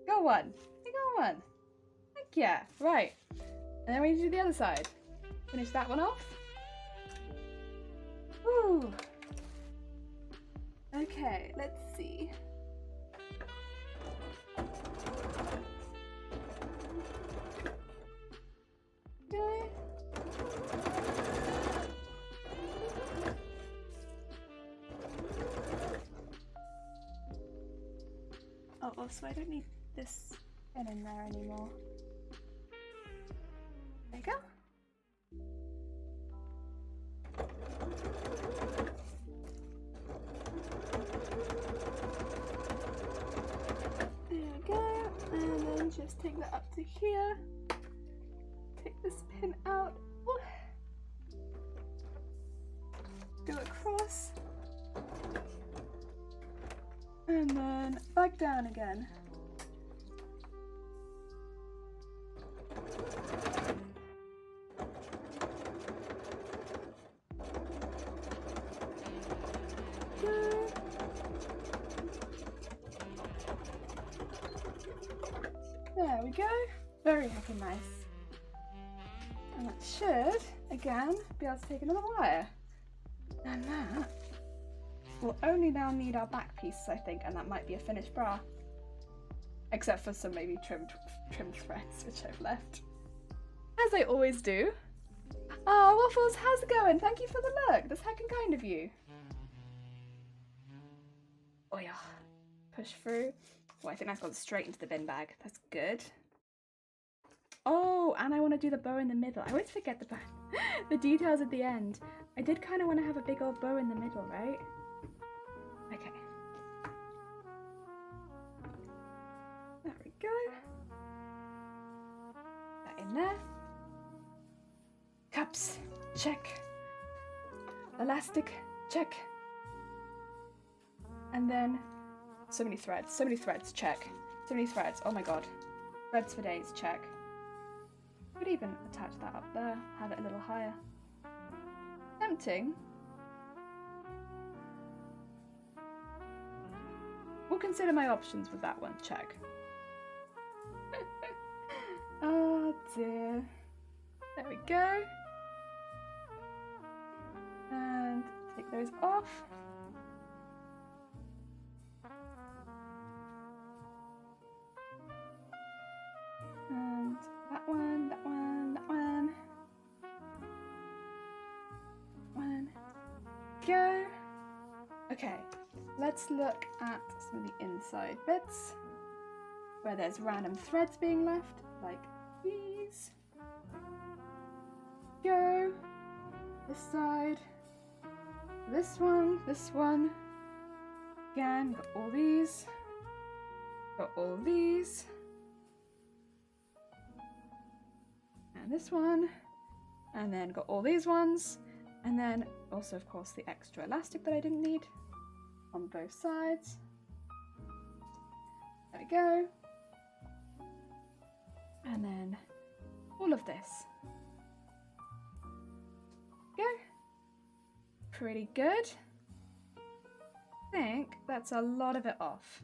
Go on! Go on! Heck yeah! Right. And then we need to do the other side. Finish that one off. Woo! Okay, let's see. Okay. Oh, also I don't need this pin in there anymore. There you go. There we go. And then just take that up to here. Take this pin out. Go across. And then back down again. There we go. Very happy nice. And that should, again, be able to take another wire. And that will only now need our back piece, I think, and that might be a finished bra. Except for some maybe trimmed threads, which I've left. As I always do. Oh, Waffles, how's it going? Thank you for the look. That's heckin' kind of you. Oh yeah. Push through. Oh, I think that's gone straight into the bin bag. That's good. Oh, and I want to do the bow in the middle. I always forget the details at the end. I did kind of want to have a big old bow in the middle, right? Okay. There we go. That in there. Cups, check. Elastic, check. And then so many threads, check. So many threads, oh my god. Threads for days, check. Could even attach that up there, have it a little higher. Tempting. We'll consider my options with that one, check. Oh dear. There we go. And take those off. And that one, that one, that one. One. Go. Okay, let's look at some of the inside bits where there's random threads being left, like these. Go. This side. This one. Again, got all these. Got all these. And this one. And then got all these ones. And then also, of course, the extra elastic that I didn't need on both sides. There we go. And then all of this. Go. Pretty good. I think that's a lot of it off.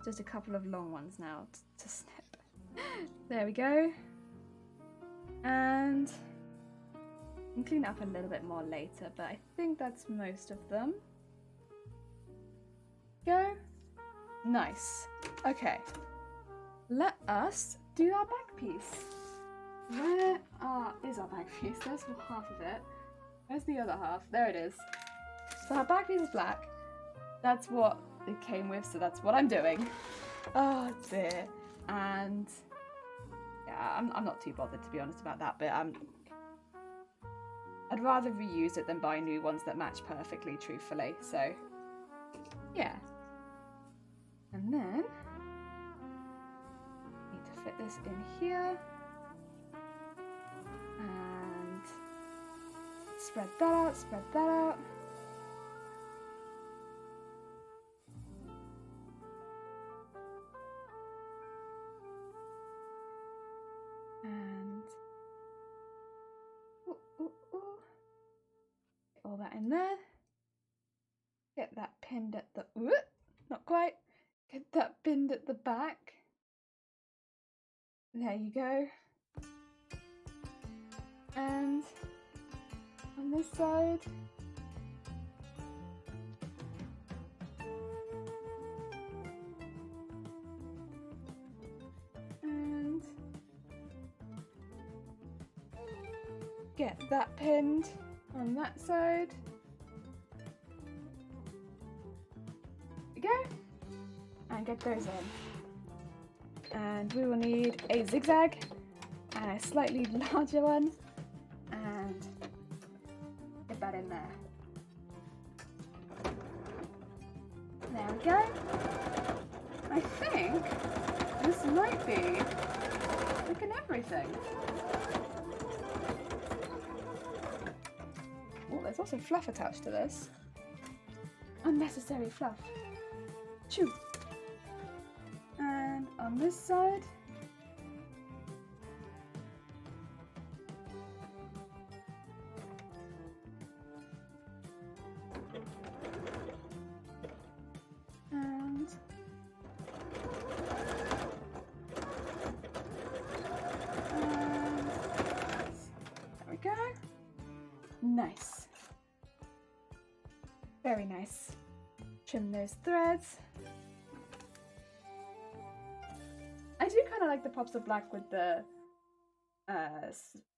Just a couple of long ones now to snip. There we go. And I can clean it up a little bit more later, but I think that's most of them. Go. Nice. Okay. Let us do our back piece. Where is our back piece? There's half of it. Where's the other half? There it is. So our back piece is black. That's what it came with, so that's what I'm doing. Oh dear. And yeah, I'm not too bothered, to be honest, about that bit. I'd rather reuse it than buy new ones that match perfectly, truthfully. So yeah. And then need to fit this in here. And spread that out, spread that out. And get all that in there. Get that pinned at the not quite. Get that pinned at the back. There you go. And on this side. And get that pinned on that side. There we go. And get those in. And we will need a zigzag and a slightly larger one. And get that in there. There we go. I think this might be looking everything. Oh, there's also fluff attached to this. Unnecessary fluff. Chew. And on this side. And Very nice. Trim those threads. I do kind of like the pops of black with the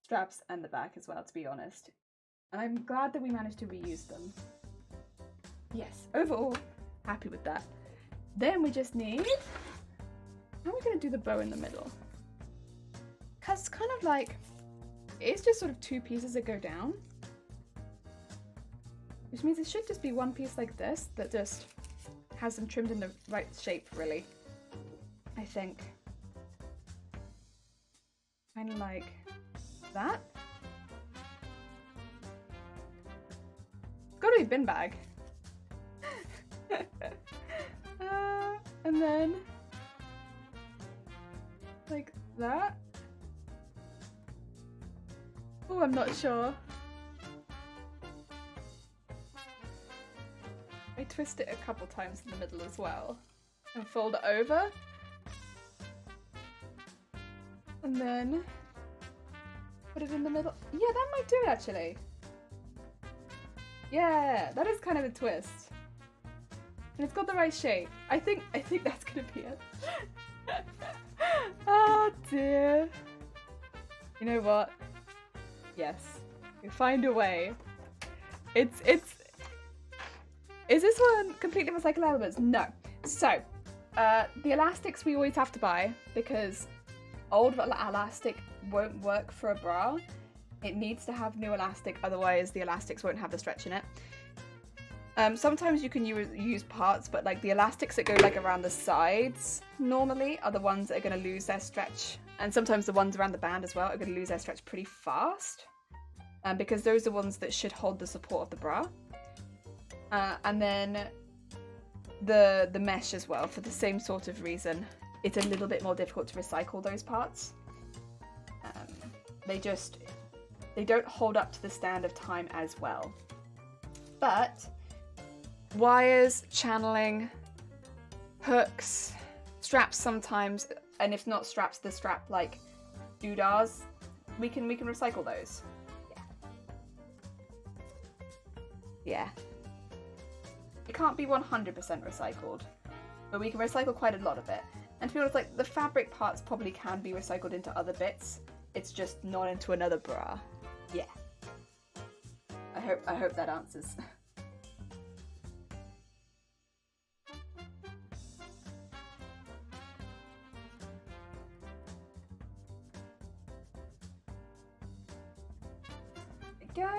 straps and the back as well, to be honest. And I'm glad that we managed to reuse them. Yes, overall, happy with that. Then we just need... How are we going to do the bow in the middle? Because it's kind of like... It's just sort of two pieces that go down. Which means it should just be one piece like this that just has them trimmed in the right shape, really. I think. Kind of like that. It's got to be bin bag. And then like that. Oh, I'm not sure. I twist it a couple times in the middle as well and fold it over. And then put it in the middle. Yeah, that might do it actually. Yeah, that is kind of a twist. And it's got the right shape. I think that's gonna be it. Oh dear. You know what? Yes. We find a way. It's Is this one completely recycled elements? No. So, the elastics we always have to buy because old elastic won't work for a bra. It needs to have new elastic, otherwise the elastics won't have the stretch in it. Sometimes you can use parts, but like the elastics that go like around the sides normally are the ones that are going to lose their stretch. And sometimes the ones around the band as well are going to lose their stretch pretty fast. Because those are the ones that should hold the support of the bra. And then the mesh as well, for the same sort of reason. It's a little bit more difficult to recycle those parts. They don't hold up to the stand of time as well. But wires, channeling, hooks, straps sometimes, and if not straps, the strap like doodahs, we can recycle those. Yeah. It can't be 100% recycled, but we can recycle quite a lot of it. And to be honest, like the fabric parts probably can be recycled into other bits. It's just not into another bra. Yeah. I hope that answers. There we go.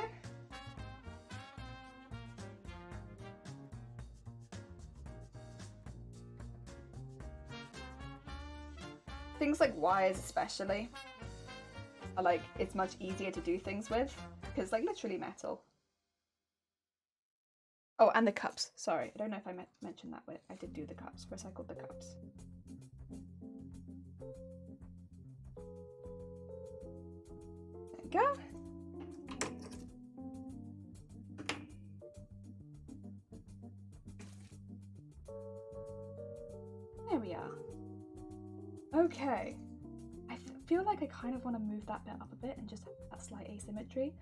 Things like wires especially are like, it's much easier to do things with because like literally metal. Oh, and the cups. Sorry, I don't know if I mentioned that, but I did do the cups, recycled the cups. There we go. There we are. Okay, I feel like I kind of want to move that bit up a bit and just have that slight asymmetry,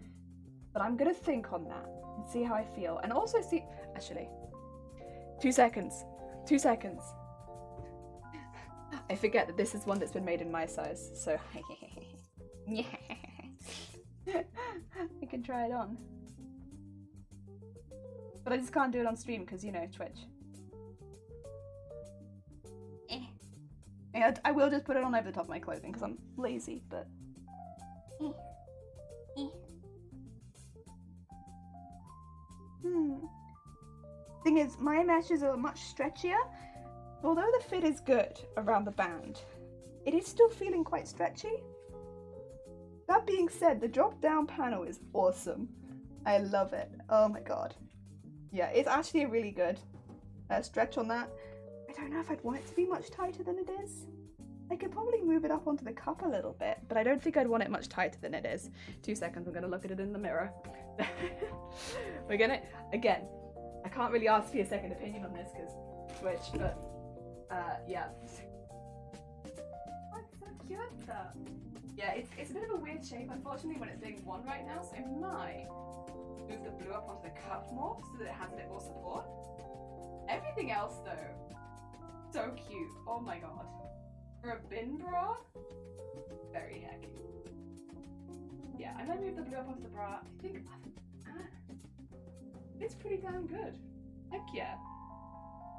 but I'm gonna think on that and see how I feel, and also see, actually, 2 seconds, I forget that this is one that's been made in my size, so yeah, I can try it on, but I just can't do it on stream because, you know, Twitch. I will just put it on over the top of my clothing because I'm lazy, but... Thing is, my meshes are much stretchier. Although the fit is good around the band, it is still feeling quite stretchy. That being said, the drop-down panel is awesome. I love it. Oh my god. Yeah, it's actually a really good stretch on that. I don't know if I'd want it to be much tighter than it is. I could probably move it up onto the cup a little bit, but I don't think I'd want it much tighter than it is. 2 seconds, I'm gonna look at it in the mirror. We're gonna, again, I can't really ask for your second opinion on this because Twitch, but yeah. What's so cute though? Yeah, it's a bit of a weird shape, unfortunately, when it's doing one right now, so I might move the blue up onto the cup more so that it has a bit more support. Everything else, though, so cute. Oh my god. For a bin bra, very hecky. Yeah, I'm gonna move the blue up onto the bra. I think it's pretty damn good. Heck yeah.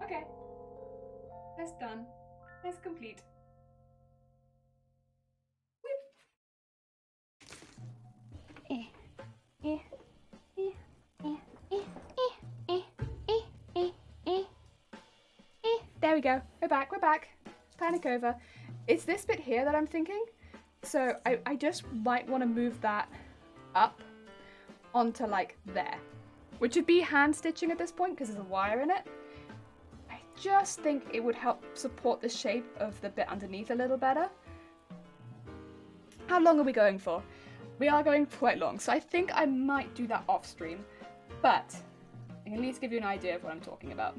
Okay. That's done. That's complete. There we go. We're back. We're back. Panic over. It's this bit here that I'm thinking. So I just might want to move that up onto like there, which would be hand stitching at this point because there's a wire in it. I just think it would help support the shape of the bit underneath a little better. How long are we going for? We are going quite long, so I think I might do that off stream, but I can at least give you an idea of what I'm talking about.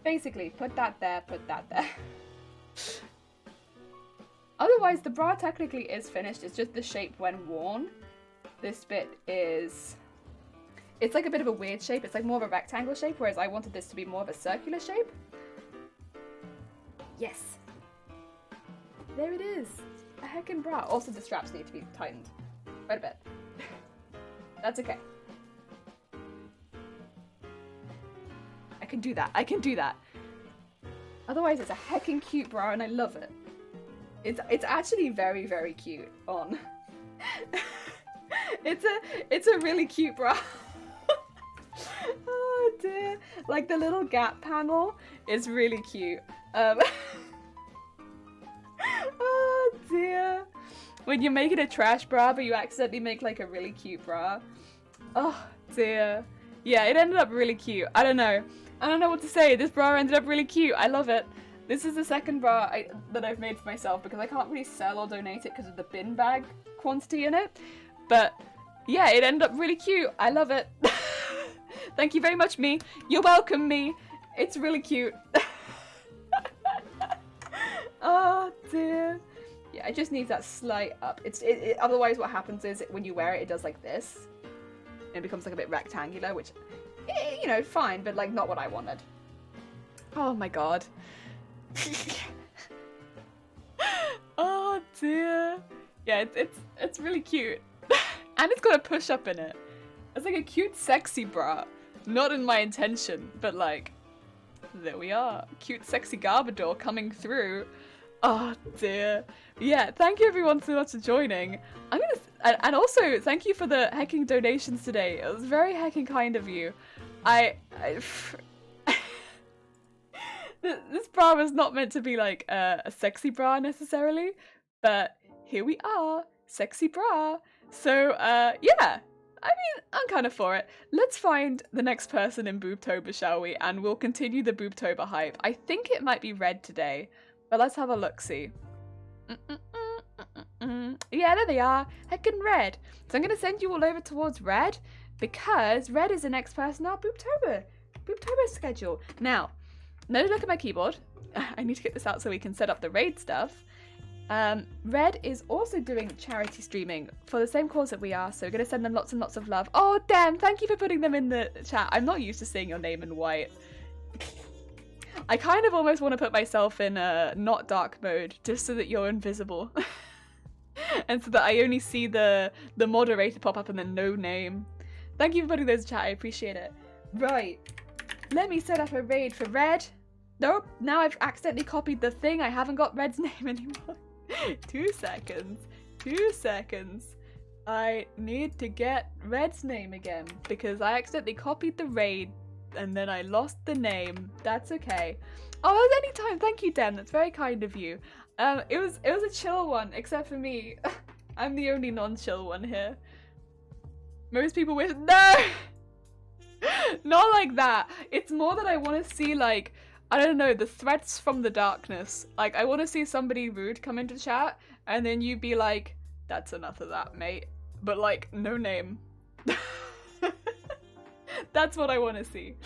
Basically, put that there, put that there. Otherwise, the bra technically is finished, it's just the shape when worn. This bit is... It's like a bit of a weird shape, it's like more of a rectangle shape, whereas I wanted this to be more of a circular shape. Yes. There it is. A heckin' bra. Also, the straps need to be tightened. Quite a bit. That's okay. I can do that. I can do that. Otherwise, it's a heckin' cute bra and I love it. It's actually very, very cute on. It's a really cute bra. Oh dear. Like the little gap panel is really cute. Oh dear. When you make it a trash bra, but you accidentally make like a really cute bra. Oh dear. Yeah, it ended up really cute. I don't know what to say. This bra ended up really cute. I love it. This is the second bra that I've made for myself because I can't really sell or donate it because of the bin bag quantity in it. But yeah, it ended up really cute. I love it. Thank you very much, me. You're welcome, me. It's really cute. Oh dear. Yeah, it just needs that slight up. Otherwise what happens is when you wear it, it does like this. And it becomes like a bit rectangular, which, you know, fine, but like not what I wanted. Oh my god. Oh dear. Yeah, it's really cute. And it's got a push-up in it. It's like a cute, sexy bra. Not in my intention, but like, there we are. Cute, sexy Garbodor coming through. Oh dear. Yeah, thank you everyone so much for joining. And also, thank you for the hecking donations today. It was very hecking kind of you. This bra was not meant to be like a sexy bra necessarily, but here we are, sexy bra. So yeah, I mean, I'm kind of for it. Let's find the next person in Boobtober, shall we? And we'll continue the Boobtober hype. I think it might be Red today, but let's have a look-see. Yeah, there they are, heckin' Red. So I'm gonna send you all over towards Red because Red is the next person on Boobtober schedule. Now, another look at my keyboard. I need to get this out so we can set up the raid stuff. Red is also doing charity streaming for the same cause that we are, so we're going to send them lots and lots of love. Oh, damn, thank you for putting them in the chat. I'm not used to seeing your name in white. I kind of almost want to put myself in not dark mode, just so that you're invisible. And so that I only see the moderator pop up and then no name. Thank you for putting those in chat, I appreciate it. Right, let me set up a raid for Red. Nope, now I've accidentally copied the thing. I haven't got Red's name anymore. 2 seconds. 2 seconds. I need to get Red's name again because I accidentally copied the raid and then I lost the name. That's okay. Oh, at any time. Thank you, Den. That's very kind of you. It was a chill one, except for me. I'm the only non-chill one here. Most people wish no, not like that. It's more that I want to see like, I don't know, the threats from the darkness. Like, I want to see somebody rude come into chat, and then you be like, that's enough of that, mate. But, like, no name. That's what I want to see.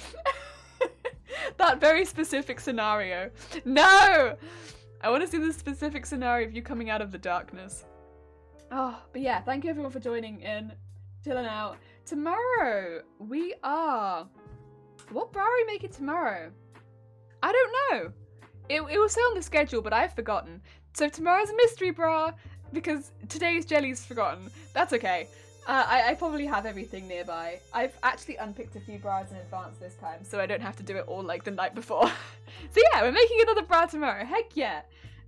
That very specific scenario. No! I want to see the specific scenario of you coming out of the darkness. Oh, but yeah, thank you everyone for joining in, chilling out. Tomorrow we are. What bra are we making tomorrow? I don't know. It will say on the schedule, but I've forgotten. So tomorrow's a mystery bra because today's jelly's forgotten. That's okay. I probably have everything nearby. I've actually unpicked a few bras in advance this time, so I don't have to do it all like the night before. So yeah, we're making another bra tomorrow. Heck yeah.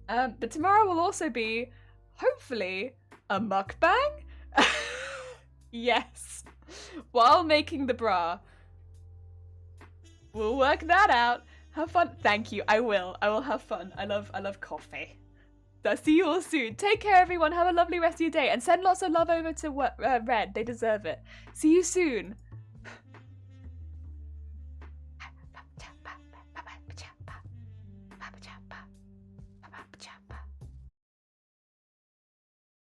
But tomorrow will also be, hopefully, a mukbang? Yes. While making the bra. We'll work that out. Have fun. Thank you. I will. I will have fun. I love coffee. So I'll see you all soon. Take care, everyone. Have a lovely rest of your day. And send lots of love over to Red. They deserve it. See you soon.